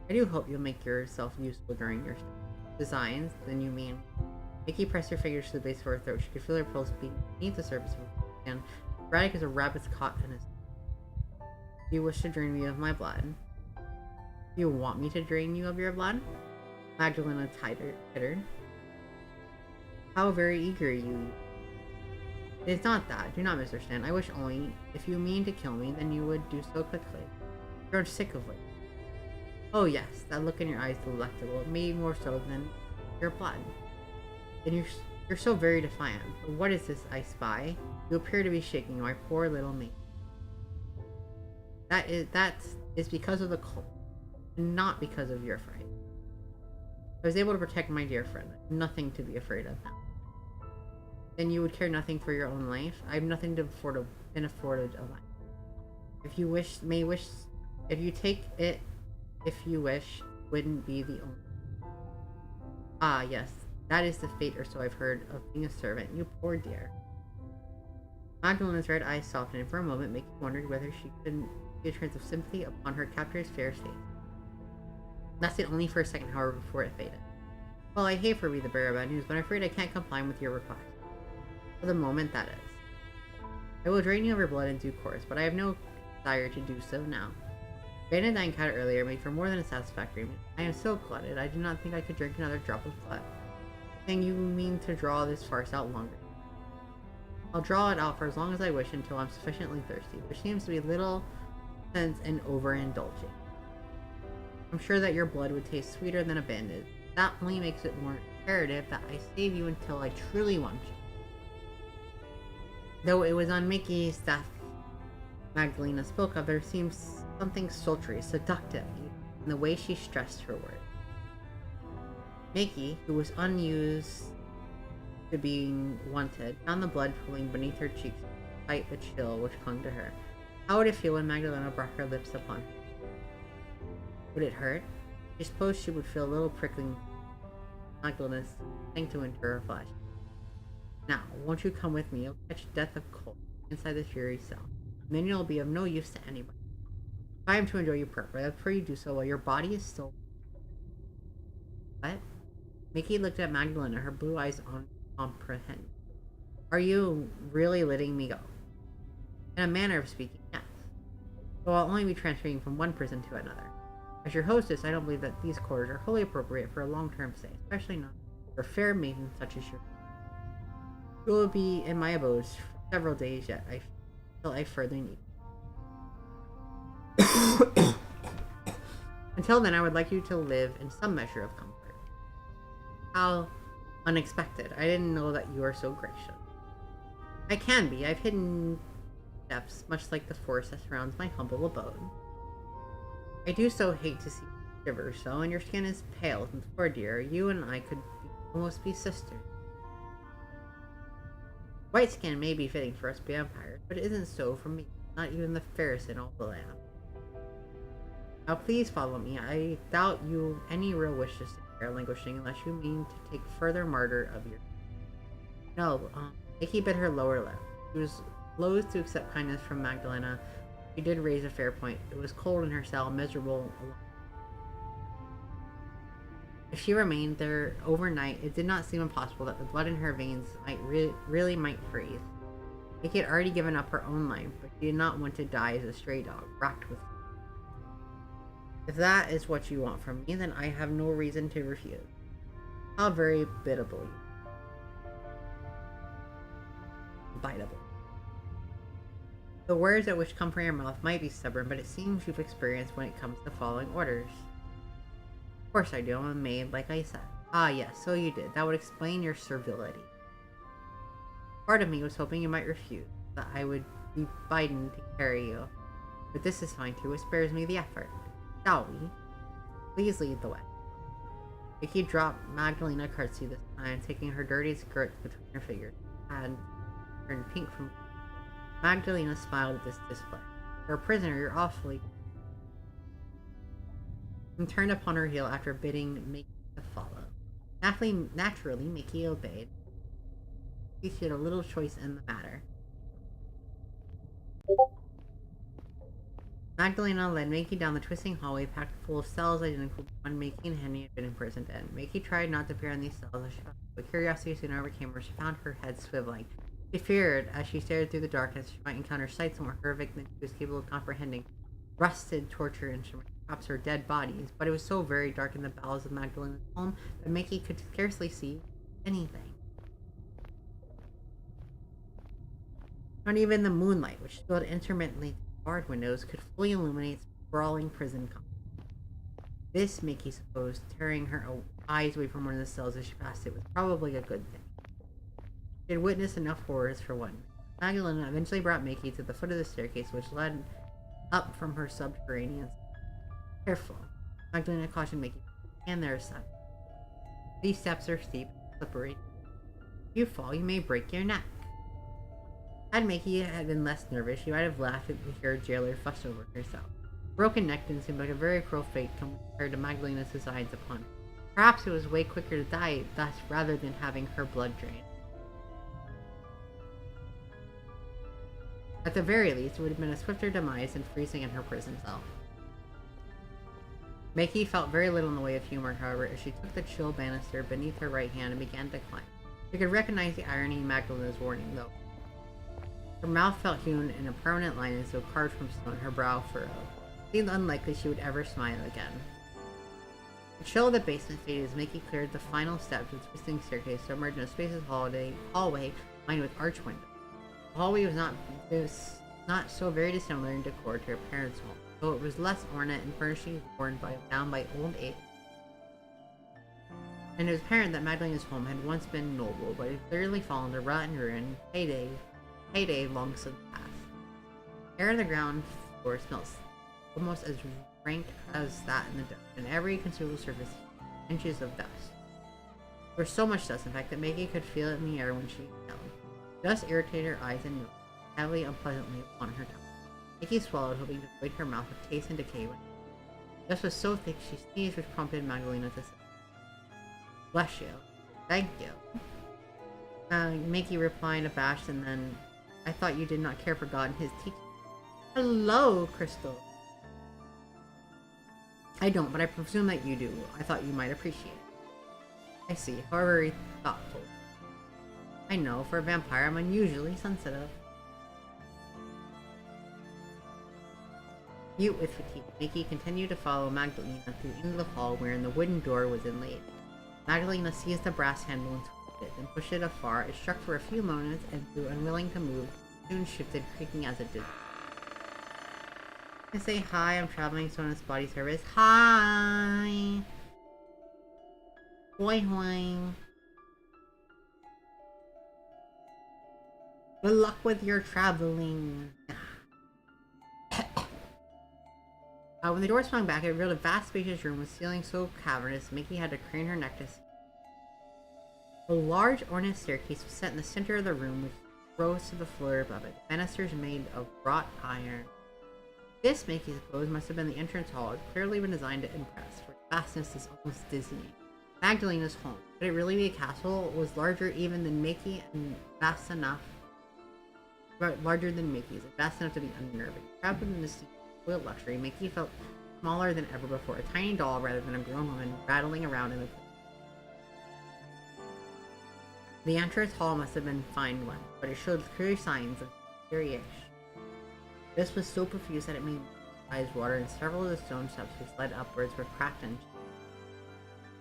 I do hope you'll make yourself useful during your designs. Then you mean? Mickey pressed her fingers to the base of her throat. She could feel her pulse beneath the surface of her skin, erratic as a rabbit's caught in his. You wish to drain me of my blood. You want me to drain you of your blood? Magdalena tittered. How very eager you. It's not that. Do not misunderstand. I wish only, if you mean to kill me, then you would do so quickly. I've grown sick of it. Oh yes, that look in your eyes delectable. Maybe more so than your blood. And you're so very defiant. But what is this I spy? You appear to be shaking, my poor little mate. That is because of the cold, and not because of your fright. I was able to protect my dear friend. Nothing to be afraid of now. Then you would care nothing for your own life. I have nothing to afforded a life. If you wish, if you take it, if you wish, wouldn't be the only. Ah, yes, that is the fate, or so I've heard, of being a servant. You poor dear. Magdalena's red eyes softened, and for a moment, Mickey wondered whether she couldn't see a trace of sympathy upon her captor's fair face. Lasted only for a second, however, before it faded. Well, I hate for to be the bearer of bad news, but I'm afraid I can't comply with your request. For the moment, that is. I will drain you of your blood in due course, but I have no desire to do so now. Bandit I encountered earlier made for more than a satisfactory meal. I am so glutted, I do not think I could drink another drop of blood. Then you mean to draw this farce out longer? I'll draw it out for as long as I wish until I'm sufficiently thirsty, which seems to be little sense in overindulging. I'm sure that your blood would taste sweeter than a bandit. That only makes it more imperative that I save you until I truly want you. Though it was on Mickey's death Magdalena spoke of, there seems something sultry, seductive in the way she stressed her words. Mickey, who was unused to being wanted, found the blood pooling beneath her cheeks, despite the chill which clung to her. How would it feel when Magdalena brought her lips upon her? Would it hurt? I suppose she would feel a little prickling. Magdalena sank into her flesh. Now, won't you come with me? You'll catch death of cold inside the Fury cell. And then you'll be of no use to anybody. If I am to enjoy you properly, I pray you do so while your body is still. What? Mickey looked at Magdalena, her blue eyes on comprehend. Are you really letting me go? In a manner of speaking, yes. Though I'll only be transferring from one prison to another. As your hostess, I don't believe that these quarters are wholly appropriate for a long-term stay, especially not for fair maidens such as you. You will be in my abodes for several days yet, until I further need. Until then, I would like you to live in some measure of comfort. How unexpected. I didn't know that you are so gracious. I can be. I've hidden depths, much like the forest that surrounds my humble abode. I do so hate to see you shiver so, and your skin is pale and poor dear. You and I could almost be sisters. White skin may be fitting for us vampires, but it isn't so for me. Not even the fairest in all the land. Now please follow me. I doubt you any real wish to stay here languishing unless you mean to take further martyr of your... No, Nikki bit her lower lip. She was loath to accept kindness from Magdalena. She did raise a fair point. It was cold in her cell, miserable alone. If she remained there overnight, it did not seem impossible that the blood in her veins really might freeze. Nikki had already given up her own life, but she did not want to die as a stray dog, racked with... If that is what you want from me, then I have no reason to refuse. How very biddable you. Biteable. The words at which come from your mouth might be stubborn, but it seems you've experienced when it comes to following orders. Of course I do, I'm a maid, like I said. Ah yes, so you did. That would explain your servility. Part of me was hoping you might refuse, that I would be bidden to carry you. But this is fine too, it spares me the effort. Shall we? Please lead the way. Vicky dropped Magdalena curtsy this time, taking her dirty skirts between her fingers. And turned pink from... Magdalena smiled at this display. For a prisoner, you're awfully... And turned upon her heel after bidding Mickey to follow. Naturally, Mickey obeyed. She had a little choice in the matter. Magdalena led Mickey down the twisting hallway packed full of cells identical to one Mickey and Henry had been imprisoned in. Mickey tried not to peer in these cells, but curiosity soon overcame her. She found her head swiveling. She feared, as she stared through the darkness, she might encounter sights more horrific than she was capable of comprehending. Rusted torture instruments, perhaps her dead bodies, but it was so very dark in the bowels of Magdalena's home that Mickey could scarcely see anything. Not even the moonlight, which spilled intermittently through barred windows, could fully illuminate the sprawling prison complex. This, Mickey supposed, tearing her eyes away from one of the cells as she passed it, was probably a good thing. She had witnessed enough horrors for one. Magdalena eventually brought Mickey to the foot of the staircase, which led up from her subterranean. Careful, Magdalena cautioned Mickey. And there's son. These steps are steep and slippery. If you fall, you may break your neck. Had Mickey had been less nervous, she might have laughed at the her jailer fuss over herself. Broken neck didn't seem like a very cruel fate compared to Magdalena's designs upon her. Perhaps it was way quicker to die thus rather than having her blood drained. At the very least, it would have been a swifter demise than freezing in her prison cell. Mickey felt very little in the way of humor, however, as she took the chill banister beneath her right hand and began to climb. She could recognize the irony in Magdalena's warning, though. Her mouth felt hewn in a permanent line as though carved from stone, her brow furrowed. It seemed unlikely she would ever smile again. The chill of the basement faded as Mickey cleared the final steps of the twisting staircase to emerge in a spacious hallway lined with arch windows. The hallway was not so very dissimilar in decor to her parents' home, though it was less ornate and furnishings worn down by old age. And it was apparent that Magdalena's home had once been noble, but had clearly fallen to rot and ruin. Payday long since passed. Air on the ground floor smelled almost as rank as that in the dust, and every consumable surface inches of dust. There was so much dust, in fact, that Mickey could feel it in the air when she inhaled. Dust irritated her eyes and nose, heavily unpleasantly upon her tongue. Mickey swallowed, hoping to avoid her mouth of taste and decay. Dust was so thick she sneezed, which prompted Magdalena to say, "Bless you. Thank you." Mickey replied abashed, and then, "I thought you did not care for God and his teaching." "Hello, Crystal." "I don't, but I presume that you do. I thought you might appreciate it." "I see. However, very thoughtful." "I know. For a vampire, I'm unusually sensitive." Mute with fatigue, Mickey continued to follow Magdalena through the end of the hall wherein the wooden door was inlaid. Magdalena seized the brass handle and twisted it, then pushed it afar. It struck for a few moments, and though unwilling to move, soon shifted, creaking as it did. I say hi, I'm traveling Sanest body service. Hi! Hoi hoi! Good luck with your traveling. When the door swung back, it revealed a vast, spacious room with ceiling so cavernous, Mickey had to crane her neck to see. A large ornate staircase was set in the center of the room, which rose to the floor above it. The banisters made of wrought iron. This, Mickey supposed, must have been the entrance hall. It clearly been designed to impress, for its vastness is almost dizzying. Magdalena's home. Could it really be a castle? It was larger even than Mickey and vast enough. Larger than Mickey's, and vast enough to be unnerving. Trapped within this spoiled luxury, Mickey felt smaller than ever before, a tiny doll rather than a grown woman rattling around in the place. The entrance hall must have been fine one, but it showed clear signs of deterioration. This was so profuse that it made eyes water, and several of the stone steps which led upwards were cracked and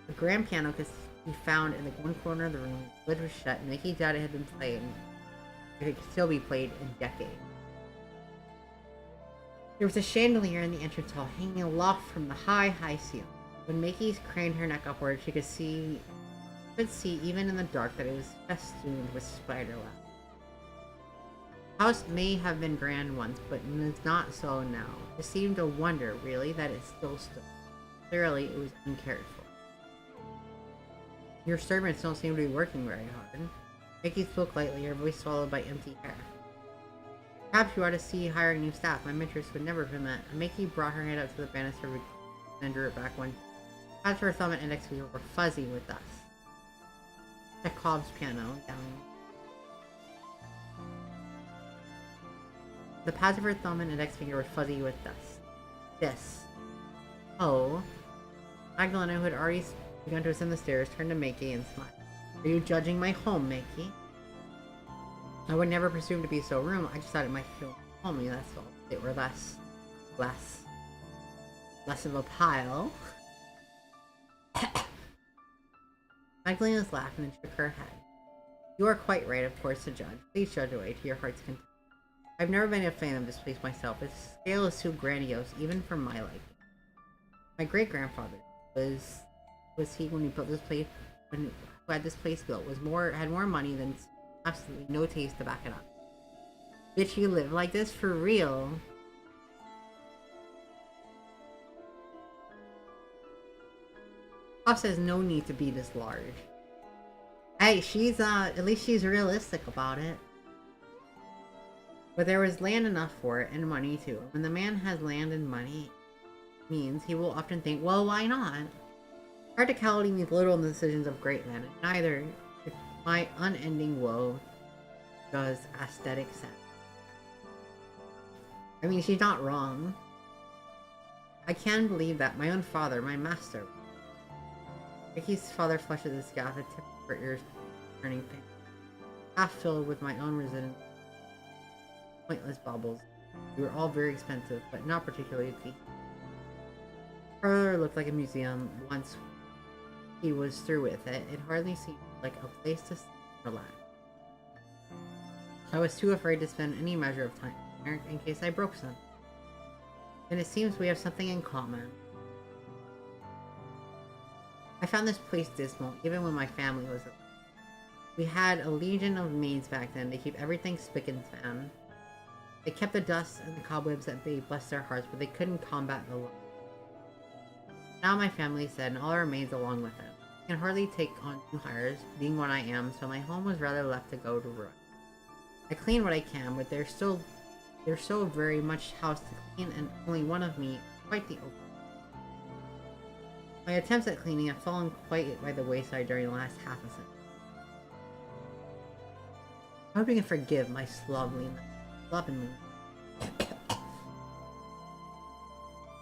the grand piano could be found in the one corner of the room. The lid was shut, and Mickey doubted it had been played. It could still be played in decades. There was a chandelier in the entrance hall, hanging aloft from the high ceiling. When Mickey craned her neck upward, she could see even in the dark that it was festooned with spider web. The house may have been grand once, but it is not so now. It seemed a wonder, really, that it still stood. Clearly, it was uncared for. Your servants don't seem to be working very hard. Mickey spoke lightly, her voice swallowed by empty air. Perhaps you ought to see hiring new staff. My mistress would never permit. Mickey brought her hand up to the banister and drew it back one. As her thumb and index finger were fuzzy with dust. Chekhov's piano down. The pads of her thumb and index finger were fuzzy with dust. This. Oh. Magdalena, who had already begun to ascend the stairs, turned to Mickey and smiled. Are you judging my home, Mickey? I would never presume to be so rude. I just thought it might feel homely, that's all. It were less of a pile. Magdalena laughed and then shook her head. You are quite right, of course, to judge. Please judge away to your heart's content. I've never been a fan of this place myself. Its scale is too grandiose, even for my liking. My great-grandfather was he when he built this place, who had this place built, had more money than absolutely no taste to back it up. Bitch, you live like this for real? Pop says no need to be this large. Hey, she's at least she's realistic about it. But there was land enough for it, and money too. When the man has land and money, it means he will often think, well, why not? Practicality means little in the decisions of great men, and neither, if my unending woe, does aesthetic sense. I mean, she's not wrong. I can believe that my own father, my master. Mickey's father flushed his scalp, the tip of her ears turning pink. Half filled with my own resentment. Pointless baubles. They were all very expensive, but not particularly cheap. The parlor looked like a museum. Once he was through with it, it hardly seemed like a place to relax. I was too afraid to spend any measure of time there in case I broke something. And it seems we have something in common. I found this place dismal, even when my family was alive. We had a legion of maids back then to keep everything spick and span. They kept the dust and the cobwebs at bay, bless their hearts, but they couldn't combat the love. Now my family said, and all our maids along with them. I can hardly take on new hires, being what I am, so my home was rather left to go to ruin. I clean what I can, but there's so very much house to clean, and only one of me, quite the open. My attempts at cleaning have fallen quite by the wayside during the last half a century. I hope you can forgive my slovenliness.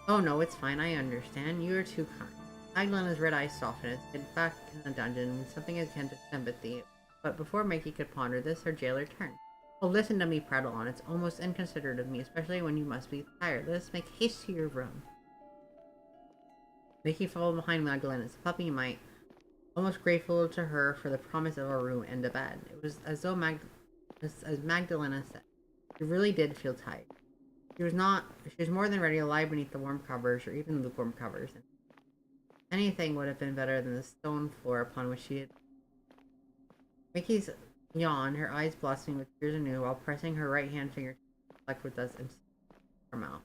Oh no, it's fine, I understand. You are too kind. Magdalena's red eyes softened and hid back in the dungeon with something akin to sympathy. But before Mickey could ponder this, her jailer turned. Oh, listen to me prattle on. It's almost inconsiderate of me, especially when you must be tired. Let us make haste to your room. Mickey followed behind Magdalena as a puppy might, almost grateful to her for the promise of a room and a bed. It was as though as Magdalena said, she really did feel tired. She was more than ready to lie beneath the warm covers, or even lukewarm covers. Anything would have been better than the stone floor upon which she had. Mickey's yawned, her eyes blossoming with tears anew, while pressing her right hand finger to reflect with us and her mouth.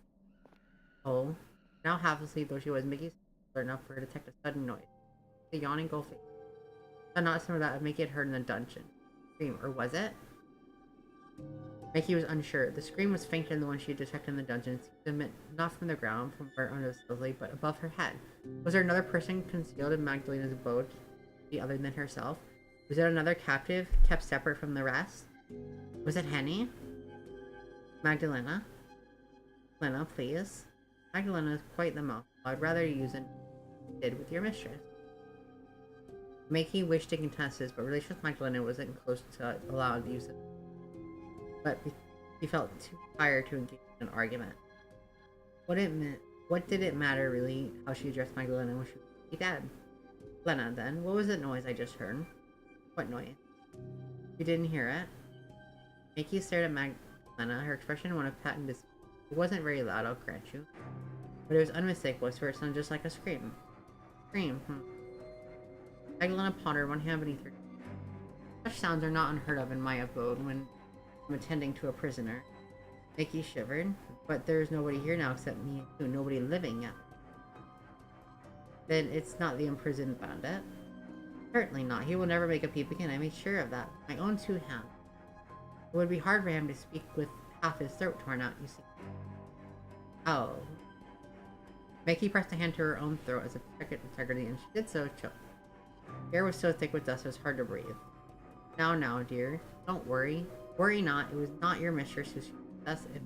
Oh, now half asleep though she was, Mickey alert enough for her to detect a sudden noise. The yawning gulping. Not some of that Mickey had heard in the dungeon. Scream, or was it? Mickey was unsure. The scream was fainter than the one she had detected in the dungeon, not from the ground, from where under the silly, but above her head. Was there another person concealed in Magdalena's abode, other than herself? Was it another captive, kept separate from the rest? Was it Henny? Magdalena? Lena, please. Magdalena is quite the mouth. I'd rather use it did with your mistress. Mickey wished to contest this, but relation with Magdalena wasn't close to allow the use of it. But he felt too tired to engage in an argument. What did it matter, really, how she addressed Magdalena when she was dead? Lena, then, what was that noise I just heard? What noise? You didn't hear it? Mickey stared at Magdalena, her expression one of patent dismay. It wasn't very loud, I'll grant you. But it was unmistakable, so it sounded just like a scream. Scream, Magdalena pondered, one hand beneath her. Such sounds are not unheard of in my abode when I'm attending to a prisoner. Mickey shivered, but there's nobody here now except me and you, nobody living yet. Then it's not the imprisoned bandit? Certainly not. He will never make a peep again. I made sure of that. My own two hands. It would be hard for him to speak with half his throat torn out, you see. Oh. Mickey pressed a hand to her own throat as a check its integrity, and she did so, choked. The air was so thick with dust it was hard to breathe. Now, dear. Don't worry. Worry not. It was not your mistress who shot us, if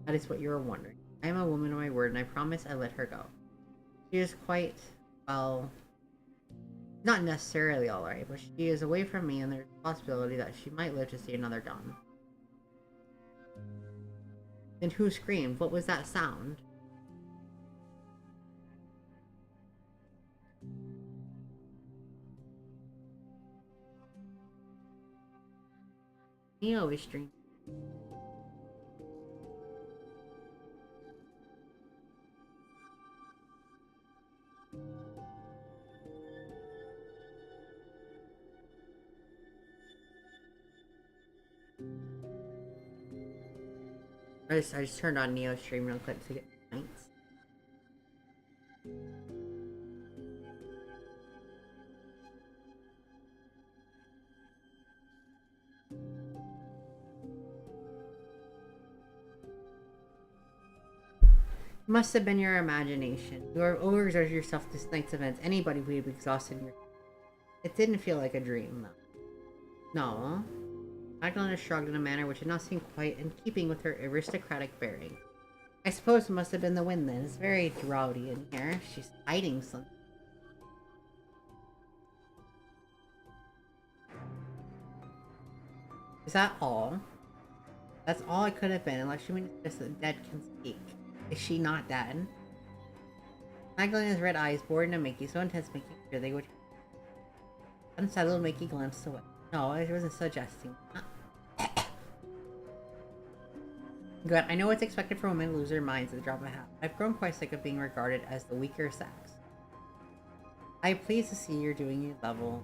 that is what you were wondering. I am a woman of my word, and I promise I let her go. She is quite, well, not necessarily alright, but she is away from me, and there's a possibility that she might live to see another dawn. Then who screamed? What was that sound? He always dreams. I just turned on Neo stream real quick to get points. Must have been your imagination. You are overexerted yourself this night's events. Anybody would be exhausted in your... It didn't feel like a dream, though. No. Magdalena shrugged in a manner which did not seem quite in keeping with her aristocratic bearing. I suppose it must have been the wind then. It's very draughty in here. She's hiding something. Is that all? That's all it could have been, unless you mean just the dead can speak. Is she not dead? Magdalena's red eyes bored into Mickey, so intense making sure they would... Unsettled, Mickey glanced away. No, I wasn't suggesting that. Good, I know what's expected for women to lose their minds at the drop of a hat. I've grown quite sick of being regarded as the weaker sex. I am pleased to see you're doing your level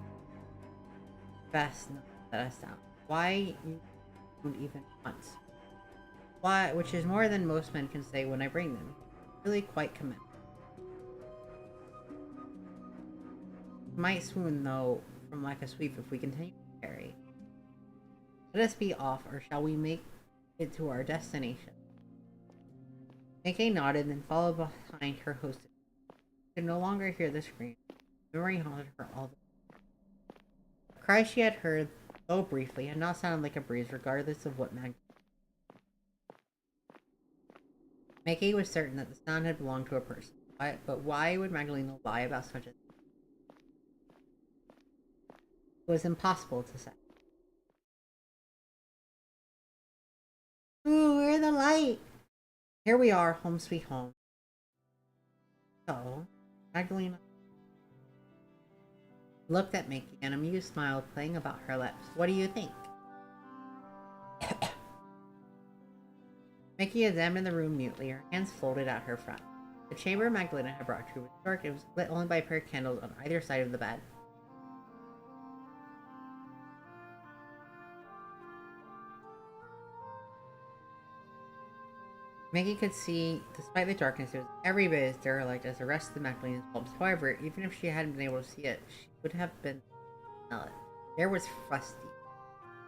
best that I sound. Why you don't even once? Why, which is more than most men can say when I bring them. Really quite commendable. Might swoon though from lack of sleep if we continue to carry. Let us be off, or shall we make it to our destination? Mickey nodded, then followed behind her hostess. She could no longer hear the scream. Memory haunted her all the cry she had heard, though briefly, had not sounded like a breeze, regardless of what Mickey was certain that the sound had belonged to a person. But why would Magdalena lie about such a thing? It was impossible to say. Ooh, we're the light! Here we are, home sweet home. So, Magdalena looked at Mickey, an amused smile playing about her lips. What do you think? Mickey examined the room mutely, her hands folded at her front. The chamber Magdalena had brought to was dark. It was lit only by a pair of candles on either side of the bed. Maggie could see, despite the darkness, it was every bit as derelict as the rest of the Magdalene's bulbs. However, even if she hadn't been able to see it, she would have been smell it. The air was frosty,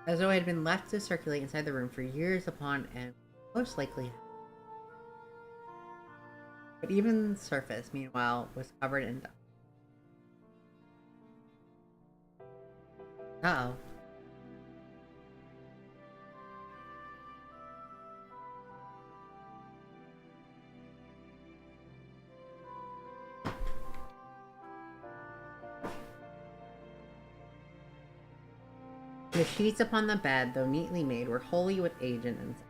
as though it had been left to circulate inside the room for years upon end, most likely. But even the surface, meanwhile, was covered in dust. Uh-oh. The sheets upon the bed, though neatly made, were wholly with age and insect,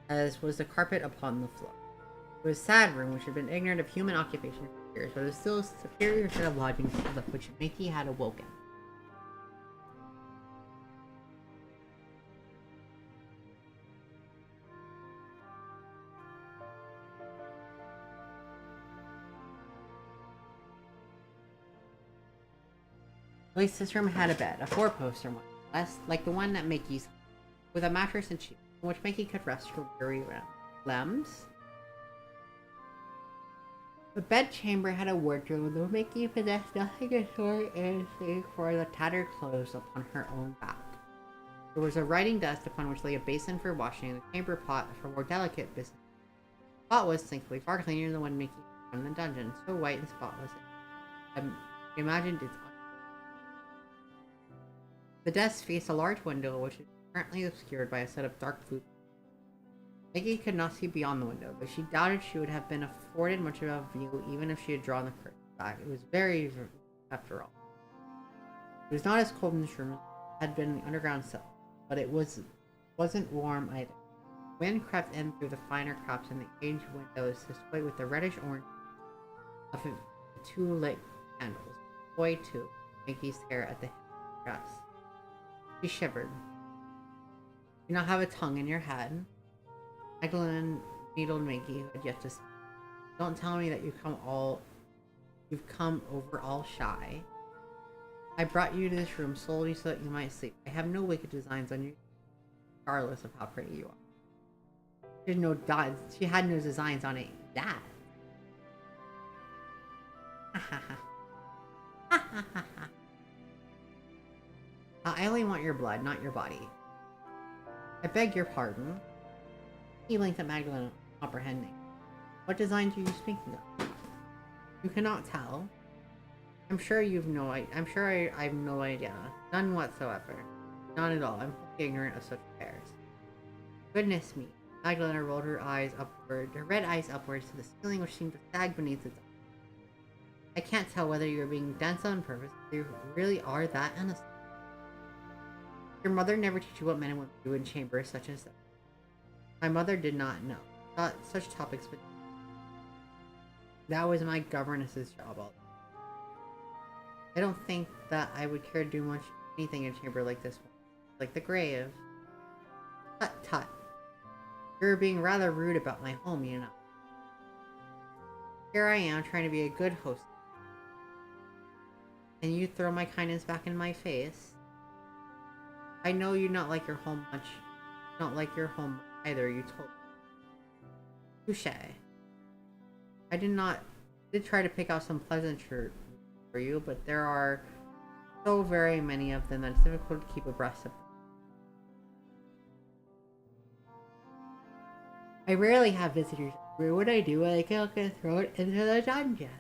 as was the carpet upon the floor. It was a sad room which had been ignorant of human occupation for years, but it was still a superior set of lodgings of which Mickey had awoken. At least this room had a bed, a four-poster one, less like the one at Mickey's, with a mattress and sheets, on which Mickey could rest her weary limbs. The bedchamber had a wardrobe, though Mickey possessed nothing to store in save for the tattered clothes upon her own back. There was a writing desk upon which lay a basin for washing and a chamber pot for more delicate business. The pot was thankfully far cleaner than the one Mickey found in the dungeon, so white and spotless it imagined its. The desk faced a large window, which was currently obscured by a set of dark blue. Mickey could not see beyond the window, but she doubted she would have been afforded much of a view even if she had drawn the curtain back. It was very, after all. It was not as cold in this room as it had been in the underground cell, but it wasn't warm either. Wind crept in through the finer cracks in the aged windows, displayed with the reddish-orange of the two lit candles, poised to Mickey's hair at the hem of the dress. She shivered. You not have a tongue in your head? Magdalene needled Mickey, who had yet to speak. Don't tell me that you've come over all shy. I brought you to this room solely so that you might sleep. I have no wicked designs on you, regardless of how pretty you are. She had no designs on it. That. I only want your blood, not your body. I beg your pardon. He blinked at Magdalene, comprehending. What designs are you speaking of? You cannot tell. I'm sure I have no idea. None whatsoever. Not at all. I'm ignorant of such affairs. Goodness me. Magdalene rolled her eyes upward, her red eyes upwards to the ceiling which seemed to sag beneath its eyes. I can't tell whether you're being dense on purpose, or you really are that innocent. Your mother never teach you what men and women do in chambers such as that. My mother did not know. Thought such topics would. That was my governess's job all day. I don't think that I would care to do much anything in a chamber like this one. Like the grave. Tut tut. You're being rather rude about my home, you know. Here I am trying to be a good host. And you throw my kindness back in my face. I know you not like your home much. Not like your home either, you told me. Touché. I did try to pick out some pleasantries for you, but there are so very many of them that it's difficult to keep abreast of them. I rarely have visitors. What I do, I can throw it into the dungeon.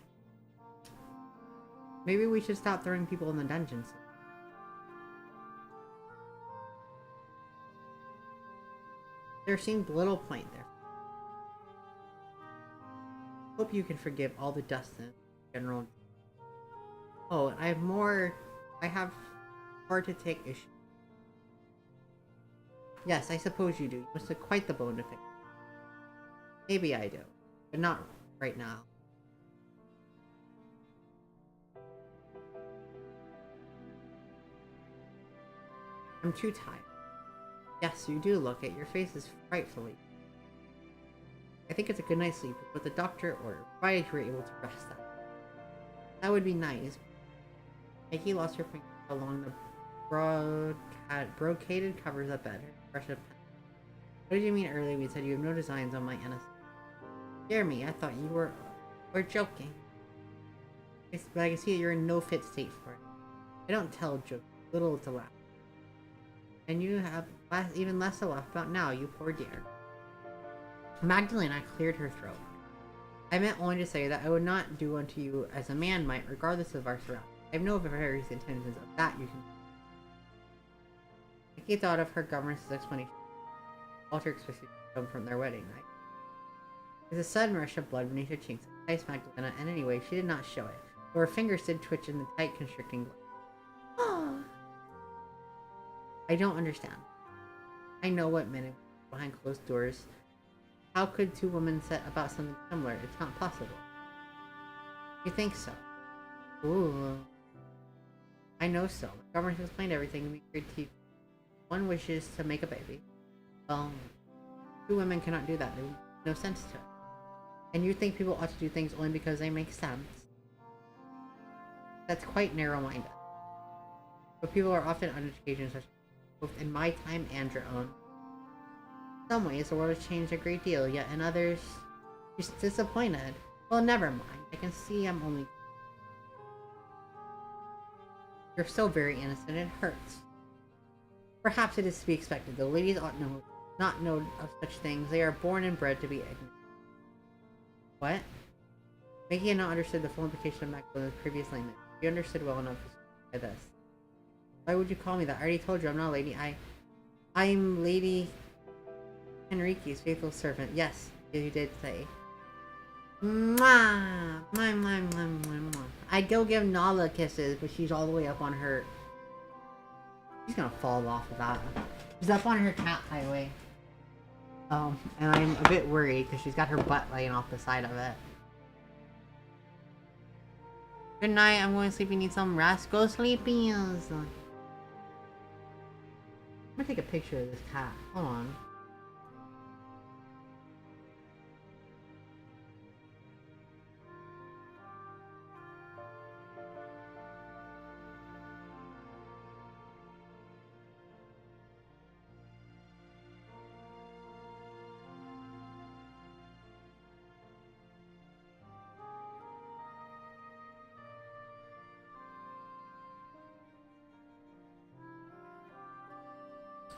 Maybe we should stop throwing people in the dungeons. There seemed little point there. Hope you can forgive all the dust in general. Oh, and I have more to take issue. Yes, I suppose you do. You must have quite the bone to pick. Maybe I do, but not right now. I'm too tired. Yes, you do look it. Your face is frightfully. I think it's a good night's sleep, but the doctor ordered, provided you were able to rest that. That would be nice. Mickey lost her finger along the brocaded covers of bed. What did you mean earlier? We said you have no designs on my innocence. Dear me, I thought you were joking. But I can see that you're in no fit state for it. I don't tell jokes. Little to laugh. And you have even less to laugh about now, you poor dear. Magdalena cleared her throat. I meant only to say that I would not do unto you as a man might, regardless of our surroundings. I have no various intentions of that you can. Mickey thought of her governess's explanation. Walter expected to come from their wedding night. There's a sudden rush of blood beneath her cheeks. It enticed Magdalena, and anyway, she did not show it, though her fingers did twitch in the tight, constricting glove. I don't understand. I know what men behind closed doors. How could two women set about something similar? It's not possible. You think so? Ooh. I know so. The government has explained everything in the great teeth. One wishes to make a baby. Well, two women cannot do that. There's no sense to it. And you think people ought to do things only because they make sense? That's quite narrow-minded. But people are often uneducated, both in my time and your own. In some ways, the world has changed a great deal, yet in others, you're disappointed. Well, never mind. I can see I'm only... You're so very innocent, it hurts. Perhaps it is to be expected, though ladies ought not know of such things. They are born and bred to be ignorant. What? Mickey had not understood the full implication of Magdalena's previous language. She understood well enough by this. Why would you call me that? I already told you I'm not a lady. I'm Lady Henrique's faithful servant. Yes, you did say. Mwah! Mwah, mwah, mwah, mwah, mwah. I'd go give Nala kisses, but she's all the way up on her... She's gonna fall off of that. She's up on her cat highway. And I'm a bit worried because she's got her butt laying off the side of it. Good night, I'm going to sleep. You need some rest. Go sleepy. I'm gonna take a picture of this cat. Hold on.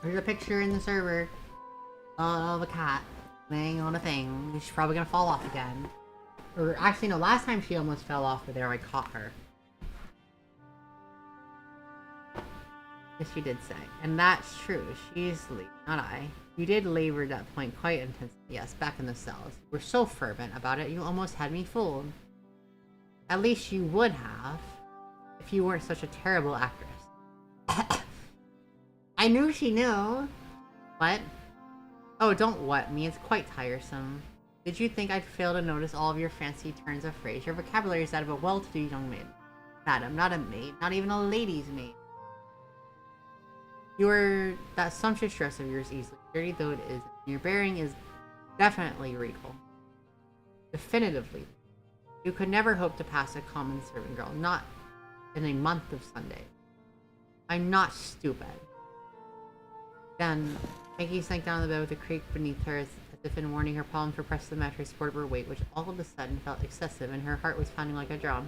There's a picture in the server of a cat laying on a thing. She's probably gonna fall off again. Or actually, no, last time she almost fell off, but there I caught her. Yes, she did say. And that's true. She's late, not I. You did labor at that point quite intensely. Yes, back in the cells. You were so fervent about it, you almost had me fooled. At least you would have, if you weren't such a terrible actress. I knew she knew. What? Oh, don't what me. It's quite tiresome. Did you think I'd fail to notice all of your fancy turns of phrase? Your vocabulary is that of a well-to-do young maid. Madam, not a maid. Not even a lady's maid. That sumptuous dress of yours easily dirty though it is. Your bearing is definitely regal. Definitively. You could never hope to pass a common servant girl. Not in a month of Sunday. I'm not stupid. Then, Maggie sank down on the bed with a creak beneath her as if in warning. Her palms were pressed to the mattress, supported her weight, which all of a sudden felt excessive, and her heart was pounding like a drum.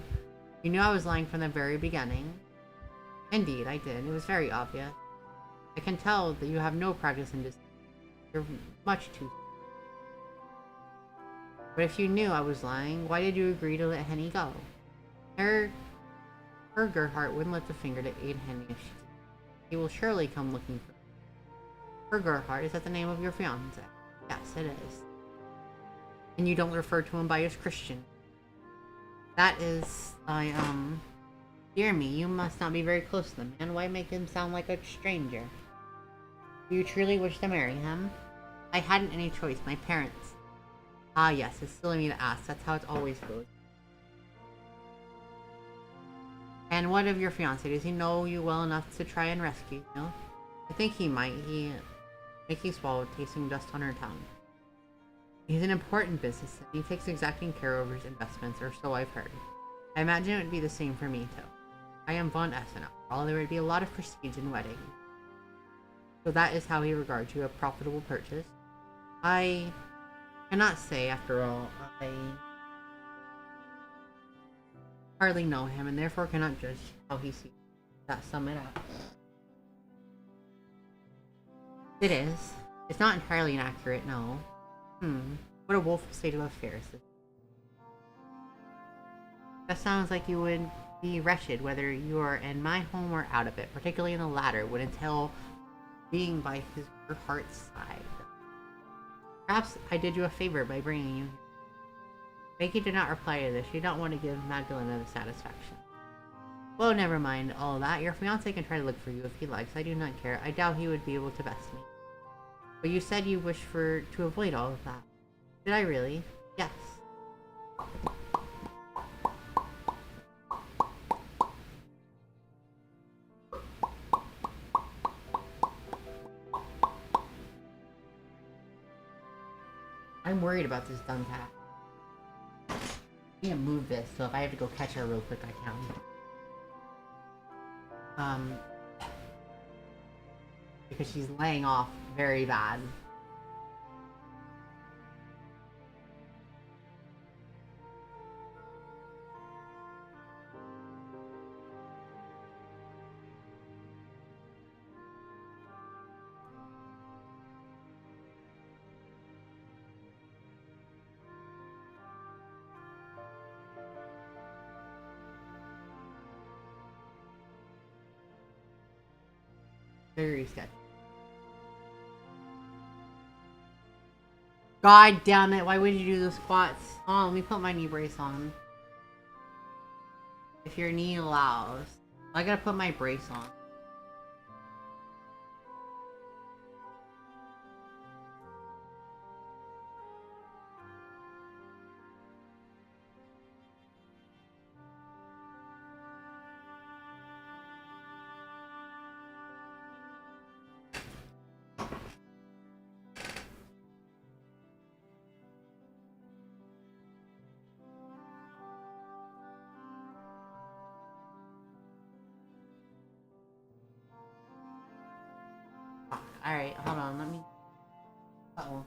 You knew I was lying from the very beginning. Indeed, I did. It was very obvious. I can tell that you have no practice in this. You're much too... But if you knew I was lying, why did you agree to let Henny go? Her Gerhardt wouldn't lift a finger to aid Henny if she did. He will surely come looking for her. Gerhardt, is that the name of your fiancé? Yes, it is. And you don't refer to him by his Christian. That is... Dear me, you must not be very close to the man. Why make him sound like a stranger? Do you truly wish to marry him? I hadn't any choice. My parents... Ah yes, it's silly of me to ask. That's how it always goes. And what of your fiancé? Does he know you well enough to try and rescue you? I think he might. Mickey swallowed, tasting dust on her tongue. He's an important businessman. He takes exacting care over his investments, or so I've heard. I imagine it would be the same for me, too. I am Von Essen. After all, there would be a lot of prestige in weddings. So that is how he regards you, a profitable purchase? I cannot say, after all, I hardly know him and therefore cannot judge how he sees that sum it up. It is. It's not entirely inaccurate, no. What a woeful state of affairs. That sounds like you would be wretched whether you are in my home or out of it, particularly in the latter, would entail being by your heart's side. Perhaps I did you a favor by bringing you here. Becky did not reply to this. She did not want to give Magdalena the satisfaction. Well, never mind all that. Your fiancé can try to look for you if he likes. I do not care. I doubt he would be able to best me. But you said you wish to avoid all of that. Did I really? Yes. I'm worried about this dumb cat. I can't move this, so if I have to go catch her real quick, I can. Because she's laying off very bad. Very sketchy. God damn it, why would you do those squats? Oh, let me put my knee brace on. If your knee allows. I gotta put my brace on. Alright, hold on, let me... Uh-oh.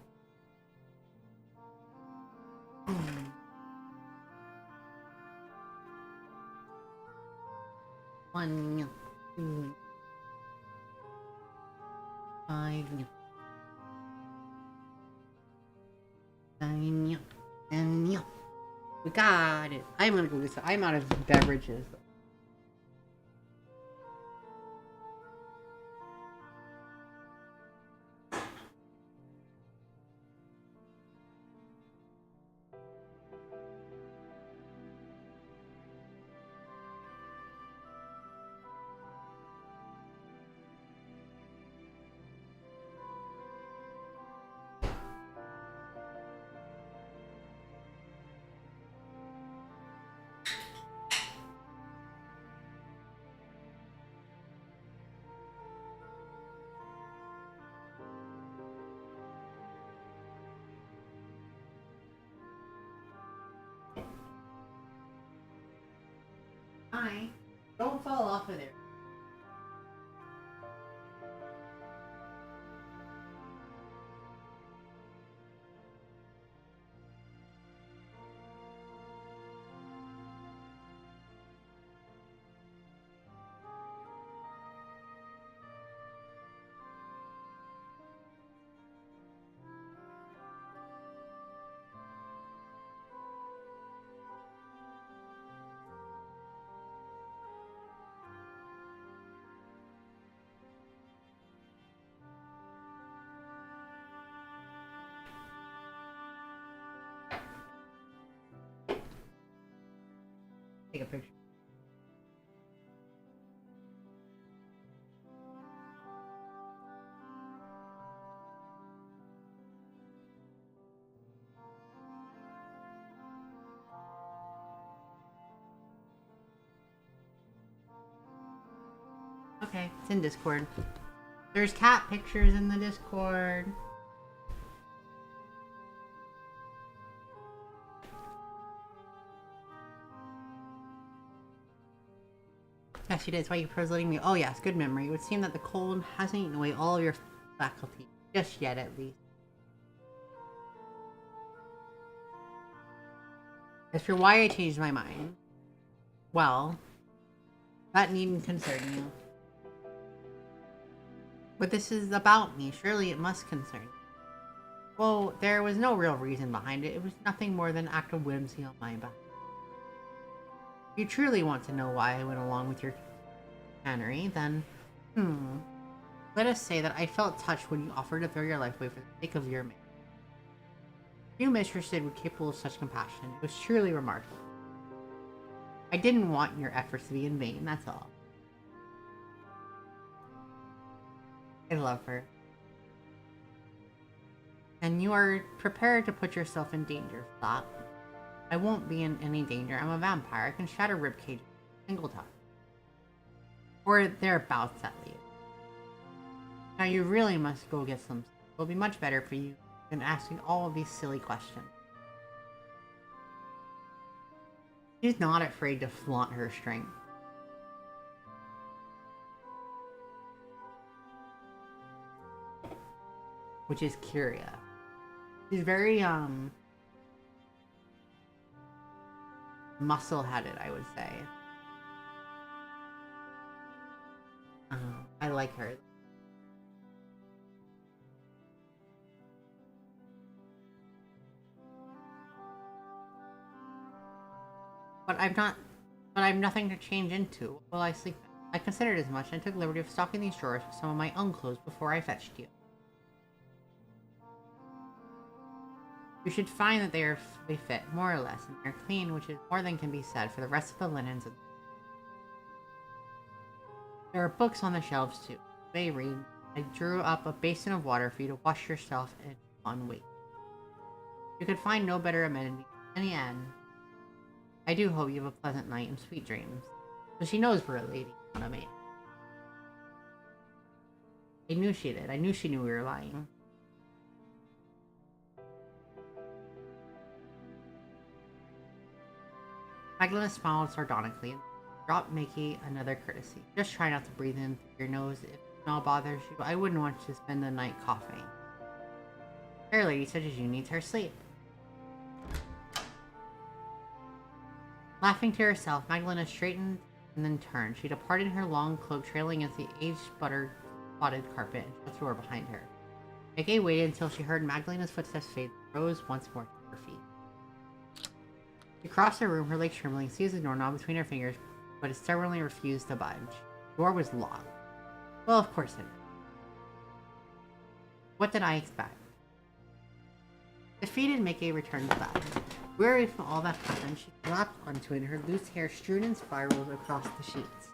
One, two, 5, 9, 10. We got it. I'm gonna go get some. I'm out of beverages. Hi. Don't fall off of there. Take a picture. Okay, it's in Discord. There's cat pictures in the Discord. Yes, you did. It's why you proposed letting me. Oh, yes, good memory. It would seem that the cold hasn't eaten away all of your faculty. Just yet, at least. As for why I changed my mind, well, that needn't concern you. But this is about me. Surely it must concern you. Well, there was no real reason behind it. It was nothing more than an act of whimsy on my behalf. If you truly want to know why I went along with your cannery, then, let us say that I felt touched when you offered to throw your life away for the sake of your mate. Few mistresses were capable of such compassion. It was truly remarkable. I didn't want your efforts to be in vain, that's all. I love her. And you are prepared to put yourself in danger for that. I won't be in any danger. I'm a vampire. I can shatter ribcage with a single touch. Or thereabouts, at least. Now you really must go get some sleep. It will be much better for you than asking all of these silly questions. She's not afraid to flaunt her strength. Which is curious. She's very, muscle-headed, I would say. I like her. But I'm nothing to change into. What will I sleep in? I considered as much and took the liberty of stocking these drawers with some of my own clothes before I fetched you. You should find that they fit, more or less, and they're clean, which is more than can be said for the rest of the linens. There are books on the shelves, too. They read. I drew up a basin of water for you to wash yourself in on wait. You could find no better amenity than the end. I do hope you have a pleasant night and sweet dreams. So she knows we're a lady, not a man. I knew she did. I knew she knew we were lying. Magdalena smiled sardonically and dropped Mickey another courtesy. Just try not to breathe in through your nose if it all bothers you. I wouldn't want you to spend the night coughing. Fair lady such as you needs her sleep. Laughing to herself, Magdalena straightened and then turned. She departed in her long cloak trailing against the aged butter-spotted carpet and shut the door behind her. Mickey waited until she heard Magdalena's footsteps fade and rose once more to her feet. She crossed the room, her legs trembling, seized the doorknob between her fingers, but it stubbornly refused to budge. The door was locked. Well, of course it is. What did I expect? Defeated, Mickey returned to bed. Weary from all that happened, she dropped onto it, her loose hair strewn in spirals across the sheets.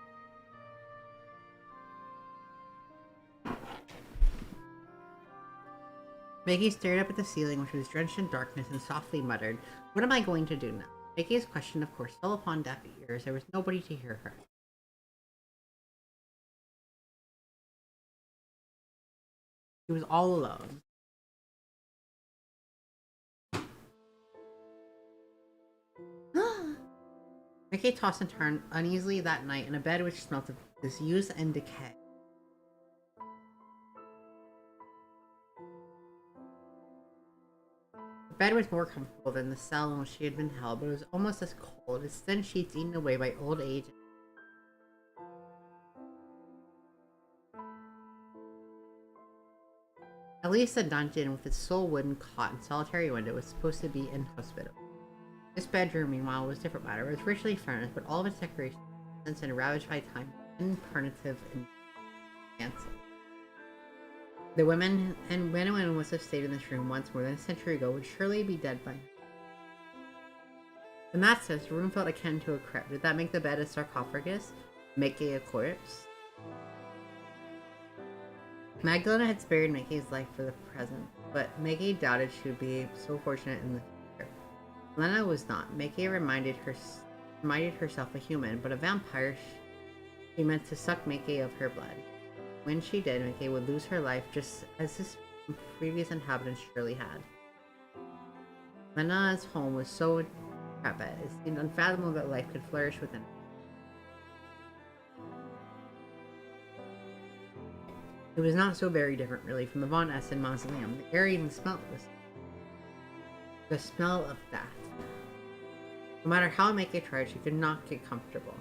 Mickey stared up at the ceiling, which was drenched in darkness, and softly muttered, "What am I going to do now?" Mickey's question, of course, fell upon deaf ears. There was nobody to hear her. She was all alone. Mickey tossed and turned uneasily that night in a bed which smelt of disuse and decay. The bed was more comfortable than the cell in which she had been held, but it was almost as cold, its thin sheets eaten away by old age. At least the dungeon, with its sole wooden cot and solitary window, was supposed to be inhospitable. This bedroom, meanwhile, was a different matter. It was richly furnished, but all of its decorations since and ravaged by time, impernative and fancy. The women and women must have stayed in this room once more than a century ago would surely be dead by now. In that sense, the room felt akin to a crypt. Did that make the bed a sarcophagus? Mickey a corpse? Magdalena had spared Mickey's life for the present, but Mickey doubted she would be so fortunate in the future. Lena was not. Mickey reminded herself a human, but a vampire. She meant to suck Mickey of her blood. When she did, Mickey would lose her life just as his previous inhabitants surely had. Lena's home was so decrepit, it seemed unfathomable that life could flourish within it. It was not so very different, really, from the Von Essen mausoleum. The air even smelled the smell of death. No matter how Mickey tried, she could not get comfortable.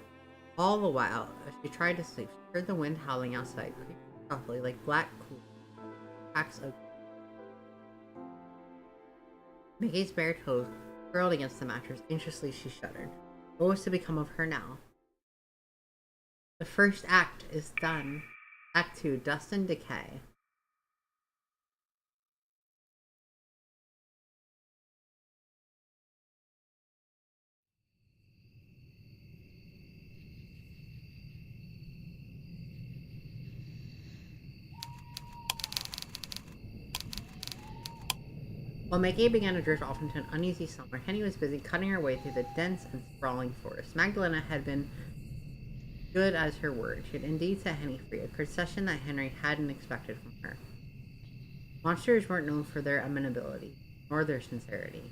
All the while, as she tried to sleep, she heard the wind howling outside, creeping softly like black packs of. Mickey's bare toes curled against the mattress. Anxiously, she shuddered. What was to become of her now? The first act is done. Act 2, Dust and Decay. While Maggie began to drift off into an uneasy slumber, Henny was busy cutting her way through the dense and sprawling forest. Magdalena had been good as her word. She had indeed set Henny free, a concession that Henry hadn't expected from her. Monsters weren't known for their amenability, nor their sincerity.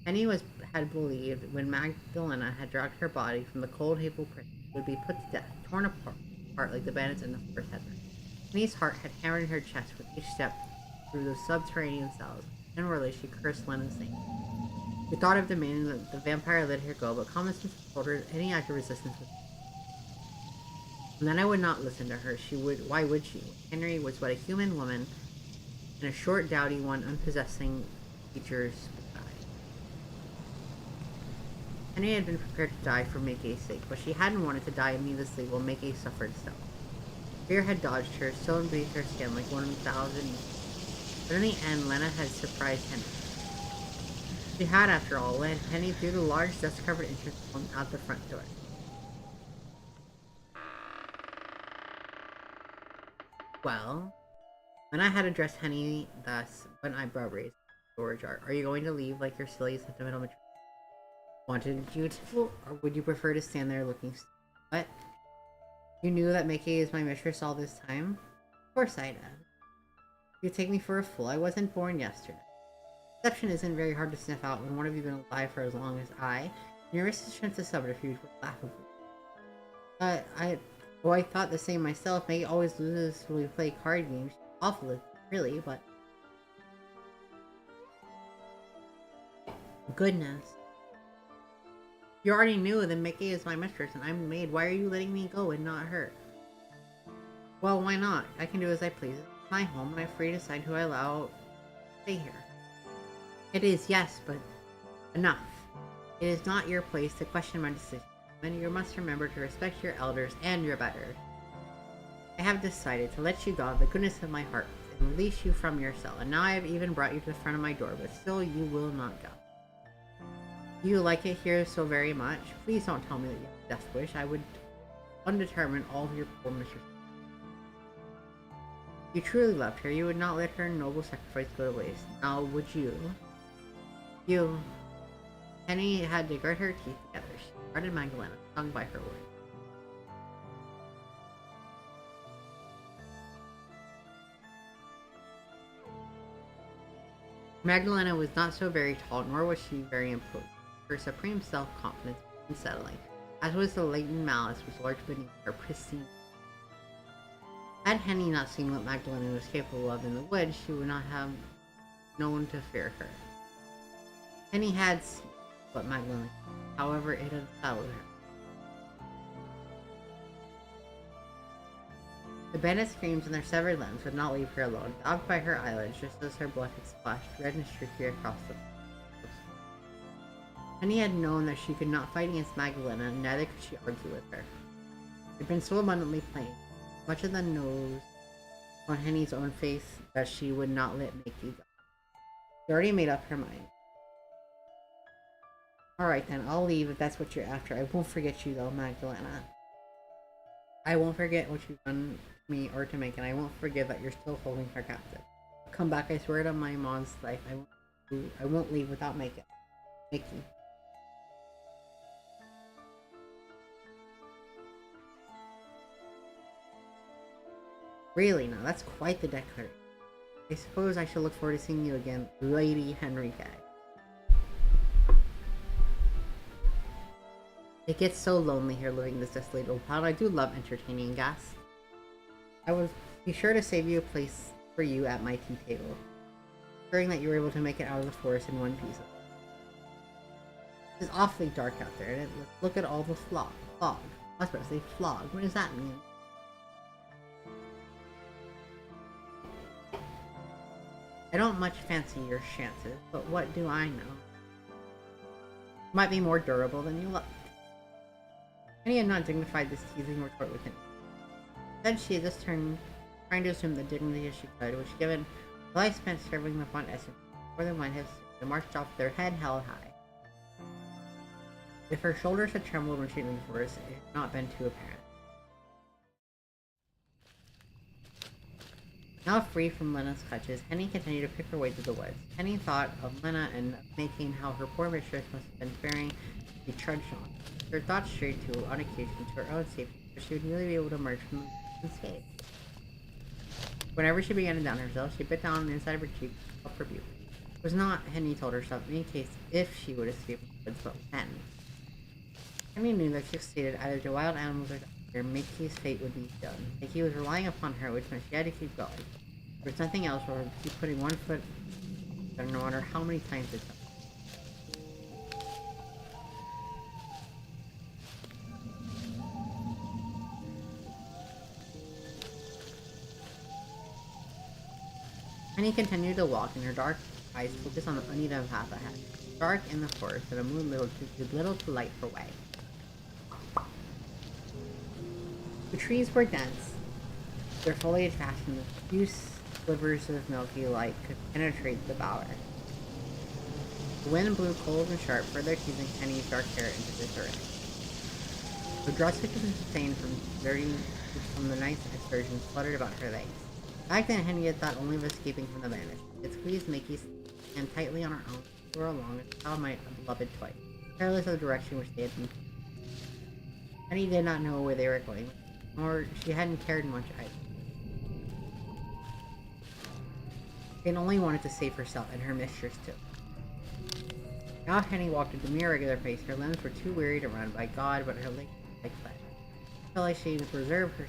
Henny had believed when Magdalena had dragged her body from the cold Havel prison, she would be put to death, torn apart like the bandits in the forest had been. Henny's heart had hammered in her chest with each step through those subterranean cells. Inwardly, she cursed Lena's name. She thought of demanding that the vampire let her go, but common sense told her any act of resistance was. And then I would not listen to her. Why would she? Henry was but a human woman, and a short, dowdy one, unpossessing features beside. Henry had been prepared to die for Maikei's sake, but she hadn't wanted to die needlessly while Maikei suffered so. Fear had dodged her, sewn beneath her skin like one of 1,000. But in the end, Lena had surprised Henny. She had, after all, led Henny through the large, dust-covered entrance out the front door. Well, Lena had addressed Henny thus, one eyebrow raised, door ajar. Are you going to leave like your silly, sentimental mature? Wanted you to, or would you prefer to stand there looking stupid? What? You knew that Maikei is my mistress all this time? Of course I did. You take me for a fool. I wasn't born yesterday. Deception isn't very hard to sniff out when one of you has been alive for as long as I, and your resistance to subterfuge was laughable. I thought the same myself. Maggie always loses when we play card games. She's awful, really, but... Goodness. You already knew that Mickey is my mistress and I'm the maid. Why are you letting me go and not her? Well, why not? I can do as I please. It's my home and I'm free to decide who I allow to stay here. It is, yes, but enough. It is not your place to question my decision, and you must remember to respect your elders and your betters. I have decided to let you go out of the goodness of my heart and release you from your cell, and now I have even brought you to the front of my door, but still you will not go. You like it here so very much? Please don't tell me that you have a death wish. I would undetermine all of your poor mistresses. If you truly loved her, you would not let her noble sacrifice go to waste. Now, would you? You. Henny had to grit her teeth together. She regarded Magdalena, stung by her words. Magdalena was not so very tall, nor was she very imposing. Her supreme self-confidence was unsettling, as was the latent malice which lurked beneath her pristine. Had Henny not seen what Magdalena was capable of in the woods, she would not have known to fear her. Henny had seen what Magdalena did, however, it had unsettled her. The bandit screams in their severed limbs would not leave her alone, dogged by her eyelids just as her blood had splashed red and streaky across the coast. Henny had known that she could not fight against Magdalena, and neither could she argue with her. It had been so abundantly plain, much of the nose on Henny's own face, that she would not let Mickey go. She already made up her mind. Alright then, I'll leave if that's what you're after. I won't forget you though, Magdalena. I won't forget what you've done to me or to Mickey, and I won't forgive that you're still holding her captive. I'll come back, I swear to my mom's life. I won't leave without Mickey. Really now, that's quite the declaration. I suppose I shall look forward to seeing you again, Lady Henrique. It gets so lonely here living in this desolate old town. I do love entertaining guests. I will be sure to save you a place for you at my tea table, ensuring that you were able to make it out of the forest in one piece. It's awfully dark out there, and look at all the fog. I was about to say flog. What does that mean? I don't much fancy your chances, but what do I know? Might be more durable than you look. Penny had not dignified this teasing retort with him. Instead, she had just trying to assume the dignity as she could, which, given the life spent serving the font essence, more than one has marched off their head held high. If her shoulders had trembled when she leaned forward, it had not been too apparent. Now free from Lena's clutches, Henny continued to pick her way through the woods. Henny thought of Lena and making how her poor mistress must have been faring to be trudged on. Her thoughts strayed to, on occasion, to her own safety, so she would really be able to emerge from the unscathed. Whenever she began to down herself, she bit down on the inside of her cheek to help her beauty. It was not, Henny told herself, in any case, if she would escape from the woods, but when. Henny knew that she succeeded either to wild animals or to Mickey's fate would be done. Mickey was relying upon her, which meant she had to keep going. There was nothing else for her to keep putting one foot down, no matter how many times it took. Henny continued to walk, and her dark eyes focused on the uneven path ahead. Dark in the forest, and the moon did little to light her way. The trees were dense, their foliage fastened with few slivers of milky light could penetrate the bower. The wind blew cold and sharp, further teasing Henny's dark hair into disarray. The dress which had been sustained from the night's excursions fluttered about her legs. Back then, Henny had thought only of escaping from the bandits. It squeezed Mickey's hand tightly on her own, to her along as how might a beloved toy, careless of the direction which they had been. Henny did not know where they were going, nor she hadn't cared much either. She only wanted to save herself and her mistress too. Now Henny walked at a mere regular pace. Her limbs were too weary to run, by God, but her legs were like flesh. She felt like she would preserve her.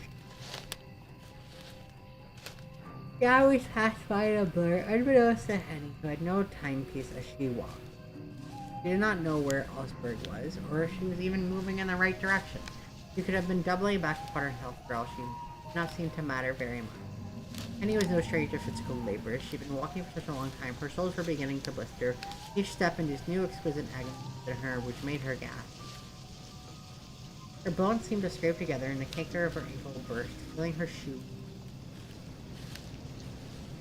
She always passed by the blur, unbeknownst to Henny, who had no timepiece as she walked. She did not know where Osberg was, or if she was even moving in the right direction. She could have been doubly back upon herself for all she did not seem to matter very much. Henny was no stranger to physical labor. She'd been walking for such a long time, her soles were beginning to blister. Each step induced new exquisite agony in her, which made her gasp. Her bones seemed to scrape together, and the canker of her ankle burst, filling her shoe.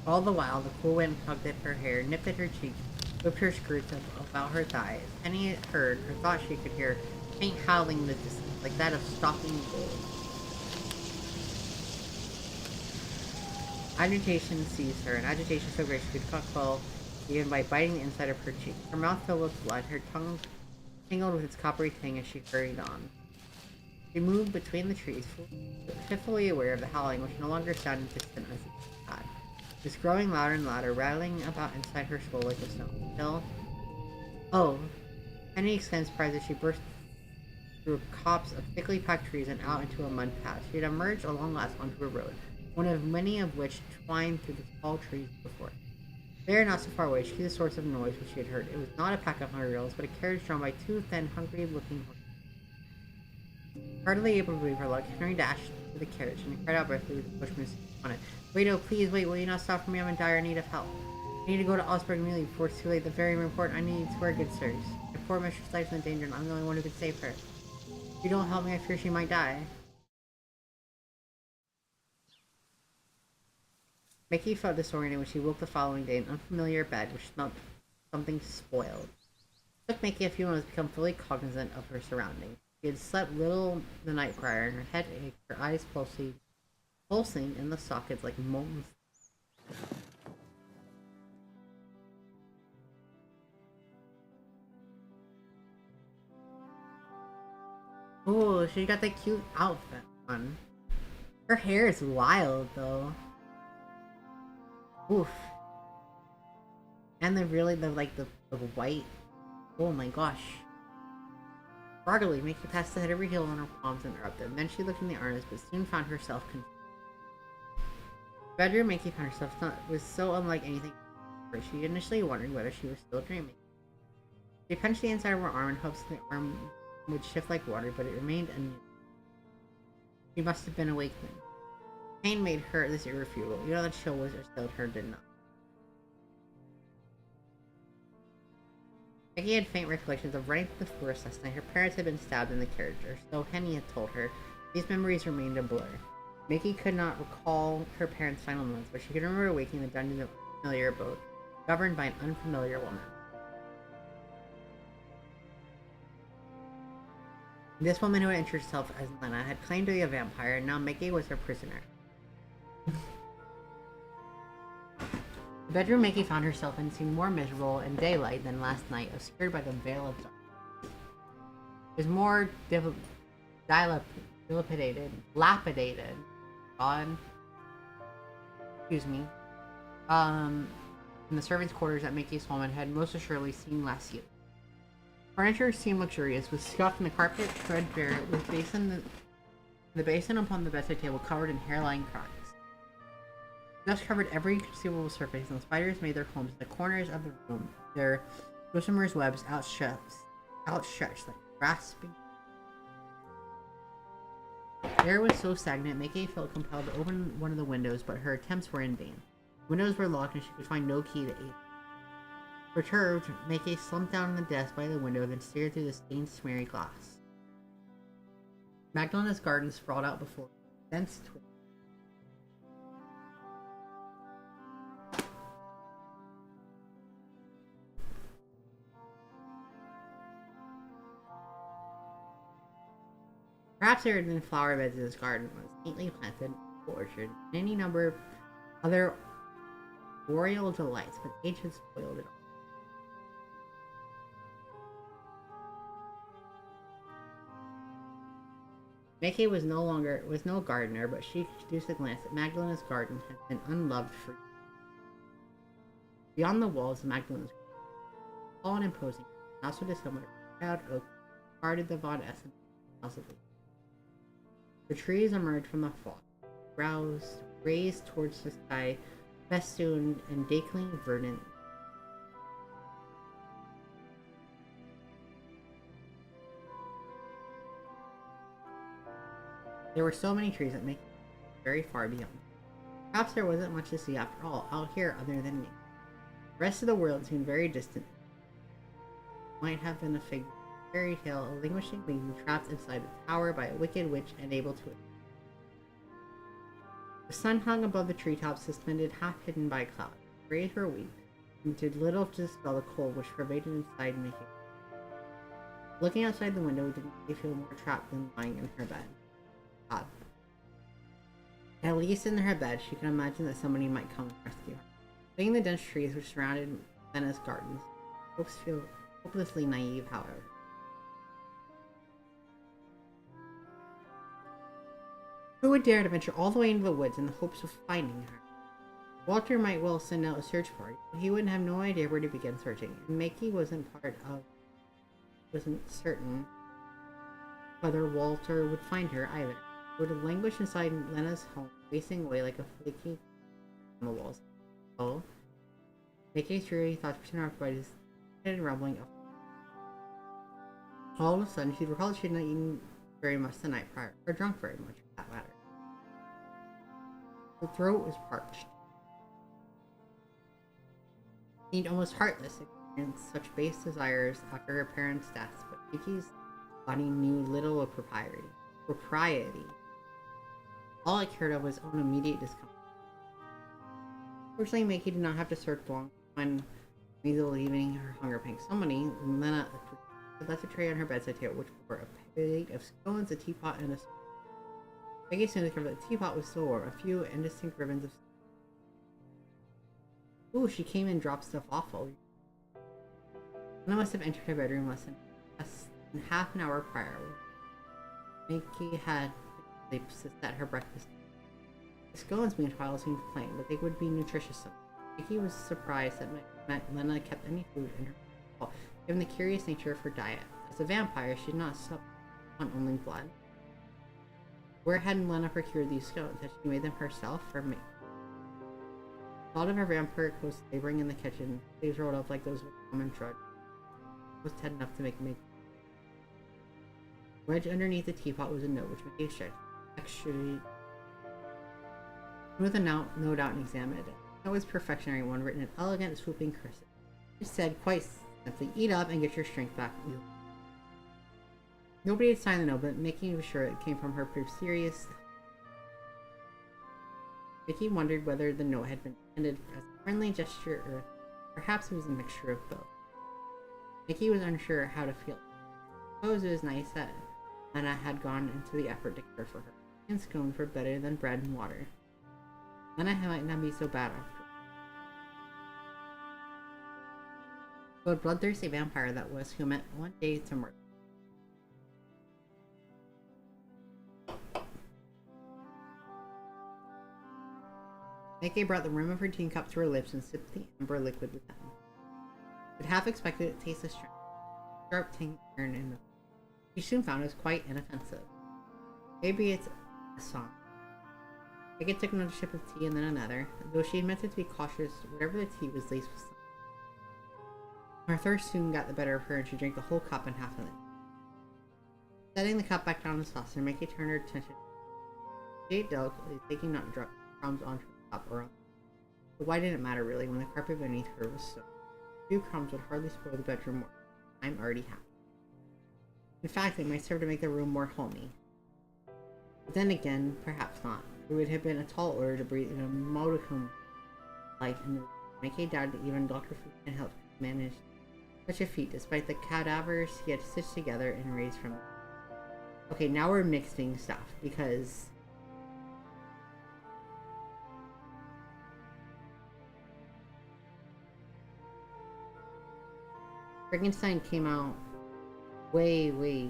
All the while, the cool wind tugged at her hair, nipped at her cheeks, whipped her skirts about her thighs. Henny heard, or thought she could hear, faint howling in the distance, like that of stalking wolves. Agitation seized her, an agitation so great she could cut well even by biting the inside of her cheek. Her mouth filled with blood, her tongue tingled with its coppery tang as she hurried on. She moved between the trees, fitfully aware of the howling, which no longer sounded distant as it had. It was growing louder and louder, rattling about inside her skull like a snow. Until... Oh! Henny exclaimed surprised as she burst through a copse of thickly packed trees and out into a mud path. She had emerged at long last onto a road, one of many of which twined through the tall trees before it. There, not so far away, she the source of noise which she had heard. It was not a pack of hungry girls, but a carriage drawn by two thin, hungry-looking horses. Hardly able to believe her luck, Henry dashed to the carriage and cried out breathlessly with the pushman on it. "Wait, oh, please, wait, will you not stop for me? I'm in dire need of help. I need to go to Osberg immediately before it's too late. The very important I need to wear good sirs. My poor mistress lies in danger, and I'm the only one who can save her. If you don't help me, I fear she might die." Mickey felt disoriented when she woke the following day in an unfamiliar bed which smelled something spoiled. It took Mickey a few moments to become fully cognizant of her surroundings. She had slept little the night prior, and her head ached, her eyes pulsing in the sockets like molten. Oh, she got that cute outfit on. Her hair is wild though. Oof. And the white. Oh my gosh. Broadly, Mickey passed the head over heel on her palms and interrupted. Then she looked in the arms, but soon found herself confused. The bedroom Mickey found herself was so unlike anything. She initially wondered whether she was still dreaming. She punched the inside of her arm in hopes the arm would shift like water, but it remained unmoved. She must have been awakened. Pain made her this irrefutable. You know that chill was stilled her did not. Mickey had faint recollections of running through the forest last night. Her parents had been stabbed in the carriage, or so Henny had told her. These memories remained a blur. Mickey could not recall her parents' final moments, but she could remember waking in the dungeon of an unfamiliar abode, governed by an unfamiliar woman. This woman who had introduced herself as Lena had claimed to be a vampire, and now Mickey was her prisoner. The bedroom Mickey found herself in seemed more miserable in daylight than last night, obscured by the veil of darkness. It was more dilapidated, in the servants' quarters that Mickey's woman had most assuredly seen last year. Furniture seemed luxurious, with stuff in the carpet threadbare, with the basin upon the bedside table covered in hairline cracks. Dust covered every conceivable surface, and the spiders made their homes in the corners of the room, their gossamer's webs outstretched like grasping. The air was so stagnant, Mickey felt compelled to open one of the windows, but her attempts were in vain. The windows were locked, and she could find no key to aid. Perturbed, Mickey slumped down on the desk by the window, then stared through the stained, smeary glass. Magdalena's garden sprawled out before her, dense twigs. Perhaps there had been flower beds in this garden, was neatly planted, in orchard, and any number of other boreal delights, but age had spoiled it all. Mickey was no gardener, but she produced a glance that Magdalena's garden had been unloved for years. Beyond the walls of Magdalena's garden, tall and imposing, also dissimilar, proud oak guarded the Von Essen house of leaves. The trees emerged from the fog, raised towards the sky, festooned and dazzling verdant. There were so many trees that made it very far beyond. Perhaps there wasn't much to see after all out here other than me. The rest of the world seemed very distant. It might have been a figure of a fairy tale, a languishing being trapped inside a tower by a wicked witch unable to escape. The sun hung above the treetops, suspended, half hidden by clouds. The rays were weak, and did little to dispel the cold which pervaded inside Mickey. Looking outside the window didn't make me feel more trapped than lying in her bed. God. At least in her bed, she could imagine that somebody might come and rescue her. Seeing the dense trees which surrounded Lena's gardens, hopes feel hopelessly naive, however. Who would dare to venture all the way into the woods in the hopes of finding her? Walter might well send out a search party, but he wouldn't have no idea where to begin searching, and Mickey wasn't certain whether Walter would find her either. He would have languished inside Lena's home, wasting away like a flaky on the walls. So, Mickey's dreary thoughts were interrupted by this hidden rumbling of. All of a sudden, she recalled she had not eaten very much the night prior, or drunk very much, for that matter. Her throat was parched. It seemed almost heartless to experience such base desires after her parents' deaths, but Mickey's body knew little of propriety. All it cared of was own immediate discomfort. Fortunately, Mickey did not have to search long when Maisel leaving her hunger pangs. Somebody, Lena, left a tray on her bedside table, which bore a plate of scones, a teapot, and a spoon. Mickey soon discovered that the teapot was still warm, a few indistinct ribbons of. Ooh, she came and dropped stuff off. Lena must have entered her bedroom less than half an hour prior. Mickey had set her breakfast. The scones, meanwhile, seemed plain, but they would be nutritious. Mickey was surprised that Lena kept any food in her hall, given the curious nature of her diet. As a vampire, she did not sup on only blood. Where had Lena procured these scones? Had she made them herself or me? The thought of her vampiric host laboring in the kitchen, sleeves rolled up like those of a common drudge. was tight enough to make me. Wedged underneath the teapot was a note which Mickey checked. Actually, with a note out and examined it. It was perfectionary one written in elegant, swooping cursive. It said quite simply, "Eat up and get your strength back." Nobody had signed the note, but making sure it came from her proved serious. Mickey wondered whether the note had been intended as a friendly gesture or perhaps it was a mixture of both. Mickey was unsure how to feel. I suppose it was nice that Anna had gone into the effort to care for her, and scones were better than bread and water. Anna might not be so bad after all. But a bloodthirsty vampire that was who meant one day to murder. Mickey brought the rim of her teacup to her lips and sipped the amber liquid with them. But half expected it to taste of strength. Sharp tang turned in the. She soon found it was quite inoffensive. Maybe it's a song. Mickey took another sip of tea and then another, though she admitted to be cautious. Whatever the tea was laced with something. Her thirst soon got the better of her, and she drank the whole cup in half a minute. Setting the cup back down in the saucer, Mickey turned her attention. She ate delicately, taking not to drop crumbs onto the top or on. But why did it matter really when the carpet beneath her was soaked? A few crumbs would hardly spoil the bedroom more. I'm already happy. In fact, they might serve to make the room more homey. But then again, perhaps not. It would have been a tall order to breathe in a modicum light in the room. Mickey doubted that even Dr. Fu can help manage such a feat, despite the cadavers he had stitched together and raised from them. Okay, now we're mixing stuff, because Frankenstein came out way...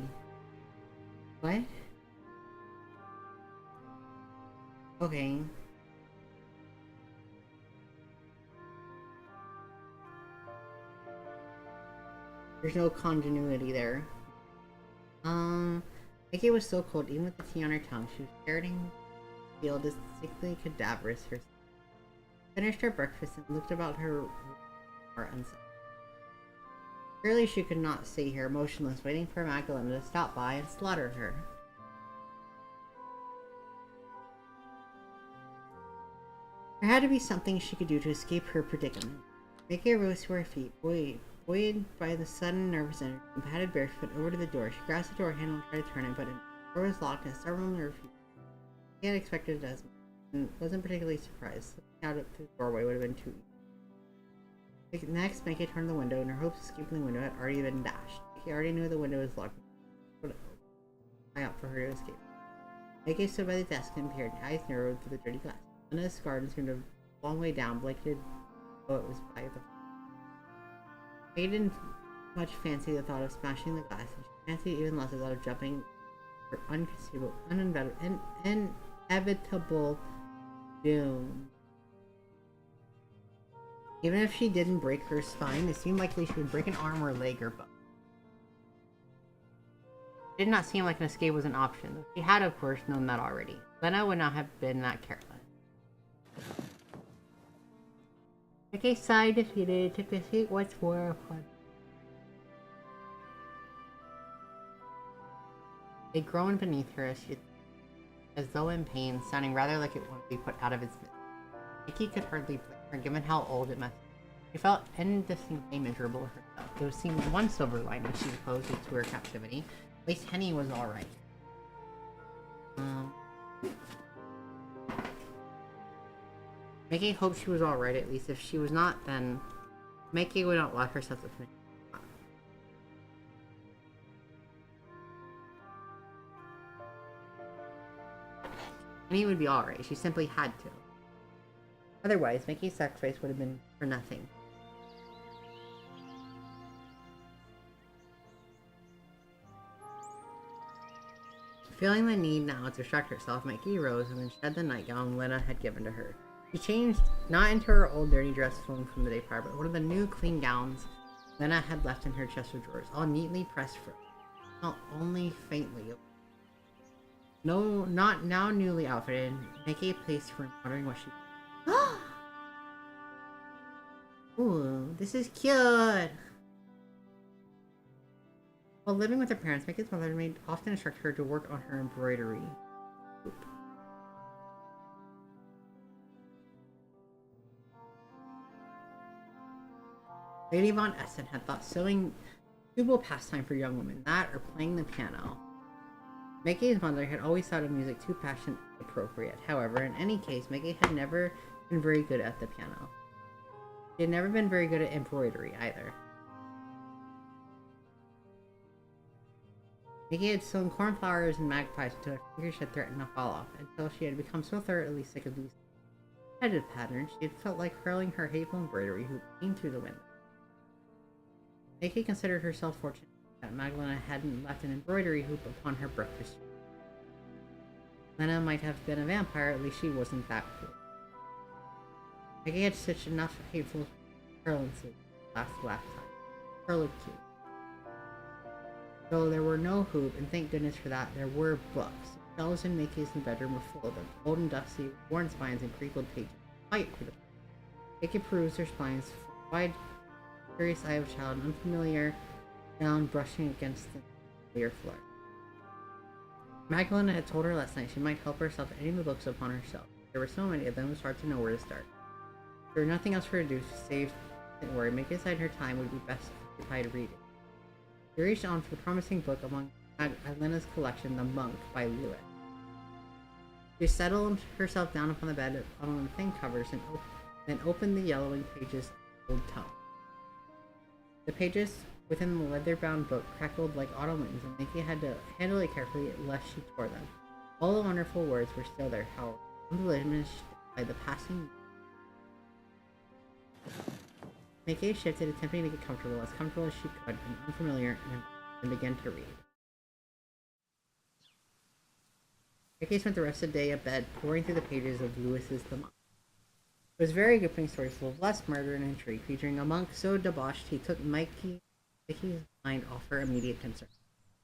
What? Okay. There's no continuity there. Mickey was so cold, even with the tea on her tongue. She was starting to feel distinctly cadaverous herself. Finished her breakfast and looked about her more unsettled. Surely she could not stay here motionless, waiting for Magdalena to stop by and slaughter her. There had to be something she could do to escape her predicament. Mickey rose to her feet, buoyed by the sudden nervous energy, and padded barefoot over to the door. She grasped the door handle and tried to turn it, but the door was locked and stubbornly refused. She had expected it as much, and wasn't particularly surprised. Looking out through the doorway would have been too easy. Next, Mickey turned the window, and her hopes of escaping the window had already been dashed. Mickey already knew the window was locked. Put it high up for her to escape. Mickey stood by the desk and peered, eyes narrowed through the dirty glass. Anna's garden seemed a long way down, blanketed though it was by the. Mickey didn't much fancy the thought of smashing the glass, and she fancied even less the thought of jumping her inevitable doom. Even if she didn't break her spine, it seemed likely she would break an arm or a leg or both. It did not seem like an escape was an option. She had, of course, known that already. Lena would not have been that careless. Mickey sighed defeated, took a seat once more upon. It groaned beneath her as though in pain, sounding rather like it wanted to be put out of its misery. Mickey could hardly blame her, given how old it must be. She felt indistinctly miserable herself. There seemed one silver lining she supposed to her captivity. At least Henny was alright. Mickey hoped she was alright, at least. If she was not, then Mickey would not lock herself to finish. Henny would be alright. She simply had to. Otherwise, Mickey's sacrifice would have been for nothing. Feeling the need now to distract herself, Mickey rose and then shed the nightgown Lena had given to her. She changed not into her old dirty dress from the day prior, but one of the new clean gowns Lena had left in her chest of drawers, all neatly pressed for her. Only faintly. No, not now newly outfitted. Mickey paced her, wondering what she. Ooh, this is cute. While living with her parents, Mickey's mother often instructed her to work on her embroidery hoop. Lady Von Essen had thought sewing a suitable pastime for young women, that or playing the piano. Mickey's mother had always thought of music too passionate and appropriate. However, in any case, Mickey had never been very good at the piano. She had never been very good at embroidery either. Mickey had sewn cornflowers and magpies until her fingers had threatened to fall off, until she had become so thoroughly sick of these repetitive patterns, she had felt like hurling her hateful embroidery hoop clean through the window. Mickey considered herself fortunate that Magdalena hadn't left an embroidery hoop upon her breakfast. Lena might have been a vampire, at least she wasn't that cool. Mickey had stitched enough hateful curlancy last time. Curlicue. Though there were no hoop, and thank goodness for that, there were books. Shelves in Mickey's bedroom were full of them, old and dusty, worn spines and crinkled pages. Fight for them. Mickey perused their spines, wide, curious eye of a child, unfamiliar sound brushing against the clear floor. Magdalena had told her last night she might help herself to any of the books upon her shelf. There were so many of them, it was hard to know where to start. There was nothing else for her to do to save and worry. Mickey decided her time would be best occupied reading. She reached on for the promising book among Lena's collection, The Monk by Lewis. She settled herself down upon the bed on the thin covers and then opened the yellowing pages of old tome. The pages within the leather-bound book crackled like autumn winds, and Mickey had to handle it carefully lest she tore them. All the wonderful words were still there, however, undiminished by the passing. Mickey shifted, attempting to get comfortable as she could, and unfamiliar, and began to read. Mickey spent the rest of the day abed, pouring through the pages of Lewis's The Monk. It was a very gripping story full of lust, murder, and intrigue, featuring a monk so debauched he took Mickey's mind off her immediate concern.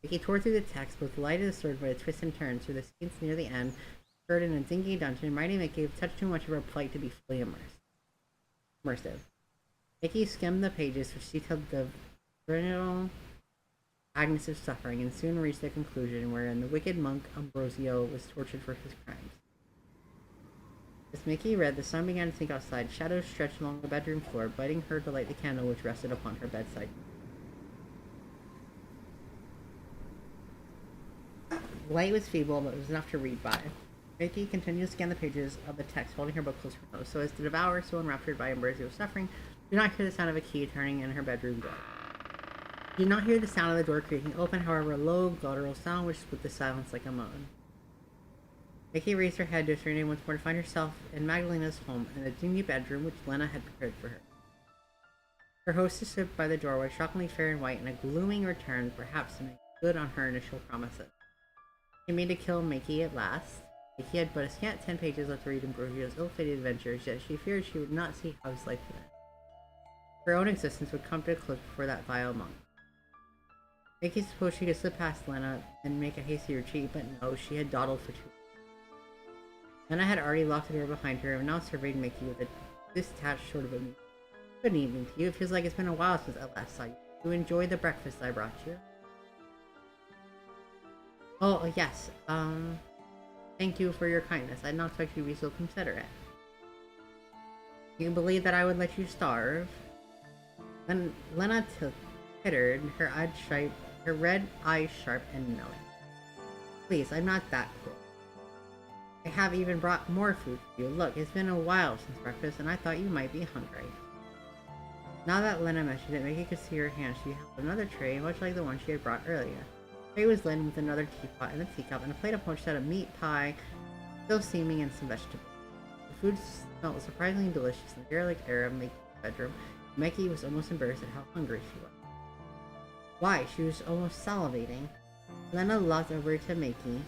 Mickey tore through the text, both light as a sword by the twists and turns through the scenes near the end, heard in a dingy dungeon, reminding Mickey of touch too much of her plight to be fully immersive. Mickey skimmed the pages which detailed the vernal agonies of suffering, and soon reached the conclusion wherein the wicked monk Ambrosio was tortured for his crimes. As Mickey read, the sun began to sink outside. Shadows stretched along the bedroom floor, biting her to light the candle which rested upon her bedside. The light was feeble, but it was enough to read by. Mickey continued to scan the pages of the text, holding her book close to her nose, so as to devour, so enraptured by Ambrosio's suffering, did not hear the sound of a key turning in her bedroom door. She did not hear the sound of the door creaking open, however, a low, guttural sound which split the silence like a moan. Mickey raised her head to serenade once more to find herself in Magdalena's home, in the dingy bedroom which Lena had prepared for her. Her hostess stood by the doorway, shockingly fair and white, in a glooming return, perhaps to make good on her initial promises. She meant to kill Mickey at last. Mickey had but a scant 10 pages left to read Ambrosio's ill-fated adventures, yet she feared she would not see how his life would end. Her own existence would come to a close before that vile monk. Mickey supposed she could slip past Lena and make a hasty retreat, but no, she had dawdled for 2 weeks. Lena had already locked the door behind her and now surveyed Mickey with a detached sort of amusement. Good evening to you. It feels like it's been a while since I last saw you. You enjoy the breakfast I brought you? Oh, yes. Thank you for your kindness. I did not expect you to be so considerate. You believe that I would let you starve? Then Lena tittered, her red eyes sharp and knowing. Please, I'm not that cruel. I have even brought more food for you. Look, it's been a while since breakfast, and I thought you might be hungry. Now that Lena mentioned it, Mickey could see her hand. She held another tray, much like the one she had brought earlier. The tray was laden with another teapot and a teacup, and a plate of punch set of meat pie, still steaming, and some vegetables. The food smelled surprisingly delicious in the derelict air of Mickey's bedroom. Mickey was almost embarrassed at how hungry she was. Why, she was almost salivating. Lena walked over to Mickey,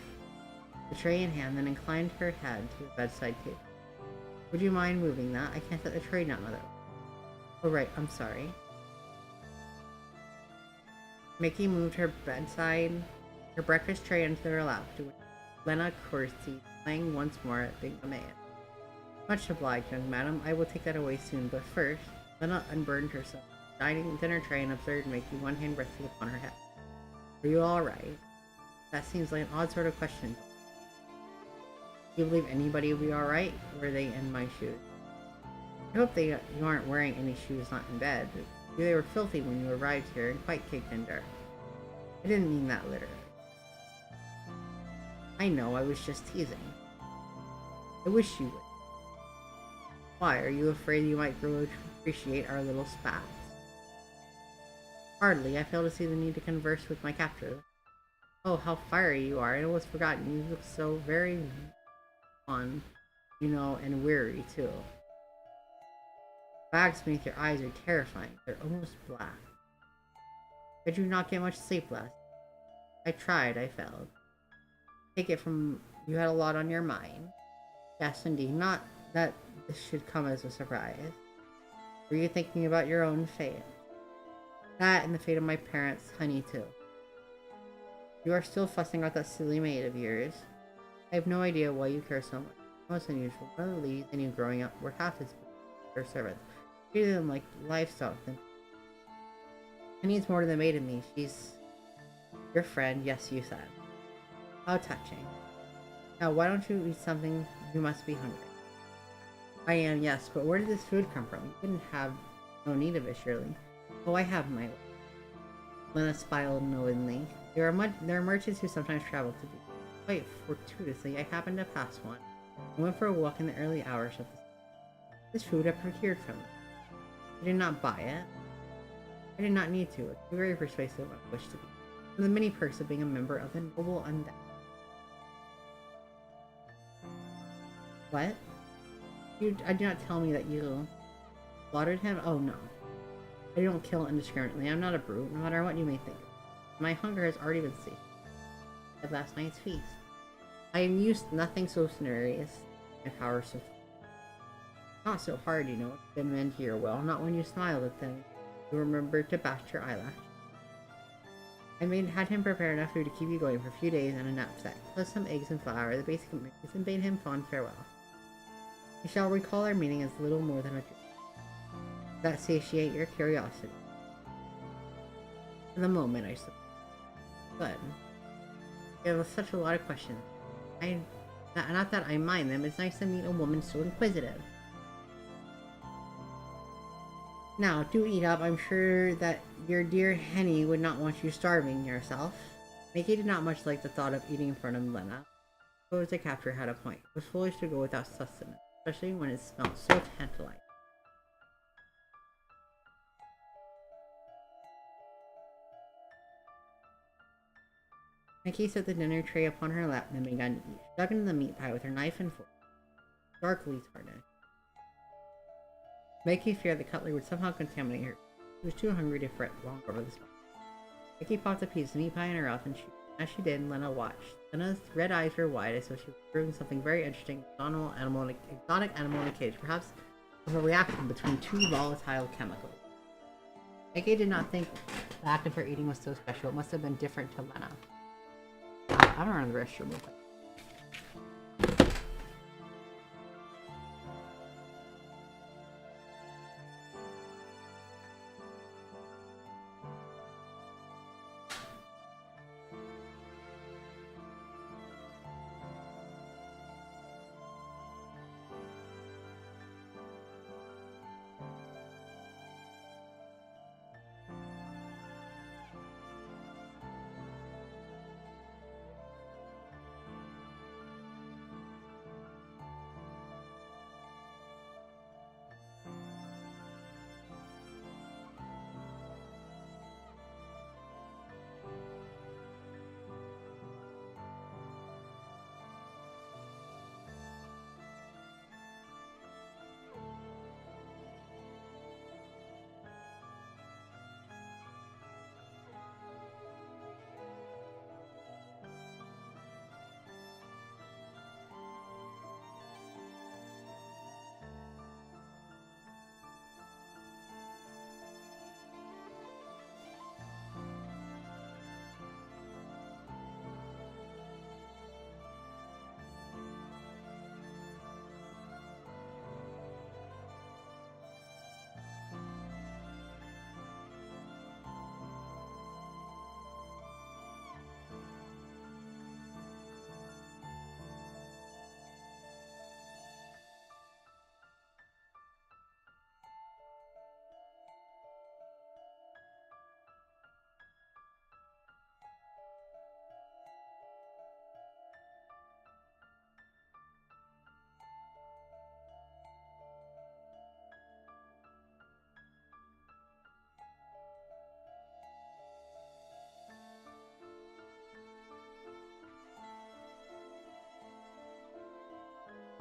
the tray in hand, then inclined her head to the bedside table. Would you mind moving that? I can't set the tray down otherwise. Oh right, I'm sorry. Mickey moved her breakfast tray into her lap, to which Lena curtsied, playing once more at being a man. Much obliged, young madam. I will take that away soon, but first, Lena unburdened herself, dinner tray, and observed Mickey, one hand resting upon her head. Are you alright? That seems like an odd sort of question. Do you believe anybody will be alright? Were they in my shoes? I hope you aren't wearing any shoes not in bed. They were filthy when you arrived here and quite caked in dirt. I didn't mean that literally. I know, I was just teasing. I wish you would. Why, are you afraid you might grow to appreciate our little spats? Hardly. I fail to see the need to converse with my captor. Oh, how fiery you are. I almost forgotten. You look so very fun, you know, and weary, too. Bags beneath your eyes are terrifying. They're almost black. Did you not get much sleep last? I tried. I failed. Take it from you had a lot on your mind. Yes, indeed. Not that this should come as a surprise. Were you thinking about your own fate? That and the fate of my parents, honey, too. You are still fussing about that silly maid of yours. I have no idea why you care so much. Most unusual. One of the ladies I knew growing up were half as their servants. Treated them like livestock. She needs more than the maid in me. She's your friend, yes, you said. How touching. Now, why don't you eat something? You must be hungry. I am, yes, but where did this food come from? You didn't have no need of it, surely. Oh, I have my way. Lena smiled knowingly. There are merchants who sometimes travel to be. Quite fortuitously, I happened to pass one. I went for a walk in the early hours of the day. This food I procured from them. I did not buy it. I did not need to. It's very persuasive when I wish to be. One of the many perks of being a member of the Noble Undead. What? I do not tell me that you slaughtered him? Oh no. I don't kill indiscriminately. I'm not a brute, no matter what you may think. My hunger has already been sated at last night's feast. I am used to nothing so snarious and power so not so hard, you know, to mend to your will, not when you smiled at them. You remembered to bat your eyelash. I had him prepare enough food to keep you going for a few days and a knapsack, plus some eggs and flour, the basic mix, and bade him fond farewell. I shall recall our meeting as little more than a dream. Does that satiate your curiosity? For the moment, I suppose. Good. You have such a lot of questions. Not that I mind them, it's nice to meet a woman so inquisitive. Now, do eat up. I'm sure that your dear Henny would not want you starving yourself. Mickey did not much like the thought of eating in front of Lena. I suppose the captor had a point. It was foolish to go without sustenance, especially when it smelled so tantalizing. Mickey set the dinner tray upon her lap and began to eat. She dug into the meat pie with her knife and fork, darkly tarnished. Mickey feared the cutlery would somehow contaminate her. She was too hungry to fret long over the spot. Mickey popped a piece of meat pie in her mouth and chewed. As she did, Lena watched. Lena's red eyes were wide as though she was observing something very interesting, exotic animal in a cage, perhaps of a reaction between two volatile chemicals. Mickey did not think the act of her eating was so special. It must have been different to Lena. I'm gonna run to the restroom real quick.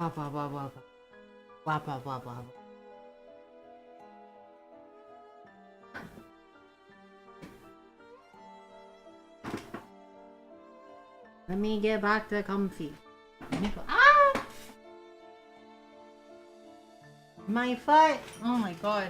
Blah blah blah blah blah. Blah blah blah blah. Let me get back to comfy. Ah! My foot! Oh my god.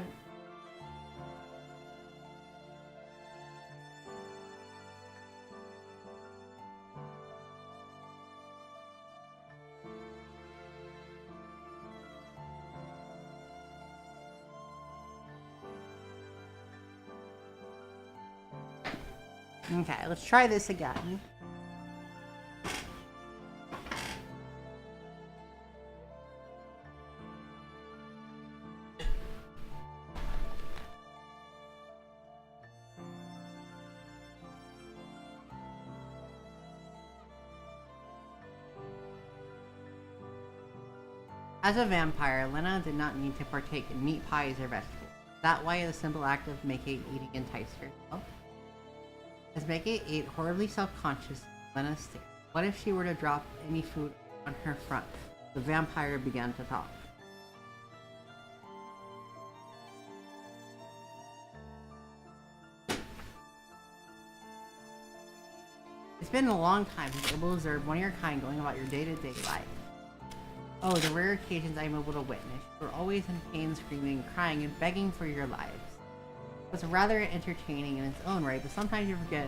Okay, let's try this again. As a vampire, Lena did not need to partake in meat pies or vegetables. That why the simple act of Mickey eating enticed her. Oh. As Mickey ate, horribly self-conscious, Lena stared. What if she were to drop any food on her front? The vampire began to talk. It's been a long time since able to observe one of your kind going about your day-to-day life. Oh, the rare occasions I am able to witness. You are always in pain, screaming, crying, and begging for your lives. It's rather entertaining in its own right, but sometimes you forget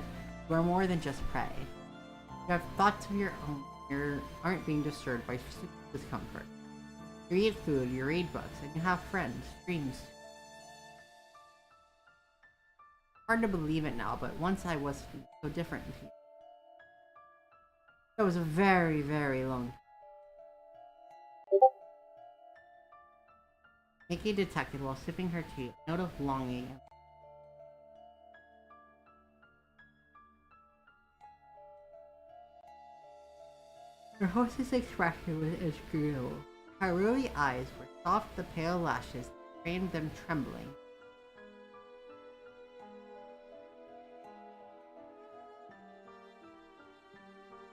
you are more than just prey. You have thoughts of your own. You aren't being disturbed by discomfort. You eat food, you read books, and you have friends, dreams. Hard to believe it now, but once I was so different with you. That was a very, very long time. Mickey detected while sipping her tea a note of longing. Her hostess' expression was inscrutable. Her ruby eyes were soft, the pale lashes framed them trembling.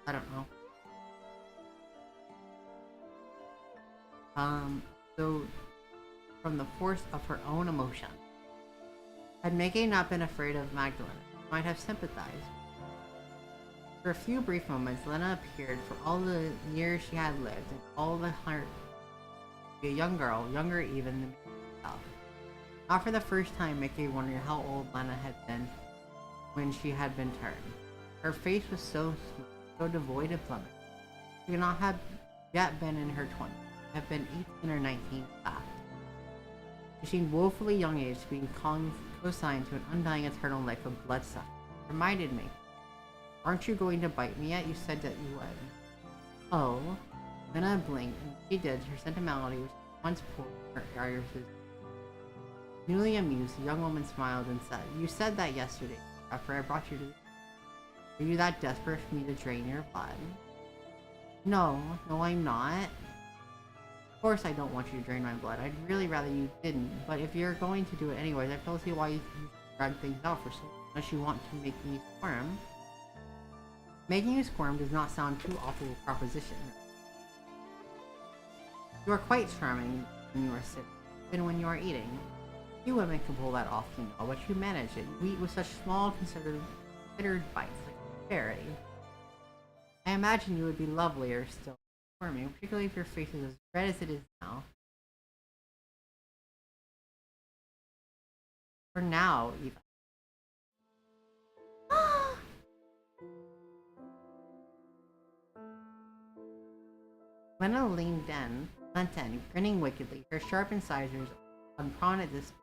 I don't know. So from the force of her own emotion. Had Mickey not been afraid of Magdalene, she might have sympathized. For a few brief moments, Lena appeared for all the years she had lived, and all the heart to be a young girl, younger even than Mickey herself. Not for the first time, Mickey wondered how old Lena had been when she had been turned. Her face was so smooth, so devoid of blemish. She could not have yet been in her 20s, have been 18 or 19 at that. She seemed woefully young age, being co-signed to an undying eternal life of blood suffering. Reminded me, aren't you going to bite me yet? You said that you would. Oh. Lena blinked, and when she did, her sentimentality was once pulled her irises. Newly amused, the young woman smiled and said, You said that yesterday, after I brought you to... Are you that desperate for me to drain your blood? No, I'm not. Of course I don't want you to drain my blood. I'd really rather you didn't, but if you're going to do it anyways, I don't see why you drag things out for so long, unless you want to make me squirm. Making you squirm does not sound too awful a proposition. You are quite charming when you are sitting, even when you are eating. Few women can pull that off, you know, but you manage it. You eat with such small, considered bites, like a fairy. I imagine you would be lovelier still squirming, particularly if your face is as red as it is now. For now, even. Lena leaned in, grinning wickedly, her sharp incisors on prominent display,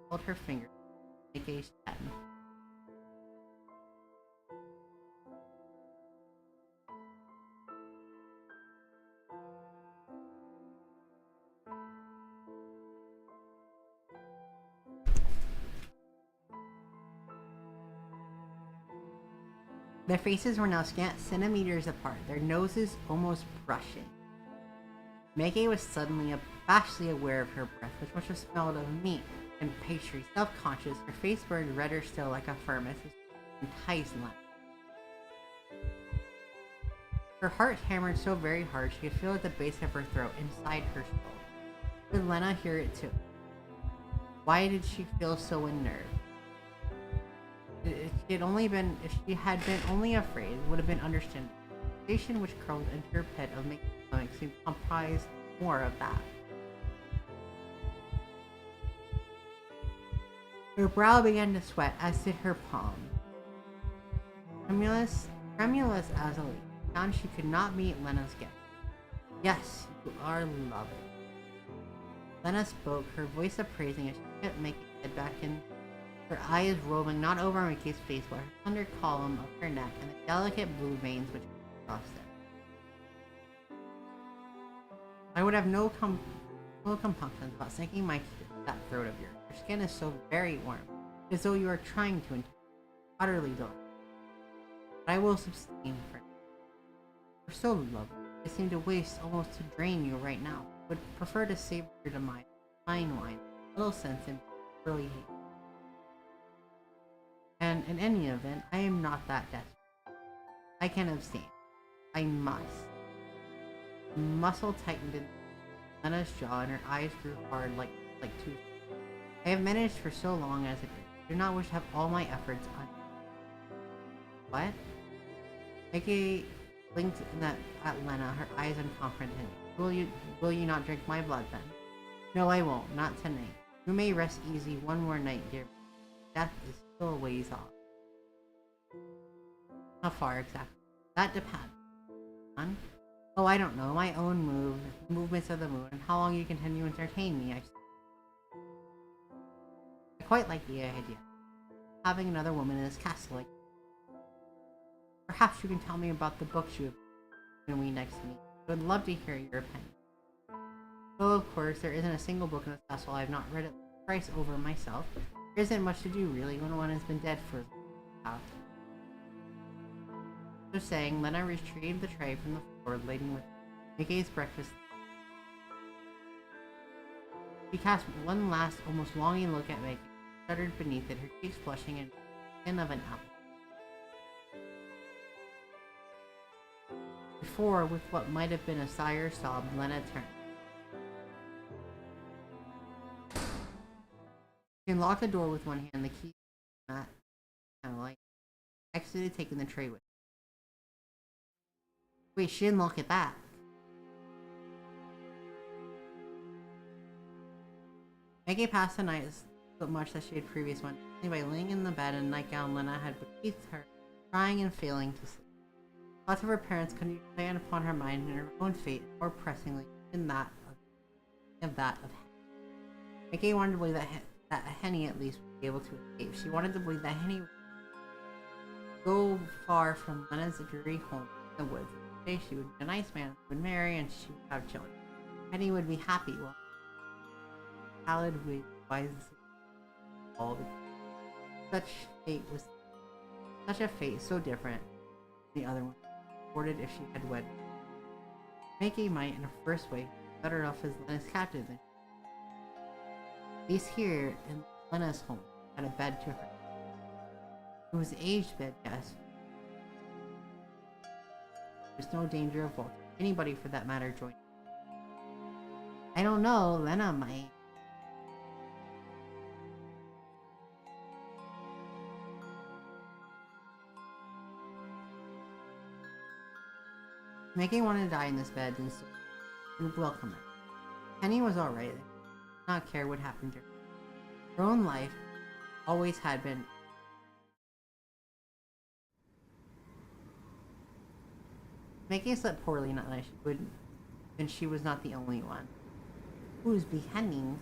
held her finger to Mickey's head. Their faces were now scant centimeters apart, their noses almost brushing. Mickey was suddenly abashedly aware of her breath, which must have smelled of meat and pastry. Self-conscious, her face burned redder still like a furnace, which enticed Lena. Her heart hammered so very hard she could feel it at the base of her throat, inside her skull. Could Lena hear it too? Why did she feel so unnerved? If she had been only afraid, it would have been understandable. The sensation which curled into her pit of making stomach seemed comprised more of that. Her brow began to sweat, as did her palm. Tremulous as a leaf, found she could not meet Lena's gaze. Yes, you are lovely. Lena spoke, her voice appraising as she kept making it back in, her eyes roving not over Mickey's face, but her slender column of her neck and the delicate blue veins which crossed it. I would have no compunction about sinking my teeth into that throat of yours. Your skin is so very warm, as though you are trying to entice me. Utterly delightful. But I will abstain for now. You're so lovely. I seem to waste, almost to drain you right now. Would prefer to savor your demise, fine wine, little sense in early hate. And in any event, I am not that desperate. I can abstain. I must. The muscle tightened in Lena's jaw and her eyes grew hard like two. I have managed for so long as it is. I do not wish to have all my efforts on. What? Mickey blinked at Lena, her eyes uncomprehending. Will you not drink my blood then? No, I won't. Not tonight. You may rest easy one more night, dear. Death is still a ways off. How far exactly? That depends. On? Oh, I don't know. My own movements of the moon, and how long you continue to entertain me. I quite like the idea. Having another woman in this castle like. Perhaps you can tell me about the books you have when we next meet. I would love to hear your opinion. Though, of course, there isn't a single book in this castle I have not read it thrice over myself. There isn't much to do, really, when one has been dead for a while. So saying, Lena retrieved the tray from the floor laden with Mickey's breakfast. She cast one last, almost longing look at Mickey, shuddered beneath it, her cheeks flushing and the skin of an apple. Before, with what might have been a sigh or sob, Lena turned. She unlocked the door with one hand, the key not kind of like exited, taking the tray with her. Wait, she didn't look at that. Maggie passed the night so much that she had previous one, by laying in the bed in a nightgown Lena had bequeathed her, trying and failing to sleep. Thoughts of her parents continued to play upon her mind, and her own fate, more pressingly, than that of Henny. Maggie wanted to believe that Henny at least would be able to escape. She wanted to believe that Henny would go far from Lena's dreary home in the woods. One day she would be a nice man, would marry, and she would have children. Henny would be happy while Khaled would wisely all the such a fate so different from the other one. Afforded if she had wed. Maggie might, in a first way, better off as Lena's captive than at least here in Lena's home had a bed to her. It was an aged bed, yes. There's no danger of Walter. Anybody for that matter joining. I don't know, Lena might. Maggie wanted to die in this bed and welcome it. Henny was alright. Did not care what happened to her. Her own life always had been. Maggie slept poorly that night, and she was not the only one. Who's beheading?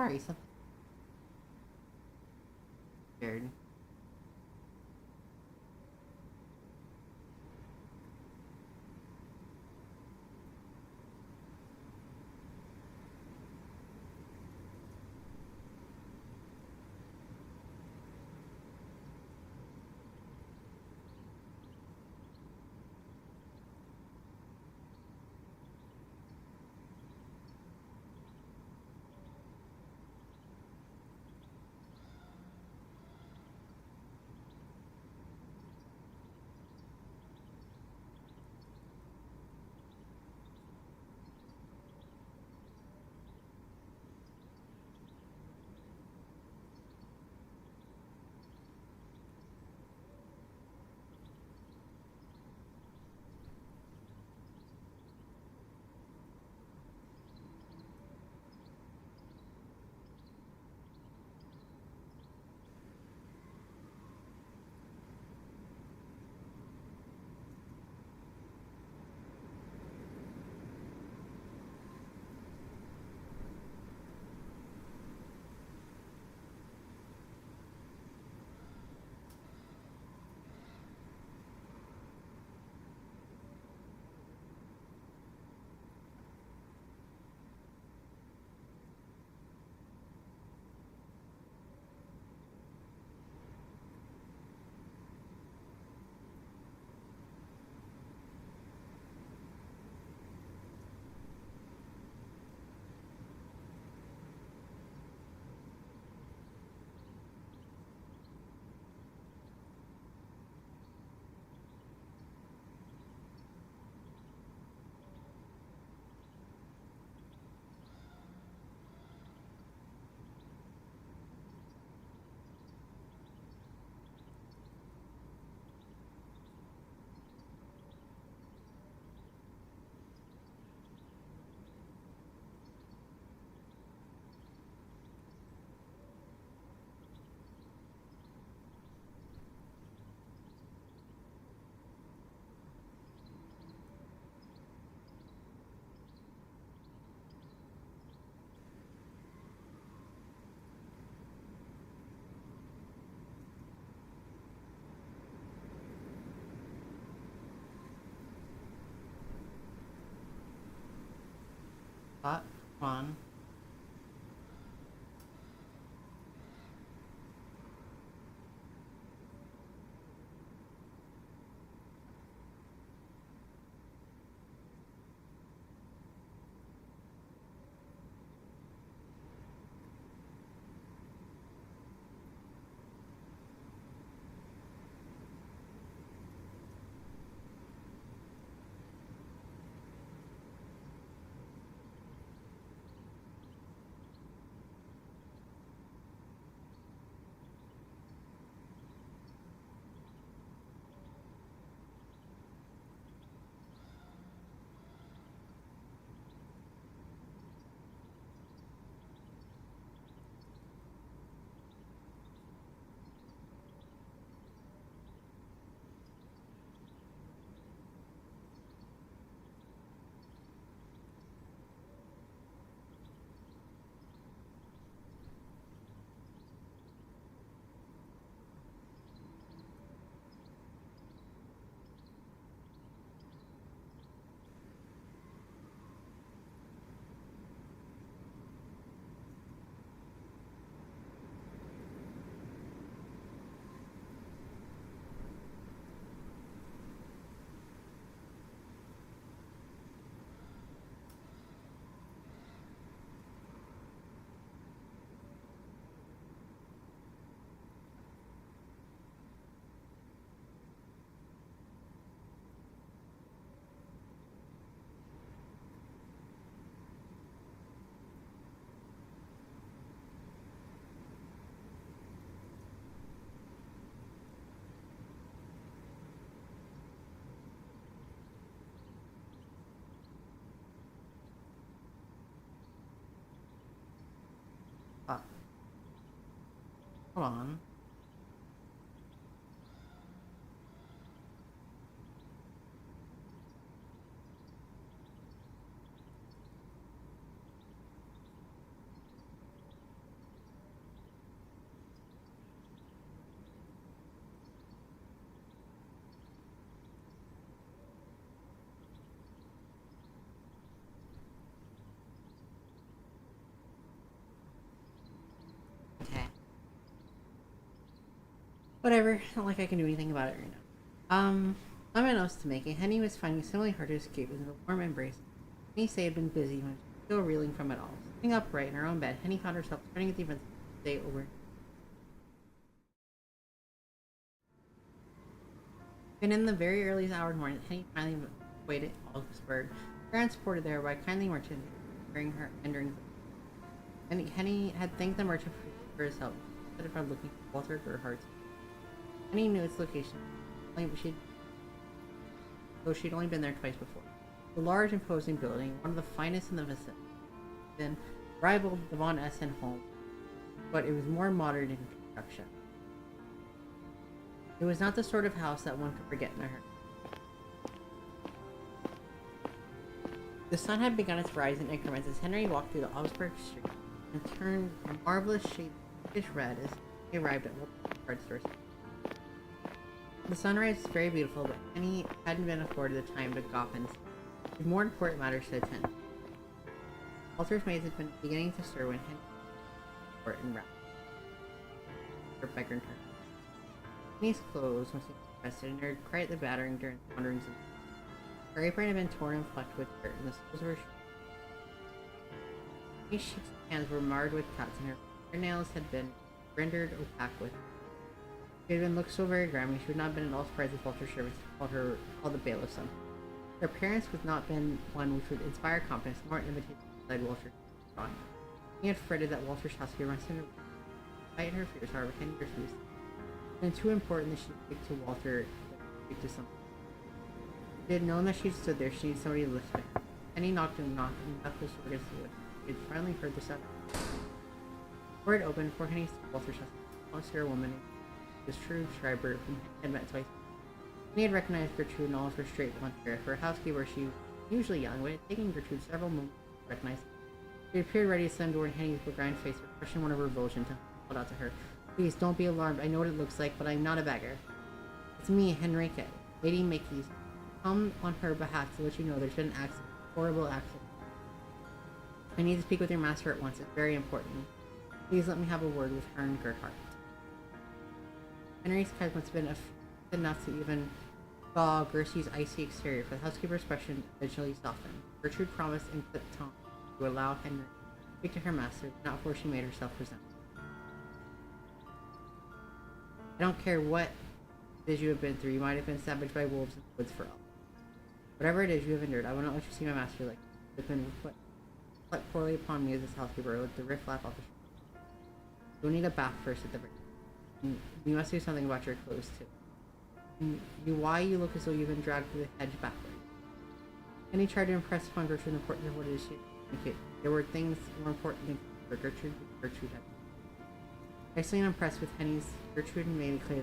Sorry, something. Scared. Come on. Hold on. Whatever. It's not like I can do anything about it right now. I have notes to make. Henny was finding it similarly hard to escape in the warm embrace. Henny say had been busy when she was still reeling from it all. Sitting upright in her own bed, Henny found herself turning at the events of the day over. And in the very earliest hours of the morning, Henny finally waited Augsburg, transported there by kindly merchant during her entering. And Henny had thanked the merchant for his help instead of looking for Walter Gerhardt's. Henny knew its location, though she'd only been there twice before. The large, imposing building, one of the finest in the vicinity, then rivaled the Von Essen home, but it was more modern in construction. It was not the sort of house that one could forget in a hurry. The sun had begun its rise in increments as Henry walked through the Augsburg street and turned a marvelous shade of pinkish red as he arrived at Walter's store. The sunrise was very beautiful, but Henny hadn't been afforded the time to gawp and see. With more important matters to attend. Walter's maids had been beginning to stir when Henry was and wrapped her beggar turned. Henny's clothes must be rested and her cried at the battering during the wanderings of her apron had been torn and flecked with dirt, and the soles of her shoes. Henny's cheeks and hands were marred with cuts, and her fingernails had been rendered opaque with. She had been looked so very grimy, she would not have been at all surprised if Walter's servants called the bailiff some. Her appearance was not been one which would inspire confidence, nor imitate beside Walter's drawing. He had fretted that Walter's housekeeper must have despite her fears, however, Henny refused. It had been too important that she speak to Walter than speak to someone. She had known that she stood there, she needed somebody to lift her. Henny knocked and knocked closer against the wood. She had finally heard the sound. The door had opened before Henny saw Walter's housekeeper, a muscular woman named Gertrude Schreiber, whom he had met twice. Henny had recognized Gertrude in all of her straight blonde hair. For a housekeeper, she was usually young, but it had taken Gertrude several moments to recognize her. She appeared ready to slam door in Henny's begrimed face, expressing one of revulsion to called out to her. Please, don't be alarmed. I know what it looks like, but I'm not a beggar. It's me, Henrique, Lady Makeys. Come on her behalf to let you know there's been an accident. Horrible accident. I need to speak with your master at once. It's very important. Please let me have a word with Herrn Gerhardt. Henry's eyes must have been enough to even thaw Gertie's icy exterior, for the housekeeper's expression eventually softened. Gertrude promised in clipped tone to allow Henry to speak to her master, not before she made herself presentable. I don't care what it is you have been through. You might have been savaged by wolves in the woods for all. Whatever it is you have endured, I will not let you see my master like this. It has been reflected poorly upon me as this housekeeper. Let the riff laugh off the shoulder. You'll need a bath first at the break. And you must do something about your clothes too. Why you look as though you've been dragged through the hedge backward. And he tried to impress upon Gertrude the importance of what it is she communicated. There were things more important than for Gertrude had. Excellently impressed with Henny's, Gertrude made it clear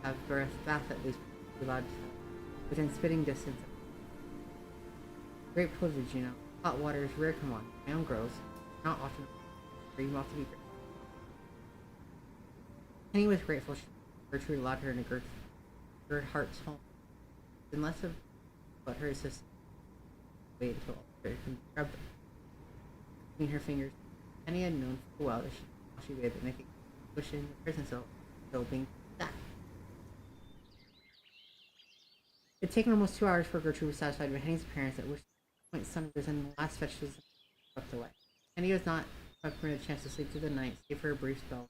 that have bath at least be allowed to within spitting distance. Great privilege, you know. Hot water is rare come on. My own girls, not often for you ought to be grateful. Henny was grateful Gertrude allowed her into Gerhardt's home. And less of what her assistant waited until Walter could grab them between her fingers. Henny had known full well that she waited, but making pushing the prison cell being that. It had taken almost 2 hours for Gertrude was satisfied with Henny's appearance, at which point sun was in the last fetches swept away. Henny was not permitted a chance to sleep through the night, save for a brief spell.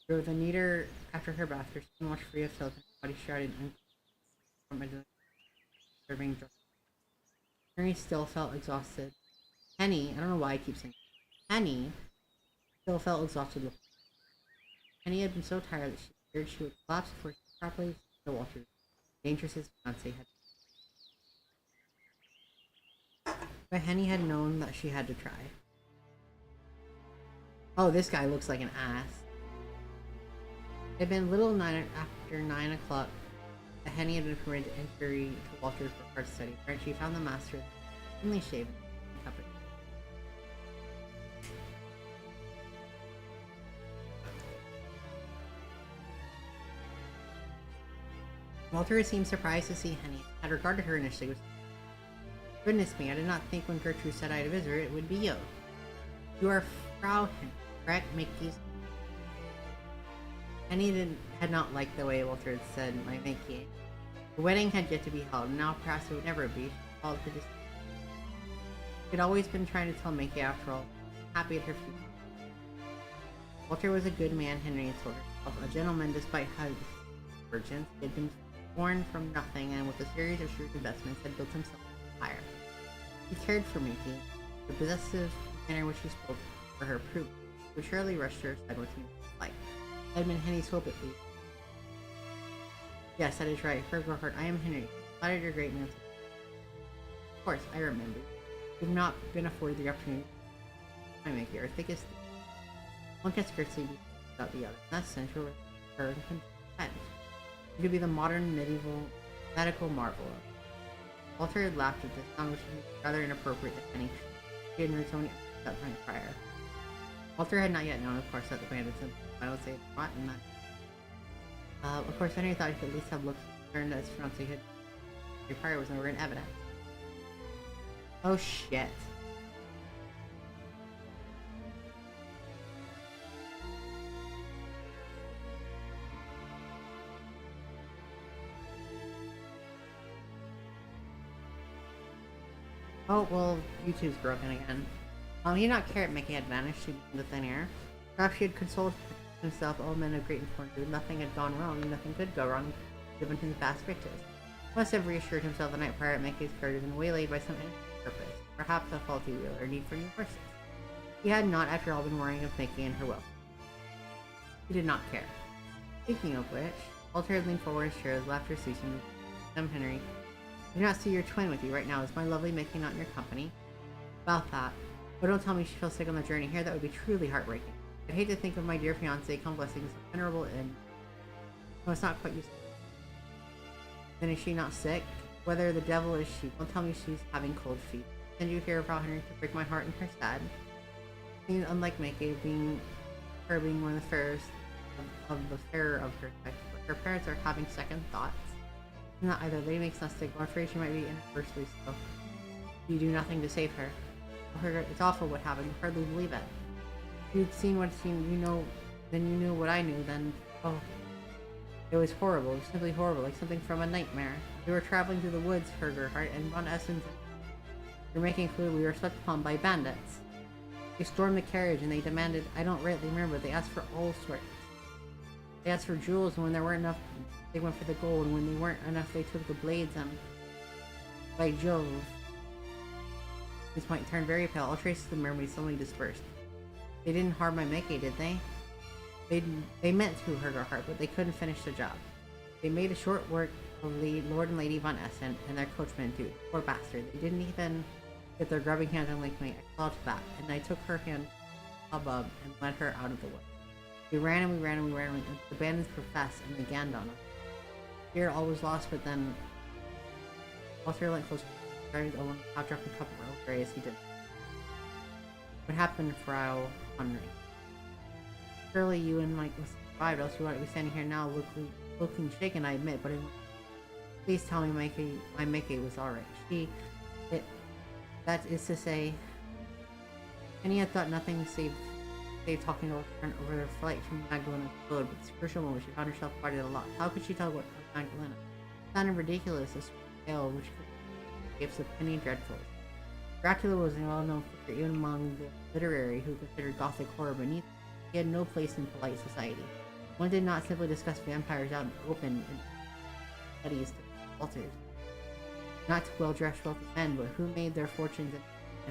Drove the neater after her bath, her skin washed free of filth and her body shrouded in from a serving drug. Henry still felt exhausted. Henny, I don't know why I keep saying Henny still felt exhausted. Henny had been so tired that she feared she would collapse before she properly to Walter. Dangerous as fiancé had. But Henny had known that she had to try. Oh, this guy looks like an ass. It had been a little after 9 o'clock that Henny had been permitted entry to Walter for art study, where she found the master thinly shaven and covered. Walter seemed surprised to see Henny, had regarded her initially with goodness me, I did not think when Gertrude said I had a visitor it would be you. You are Frau Henry, correct? Make these. had not liked the way Walter had said my Mickey. The wedding had yet to be held, and now perhaps it would never be. She called to dis- She'd always been trying to tell Mickey after all, happy at her future. Walter was a good man, Henry had told herself, a gentleman despite his virgins. He had been born from nothing, and with a series of shrewd investments had built himself higher. He cared for Mickey. The possessive manner in which he spoke for her proved he would surely rush to her side with him like. Edmund Henry's hope at least. Yes, that is right. Fergal Hart, I am Henry. Flattered your great man. Of course, I remember. You've not been afforded the opportunity to make your thickest. One can scarcely be without the other. That's central with her and consent. You could be the modern medieval medical marvel. Walter had laughed at this, which was rather inappropriate to Penny. She had heard so many that time prior. Walter had not yet known, of course, that the bandits had, I would say, not in that. Of course, Henry thought he could at least have looked concerned as fiancé had prior was nowhere in evidence. Oh shit. Oh, well, YouTube's broken again. He did not care that Mickey had vanished into thin air. Perhaps she had consoled himself, all men of great importance. Nothing had gone wrong, nothing could go wrong, given his past victims. He must have reassured himself the night prior at Mickey's courage and waylaid by some innocent purpose, perhaps a faulty wheel or need for new horses. He had not, after all, been worrying of Mickey and her wealth. He did not care. Speaking of which, Walter had leaned forward in his chair, his laughter ceasing. Henry, I do not see your twin with you right now. Is my lovely Mickey not in your company? About that. But don't tell me she feels sick on the journey here. That would be truly heartbreaking. I'd hate to think of my dear fiancé convalescing so venerable and... No, it's not quite useful. Then is she not sick? Whether the devil is she, don't tell me she's having cold feet. Send you here about Henry to break my heart and her sad. Seems unlike Mickey, being one of the fairest of the fairer of her sex, but her parents are having second thoughts. Not either. Lady makes no stick. I'm afraid she might be inversely so. You do nothing to save her. It's awful what happened. You hardly believe it. If you'd seen what you know, then you knew what I knew. Then, oh, it was horrible. It was simply horrible, like something from a nightmare. We were traveling through the woods, Hergerhart, and von Essence. You're making clear we were swept upon by bandits. They stormed the carriage and they demanded. I don't rightly remember. They asked for all sorts. They asked for jewels, and when there weren't enough, they went for the gold, and when they weren't enough, they took the blades, and... By Jove. This might turn very pale. All traces of the memory suddenly dispersed. They didn't harm my Mickey, did they? They meant to, Hergerhart, but they couldn't finish the job. They made a short work of Lord and Lady von Essen and their coachman, too. Poor bastard. They didn't even get their grubbing hands on Lake May. I saw to that, and I took her hand above and led her out of the wood. We ran and we ran and we ran, and the bandits professed, and they ganned on us. Here all was lost, but then Walter leant close, driving over, half dropped a cup of Earl Grey as he did. What happened, Frau Henry? Surely you and Mike was survived, else you wouldn't be standing here now, looking shaken, I admit, but please tell me my Mickey was alright. That is to say, and he had thought nothing save talking over their flight from Magdalena's road, but this crucial moment she found herself quite at a loss. How could she tell what of Magdalena? It sounded ridiculous, this tale which could give so penny dreadful. Dracula was a well-known figure even among the literary who considered gothic horror beneath. He had no place in polite society. One did not simply discuss vampires out in the open in studies to Walters. Not to well-dressed wealthy men, but who made their fortunes in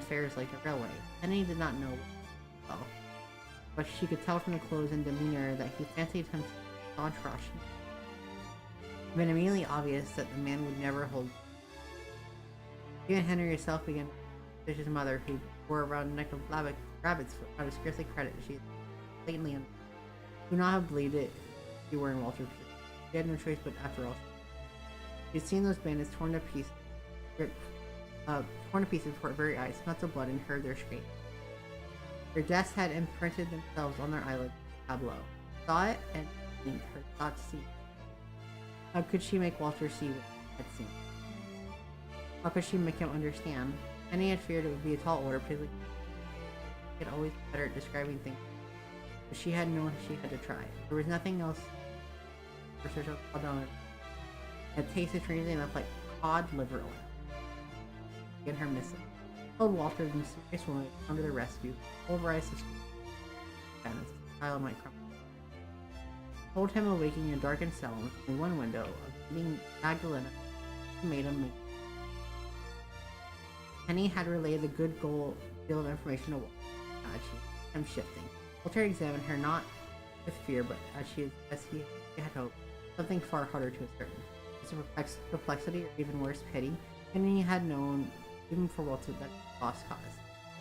affairs like the railway. Penny did not know well, but she could tell from the clothes and demeanor that he fancied himself entourage. It had been immediately obvious that the man would never hold. Even Henry herself began to his mother, who wore around the neck of rabbit's foot, out of scarcely credit. She blatantly would not have believed it if she were in Walter's position. She had no choice, but after all, she had seen those bandits torn to pieces before her very eyes, smells of blood, and heard their screams. Their deaths had imprinted themselves on their eyelids. Tableau. Saw it, and her thoughts ceased. How could she make Walter see what he had seen? How could she make him understand? Penny had feared it would be a tall order, because he had always been better at describing things. but she had known she had to try. There was nothing else for social caldona. It tasted strangely enough like cod liver oil. In her missing. Told Walter the mysterious woman had come to the rescue, pulverized the Sanest, the child might crumble. Told him awaking in a darkened cell with only one window, of meeting Magdalena, who made him meet. Penny had relayed the good deal of information to Walter. She him shifting. Walter examined her not with fear, but as he had hoped, something far harder to ascertain. His perplexity, or even worse, pity, Penny had known, even for Walter, that lost cause.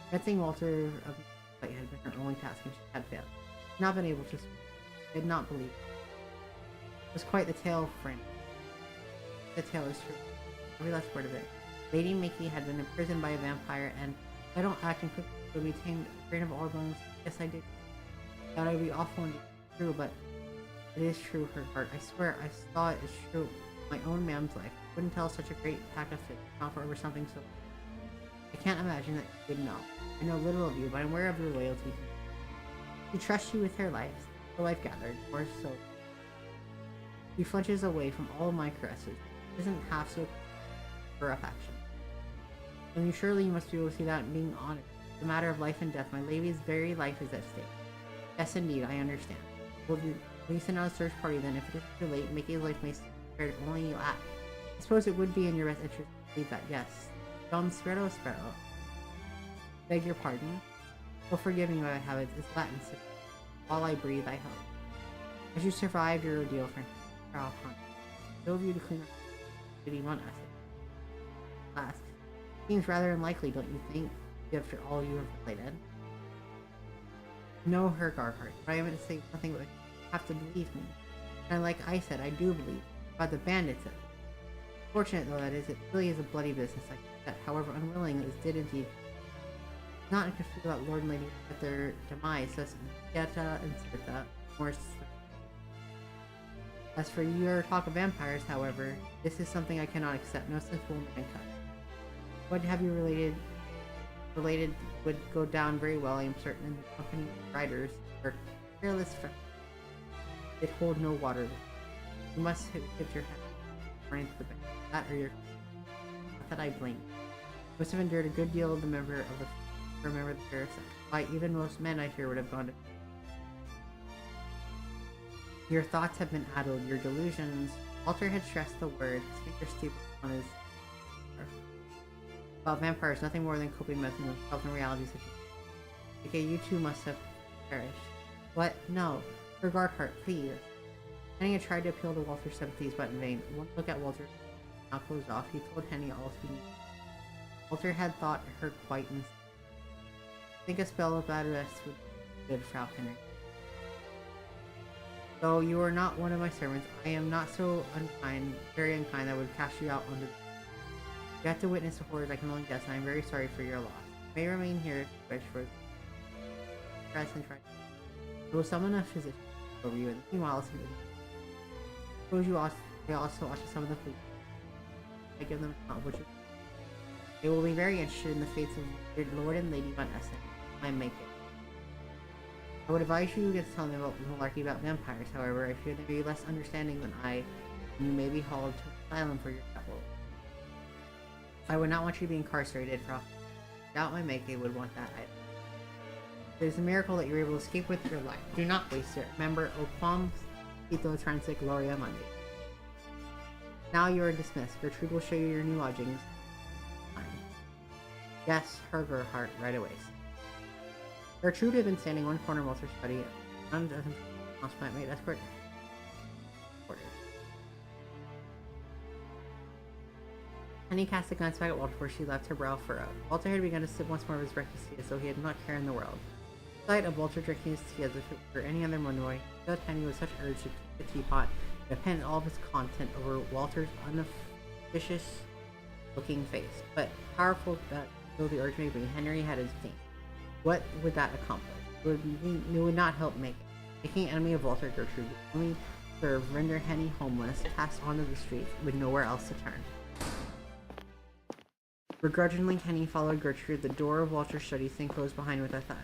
Convincing Walter of the fight had been her only task, and she had failed. She had not been able to speak. She did not believe. It was quite the tale, friend. The tale is true. Every last word of it. Lady Mickey had been imprisoned by a vampire, and if I don't act and quickly would be tamed a grain of all bones. Yes, I did. That would be awful and true, but it is true, her heart. I swear, I saw it is true. My own ma'am's life. I wouldn't tell such a great pack of fish to offer over something so. I can't imagine that you would know. I know little of you, but I'm aware of your loyalty. She trusts you with her life, so I've gathered, or so. She flinches away from all my caresses. She isn't half so for affection. And surely you must be able to see that being honest. It's a matter of life and death. My lady's very life is at stake. Yes, indeed, I understand. Will you send out a search party then? If it is too late, Mickey's life may spared if only you act. I suppose it would be in your best interest to believe that, yes. Dom Spero. Beg your pardon. Oh, forgive me my habits. It's Latin, sister. While I breathe, I hope. As you survived your ordeal, friend, Frau Hunt, drove you to clean up. Did he want us? Last. Seems rather unlikely, don't you think, after all you have related? No, Herr Garhart, but I am to say something but you have to believe me. And like I said, I do believe. About the bandits. Fortunate though that is, it really is a bloody business like that, however unwilling it did indeed. Not interested about Lord and Lady but their demise, thus Geta and Sirtha, more. As for your talk of vampires, however, this is something I cannot accept. No sensible mankind. What have you related would go down very well, I am certain, in the company of writers or careless friends. It hold no water. You must hit your head right into the bank. That or your not that I blame you. You must have endured a good deal of the remember the parasite. Why, even most men I fear would have gone to. Your thoughts have been addled, your delusions. Walter had stressed the word, his finger stupid on his. About vampires, nothing more than coping with themselves in reality such as. Okay, you two must have perished. What? No. Regard heart, please. Henny had tried to appeal to Walter's sympathies, but in vain. One look at Walter now closed off. He told Henny all he knew. Walter had thought her quite insane. I think a spell of bad rest would be good, Frau Henry. Though you are not one of my servants, I am not so unkind, very unkind, that I would cast you out under. You have to witness the horrors I can only guess, and I am very sorry for your loss. You may remain here if you wish for present right. I will summon a physician over you, and meanwhile, suppose you also ought to summon the police. I give them account of what you. They will be very interested in the fates of Lord and Lady Von Essen. I make it. I would advise you against telling them about malarkey about vampires, however, I fear they may be less understanding than I, and you may be hauled to asylum for your trouble. I would not want you to be incarcerated, for doubt my make would want that either. It is a miracle that you were able to escape with your life. Do not waste it. Remember, Oquam Cito Transit Gloria Mundi. Now you are dismissed. Gertrude will show you your new lodgings. Fine. Yes, Herr Gerhardt, right away. Gertrude had been standing one corner of Walter's study. None of them houseplant made escort. Henny cast a glance back at Walter where she left, her brow furrowed. Walter had begun to sip once more of his breakfast tea as though he had not care in the world. The sight of Walter drinking his tea as if it were any other Monoy filled Henny with such urge to take the teapot and append all of its content over Walter's unofficious looking face. But powerful that though the urge may be, Henry had his theme. What would that accomplish? It would not help make it. Making an enemy of Walter, Gertrude would only serve render Henny homeless, cast onto the streets, with nowhere else to turn. Begrudgingly, Henny followed Gertrude. The door of Walter's study thing closed behind with a thud.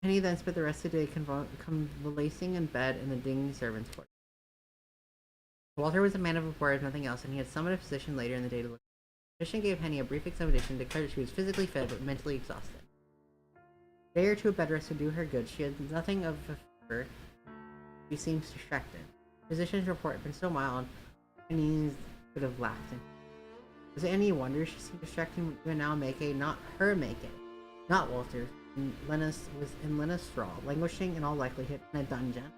Henny then spent the rest of the day convalescing in bed in the dingy servant's quarters. Walter was a man of a word, nothing else, and he had summoned a physician later in the day to look. The physician gave Henny a brief examination and declared that she was physically fit but mentally exhausted. A day or two of bed rest would do her good. She had nothing of a fever. She seems distracted. The physician's report had been so mild, Henny could have laughed. Was it any wonder she seemed distracted even now? Mackay, not her Mackay, not Walter, was in Lena's straw, languishing in all likelihood in a dungeon.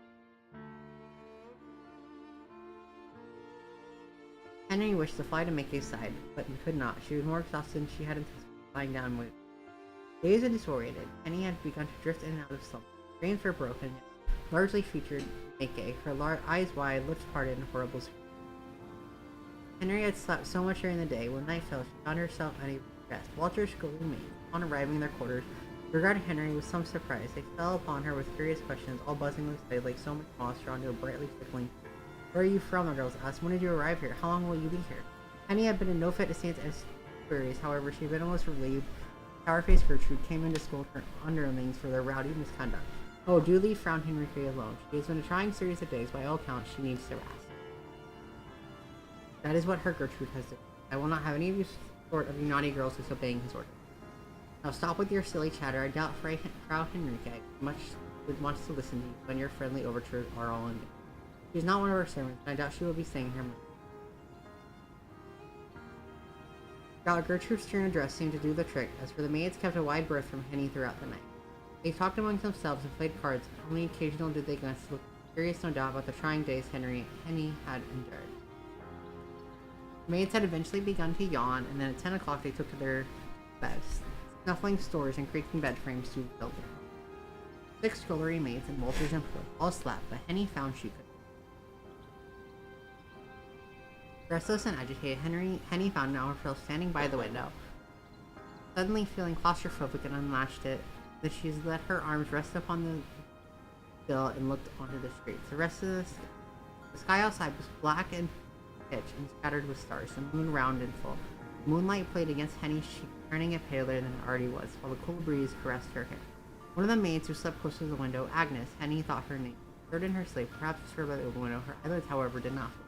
Henry wished to fly to Mackay's side, but could not. She was more exhausted than she had anticipated lying down with. Dazed and disoriented, Henny had begun to drift in and out of slumber. Dreams were broken, largely featured Mackay, her eyes wide, lips parted in horrible screams. Henry had slept so much during the day. When night fell, she found herself unable to rest. Walter's scolding maids, upon arriving in their quarters, regarded Henry with some surprise. They fell upon her with curious questions, all buzzing with excited like so much moss drawn to a brightly tickling. Where are you from? The girls asked. When did you arrive here? How long will you be here? Henny had been in no fit to stand as queries. However, she had been almost relieved. Sour-faced Gertrude came in to scold her underlings for their rowdy misconduct. Oh, do leave frowned Henrique alone. She has been a trying series of days. By all accounts, she needs to rest. That is what her Gertrude has done. I will not have any of you sort of you naughty girls disobeying his orders. Now stop with your silly chatter. I doubt Frau Henrique would want to listen to you when your friendly overtures are all in vain. She is not one of our servants, and I doubt she will be saying her mind. Gertrude's turn of dress seemed to do the trick. As for the maids, kept a wide berth from Henny throughout the night. They talked amongst themselves and played cards. Only occasionally did they glance to look curious, no doubt, about the trying days Henny had endured. The maids had eventually begun to yawn, and then at 10 o'clock they took to their beds, snuffling stores and creaking bed frames to build them. 6 scullery maids and Walter's employees all slept, but Henny found she could. Restless and agitated, Henny found herself standing by the window. Suddenly feeling claustrophobic and unlatched it, that she let her arms rest upon the sill and looked onto the streets. The rest of the sky outside was black and pitch and scattered with stars, the moon round and full. The moonlight played against Henny's cheek, turning it paler than it already was, while the cool breeze caressed her hair. One of the maids who slept close to the window, Agnes, Henny thought her name, stirred in her sleep, perhaps disturbed by the open window. Her eyelids, however, did not fall.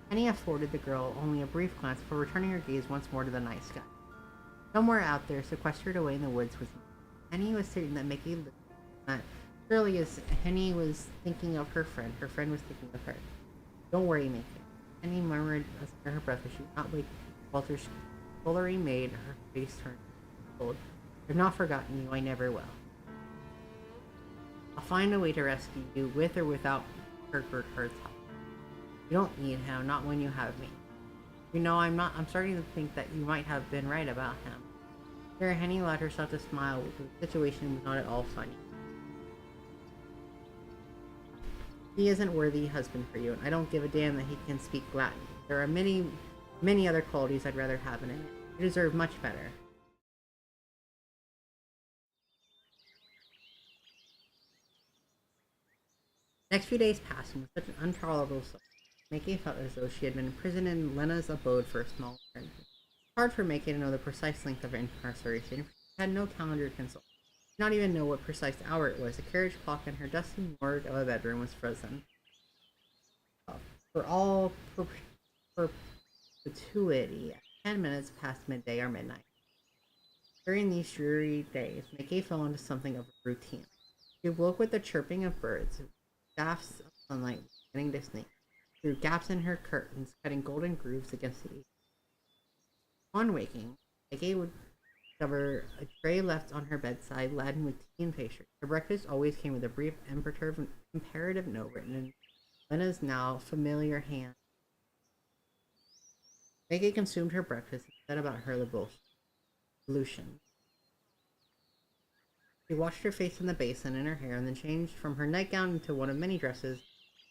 Henny afforded the girl only a brief glance before returning her gaze once more to the night sky. Somewhere out there, sequestered away in the woods, was Henny was certain that Mickey lived. That surely as Henny was thinking of her friend was thinking of her. Don't worry, Mickey. Henny murmured under her breath as she would not wake. Walter's scullery maid, her face turned cold. I've not forgotten you, I never will. I'll find a way to rescue you, with or without Herbert's help. You don't need him, not when you have me. You know, I'm starting to think that you might have been right about him. Here, Henny allowed herself to smile. The situation was not at all funny. He isn't worthy husband for you, and I don't give a damn that he can speak Latin. There are many, many other qualities I'd rather have in him. You deserve much better. The next few days passed, and with such an untolerable sorrow, Mackay felt as though she had been imprisoned in Lena's abode for a small time. It was hard for Mackay to know the precise length of her incarceration. She had no calendar to consult. She did not even know what precise hour it was. The carriage clock in her dusty morgue of a bedroom was frozen. For all perpetuity, at 10 minutes past midday or midnight. During these dreary days, Mackay fell into something of a routine. She awoke with the chirping of birds, shafts of sunlight beginning to sneak through gaps in her curtains, cutting golden grooves against the east. On waking, Mackay would discover a tray left on her bedside laden with tea and pastry. Her breakfast always came with a brief, imperative note written in Lena's now familiar hand. Mackay consumed her breakfast and set about her ablution. She washed her face in the basin and her hair, and then changed from her nightgown into one of many dresses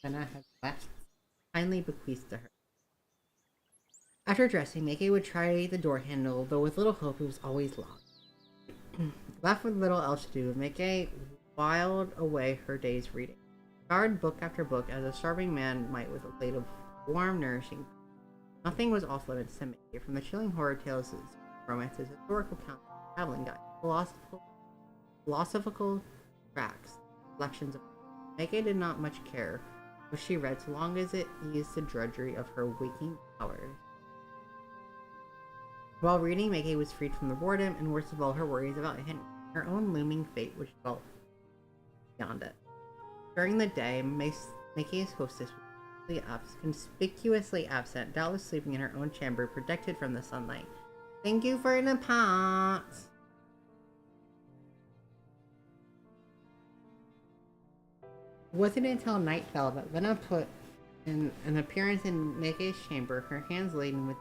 Lena had kindly bequeathed to her. After dressing, Mackay would try the door handle, though with little hope it was always locked. Left with little else to do, Mackay whiled away her days reading. Devoured book after book, as a starving man might with a plate of warm, nourishing food. Nothing was off limits to Mackay, from the chilling horror tales, romances, historical accounts, traveling guides, philosophical tracks, reflections of Meike did not much care what she read so long as it eased the drudgery of her waking hours. While reading, Meike was freed from the boredom and worst of all her worries about her own looming fate, which felt beyond it. During the day, Meike's hostess was conspicuously absent, doubtless sleeping in her own chamber, protected from the sunlight. Thank you for the pots! It wasn't until night fell that Lena put in an appearance in Meike's chamber, her hands laden with.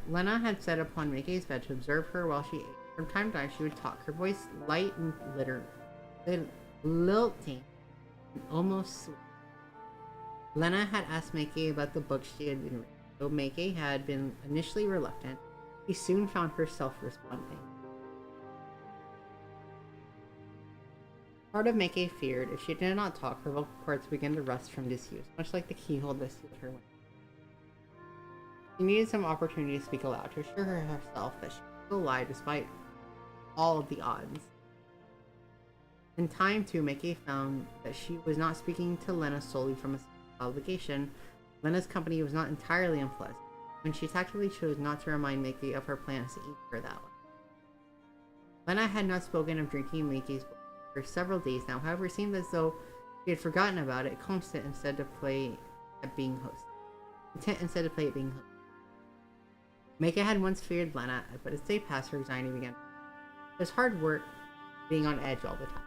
Lena had sat upon Meike's bed to observe her while she ate. From time to time, she would talk, her voice light and lilting, and almost sweet. Lena had asked Meike about the books she had been reading. Though Meike had been initially reluctant, she soon found herself responding. Part of Meike feared if she did not talk, her vocal cords began to rust from disuse, much like the keyhole that sealed her window. She needed some opportunity to speak aloud, to assure herself that she could still lie despite all of the odds. In time, too, Meike found that she was not speaking to Lena solely from a obligation. Lena's company was not entirely unpleasant, when she tactfully chose not to remind Meike of her plans to eat her that way. Lena had not spoken of drinking Meike's book for several days now, however, it seemed as though she had forgotten about it, content instead to play at being hosted. Meike had once feared Lena, but as day passed, her anxiety began. It was hard work being on edge all the time.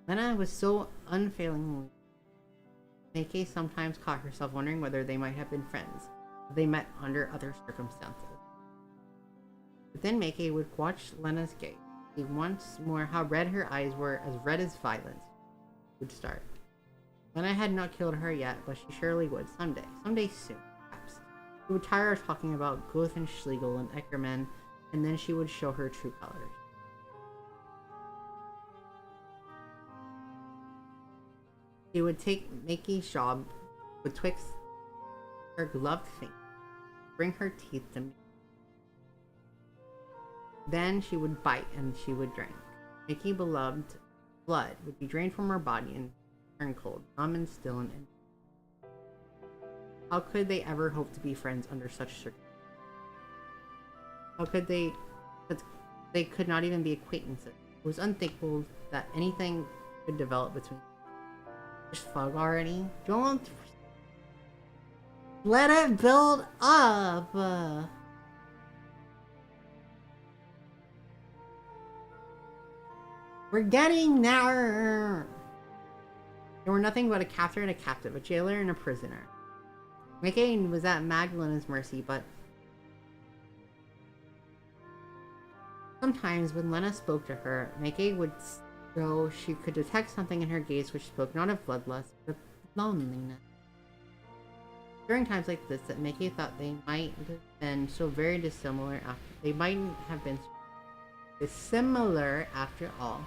Lena was so unfailingly. Meike sometimes caught herself wondering whether they might have been friends, if they met under other circumstances. But then Meike would watch Lena's gaze, see once more how red her eyes were, as red as violence would start. Lena had not killed her yet, but she surely would someday soon, perhaps. She would tire of talking about Goethe and Schlegel and Eckermann, and then she would show her true colors. She would take Meike's job betwixt her gloved fingers, bring her teeth to me. Then she would bite and she would drink. Meike's beloved blood would be drained from her body and turn cold, numb and still and empty. How could they ever hope to be friends under such circumstances? How could they? They could not even be acquaintances. It was unthinkable that anything could develop between them. There's fog already. Don't let it build up. We're getting there. They were nothing but a captor and a captive, a jailer and a prisoner. Meike was at Magdalena's mercy, but sometimes when Lena spoke to her, Meike would show she could detect something in her gaze which spoke not of bloodlust, but of loneliness. During times like this, that Meike thought they might have been so very dissimilar after all.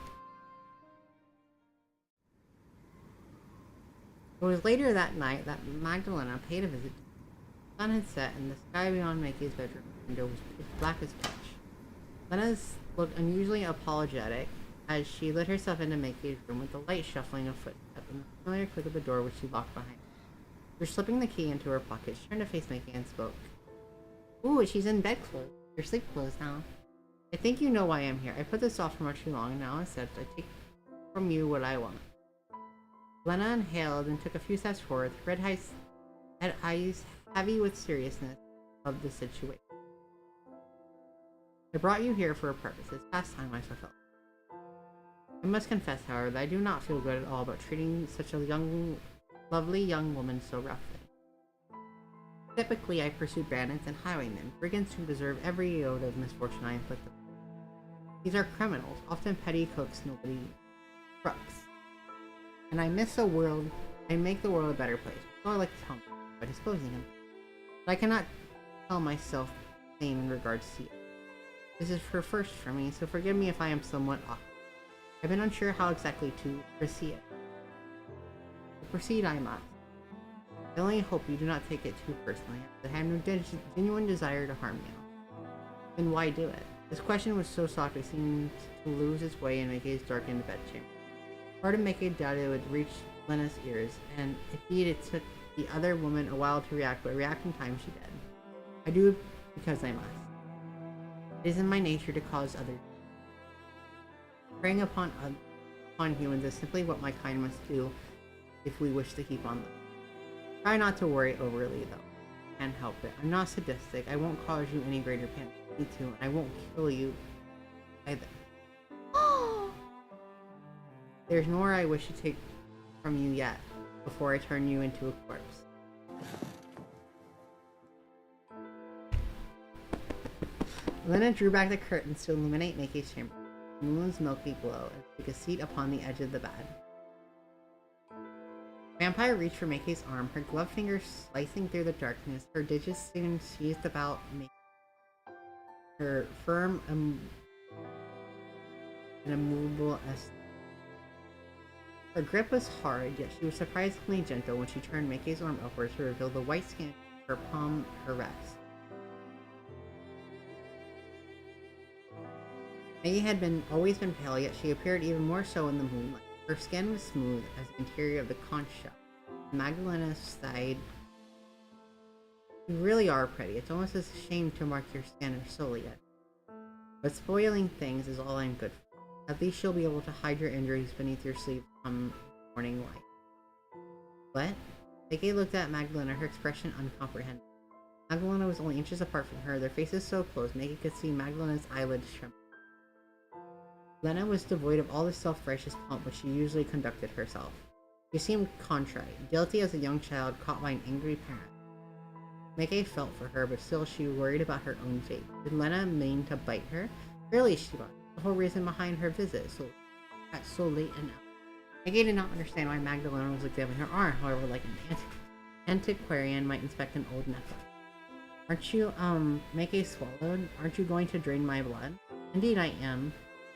It was later that night that Magdalena paid a visit. The sun had set, and the sky beyond Meike's bedroom window was pitch black as pitch. Lena's looked unusually apologetic as she let herself into Meike's room with the light shuffling of footsteps and the familiar click of the door which she locked behind her. After slipping the key into her pocket, she turned to face Meike and spoke. Ooh, she's in bed clothes. Your sleep clothes now. I think you know why I'm here. I put this off for much too long, and now instead I take from you what I want. Lena inhaled and took a few steps forward, red eyes heavy with seriousness of the situation. I brought you here for a purpose. It's past time I fulfill. I must confess, however, that I do not feel good at all about treating such a lovely young woman so roughly. Typically, I pursue bandits and highwaymen, brigands who deserve every iota of misfortune I inflict upon them. These are criminals, often petty cooks, nobody crooks. And I make the world a better place. So I like to tell myself by disposing of them. But I cannot tell myself the same in regards to you. This is her first for me, so forgive me if I am somewhat awkward. I've been unsure how exactly to proceed. To proceed I must. I only hope you do not take it too personally, as I have no genuine desire to harm you. Then why do it? This question was so soft it seemed to lose its way in Maikei's darkened bedchamber. Part of Maikei doubted it would reach Lena's ears, and indeed it took the other woman a while to react, but react in time she did. I do it because I must. It is in my nature to cause others. Preying upon humans is simply what my kind must do if we wish to keep on living. Try not to worry overly, though. Can't help it. I'm not sadistic. I won't cause you any greater pain. Me too, and I won't kill you either. There's more I wish to take from you yet, before I turn you into a corpse. Lena drew back the curtains to illuminate Maikei's chamber. The moon's milky glow, and took a seat upon the edge of the bed. Vampire reached for Maikei's arm, her gloved fingers slicing through the darkness, her digits soon seized about Maikei. Her firm and immovable as her grip was hard, yet she was surprisingly gentle when she turned Maikei's arm upward to reveal the white skin of her palm, her rest. Maikei had always been pale, yet she appeared even more so in the moonlight. Her skin was smooth as the interior of the conch shell. Magdalena sighed. You really are pretty. It's almost a shame to mark your skin or soul yet. But spoiling things is all I'm good for. At least you'll be able to hide your injuries beneath your sleeve come morning light. What? Maikei looked at Magdalena, her expression uncomprehending. Magdalena was only inches apart from her, their faces so close, Maikei could see Magdalena's eyelids tremble. Lena was devoid of all the self-righteous pomp which she usually conducted herself. She seemed contrite, guilty as a young child caught by an angry parent. Maikei felt for her, but still she worried about her own fate. Did Lena mean to bite her? Surely she was. The whole reason behind her visit, at so late an hour. Maikei did not understand why Magdalena was examining her arm, however, like an antiquarian might inspect an old necklace. Aren't you, Maikei swallowed? Aren't you going to drain my blood? Indeed I am,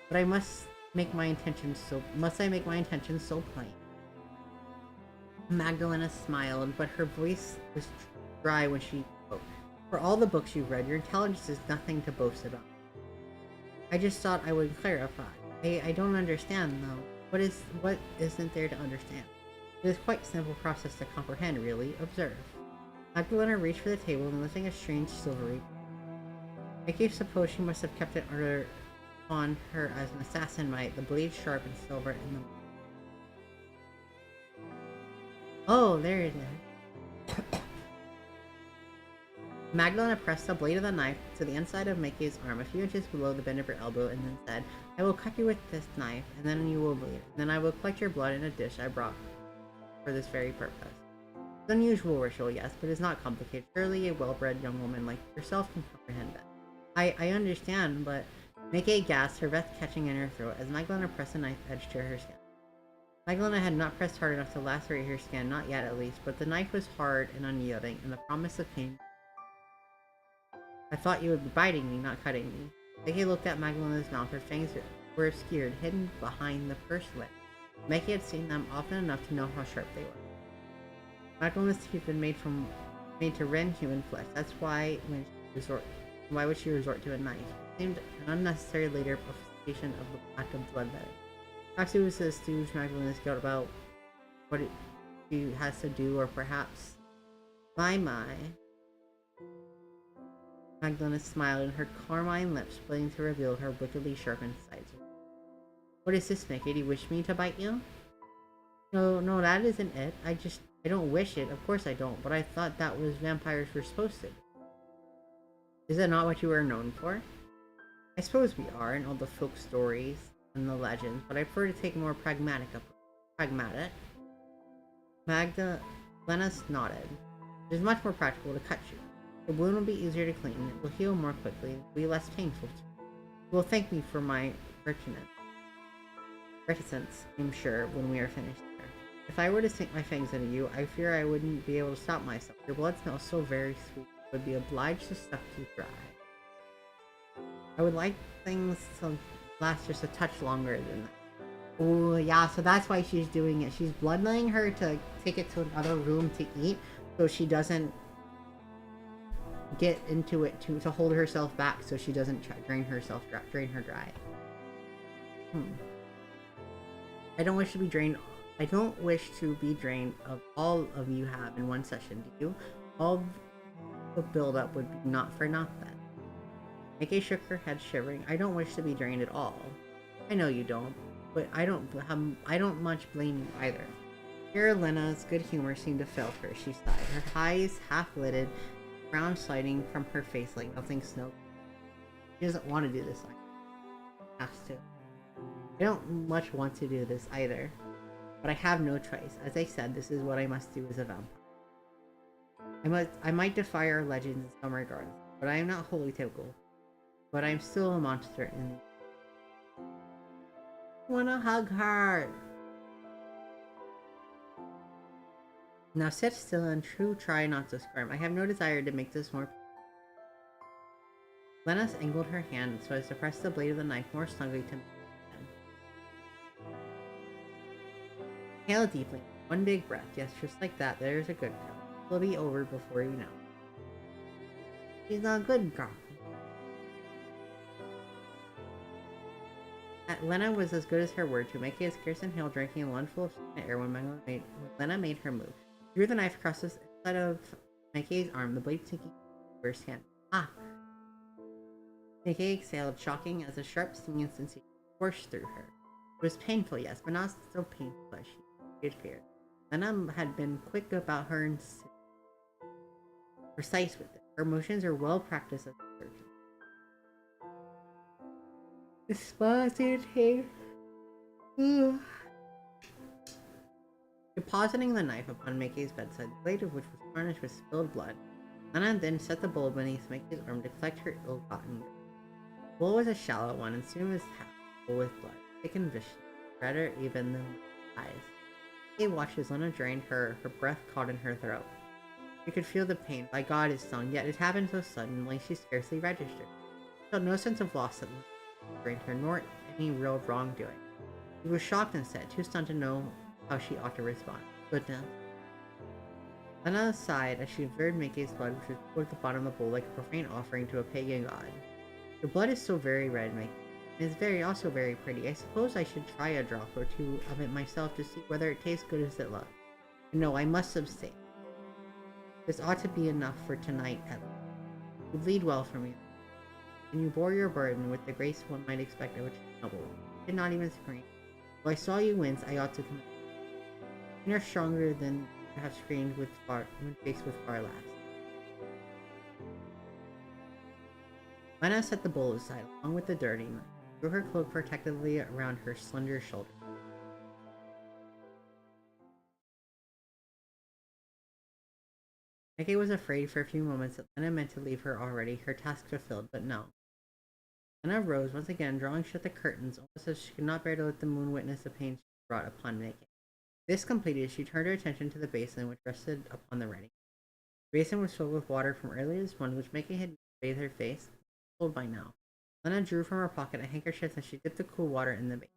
but I must make my intentions so plain? Magdalena smiled, but her voice was dry when she spoke. For all the books you've read, your intelligence is nothing to boast about. I just thought I would clarify. I don't understand, though. What isn't there to understand? It is quite a simple process to comprehend, really. Observe. Magdalena reached for the table and lifting a strange silvery. Maikei supposed she must have kept it on her as an assassin might, the blade sharp and silver in the... Oh, there it is. Magdalena pressed the blade of the knife to the inside of Maikei's arm, a few inches below the bend of her elbow, and then said, I will cut you with this knife, and then you will bleed. And then I will collect your blood in a dish I brought for this very purpose. It's an unusual ritual, yes, but it's not complicated. Surely a well-bred young woman like yourself can comprehend that. I understand, but... Maikei gasped, her breath catching in her throat, as Magdalena pressed the knife edge to her skin. Magdalena had not pressed hard enough to lacerate her skin, not yet at least, but the knife was hard and unyielding, and the promise of pain. I thought you would be biting me, not cutting me. Maikei looked at Magdalena's mouth, her fangs were obscured, hidden behind the pursed lip. Maikei had seen them often enough to know how sharp they were. Magdalena's teeth had been made to rend human flesh, that's why would she resort to a knife? It seemed an unnecessary later justification of the act of bloodletting. Perhaps it was to stooge Magdalena's guilt about what she has to do, or perhaps... My. Magdalena smiled, and her carmine lips splitting to reveal her wickedly sharpened sides. What is this, Maikei? Do you wish me to bite you? No, that isn't it. I don't wish it. Of course I don't, but I thought that was vampires were supposed to do. Is that not what you are known for? I suppose we are, in all the folk stories and the legends, but I prefer to take a more pragmatic approach. Pragmatic? Magdalena nodded. It is much more practical to cut you. The wound will be easier to clean, it will heal more quickly, and will be less painful to you. You will thank me for my reticence, I'm sure, when we are finished here. If I were to sink my fangs into you, I fear I wouldn't be able to stop myself. Your blood smells so very sweet, I would be obliged to suck you dry. I would like things to last just a touch longer than that. Oh, yeah, so that's why she's doing it. She's bloodletting her to take it to another room to eat, so she doesn't get into it to hold herself back so she doesn't drain her dry. I don't wish to be drained. I don't wish to be drained of all of you have in one session, do you? All the build-up would be not for nothing. Mickey shook her head, shivering. I don't wish to be drained at all. I know you don't, but I don't much blame you either. Here, Lena's good humor seemed to fail her. She sighed, her eyes half-lidded, frown sliding from her face like melting snow. She doesn't want to do this. Has to. I don't much want to do this either, but I have no choice. As I said, this is what I must do as a vampire. I might defy our legends in some regards, but I am not wholly typical. But I'm still a monster in the... I wanna hug her! Now sit still and try not to squirm. I have no desire to make this more... Lena angled her hand so as to press the blade of the knife more snugly to... Inhale deeply. One big breath. Yes, just like that. There's a good girl. It'll be over before you know. She's not a good girl. Lena was as good as her word to make it scarce inhaled, drinking a lungful of air when Lena made her move. She drew the knife across the side of Mikey's arm, the blade sinking into her hand. Ah! Mikey exhaled, shocking as a sharp stinging sensation coursed through her. It was painful, yes, but not so painful as she had feared. Lena had been quick about her and precise with it. Her motions are well practiced as a surgeon. Deposited here. Depositing the knife upon Mickey's bedside, the blade of which was tarnished with spilled blood, Lena then set the bowl beneath Mickey's arm to collect her ill-gotten. The bowl was a shallow one and soon was half full with blood, thick and vicious, redder even than the eyes. Mickey watched as Lena drained her breath caught in her throat. She could feel the pain. By God, his tongue, yet it happened so suddenly she scarcely registered. She felt no sense of loss that drained her, nor any real wrongdoing. She was shocked instead, too stunned to know how she ought to respond. Goodness. Lena sighed as she observed Mickey's blood, which was poured at the bottom of the bowl like a profane offering to a pagan god. Your blood is so very red, Mickey. It is also very pretty. I suppose I should try a drop or two of it myself to see whether it tastes good as it looks. No, I must abstain. This ought to be enough for tonight at least. You bleed well for me. And you bore your burden with the grace one might expect of a noble. You did not even scream. Though I saw you wince, I ought to commend you. You're stronger than you have screamed when faced with far less. Lena set the bowl aside, along with the dirty knife, drew her cloak protectively around her slender shoulder. Mickey was afraid for a few moments that Lena meant to leave her already, her task fulfilled, but no. Lena rose once again, drawing shut the curtains, almost as she could not bear to let the moon witness the pain she brought upon Mickey. This completed, she turned her attention to the basin which rested upon the ready. The basin was filled with water from earlier this morning, which Mickey had bathed her face, cold by now. Lena drew from her pocket a handkerchief and she dipped the cool water in the basin.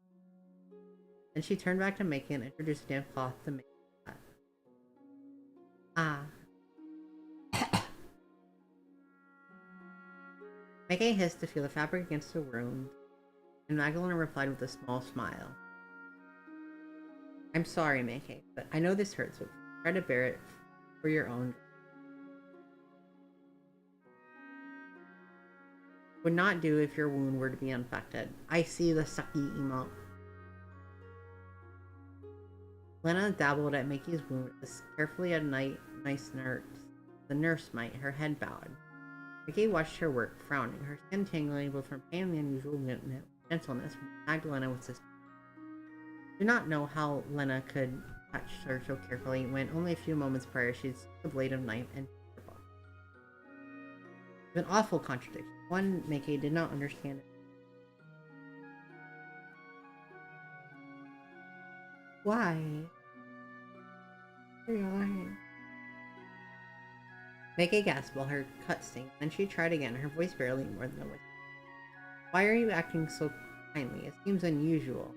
Then she turned back to Mickey and introduced a damp cloth to Mickey. Ah. Mickey hissed to feel the fabric against the wound, and Magdalena replied with a small smile. I'm sorry, Mickey, but I know this hurts, but try to bear it for your own. Would not do if your wound were to be infected. I see the sucky emote. Lena dabbled at Mickey's wound as carefully as the nurse might, her head bowed. Mickey watched her work, frowning, her skin tingling both from pain and the unusual gentleness from Magdalena with suspicion. I do not know how Lena could touch her so carefully when only a few moments prior she'd seen the blade of knife and her book. It was an awful contradiction, one Mickey did not understand it. Why? Why? Mickey gasped while her cut sting, then she tried again, her voice barely more than a whisper. Why are you acting so kindly? It seems unusual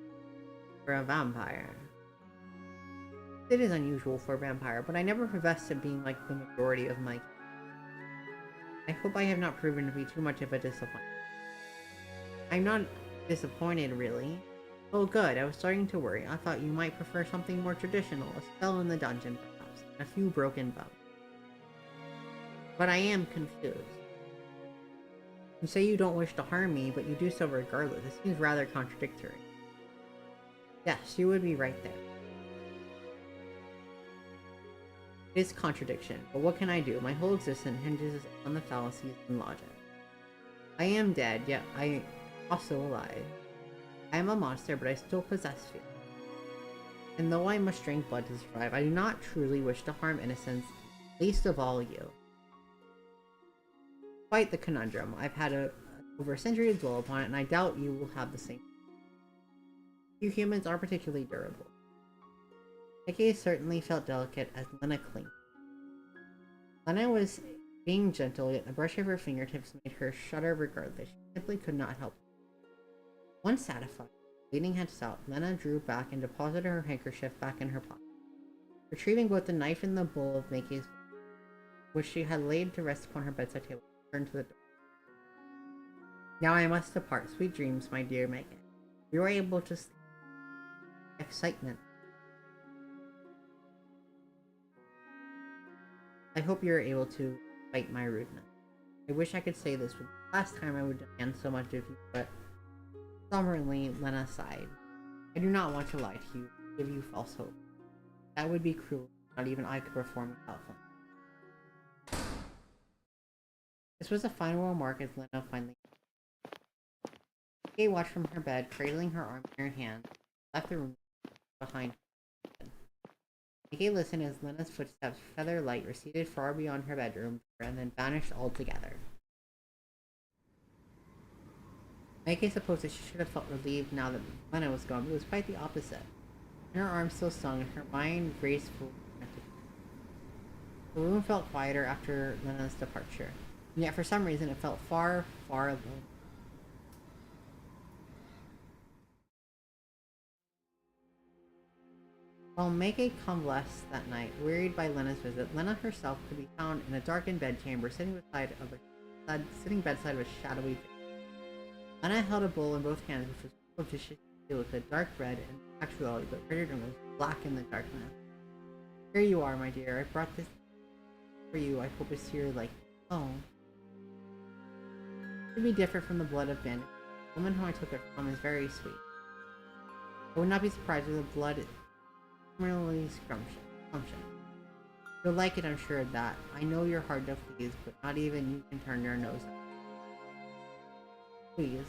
for a vampire. It is unusual for a vampire, but I never professed to being like the majority of my... I hope I have not proven to be too much of a disappointment. I'm not disappointed, really. Oh, good. I was starting to worry. I thought you might prefer something more traditional, a spell in the dungeon, perhaps, and a few broken bones. But I am confused. You say you don't wish to harm me, but you do so regardless. It seems rather contradictory. Yes, you would be right there. It is contradiction, but what can I do? My whole existence hinges on the fallacies and logic. I am dead, yet I am also alive. I am a monster, but I still possess feelings. And though I must drink blood to survive, I do not truly wish to harm innocents, least of all you. Quite the conundrum. I've had over a century to dwell upon it, and I doubt you will have the same. You humans are particularly durable. Nikki certainly felt delicate as Lena clinged. Lena was being gentle, yet the brush of her fingertips made her shudder regardless. She simply could not help it. Once satisfied, bleeding had stopped, Lena drew back and deposited her handkerchief back in her pocket. Retrieving both the knife and the bowl of Make's, which she had laid to rest upon her bedside table, she turned to the door. Now I must depart. Sweet dreams, my dear Megan. You are able to sleep. Excitement. I hope you are able to fight my rudeness. I wish I could say this was the last time I would demand so much of you, but somberly Lena sighed. I do not want to lie to you, give you false hope. That would be cruel. Not even I could perform without them. This was a final remark as Lena finally. Kay watched from her bed, cradling her arm in her hand, left the room behind her. Kay listened as Lena's footsteps, feather light, receded far beyond her bedroom door and then vanished altogether. Maggie supposed that she should have felt relieved now that Lena was gone, but it was quite the opposite. Her arm still stung, and her mind graceful. The room felt quieter after Lena's departure, and yet for some reason it felt far, far alone. While Maggie convalesced that night, wearied by Lena's visit, Lena herself could be found in a darkened bedchamber, sitting bedside of a shadowy figure. Lena held a bowl in both hands, which was full of dishes with a dark red and actuality, but rendered was black in the darkness. Here you are, my dear. I brought this for you. I hope it's here like oh. It would be different from the blood of bandits. The woman whom I took it from is very sweet. I would not be surprised if the blood is similarly scrumptious. You'll like it, I'm sure of that. I know you're hard to please, but not even you can turn your nose up. Please.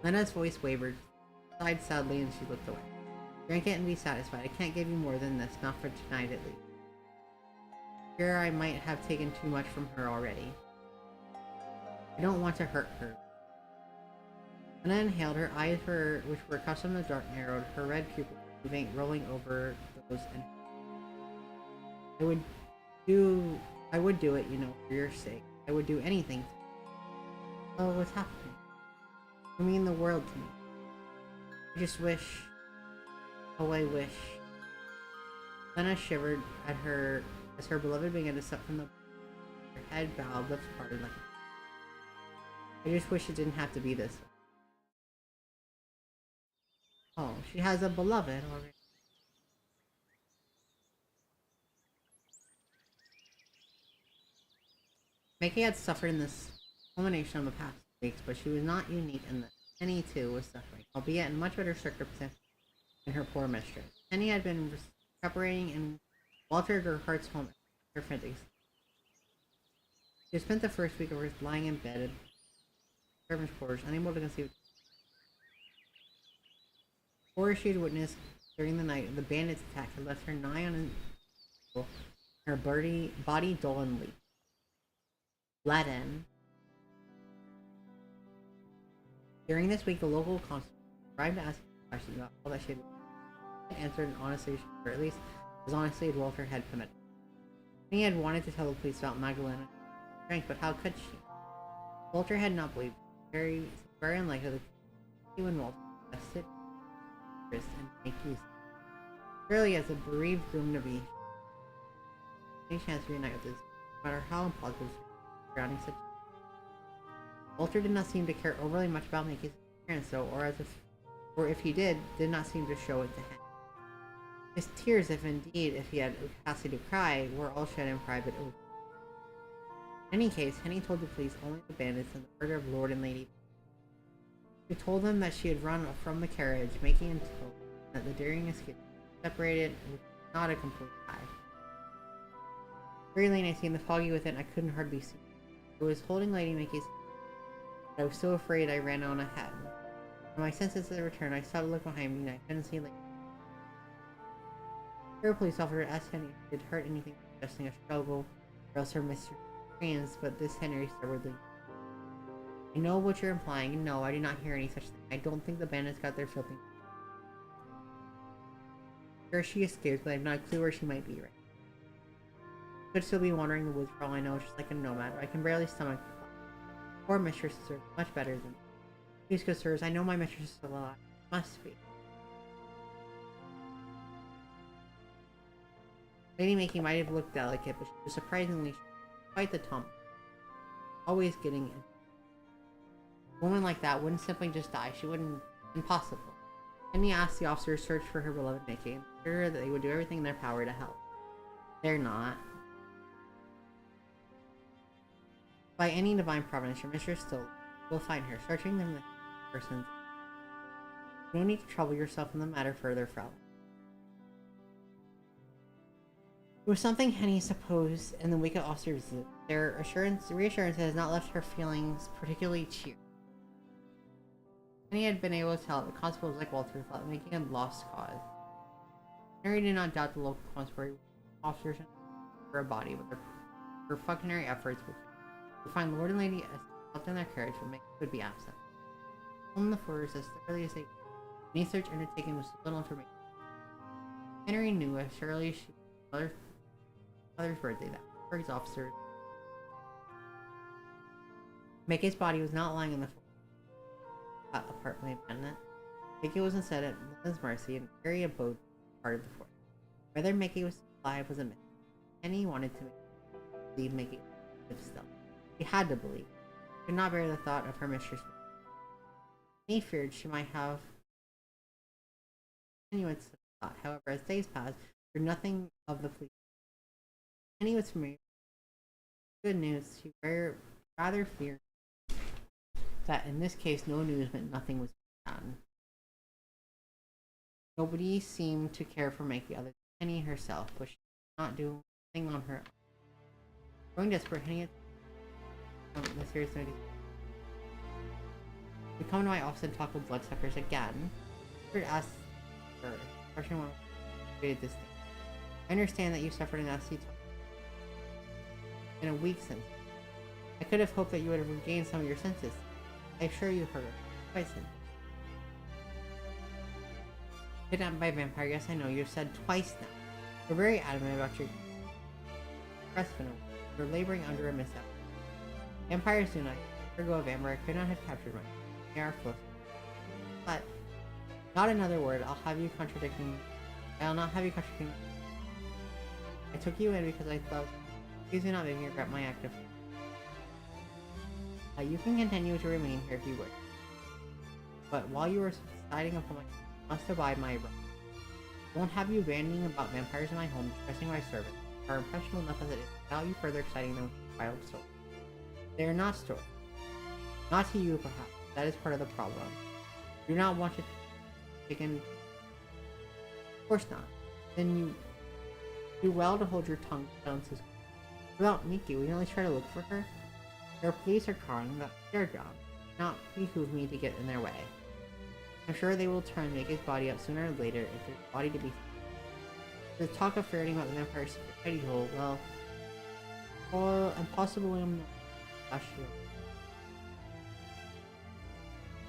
Lena's voice wavered, sighed sadly, and she looked away. Drink it and be satisfied. I can't give you more than this, not for tonight at least. Sure, I might have taken too much from her already. I don't want to hurt her. Lena inhaled. Her eyes, which were accustomed to the dark, narrowed. Her red pupils rolling over those, and I would do it, you know, for your sake. I would do anything. Oh, what's happening? You mean the world to me. I just wish. Oh, I wish. Lena shivered at her as her beloved began to suck from the. Her head bowed, lips parted like. I just wish it didn't have to be this way. Oh, she has a beloved already. Mickey had suffered in this culmination of the past weeks, but she was not unique in that Penny too was suffering, albeit in much better circumstances than her poor mistress. Penny had been recuperating in Walter Gerhardt's home after her frantic. She had spent the first week of her lying in bed in servants' quarters, unable to conceive. Horror she had witnessed during the night of the bandits' attack had left her nigh on her body dull and weak. Leaden. During this week, the local constable arrived to ask questions about all that she had answered honestly, or at least as honestly as Walter had permitted. He had wanted to tell the police about Magdalena's strength, but how could she? Walter had not believed. Very unlikely that when Walter tested and make use. Surely, as a bereaved groom to be, any chance to reunite with this, no matter how impossible, surrounding such. Walter did not seem to care overly much about Mickey's appearance, though, or if he did not seem to show it to him. His tears, if he had the capacity to cry, were all shed in private oath. In any case, Henny told the police only the bandits and the murder of Lord and Lady. She told them that she had run from the carriage, making it so that the daring escape separated was not a complete lie. Very late I seen the foggy within, I couldn't hardly see. I was holding Lady Mickey's hand, but I was so afraid I ran on ahead. When my senses had returned, I saw to look behind me and I couldn't see Lady. The police officer asked Henry if he had heard anything suggesting a struggle or else her misreads, but this Henry stubbornly. I know what you're implying. No, I did not hear any such thing. I don't think the bandits got their filthy. Sure, she escaped, but I have not a clue where she might be right. Could still be wandering the woods for all I know, just like a nomad. I can barely stomach. Poor mistress deserves much better than. Please, good sirs, I know my mistress is still alive. Must be. Lady Mickey might have looked delicate, but she was surprisingly quite the tomboy. Always getting in. A woman like that wouldn't simply just die. She wouldn't. Impossible. Henny asked the officers to search for her beloved Mickey and assured her that they would do everything in their power to help. They're not. By any divine providence, your mistress still will find her, searching them the persons. No need to trouble yourself in the matter further, Frau. It was something Henny supposed in the wake of officers' visit. Their reassurance has not left her feelings particularly cheered. Henny had been able to tell that the constable was like Walter, thought making a lost cause. Henry did not doubt the local constable officers for a body, but their precautionary efforts would find Lord and Lady Estelle in their carriage would be absent. On the floors as thoroughly as they any search undertaken was little information. Henry knew as surely she was mother's birthday that for his officers. Mickey's body was not lying in the floor apart from the abandonment. Mickey was instead at Mother's Mercy, an area abode part of the fort. Whether Mickey was alive was a myth. Henny wanted to believe Mickey lived still. He had to believe. He could not bear the thought of her mistress. He feared she might have continued such thought. However, as days passed, there was nothing of the police. Henny was familiar. Good news, she rather feared that in this case no news meant nothing was done. Nobody seemed to care for Mickey other than Henny herself, but she did not do anything on her own. Growing desperate, Henny had the serious notice. We come to my office and talk with bloodsuckers again. Richard asked her, question one created this thing. I understand that you suffered a nasty in a week since. I could have hoped that you would have regained some of your senses. I assure you, heard quite since. Kidnapped by a vampire, yes I know, you've said twice now. You're very adamant about your breastfin. You're laboring under a mishap. Vampires do not. Ergo a vampire could not have captured me. They are close. But, not another word, I'll not have you contradicting me. I took you in because I thought, please do not make me regret my act of faith. You can continue to remain here if you wish. But while you are deciding upon my must abide my rights. I won't have you bandying about vampires in my home, stressing my servants. They are impressionable enough as it is, without you further exciting them with wild stories. They are not stories. Not to you, perhaps. That is part of the problem. You do not want to taken. Of course not. Then you do well to hold your tongue. Without Miki, we only try to look for her. Their police are calling, that's their job. Not behoove me to get in their way. I'm sure they will try and make his body up sooner or later if there's a body to be. The talk of ferreting about the vampire's secret hidey hole, well, impossible.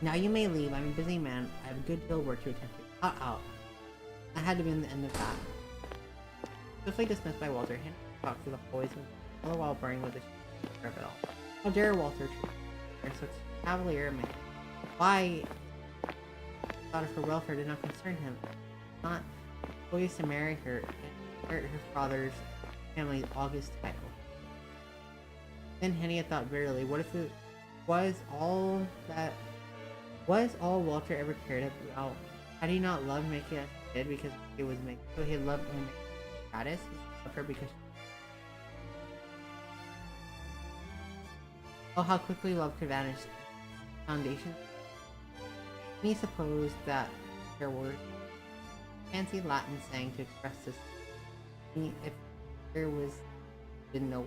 Now you may leave. I'm a busy man. I have a good deal of work to attend to. Out. That had to be the end of that. Swiftly dismissed by Walter, Henry talked to the hallways all the while burning with the share of it all. How dare Walter treat such cavalier a man? Why? Thought of her welfare did not concern him. Not poised to marry her and inherit her father's family's august title. Then Henny thought bitterly, what if it was all Walter ever cared about? Had he not loved Mickey as he did because it was Mickey? So he loved only Gladys? He loved her because oh, how quickly love could vanish. Foundation. He supposed that there were fancy Latin saying to express this. If there was, didn't know.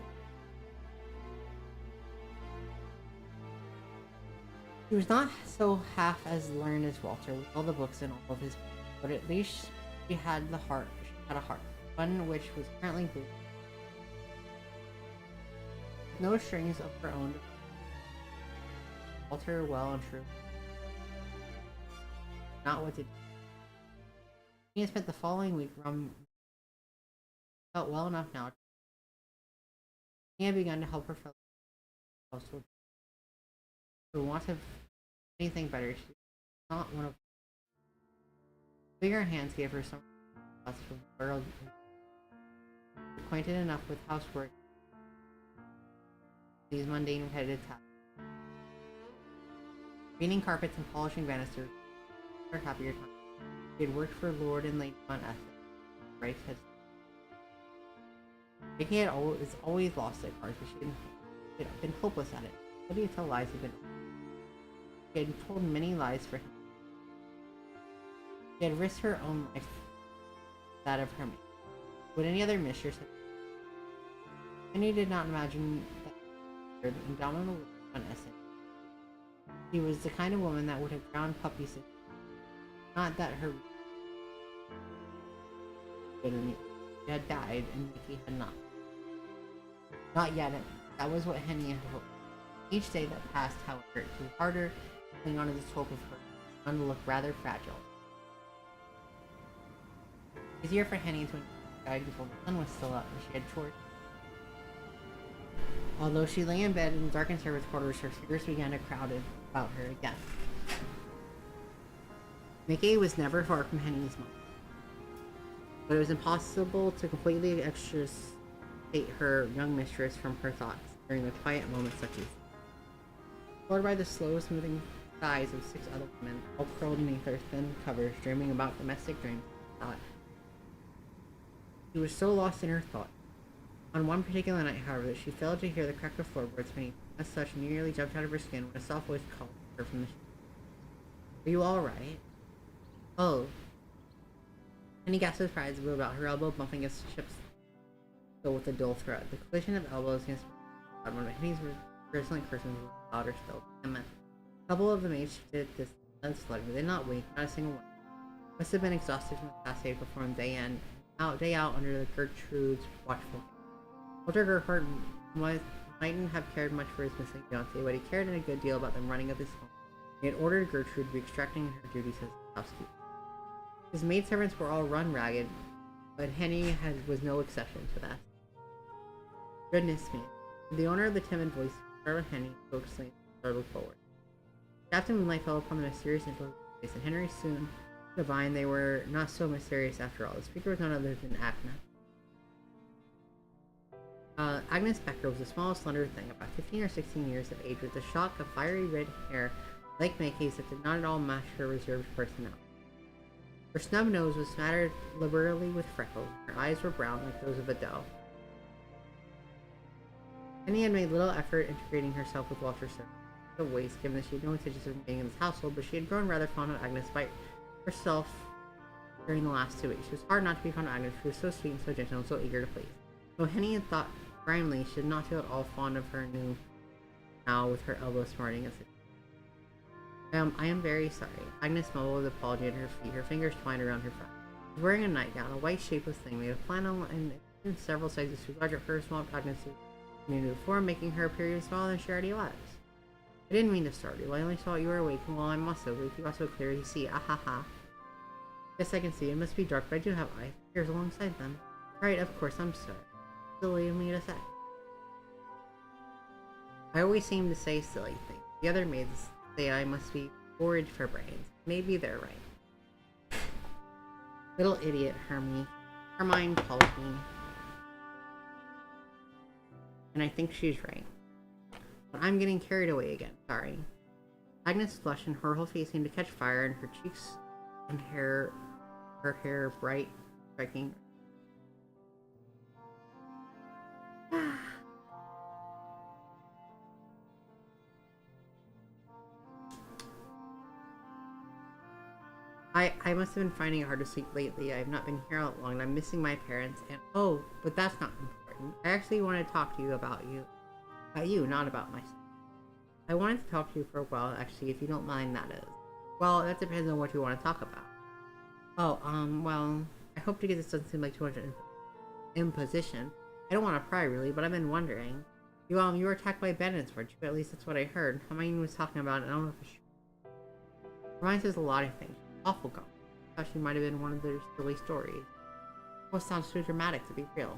He was not so half as learned as Walter with all the books and all of his, but at least she had the heart. She had a heart, one which was currently blue. No strings of her own. Walter well and true. Not what to do. He had spent the following week felt well enough now. He had begun to help her fellow household. For want of anything better, she was not one of bigger hands gave her some thoughts from the world. Acquainted enough with housework, these mundane repetitive tasks. Cleaning carpets and polishing banisters were happier times. He had worked for Lord and Lady Von Essex. Bryce had Vicky had always lost at cards, but she had been hopeless at it. What do you tell lies had been? She had told many lies for him. She had risked her own life, that of her maid. Would any other mistress have? Penny did not imagine that the indomitable Von Essex. She was the kind of woman that would have drowned puppies. Not that her she had died and Mickey had not. Not yet. That was what Henny had hoped. Each day that passed, however, it grew harder to cling on to this hope of her, began to look rather fragile. Easier for Henny to died before the sun was still up, and she had chores. Although she lay in bed in the darkened servants' quarters, her fears began to crowd about her again. Mickey was never far from Henny's mind, but it was impossible to completely extricate her young mistress from her thoughts during the quiet moments such as these. Followed by the slow, smoothing sighs of 6 other women, all curled beneath their thin covers, dreaming about domestic dreams, thought. She was so lost in her thought. On one particular night, however, that she failed to hear the crack of floorboards beneath, as such nearly jumped out of her skin when a soft voice called her from the ship. Are you all right? Oh. Henny gasped with surprise and wheeled about, her elbow bumping against the ship's still with a dull thread. The collision of elbows against one of Henny's resonant curses was louder still. A couple of the maids did this slowly. They did not wake, not a single one. Must have been exhausted from the task they performed day out under the Gertrude's watchful care. Walter Gerhardt mightn't have cared much for his missing fiancée, but he cared a good deal about them running of his home. He had ordered Gertrude to be extracting her duties as housekeeper. His maidservants were all run ragged, but Henny was no exception to that. Goodness me. The owner of the timid voice, Charlotte Henny, spoke startled forward. After moonlight fell upon the mysterious influence of the place, and Henry soon divined they were not so mysterious after all. The speaker was none other than Agnes. Agnes Becker was a small, slender thing, about 15 or 16 years of age, with a shock of fiery red hair like Mickey's that did not at all match her reserved personality. Her snub nose was smattered liberally with freckles, and her eyes were brown like those of a doe. Henny had made little effort integrating herself with Walter's ways, given that she had no intentions of being in his household, but she had grown rather fond of Agnes by herself during the last 2 weeks. It was hard not to be fond of Agnes, who was so sweet and so gentle and so eager to please. Though Henny had thought grimly she did not feel at all fond of her now with her elbow smarting as it. I am very sorry. Agnes mumbled with apology at her feet, her fingers twined around her front. She was wearing a nightgown, a white shapeless thing made of flannel, and in several sizes too large for her small Agnes before, making her appear even smaller than she already was. I didn't mean to start you. I only saw you were awake, and while I must have waked you also clear to see. Ah ha ha. Yes, I can see. It must be dark, but I do have eyes. Ears alongside them. Right, of course, I'm sorry. Silly of me to say. I always seem to say silly things. The other maids say I must be foraged for brains. Maybe they're right. Little idiot, Hermione calls me. And I think she's right. I'm getting carried away again. Sorry. Agnes flushed and her whole face seemed to catch fire, and her cheeks and her hair bright, striking. I must have been finding it hard to sleep lately. I have not been here all long, and I'm missing my parents. And oh, but that's not important. I actually want to talk to you about you, not about myself. I wanted to talk to you for a while, actually, if you don't mind, that is. Well, that depends on what you want to talk about. Oh, well, I hope to get this doesn't seem like too much imposition. I don't want to pry, really, but I've been wondering. You were attacked by bandits, weren't you? At least that's what I heard. Hermione was talking about it, I don't know if it's true. Hermione says a lot of things. Awful gone. I thought she might have been one of their silly stories. Almost sounds too dramatic to be real.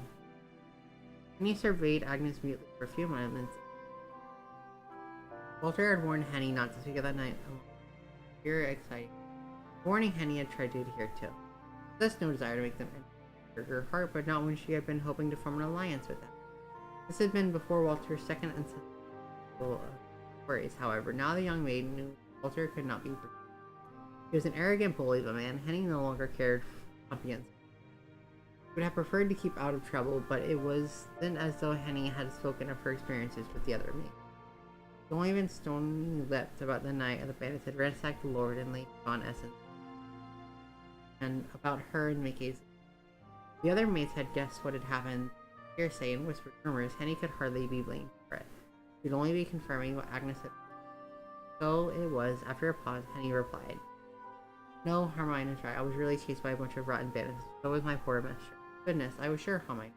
And he surveyed Agnes mutely for a few moments. Walter had warned Henny not to speak of that night. Oh, very exciting. Warning Henny had tried to hear too. Thus no desire to make them enter her heart, but not when she had been hoping to form an alliance with them. This had been before Walter's second and worries, however. Now the young maid knew Walter could not be free. He was an arrogant bully of a man. Henny no longer cared for confidence. He would have preferred to keep out of trouble, but it wasn't as though Henny had spoken of her experiences with the other maids. He only been stony-lipped about the night of the bandits had ransacked the Lord and Lady Von Essen, and about her and Mickey's. The other maids had guessed what had happened. Hearsay and whispered rumors. Henny could hardly be blamed for it. He'd only be confirming what Agnes had. So it was. After a pause, Henny replied, "No, Hermione is right. I was really chased by a bunch of rotten bandits. So was my poor master. Goodness, I was sure Hermione.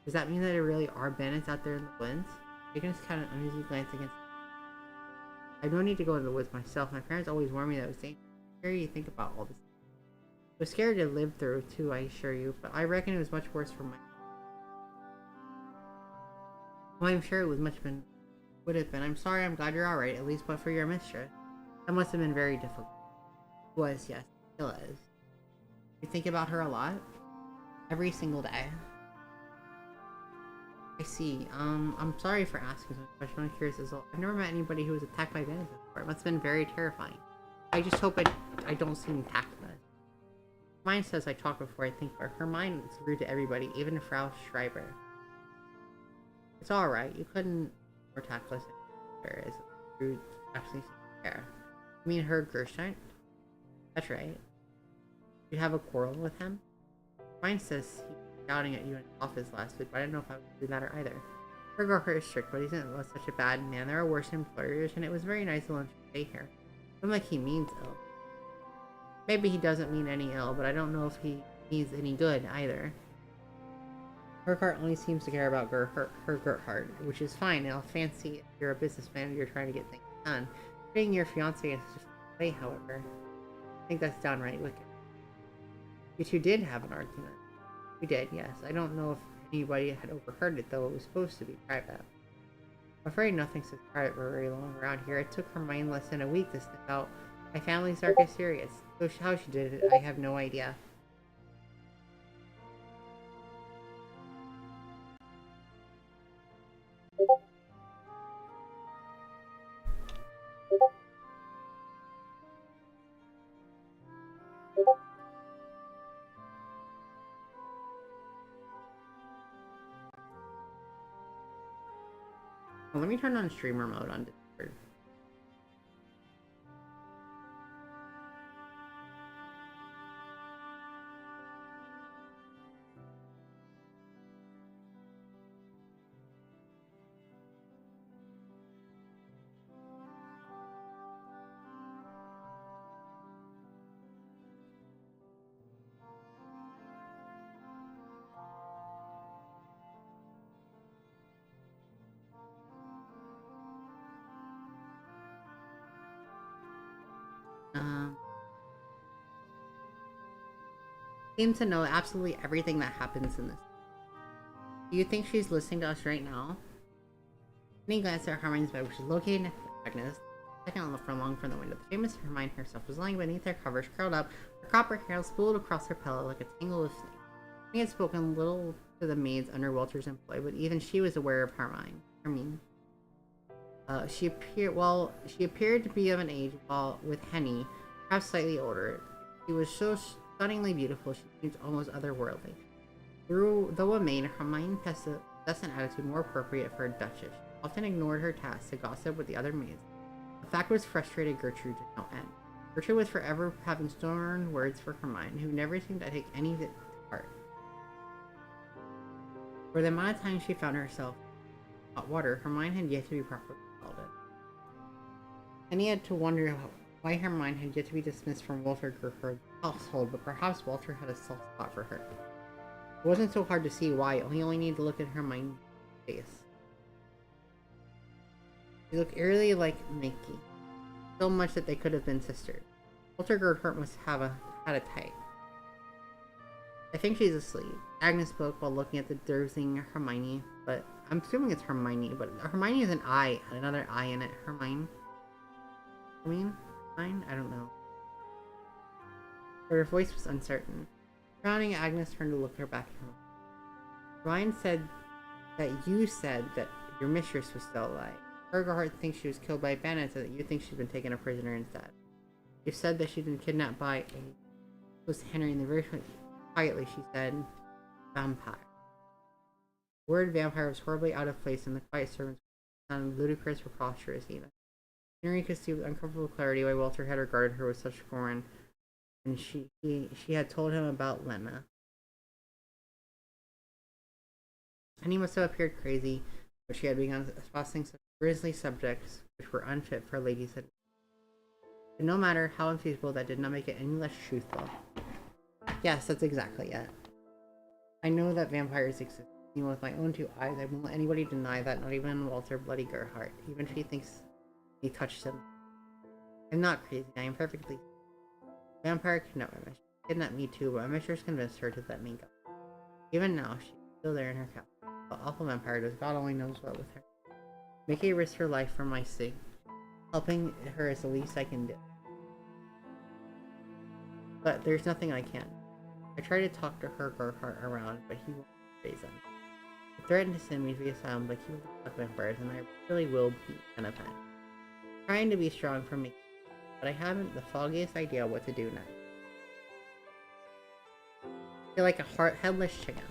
Does that mean that there really are bandits out there in the woods?" Agnes kind of uneasy glance against. I don't need to go into the woods myself. My parents always warned me that it was dangerous. Scary to think about all this. I was scared to live through too, I assure you, but I reckon it was much worse for my. Well, I'm sure it would have been. I'm sorry. I'm glad you're all right, at least, but for your mistress, that must have been very difficult. It was, yes, it still is. You think about her a lot, every single day. I see. I'm sorry for asking such a question. I'm curious as well. I've never met anybody who was attacked by bandits before. It must have been very terrifying. I just hope I don't seem tactless. Mine says I talk before I think, but her mind is rude to everybody, even Frau Schreiber. It's alright. You couldn't more tactless than her is rude actually care. You mean her Gerstein? That's right. You have a quarrel with him? Mine says he was shouting at you in his office last week, but I don't know if I would do that or either. Her Gerhard is strict, but he isn't such a bad man. There are worse employers, and it was very nice of him to stay here. It's not like he means ill. Maybe he doesn't mean any ill, but I don't know if he means any good either. Gerhard only seems to care about her Gerhard, which is fine. I'll fancy if you're a businessman and you're trying to get things done. Treating your fiancé is just a way, however. I think that's downright wicked. You two did have an argument. We did, yes. I don't know if anybody had overheard it, though it was supposed to be private. I'm afraid nothing's so private for very long around here. It took Hermione less than a week to sniff out my family's darkest serious. So how she did it, I have no idea. Well, let me turn on streamer mode on Discord. Seems to know absolutely everything that happens in this. Do you think she's listening to us right now? Any glance at Hermione's bed, which is located next to Agnes. Second look from long from the window. The famous Hermione herself was lying beneath her covers, curled up, her copper hair spooled across her pillow like a tangle of snakes. She had spoken little to the maids under Walter's employ, but even she was aware of Hermione. She appeared to be of an age, while with Henny, perhaps slightly older. She was so stunningly beautiful, she seemed almost otherworldly. Though a maid, Hermione possessed an attitude more appropriate for a duchess. She often ignored her task to gossip with the other maids. The fact was frustrated Gertrude to no end. Gertrude was forever having stern words for Hermione, who never seemed to take any of it to heart. For the amount of time she found herself in hot water, Hermione had yet to be properly scalded. And he had to wonder why Hermione had yet to be dismissed from Walter Gerhard's household, but perhaps Walter had a soft spot for her. It wasn't so hard to see why, he only needed to look at Hermione's face. She looked eerily like Mickey, so much that they could have been sisters. Walter Gerhardt must have had a type. I think she's asleep. Agnes spoke while looking at the dozing Hermione, but I'm assuming it's Hermione, but Hermione has an I, another I in it. Hermione? I don't know. But her voice was uncertain. Frowning, Agnes turned to look her back at him. Ryan said that you said that your mistress was still alive. Gerhardt thinks she was killed by bandits and that you think she's been taken a prisoner instead. You said that she'd been kidnapped by a... was Henry, and very quietly she said, vampire. The word vampire was horribly out of place in the quiet servants' sounded ludicrous, preposterous even. Henry could see with uncomfortable clarity why Walter had regarded her with such scorn, and she had told him about Lena. And he must have appeared crazy, but she had begun espousing such grisly subjects which were unfit for ladies. But no matter how unfeasible, that did not make it any less truthful. Yes, that's exactly it. I know that vampires exist. Even with my own two eyes, I won't let anybody deny that, not even Walter Bloody Gerhardt, even if he thinks he touched him. I'm not crazy, I am perfectly... Vampire kidnapped my mistress. Kidnapped me too, but my mistress convinced her to let me go. Even now, she's still there in her castle. The awful vampire does God only knows what with her. Mickey risked her life for my sake. Helping her is the least I can do. But there's nothing I can. I tried to talk to her Gerhardt around, but he won't reason. He threatened to send me to the asylum, but he will attack vampires, and I really will be an event. Trying to be strong for me, but I haven't the foggiest idea what to do next. I feel like a headless chicken.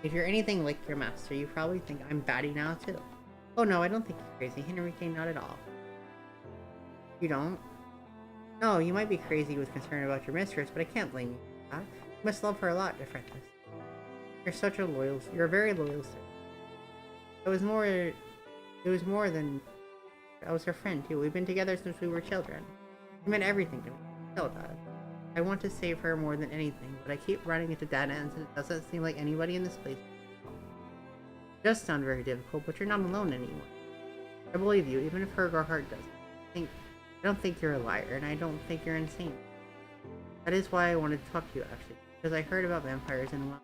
If you're anything like your master, you probably think I'm batty now too. Oh no, I don't think you're crazy, Henrique, not at all. You don't? No, you might be crazy with concern about your mistress, but I can't blame you for that. You must love her a lot, Defrectus. You're a very loyal sir. It was more than... I was her friend too. We've been together since we were children. She meant everything to me. Still does. I want to save her more than anything, but I keep running into dead ends and it doesn't seem like anybody in this place. It does sound very difficult, but you're not alone anymore. I believe you, even if her Gerhardt doesn't. I don't think you're a liar, and I don't think you're insane. That is why I wanted to talk to you, actually, because I heard about vampires and well,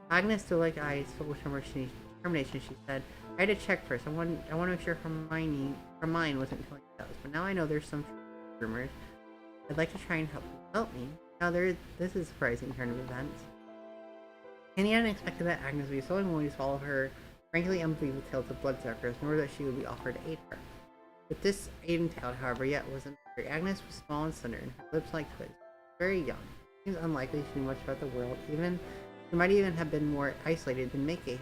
Agnes, still like eyes filled with determination, she said, I had to check first. I want to make sure Hermione wasn't killing those, but now I know there's some rumors. I'd like to try and help me. Now this is a surprising turn of events. And he hadn't expected that Agnes would be so unwilling to swallow her frankly unbelievable tales of bloodsuckers, nor that she would be offered to aid her. With this aid entailed, however, yet wasn't very. Agnes was small and slender, and her lips like twigs. Very young. It seems unlikely she knew much about the world. She might even have been more isolated than Mickey had.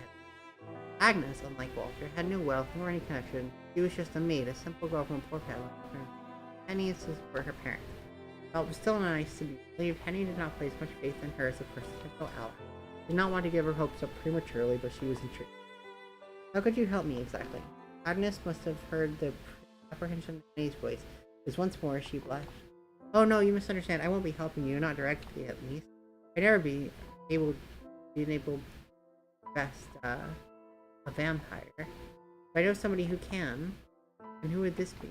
Agnes, unlike Walter, had no wealth nor any connection. She was just a maid, a simple girl from a poor family. Henny to support her parents. While it was still nice to be believed, Henny did not place much faith in her as a potential ally. Did not want to give her hopes up prematurely, but she was intrigued. How could you help me exactly? Agnes must have heard the apprehension in Henny's voice, because once more she blushed. Oh no, you misunderstand. I won't be helping you, not directly at least. I'd never be able to best a vampire. But I know somebody who can. And who would this be?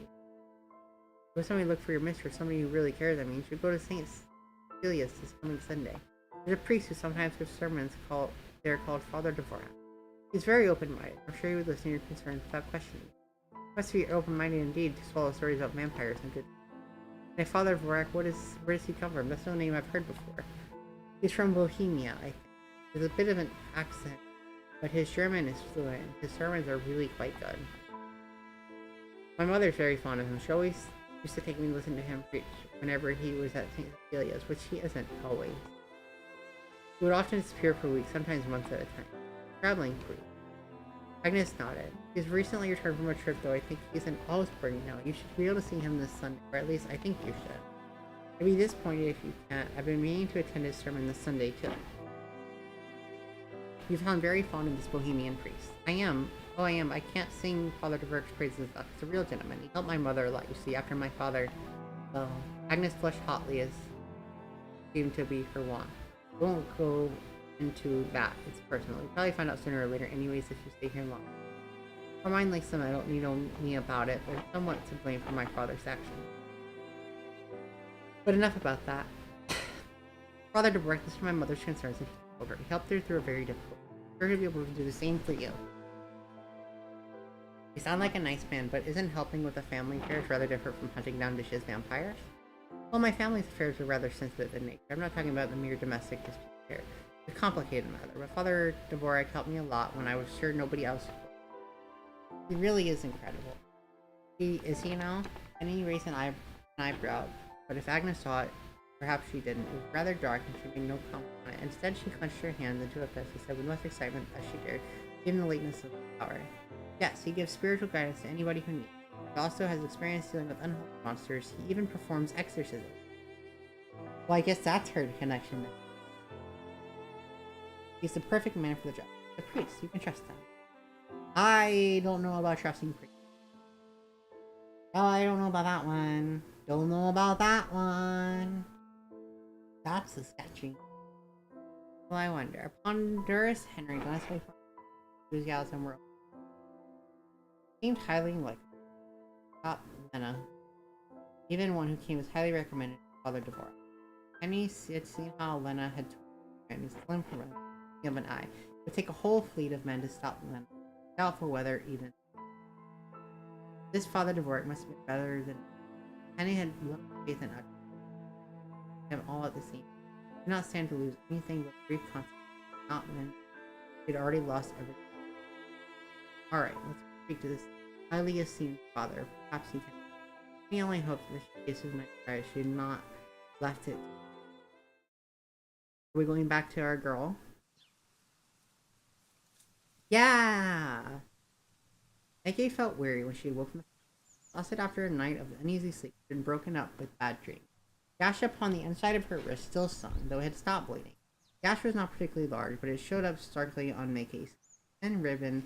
Go somebody look for your mistress, somebody who really cares. I mean, you should go to St. Cecilia's this coming Sunday. There's a priest who sometimes gives sermons they're called Father Dvorak. He's very open-minded. I'm sure he would listen to your concerns without questioning. He must be open-minded indeed to swallow stories about vampires and good. And Father Dvorak, where does he come from? That's no name I've heard before. He's from Bohemia, I think. There's a bit of an accent, but his German is fluent, and his sermons are really quite good. My mother's very fond of him. She always used to take me to listen to him preach whenever he was at St. Cecilia's, which he isn't always. He would often disappear for weeks, sometimes months at a time. Traveling for weeks. Agnes nodded. He's recently returned from a trip, though I think he's in Augsburg now. You should be able to see him this Sunday, or at least I think you should. Maybe disappointed if you can't. I've been meaning to attend his sermon this Sunday, too. You sound very fond of this bohemian priest. I am. Oh, I am. I can't sing Father Deverk's praises enough. He's a real gentleman. He helped my mother a lot, you see, after my father. Well, Agnes flushed hotly as seemed to be her wont. I won't go into that. It's personal. You'll probably find out sooner or later anyways if you stay here long. For mine like some, I don't need me about it, but it's somewhat to blame for my father's actions. But enough about that. Father Deverk listened to my mother's concerns and told her. He helped her through a very difficult. I'm sure he'll be able to do the same for you. You sound like a nice man, but isn't helping with the family affairs rather different from hunting down vicious vampires? Well, my family's affairs are rather sensitive in nature. I'm not talking about the mere domestic dispute here. It's a complicated matter, but Father Dvorak helped me a lot when I was sure nobody else would. He really is incredible. Is he now? Penny raised an eyebrow, but if Agnes saw it, perhaps she didn't. It was rather dark and she made no comment on it. Instead, she clenched her hands into a fist and said with much excitement as she dared, given the lateness of the hour. Yes, he gives spiritual guidance to anybody who needs it. He also has experience dealing with unholy monsters. He even performs exorcisms. Well, I guess that's her connection. He's the perfect man for the job. The priest, you can trust him. I don't know about trusting priests. Oh, I don't know about that one. Don't know about that one. That's a sketchy. Well, I wonder. Ponderous Henry glanced away from enthusiasm were seemed highly likely. Top Lena. Even one who came as highly recommended to Father Dvorak. Penny had seen how Lena had told him his slim of an eye. It would take a whole fleet of men to stop Lena. Doubtful whether even this Father Dvorak must have been better than Penny had little faith in him all at the same time. Did not stand to lose anything but brief consequences, not when he had already lost everything. Alright, let's speak to this highly esteemed father. Perhaps he can. He only hoped that the case of my pride she had not left it. Are we going back to our girl? Yeah! Eke felt weary when she awoke from the lasted after a night of uneasy sleep had been broken up with bad dreams. Gash upon the inside of her wrist still stung, though it had stopped bleeding. Gash was not particularly large, but it showed up starkly on Meike's thin ribbon,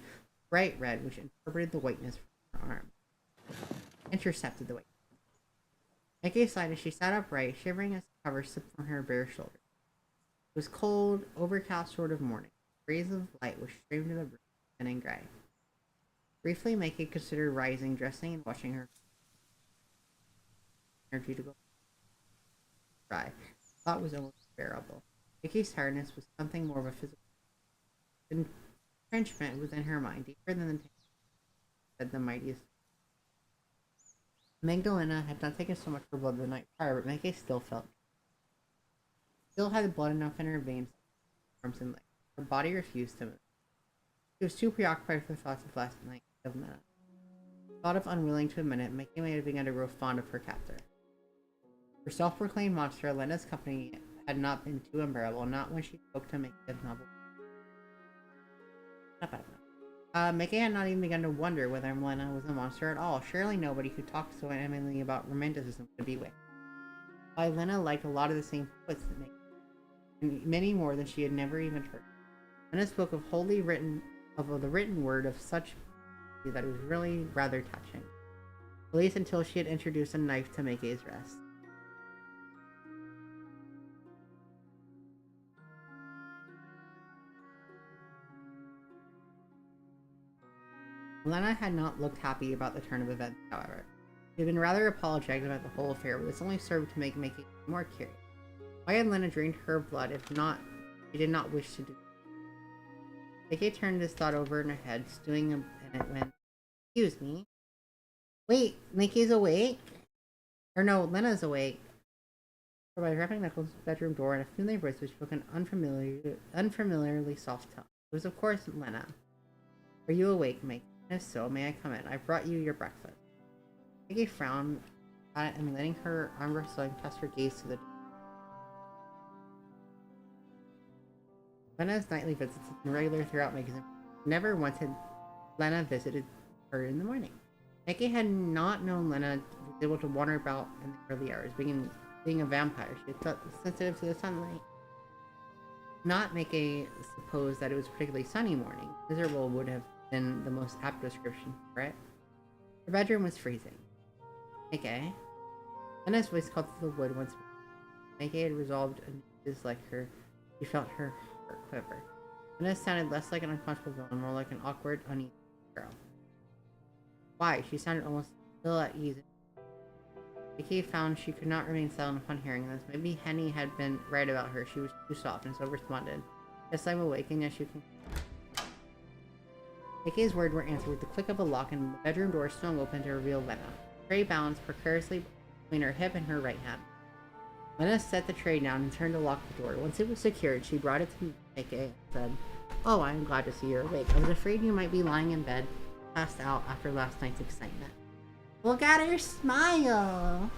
bright red, which interpreted the whiteness from her arm. Intercepted the white. Meike sighed as she sat upright, shivering as the cover slipped from her bare shoulders. It was cold, overcast sort of morning. Rays of light were streamed to the room, thin and gray. Briefly, Meike considered rising, dressing, and washing her energy to go dry. The thought was almost unbearable. Meike's tiredness was something more of a physical entrenchment within her mind, deeper than the mightiest. Magdalena had not taken so much for blood the night prior, but Meike still had blood enough in her veins, arms and legs. Her body refused to move. She was too preoccupied with the thoughts of last night of Lena. Thought of unwilling to admit it, Meike may have begun to grow fond of her captor. Her self-proclaimed monster, Lena's company had not been too unbearable, not when she spoke to Meike of novel. Meike had not even begun to wonder whether Lena was a monster at all. Surely nobody who talked so animatedly about romanticism could be wicked. Why, Lena liked a lot of the same poets that Meike, and many more than she had never even heard. Lena spoke of the written word of such that it was really rather touching. At least until she had introduced a knife to Meike's rest. Lena had not looked happy about the turn of events, however. She had been rather apologetic about the whole affair, but this only served to make Meike more curious. Why had Lena drained her blood if she did not wish to do so? Meike turned this thought over in her head, stewing in it when, excuse me. Wait, Meike's awake? Or no, Lena's awake. By rapping Knuckles' bedroom door in a familiar voice which spoke an unfamiliarly soft tone. It was of course Lena. Are you awake, Meike? If so, may I come in? I brought you your breakfast. Maggie frowned at it and letting her arm wrestling pressed her gaze to the door. Lena's nightly visits had been regular throughout Maggie's life. Never once had Lena visited her in the morning. Maggie had not known Lena was able to wander about in the early hours. Being a vampire, she felt sensitive to the sunlight. Not Maggie supposed that it was a particularly sunny morning. Miserable would have been the most apt description for it. Her bedroom was freezing. Maggie? Lena's voice called through the wood once more. Maggie had resolved to dislike her. She felt her heart quiver. Lena sounded less like an uncomfortable villain, more like an awkward, uneasy girl. Why? She sounded almost ill at ease. Maggie found she could not remain silent upon hearing this. Maybe Henny had been right about her. She was too soft, and so responded. Yes, I'm awake, and yes, you can. Maggie's words were answered with the click of a lock, and the bedroom door swung open to reveal Lena. The tray balanced precariously between her hip and her right hand. Lena set the tray down and turned to lock the door. Once it was secured, she brought it to Maggie and said, "Oh, I am glad to see you're awake. I was afraid you might be lying in bed, passed out after last night's excitement." Look at her smile!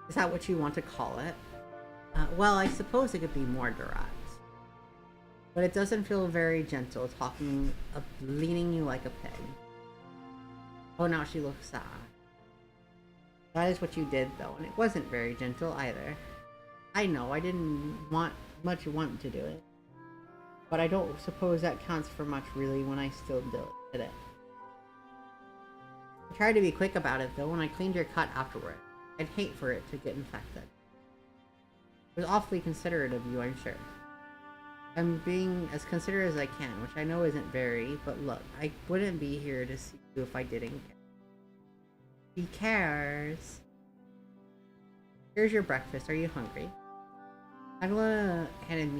Is that what you want to call it? Well, I suppose it could be more direct. But it doesn't feel very gentle, talking of leaning you like a pig. Oh, now she looks sad. That is what you did, though, and it wasn't very gentle either. I know, I didn't want to do it. But I don't suppose that counts for much, really, when I still do it today. I tried to be quick about it, though, when I cleaned your cut afterward. I'd hate for it to get infected. It was awfully considerate of you, I'm sure. I'm being as considerate as I can, which I know isn't very, but look, I wouldn't be here to see you if I didn't care. He cares. Here's your breakfast. Are you hungry? Angela handed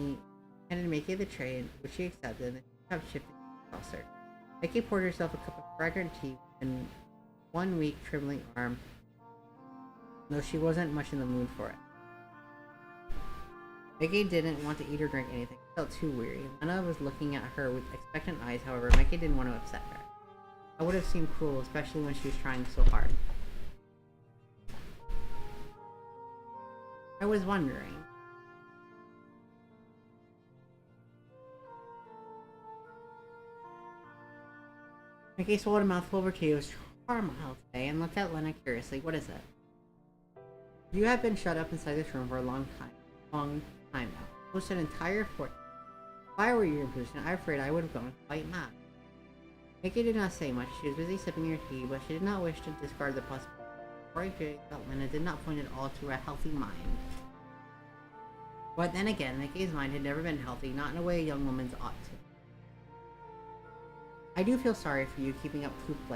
Maggie the tray, which she accepted, and the cup shifted to the saucer. Maggie poured herself a cup of fragrant tea and one weak, trembling arm, though she wasn't much in the mood for it. Maggie didn't want to eat or drink anything. She felt too weary. Lena was looking at her with expectant eyes, however. Maggie didn't want to upset her. That would have seemed cruel, especially when she was trying so hard. I was wondering. Maggie swallowed a mouthful of her tea. It was mild today, and looked at Lena curiously. What is it? You have been shut up inside this room for a long time now. Almost an entire fortnight. If I were you in position, I'm afraid I would have gone quite mad. Maggie did not say much. She was busy sipping her tea, but she did not wish to discard the possibility. Roy felt Lena did not point at all to a healthy mind. But then again, Maggie's mind had never been healthy, not in a way a young woman's ought to. I do feel sorry for you being cooped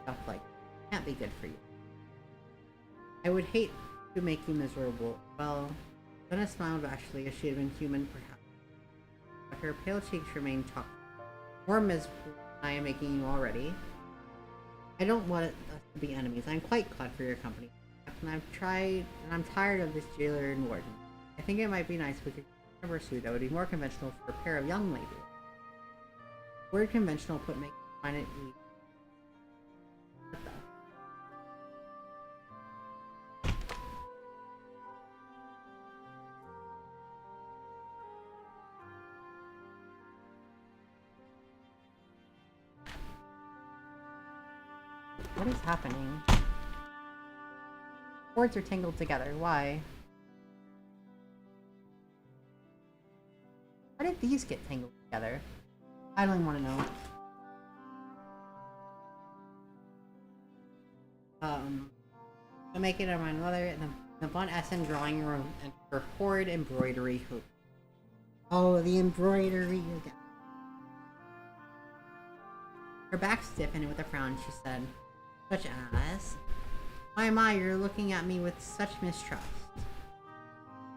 up like that. Can't be good for you. I would hate to make you miserable. Well, Lena smiled rashly as she had been human, perhaps. But her pale cheeks remained chocolate. More miserable than I am making you already. I don't want us to be enemies. I'm quite glad for your company. And I'm tired of this jailer and warden. I think it might be nice if we could have a suit that would be more conventional for a pair of young ladies. The word conventional put Maggie find it easy. What the? What is happening? Words are tangled together. Why? How did these get tangled together? I don't even want to know. To make it on my mother in the Von Essen drawing room and her horrid embroidery hoop. Oh, the embroidery again. Her back stiffened with a frown. She said, "Such as? My, you're looking at me with such mistrust.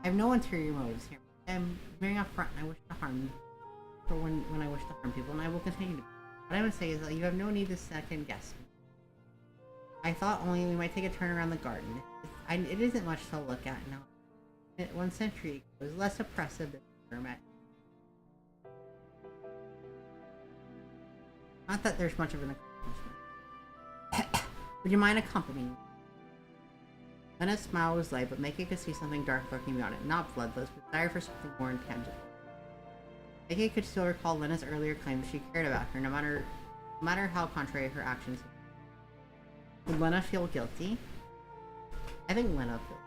I have no ulterior motives here. I'm very upfront and I wish to harm you. For when I wish to harm people, and I will continue to. What I would say is that you have no need to second guess me. I thought only we might take a turn around the garden. It isn't much to look at now. 1 century ago, it was less oppressive than the hermit. Not that there's much of an accomplishment. Would you mind accompanying? Lena's smile was light, but Mickey could see something dark lurking beyond it. Not bloodlust, but desire for something more intangible. Mickey could still recall Lena's earlier claim that she cared about her, no matter how contrary her actions. Would Lena feel guilty? I think Lena feels.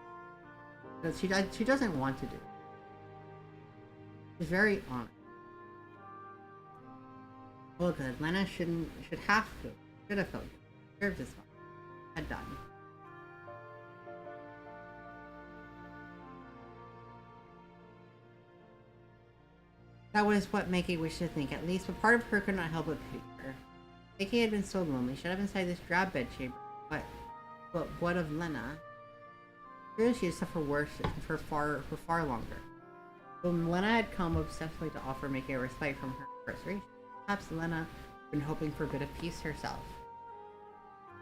Because she doesn't want to do it. She's very honest. Well, good. Lena should have to. Should have felt good. Deserved this one. Had done. That was what Mickey wished to think, at least, but part of her could not help but pity her. Mickey had been so lonely, shut up inside this drab bedchamber. But what of Lena? Surely she had suffered worse for far longer. So Lena had come obsessively to offer Mickey a respite from her incarceration. Perhaps Lena had been hoping for a bit of peace herself.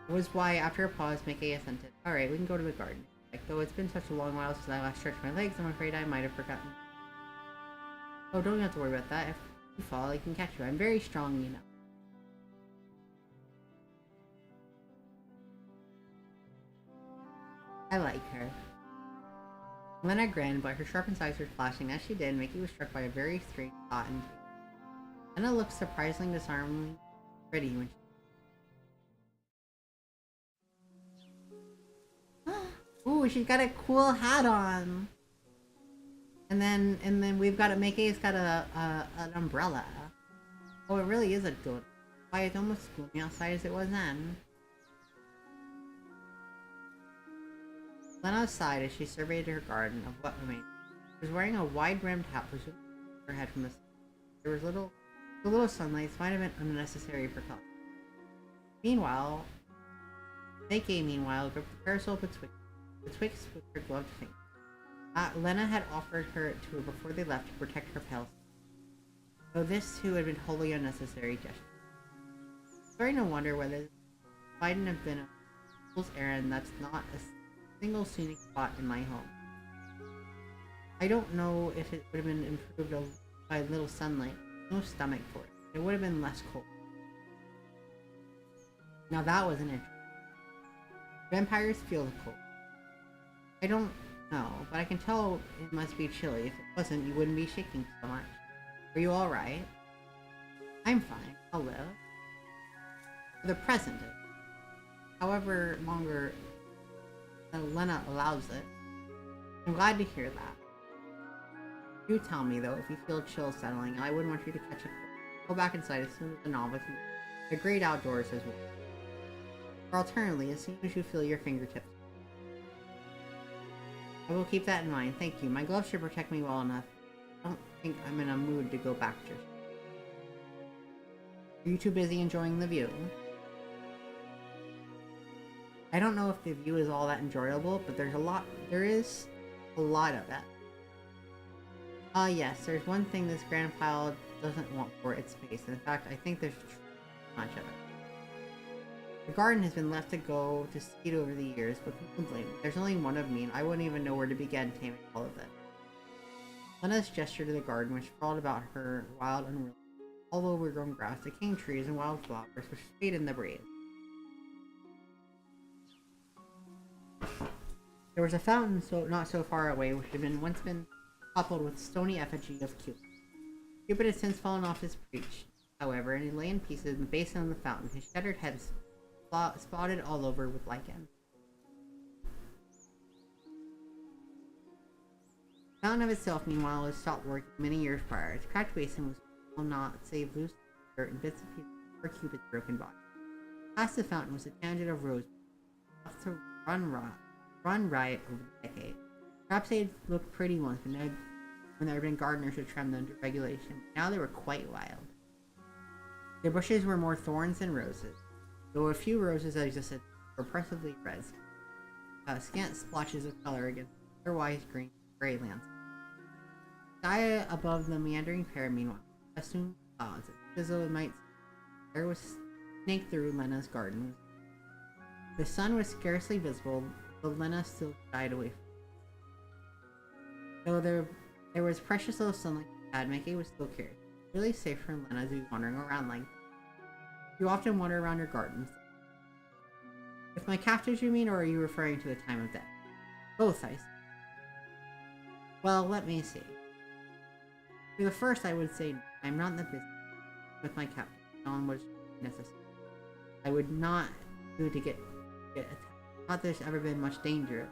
It was why, after a pause, Mickey assented. Alright, we can go to the garden. Though it's been such a long while since I last stretched my legs, I'm afraid I might have forgotten. Oh, don't have to worry about that. If you fall, I can catch you. I'm very strong, you know. I like her. Lena grinned, but her sharpened eyes were flashing. As she did, Mickey was struck by a very strange thought and Lena looked surprisingly disarmingly pretty when she... Ooh, she's got a cool hat on! And then we've got Mickey's got an umbrella. Oh, it really is a good. Why, it's almost gloomy outside as it was then. Lena sighed as she surveyed her garden of what remained. She was wearing a wide-brimmed hat, presumably her head from the sun. There was a little sunlight, so might have been unnecessary precaution. Meanwhile, Mickey, gripped the parasol betwixt with her gloved fingers. Lena had offered her to her before they left to protect her pale skin. Though this too had been wholly unnecessary gesture. Starting to wonder whether this mightn't have been a fool's errand that's not a single scenic spot in my home. I don't know if it would have been improved by a little sunlight. No stomach for it. It would have been less cold. Now that was an interesting. Vampires feel the cold. I don't know, but I can tell it must be chilly. If it wasn't, you wouldn't be shaking so much. Are you alright? I'm fine. I'll live. For the present. However longer Lena allows it. I'm glad to hear that. Do tell me, though, if you feel chill settling. I wouldn't want you to catch a cold. Go back inside as soon as the novice moves. The great outdoors as well. Or alternatively, as soon as you feel your fingertips. I will keep that in mind. Thank you. My gloves should protect me well enough. I don't think I'm in a mood to go back just yet. Are you too busy enjoying the view? I don't know if the view is all that enjoyable, but there is a lot of it. Yes, there's one thing this grand pile doesn't want for its space. In fact, I think there's too much of it. The garden has been left to go to seed over the years, but who can blame me? There's only one of me, and I wouldn't even know where to begin taming all of it. Lena's gesture to the garden, which sprawled about her wild and all overgrown grass, decaying trees, and wildflowers, which swayed in the breeze. There was a fountain not so far away, which had once been toppled with stony effigy of Cupid. Cupid had since fallen off his perch, however, and he lay in pieces in the basin of the fountain, his shattered head spotted all over with lichen. The fountain of itself, meanwhile, had stopped working many years prior. Its cracked basin was not save loose dirt and bits of pieces for Cupid's broken body. Past the fountain was a tangent of roses, enough to run riot over the decade. Perhaps they had looked pretty once when there had been gardeners who trimmed them to regulation. Now they were quite wild. Their bushes were more thorns than roses, though a few roses that existed were oppressively red, scant splotches of color against otherwise green gray landscape. The sky above the meandering pair, meanwhile, festooned clouds, as though it might there was snake through Lena's garden. The sun was scarcely visible, but Lena still shied away from it. Though there was precious little sunlight had, Mickey was still curious. Really safe for Lena to be wandering around like that. You often wander around your gardens. With my captives, you mean, or are you referring to the time of death? Both, I see. Well, let me see. For the first, I would say I'm not in the business with my captives. None was necessary. I would not do it to get attacked. Not that there's ever been much danger.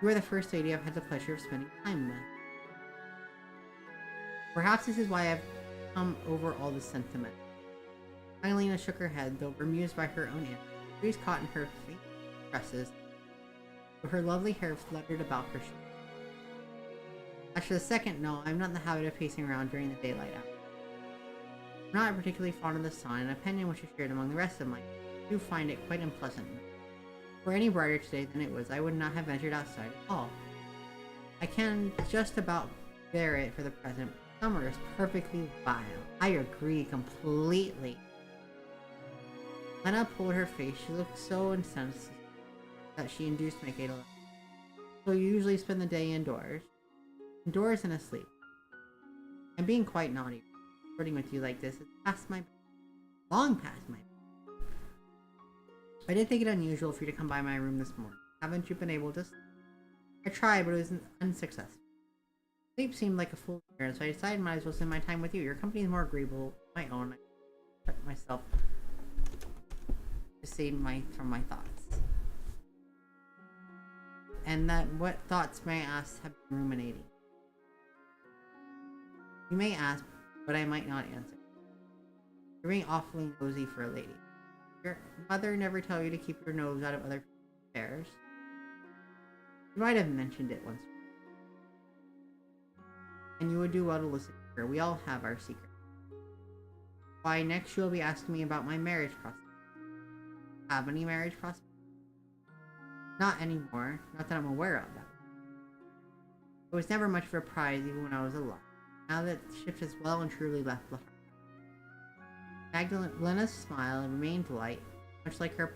You are the first lady I've had the pleasure of spending time with. Perhaps this is why I've come over all this sentiment. Magdalena shook her head, though bemused by her own answer. Breeze caught in her faint tresses, though her lovely hair fluttered about her shoulders. As for the second, no, I'm not in the habit of pacing around during the daylight hours. I'm not particularly fond of the sun, an opinion which is shared among the rest of my family. I do find it quite unpleasant. Were any brighter today than it was, I would not have ventured outside at all. I can just about bear it for the present. Summer is perfectly vile. I agree completely. Lena pulled her face. She looked so incensed that she induced Mickey to laugh. So you usually spend the day indoors? Indoors and asleep. I'm being quite naughty. Flirting with you like this is past my... long past my... I did think it unusual for you to come by my room this morning. Haven't you been able to sleep? I tried, but it was unsuccessful. Sleep seemed like a fool's errand, so I decided I might as well spend my time with you. Your company is more agreeable than my own. I kept myself to save from my thoughts. And that what thoughts may I ask have been ruminating? You may ask, but I might not answer. You're being awfully nosy for a lady. Your mother never tell you to keep your nose out of other people's affairs. You might have mentioned it once. And you would do well to listen to her. We all have our secrets. Why, next you'll be asking me about my marriage prospects. Have any marriage prospects? Not anymore. Not that I'm aware of that. It was never much of a prize even when I was alive. Now that the ship has well and truly left behind. Magdalena's smile remained light, much like her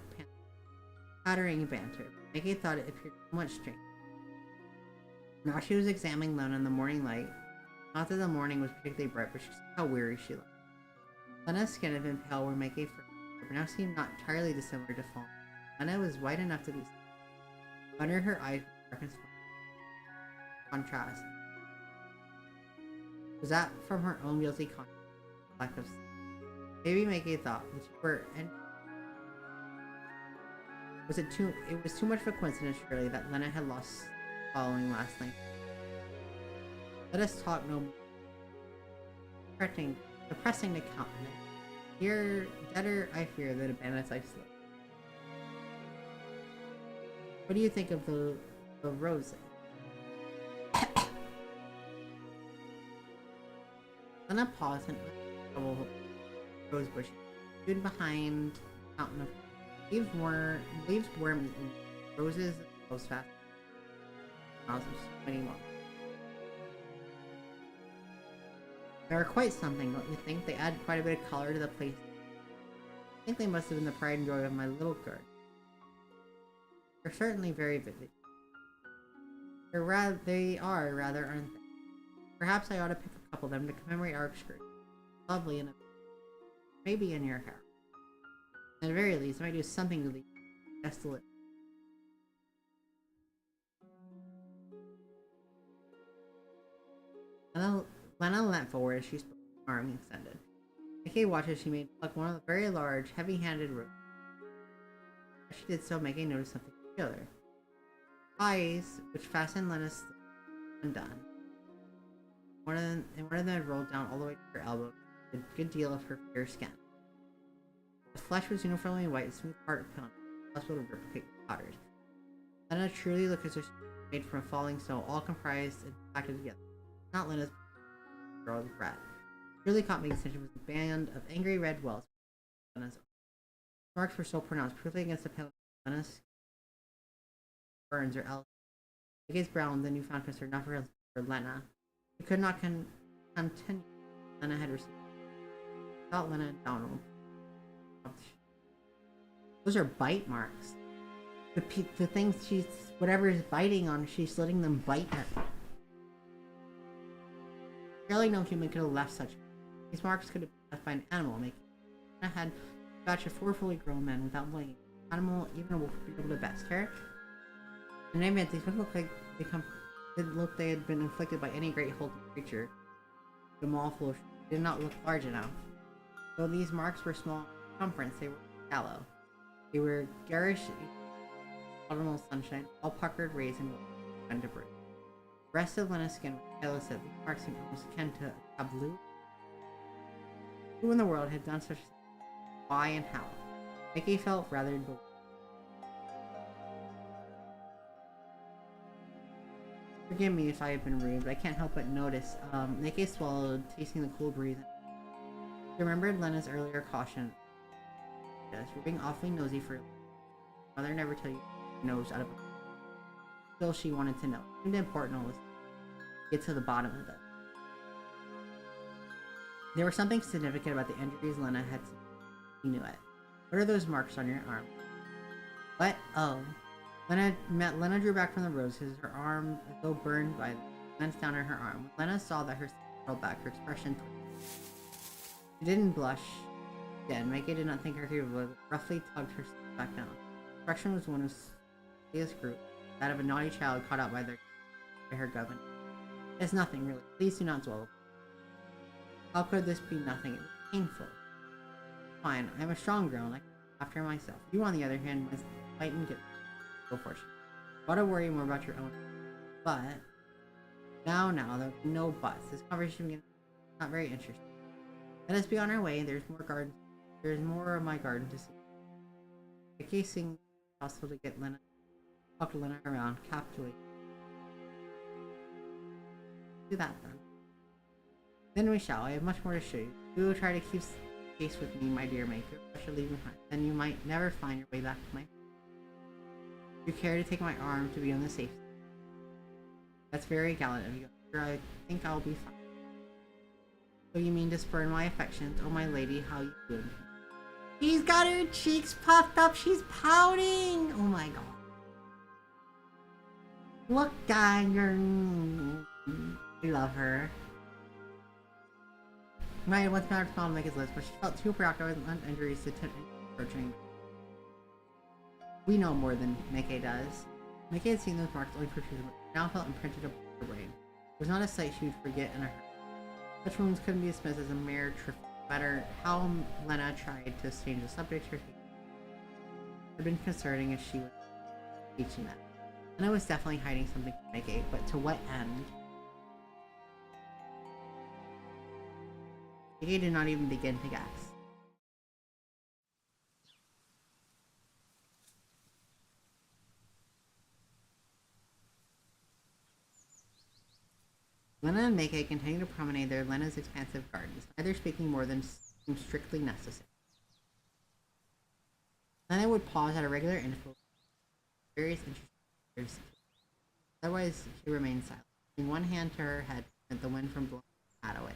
pattering banter. Mickey thought it appeared somewhat strange. Now she was examining Lena in the morning light. Not that the morning was particularly bright, but she saw how weary she looked. Lena's skin had been pale where Mickey first, but now seemed not entirely dissimilar to Fawn. Lena was white enough to be seen. Under her eyes was dark and small. Contrast. Was that from her own guilty conscience? Lack of sleep? Maybe Mickey thought that you were, and it was too much of a coincidence, surely, that Lena had lost following last night. Let us talk no more. Depressing to countenance. Here, better I fear than abandons I slip. What do you think of the roses? Lena paused and trouble rose bush stood behind the fountain of leaves worm eaten. Roses close fast. Smiles of so many more. They are quite something, don't you think? They add quite a bit of color to the place. I think they must have been the pride and joy of my little garden. They're certainly very vivid. They are rather, aren't they? Perhaps I ought to pick a couple of them to commemorate our excursion. Lovely and maybe in your hair. At the very least, I might do something to leave desolate. Lena leant forward as she spoke, arm extended. Mickey watched as she made pluck one of the very large, heavy-handed roses. As she did so, Mickey noticed something particular. Eyes, which fastened Lena's undone. One of them had rolled down all the way to her elbow, a good deal of her fair skin. The flesh was uniformly white, a smooth part of pillage, possible to replicate powders. Lena truly looked as if she was made from falling snow, all comprised and packed together. Not Lena's girl's brat. Really caught Mickey's attention was a band of angry red wells. Lena's marks were so pronounced, proofly against the pale Lena's burns or else. Mickey's brown, the newfound concern, not for Lena. He could not continue. Lena had received. Without Lena and Donald. Those are bite marks. The things whatever is biting on, she's letting them bite her. Surely no human could have left such. These marks could have been left by an animal, making Lena had batch of 4 fully grown men without blame. Animal, even a wolf would be able to best her. And I admit, these would look like they had been inflicted by any great holding creature. The mawful did not look large enough. Though these marks were small in circumference, they were shallow. They were garish autumnal sunshine, all puckered rays and debris. The rest of Lena's skin was pale as that these marks seemed almost akin to a blue. Who in the world had done such a thing? Why and how? Mickey felt rather bewildered. Forgive me if I have been rude, but I can't help but notice. Mickey swallowed, tasting the cool breeze. He remembered Lena's earlier caution. You're being awfully nosy for mother never tell you nose out of a still she wanted to know. It seemed important was get to the bottom of it. There was something significant about the injuries Lena had seen. He knew it. What are those marks on your arm? What? Oh. Lena drew back from the roses, her arm as though burned by them, glanced down at her arm. When Lena saw that her skin curled back, her expression twisted. She didn't blush. Again, Mickey did not think her capable, but roughly tugged her back down. Her expression was one of this group, that of a naughty child caught out by her governor. It's nothing, really. Please do not dwell. How could this be nothing? It was painful. Fine, I am a strong girl, and I can look after myself. You, on the other hand, must fight and get go for it. You ought to worry more about your own. But now, there'll be no buts. This conversation is not very interesting. Let us be on our way. There's more gardens. There's more of my garden to see. The case seems possible to get Lena. Talk to Lena around. Capitulate. Do that then. Then we shall. I have much more to show you. You will try to keep pace with me, my dear maker. I shall leave behind. Then you might never find your way back to my. You care to take my arm to be on the safe side. That's very gallant of you. I think I'll be fine. So you mean to spurn my affections? Oh my lady, how you good. She's got her cheeks puffed up. She's pouting. Oh my god. Look at her. I love her. Right, once Matter smiled to make his list, but she felt too preoccupied with injuries to attempt approaching. We know more than Mickey does. Mickey had seen those marks only for few months, but now felt imprinted upon her brain. It was not a sight she would forget in a hurry. Such wounds couldn't be dismissed as a mere trifle. No matter how Lena tried to change the subject, her face had been concerning as she was teaching that. Lena was definitely hiding something from Mickey, but to what end? Mickey did not even begin to guess. Lena and Mickey continued to promenade their Lena's expansive gardens, neither speaking more than seemed strictly necessary. Lena would pause at a regular interval, various interests. Otherwise, she remained silent, putting one hand to her head to prevent the wind from blowing her hat away.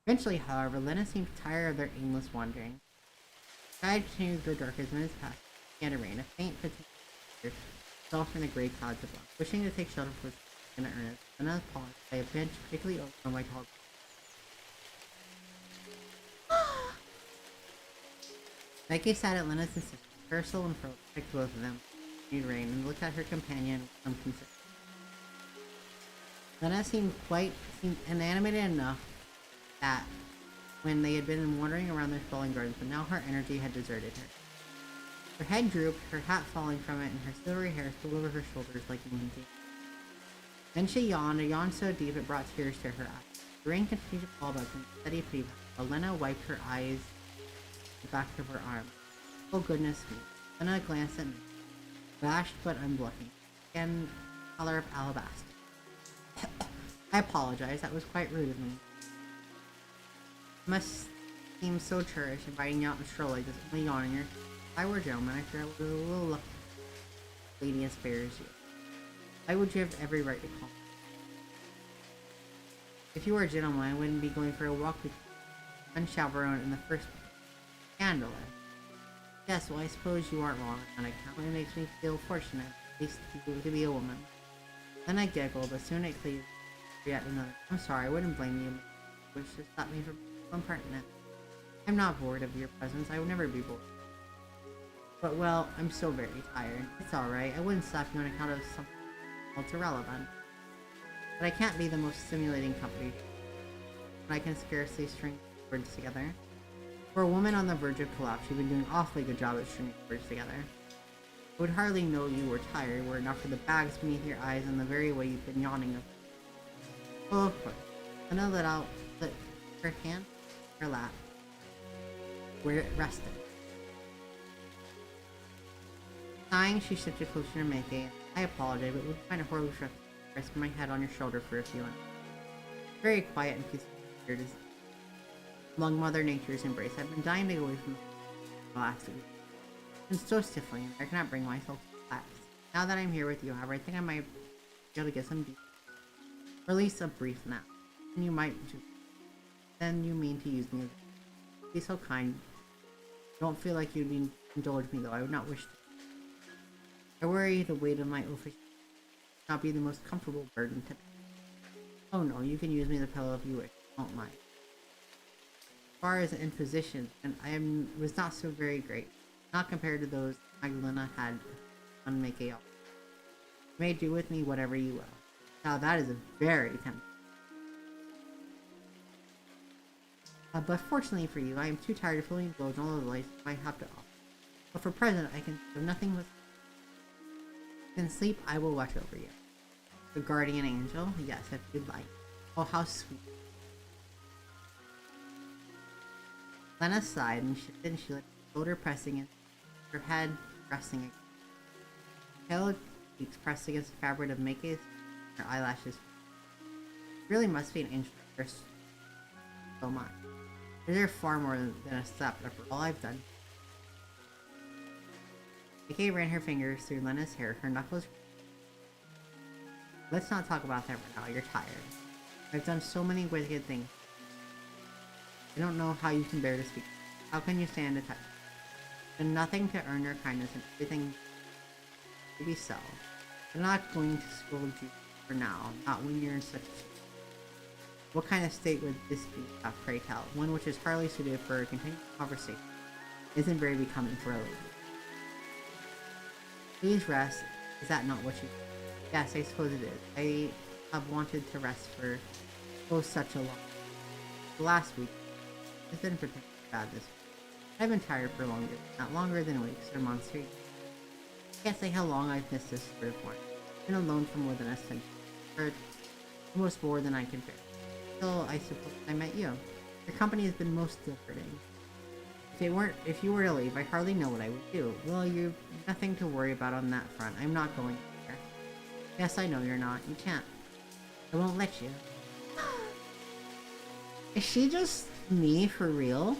Eventually, however, Lena seemed tired of their aimless wandering. The sky continued to grow dark as minutes passed. It began to rain. A faint, particular fell from the gray clouds above. Wishing to take shelter from in earnest, Lena paused by a bench particularly overgrown by tall. Mickey sat at Lena's insistence. Ursula and Pearl picked both of them. Continued rain and looked at her companion with some concern. Lena seemed inanimated enough that when they had been wandering around their sprawling gardens, but now her energy had deserted her. Her head drooped, her hat falling from it, and her silvery hair spilled over her shoulders like a moonbeam. Then she yawned, a yawn so deep it brought tears to her eyes. The rain continued to fall above them, steady pretty while Lena wiped her eyes the back of her arm. Oh goodness me. Lena glanced at me, abashed but unblushing, and color of alabaster. I apologize, that was quite rude of me. It must seem so churlish inviting you out in a stroll like this, only yawning your. If I were a gentleman, I fear I would a little lucky. Lady as fair as you. Why would you have every right to call me? If you were a gentleman, I wouldn't be going for a walk with you, unchaperoned in the first place. Scandalous. Yes, well, I suppose you aren't wrong on account. It makes me feel fortunate, at least to be a woman. Then I giggled, but soon it cleaved yet another. I'm sorry, I wouldn't blame you. Which to stop me from being impertinent. I'm not bored of your presence. I would never be bored. But well, I'm so very tired. It's alright. I wouldn't slap you on account of something else irrelevant. But I can't be the most stimulating company. I can scarcely string words together. For a woman on the verge of collapse, you've been doing an awfully good job at stringing words together. I would hardly know you were tired were it not for the bags beneath your eyes and the very way you've been yawning. Well, of course. Lena let her hand in her lap, where it rested. Sighing, she shifted closer to Mickey. I apologize, but it would find it horribly stressful to rest my head on your shoulder for a few minutes. Very quiet and peaceful here it is. Among Mother Nature's embrace, I've been dying to go away from the last week. I'm so stifling, I cannot bring myself to relax. Now that I'm here with you, however, I think I might be able to get some deep, or at least a brief nap. And you might do. Then you mean to use me. Be so kind. Don't feel like you'd be indulge me though. I would not wish to. I worry the weight of my oath would not be the most comfortable burden to bear. Oh no, you can use me as a pillow if you wish. Don't mind. As far as imposition, and was not so very great. Not compared to those Magdalena had on Mickey. You may do with me whatever you will. Now that is very tempting. But fortunately for you, I am too tired of fully indulged in all the lights I have to offer. But for present, I can do nothing with. In sleep, I will watch over you. The guardian angel? Yes, if you'd like. Oh, how sweet. Lena sighed and shifted and she let her shoulder pressing in, her head resting against. Pale cheeks pressed against the fabric of Mickey's, her eyelashes. Really must be an angel first. So much. They're far more than a step after all I've done. Mickey ran her fingers through Lena's hair, her knuckles. Let's not talk about that right now, you're tired. I've done so many wicked things. I don't know how you can bear to speak. How can you stand to touch? Done nothing to earn your kindness and everything maybe so. I'm not going to scold you for now, not when you're in such a state. What kind of state would this be, pray tell? One which is hardly suited for a continued conversation. Isn't very becoming for a lady. Please rest. Is that not what you do? Yes, I suppose it is. I have wanted to rest for such a long time. The last week has been particularly bad this week. I've been tired for longer, not longer than weeks or months or years. I can't say how long I've missed this sort of one. I've been alone for more than a century, or almost more than I can bear. Until I suppose I met you. Your company has been most comforting. If you were to leave, I hardly know what I would do. Well, you've nothing to worry about on that front. I'm not going anywhere. Yes, I know you're not. You can't. I won't let you. Is she just me for real?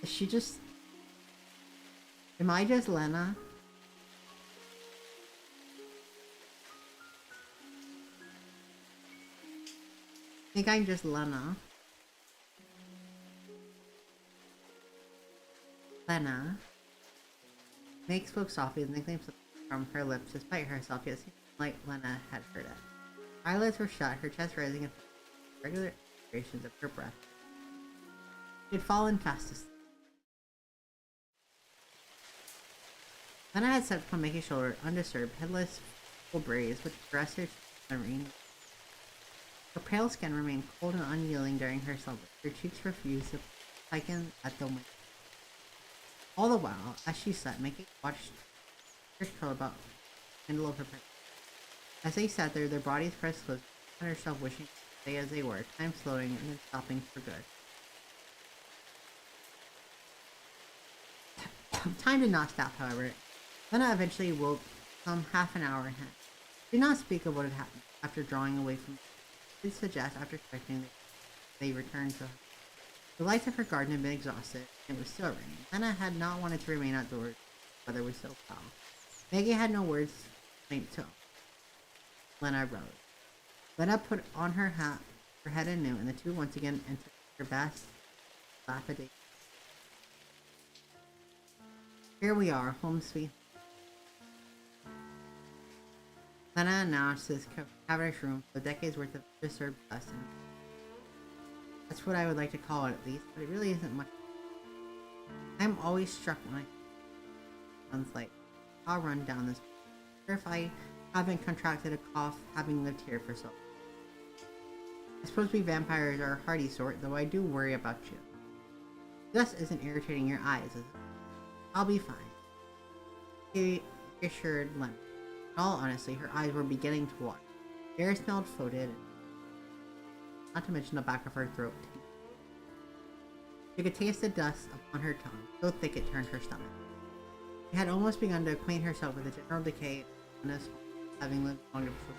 Is she just... Am I just Lena? I think I'm just Lena. Lena makes spoke softly with nicknames from her lips despite herself, yet seemed like Lena had heard it. Her eyelids were shut, her chest rising in regular iterations of her breath. She had fallen fast asleep. Lena had sat upon Mickey's shoulder, undisturbed, headless, full braids, which caressed her cheeks. Her pale skin remained cold and unyielding during her slumber. Her cheeks refused to tighten at the window. All the while, as she sat, Mickey watched her curl about the handle of her pen. As they sat there, their bodies pressed close, and herself wishing to stay as they were, time slowing and then stopping for good. Time did not stop, however. Lena eventually woke some half an hour ahead. She did not speak of what had happened after drawing away from her. She did suggest, after expecting that they returned to her. The lights of her garden had been exhausted, and it was still raining. Lena had not wanted to remain outdoors. The weather was so foul. Maggie had no words to Lena rose. Lena put on her hat, her head anew, and the two once again entered her best dilapidated. Here we are, home sweet. Lena announced this cavernous room for decades worth of disturbed dust. And that's what I would like to call it, at least, but it really isn't much. I'm always struck when I sounds like I'll run down this. If I haven't contracted a cough having lived here for so long. I suppose we vampires are a hardy sort, though I do worry about you. Dust isn't irritating your eyes, is it? I'll be fine. He assured Lena. In all honesty, her eyes were beginning to water. The air smelled foetid, not to mention the back of her throat. She could taste the dust upon her tongue, so thick it turned her stomach. She had almost begun to acquaint herself with the general decay of this, having lived longer before.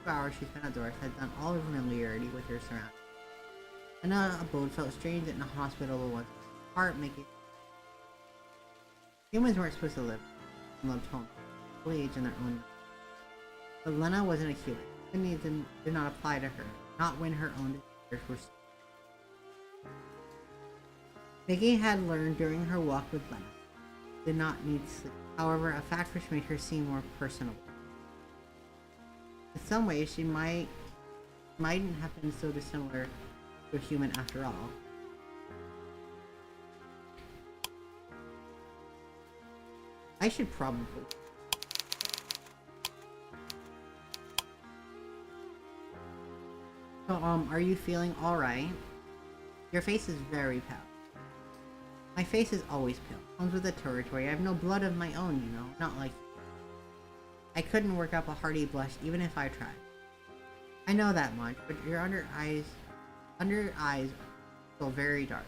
2 hours she spent outdoors had done all her familiarity with her surroundings. Lena abode felt strange in a hospitable once, heart making. Humans weren't supposed to live in loved homes, fully age in their own. But Lena wasn't a human. The needs did not apply to her, not when her own desires were. Vicky had learned during her walk with Lena did not need sleep. However, a fact which made her seem more personable. In some ways, she mightn't have been so dissimilar to a human after all. I should probably. So, are you feeling alright? Your face is very pale. My face is always pale. Comes with the territory. I have no blood of my own, you know. Not like you. I couldn't work up a hearty blush even if I tried. I know that much, but your under eyes feel very dark.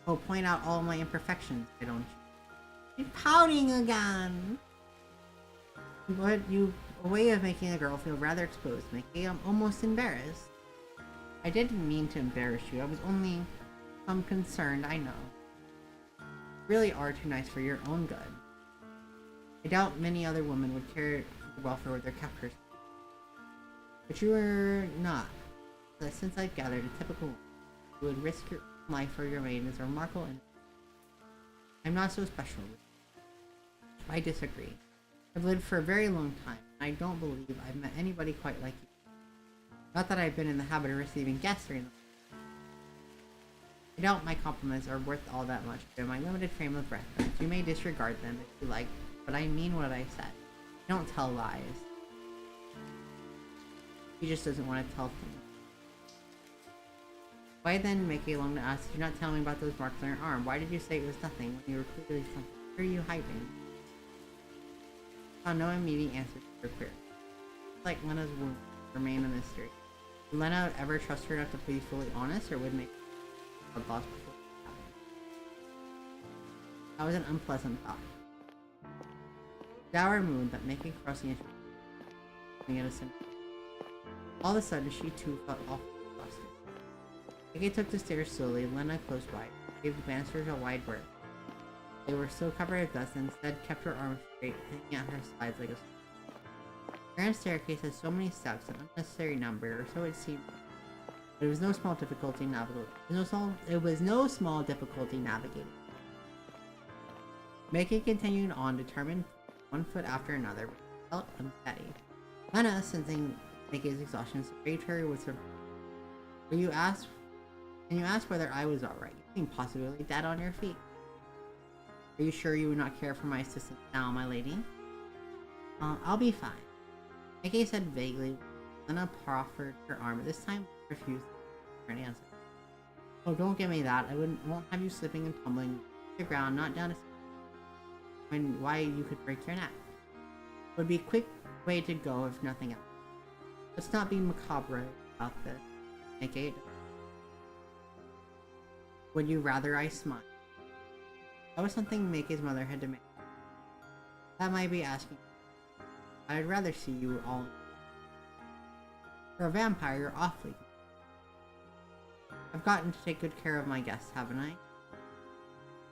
Oh, point out all my imperfections, why don't you? You're pouting again! But a way of making a girl feel rather exposed, Mickey. I'm almost embarrassed. I didn't mean to embarrass you. I was only concerned, I know. You really are too nice for your own good. I doubt many other women would care for the welfare of their captors. But you are not. Since I've gathered a typical woman, you would risk your life for your maid is remarkable and I'm not so special. I disagree. I've lived for a very long time, and I don't believe I've met anybody quite like you. Not that I've been in the habit of receiving guests or anything. I doubt my compliments are worth all that much, but in my limited frame of reference, you may disregard them if you like, but I mean what I said. I don't tell lies. He just doesn't want to tell things. Why then make a long to ask, did you not tell me about those marks on your arm? Why did you say it was nothing when you were clearly something? What are you hiding? I found no immediate answer to her query. It's like Lena's wound remained a mystery. Would Lena ever trust her enough to be fully honest, or would make a boss before it happened? That was an unpleasant thought. Dour mood that making crossing it all of a sudden, she too felt awfully exhausted. Maggie took the stairs slowly, Lena close by, gave the banisters a wide berth. They were still covered with dust and instead kept her arms straight, hanging at her sides like a sword. The grand staircase had so many steps, an unnecessary number, or so it seemed. But it was no small difficulty navigating. It was no small difficulty navigating. Maggie continued on, determined one foot after another, but felt unsteady. Lena, sensing Maggie's exhaustion, surveyed her with surprise. Can you ask whether I was alright? You seem possibly dead on your feet. Are you sure you would not care for my assistance now, my lady? I'll be fine. Maggie said vaguely. Lena proffered her arm, but this time refused for an answer. Oh, don't give me that. I won't have you slipping and tumbling to the ground, not down a when why you could break your neck. It would be a quick way to go if nothing else. Let's not be macabre about this, Maggie. Would you rather I smile? That was something Maggie's mother had demanded. That might be asking. I'd rather see you all. For a vampire, you're awfully good. I've gotten to take good care of my guests, haven't I?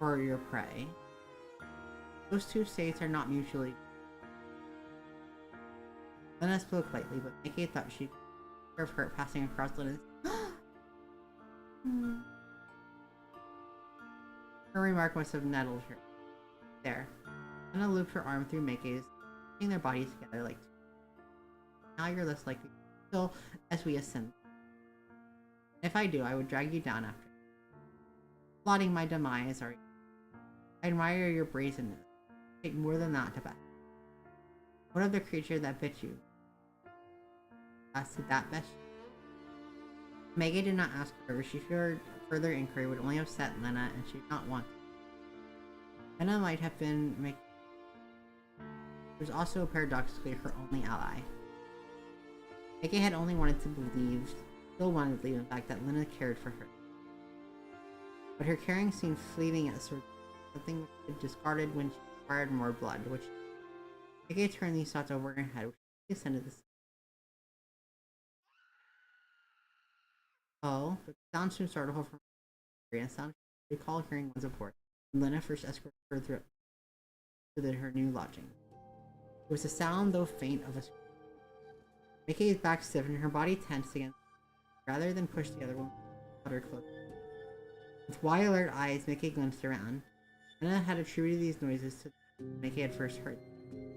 Or your prey. Those two states are not mutually. Lena spoke lightly, but Maggie thought she'd serve her passing across Lena's. Her remark must have nettled her. There. Lena looped her arm through Maggie's, putting their bodies together like two. Now you're less likely to kill as we ascend. If I do, I would drag you down after. Plotting my demise, are you? I admire your brazenness. Take more than that to battle. What of the creature that bit you? Did that best? Maggie did not ask her. She feared further inquiry would only upset Lena, and she did not want to. Lena might have been making. It was also paradoxically her only ally. Maggie had only wanted to believe, still wanted to believe in the fact that Lena cared for her. But her caring seemed fleeting at sort of something she had discarded when she required more blood, which Maggie turned these thoughts over in her head, which she ascended the. Oh, but the sound soon startled her from her and sound she recalled hearing one's voice. And Lena first escorted her through to her new lodging. It was a sound, though faint, of a scream. Mickey's back stiffened and her body tensed against her. Rather than push the other one, held her closer. With wide alert eyes, Mickey glimpsed around. Lena had attributed these noises to Mickey had first heard.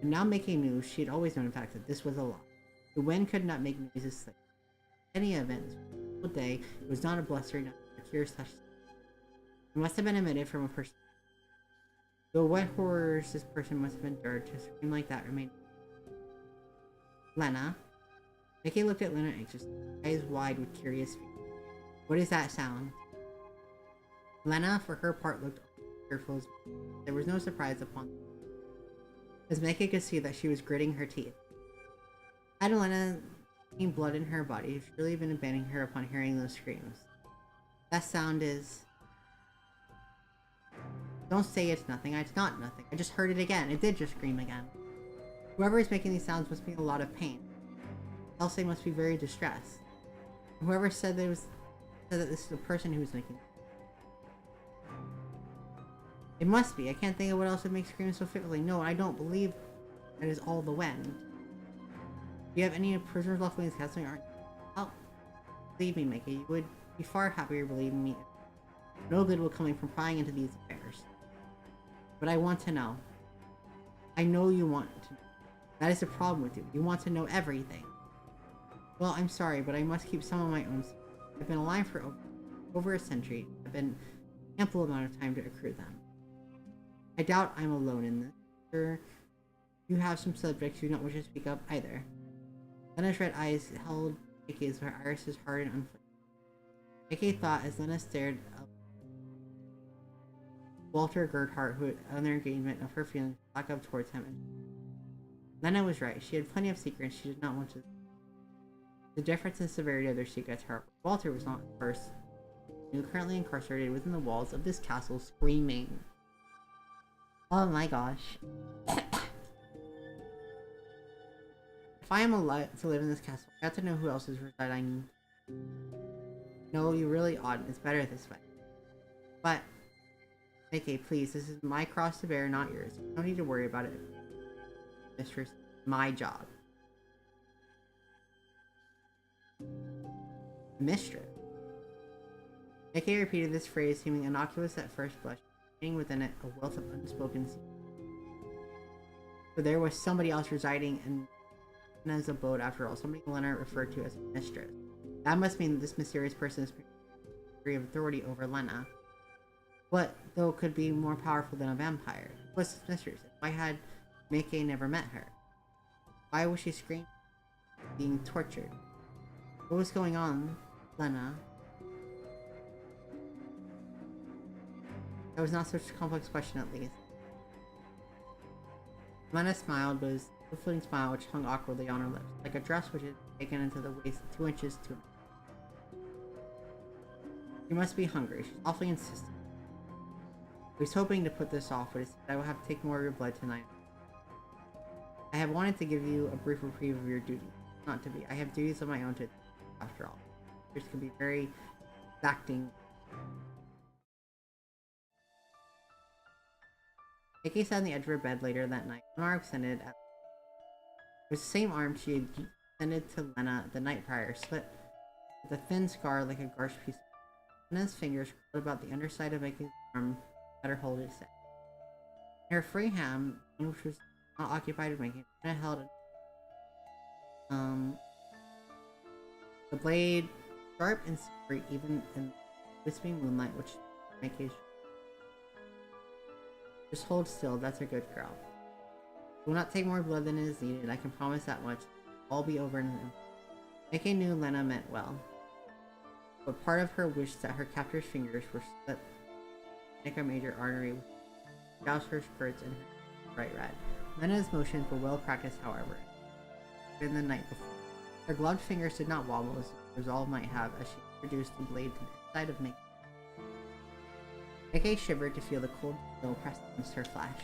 And now Mickey knew, she had always known in fact, that this was a lie. The wind could not make noises sleep. In any event, day, it was not a blustering night, a curious such. It must have been emitted from a person. Though what horrors this person must have endured to scream like that remained. Lena. Mickey looked at Lena anxiously, eyes wide with curious fear. What is that sound? Lena, for her part, looked fearful as well. There was no surprise upon them, as Mickey could see that she was gritting her teeth. Had Lena seen blood in her body, she'd surely been abandoning her upon hearing those screams. That sound is... Don't say it's nothing. It's not nothing. I just heard it again. It did just scream again. Whoever is making these sounds must be in a lot of pain. Else they must be very distressed. And whoever said that this is the person who was making it. It must be. I can't think of what else would make screams so fitfully. No, I don't believe that is all the wind. Do you have any prisoners left in this castle? Aren't you? Oh, believe me, Mickey. You would be far happier believing me. No good will come from prying into these affairs. But I want to know. I know you want to know. That is the problem with you. You want to know everything. Well, I'm sorry, but I must keep some of my own secrets. I've been alive for over a century. I've been ample amount of time to accrue them. I doubt I'm alone in this. Sure, you have some subjects you don't wish to speak up either. Lena's red eyes held Mickey's, her irises hard and unflinching. Mickey thought as Lena stared up. Walter Gerhardt, who had other engagement of her feelings, back up towards him. And Lena was right. She had plenty of secrets she did not want to. The difference in severity of their secrets, however. Walter was not at first. He was currently incarcerated within the walls of this castle, screaming. Oh my gosh. If I am alive to live in this castle, I have to know who else is residing. No, you really oughtn't. It's better this way. But, Mickey, please, this is my cross to bear, not yours. You don't need to worry about it. Mistress, my job. Mistress. Mickey repeated this phrase, seeming innocuous at first blush, containing within it a wealth of unspoken secrets. But there was somebody else residing in Lena's abode after all, somebody Lena referred to as a mistress. That must mean that this mysterious person is a degree of authority over Lena. What, though, could be more powerful than a vampire? Who was this mistress? Why had Mickey never met her? Why was she screaming, being tortured? What was going on, Lena? That was not such a complex question, at least. Lena smiled, but it was a fleeting smile which hung awkwardly on her lips, like a dress which had taken into the waist 2 inches too much. You must be hungry. She's awfully insistent. I was hoping to put this off, but I will have to take more of your blood tonight. I have wanted to give you a brief reprieve of your duties. Not to be. I have duties of my own to, after all. This can be very exacting. Mickey sat on the edge of her bed later that night, one arm extended at it was the same arm she had extended to Lena the night prior, split with a thin scar like a garnished piece of Lena's fingers curled about the underside of Mickey's arm, let her hold his head. In her free hand, which was not occupied with Mickey, Lena held The blade, sharp and slippery even in wisping moonlight, which make it. Just hold still, that's a good girl. Will not take more blood than is needed, I can promise that much. All be over in a minute. Mickey knew Lena meant well, but part of her wished that her captor's fingers were slit like a major artery, douse her skirts and her bright red. Lena's motions were well practiced, however, in the night before. Her gloved fingers did not wobble as resolve might have as she introduced the blade to the side of Mickey. Mickey shivered to feel the cold steel pressed against her flesh.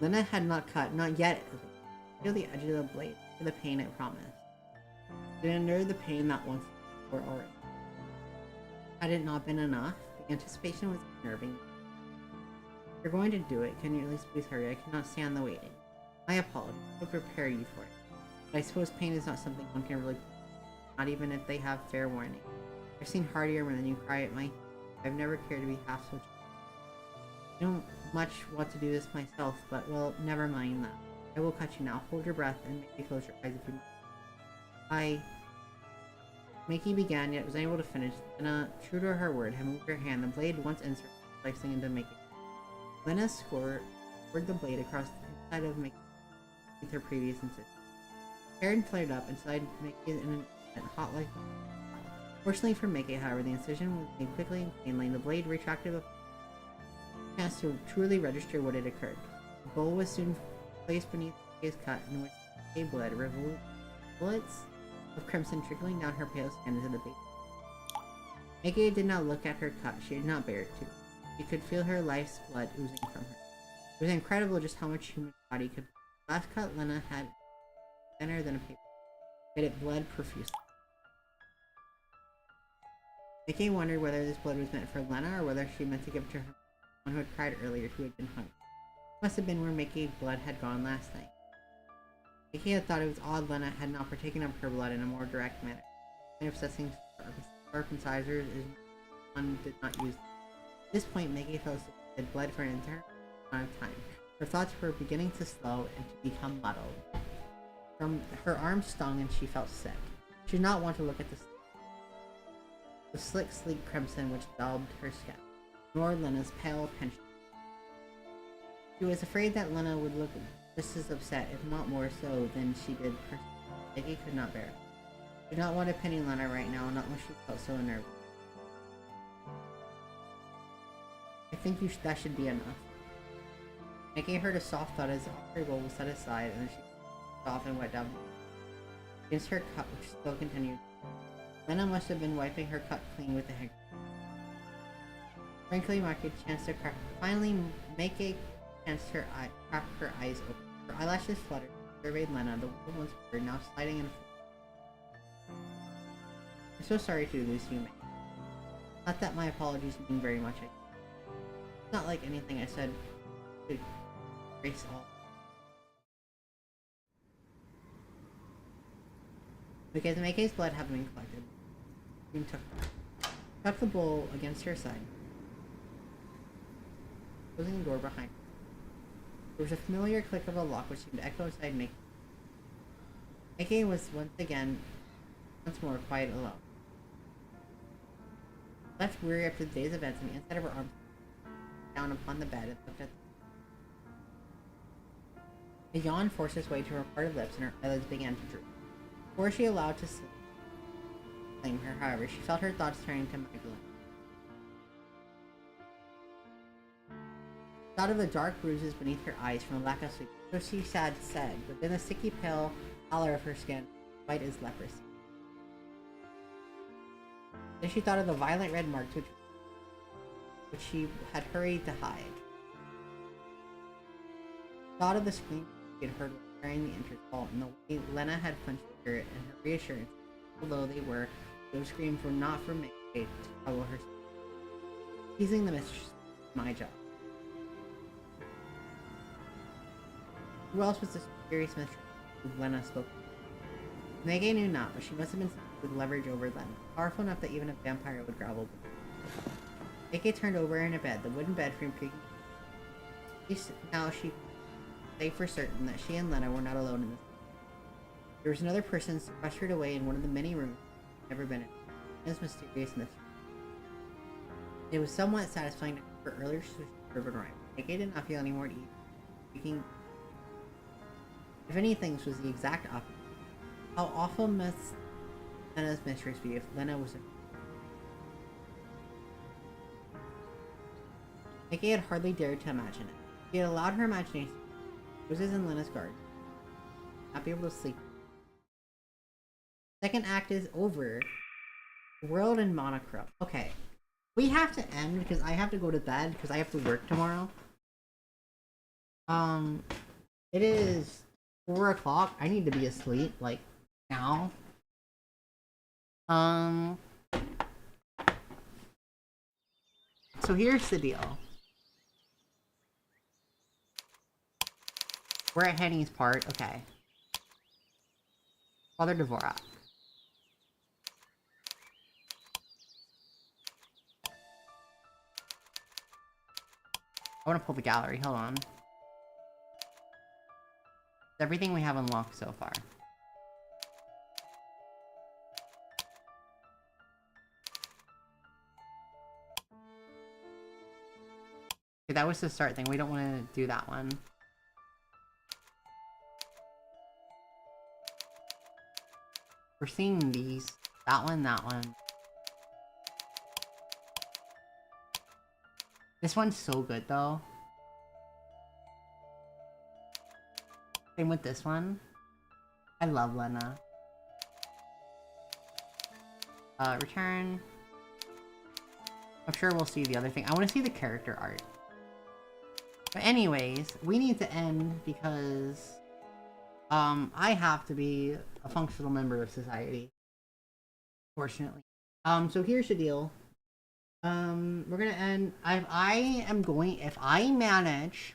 Lena had not cut, not yet, feel the edge of the blade, for the pain it promised. It endured the pain that once before already. Had it not been enough, the anticipation was unnerving. You're going to do it, can you at least please hurry? I cannot stand the waiting. My apologies, I will prepare you for it. But I suppose pain is not something one can really, not even if they have fair warning. I've seen hardier than you cry at my. I've never cared to be half so. I don't much want to do this myself, but well, never mind that. I will cut you now. Hold your breath and make me close your eyes if you mind. Mickey began, yet was unable to finish. Lena, true to her word, had moved her hand, the blade once inserted, slicing into Mickey. Lena scored the blade across the inside of Mickey with her previous incision. Karen flared up inside Mickey in an instant, hot like fortunately for Mickey, however, the incision was made quickly and cleanly, and the blade retracted a chance to truly register what had occurred. The bowl was soon placed beneath Mickey's cut, in which Mickey bled, bullets of crimson trickling down her pale skin into the baby. Mickey did not look at her cut, she did not bear it to. She could feel her life's blood oozing from her. It was incredible just how much human body could. The last cut Lena had thinner than a paper, yet it bled profusely. Mickey wondered whether this blood was meant for Lena or whether she meant to give it to her one who had cried earlier, who had been hungry. It must have been where Mickey's blood had gone last night. Mickey had thought it was odd Lena had not partaken of her blood in a more direct manner. The obsessing sharp incisors is one did not use. At this point, Mickey felt she had bled for an entire amount of time. Her thoughts were beginning to slow and to become muddled. Her arm stung and she felt sick. She did not want to look at the slick, sleek crimson which daubed her skin, nor Lena's pale pension. She was afraid that Lena would look just as upset, if not more so, than she did personally. Mickey could not bear it. She did not want to pity Lena right now, not when she felt so nervous. I think that should be enough. Mickey heard a soft thud as the her bowl was set aside, and then she soft and wet down against her cut, which still continued. Lena must have been wiping her cut clean with the handkerchief. Frankly, Mickey chanced to crack. Finally, Mickey chanced her crack her eyes open. Her eyelashes fluttered. She surveyed Lena, the woman once bird, now sliding in. I'm so sorry to lose you, Mickey. Not that my apologies mean very much. It's not like anything I said could erase all. Because Mickey's blood had been collected, she tucked the bowl against her side, closing the door behind her. There was a familiar click of a lock which seemed to echo inside Mickey. Mickey was once more quiet alone. Left weary after the day's events, and the inside of her arms down upon the bed and looked at a yawn forced its way to her parted lips, and her eyelids began to droop. Before she allowed to claim her, however, she felt her thoughts turning to Magdalene. Thought of the dark bruises beneath her eyes from a lack of sleep. So she said, but then the sticky pale pallor of her skin, white as leprosy. Then she thought of the violent red marks which she had hurried to hide. Thought of the scream she had heard during the entrance hall, and the way Lena had punched her and her reassurance, although those screams were not for Mickey to trouble her. Teasing the mistress is my job. Who else was this mysterious mistress who Lena spoke to? Mickey knew not, but she must have been with leverage over Lena, powerful enough that even a vampire would grovel with her. Mickey turned over in a bed, the wooden bed frame creaking. At least now she say for certain that she and Lena were not alone in this. There was another person sequestered away in one of the many rooms never been in. It was mysterious mystery. It was somewhat satisfying for earlier urban rhyme. Like I did not feel any more to eat. Speaking, if anything, this was the exact opposite. How awful must Lena's mistress be if Lena was a... Nikki had hardly dared to imagine it. She had allowed her imagination. Roses in Lena's garden. Not be able to sleep. Second act is over. World in monochrome. Okay. We have to end because I have to go to bed because I have to work tomorrow. It is 4 o'clock. I need to be asleep, like, now. So here's the deal. We're at Henny's part. Okay. Father Dvorak. I want to pull the gallery. Hold on. Everything we have unlocked so far. Okay, that was the start thing. We don't want to do that one. We're seeing these. That one, that one. This one's so good, though. Same with this one. I love Lena. Return. I'm sure we'll see the other thing. I want to see the character art. But anyways, we need to end because... I have to be a functional member of society. Fortunately. So here's the deal. We're gonna end. If I manage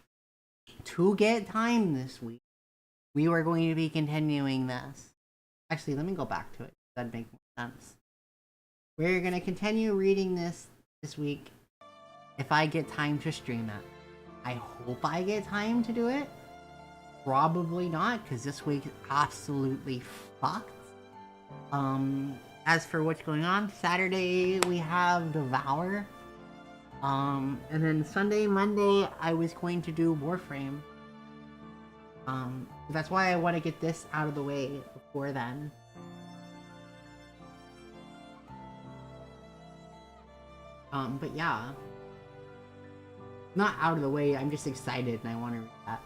to get time this week, we are going to be continuing this. Actually, let me go back to it. That'd make more sense. We're gonna continue reading this week if I get time to stream it. I hope I get time to do it. Probably not, because this week is absolutely fucked. As for what's going on, Saturday we have Devour. And then Sunday, Monday, I was going to do Warframe. That's why I want to get this out of the way before then. But yeah. Not out of the way, I'm just excited and I want to read that.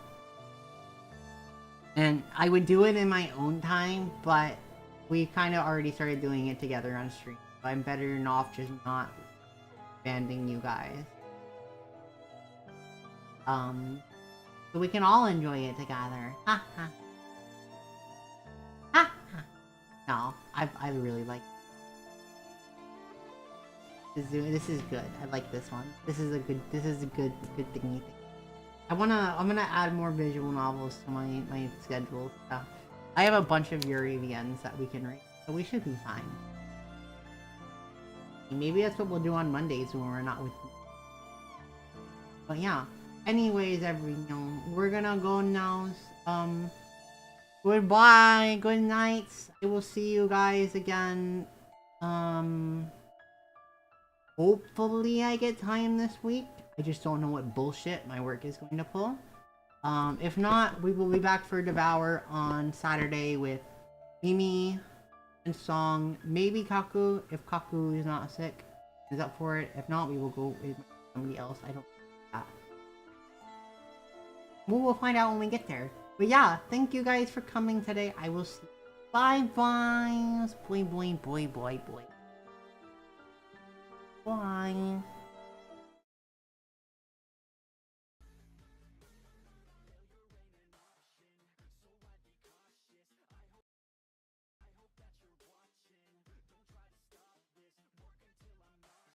And I would do it in my own time, but we kind of already started doing it together on stream. So I'm better off just not banding you guys. So we can all enjoy it together. Ha ha. Ha ha. No, I really like it. This is good. I like this one. This is a good thingy thing. I'm gonna add more visual novels to my schedule stuff. I have a bunch of Yuri VNs that we can read, so we should be fine. Maybe that's what we'll do on Mondays when we're not with you. But yeah. Anyways, everyone, we're gonna go now. Goodbye, good night. I will see you guys again. Hopefully I get time this week. I just don't know what bullshit my work is going to pull. If not, we will be back for Devour on Saturday with Mimi and Song. Maybe Kaku, if Kaku is not sick, is up for it. If not, we will go with somebody else. I don't know that. We will find out when we get there. But yeah, thank you guys for coming today. I will see you. Bye bye. Boy. Bye.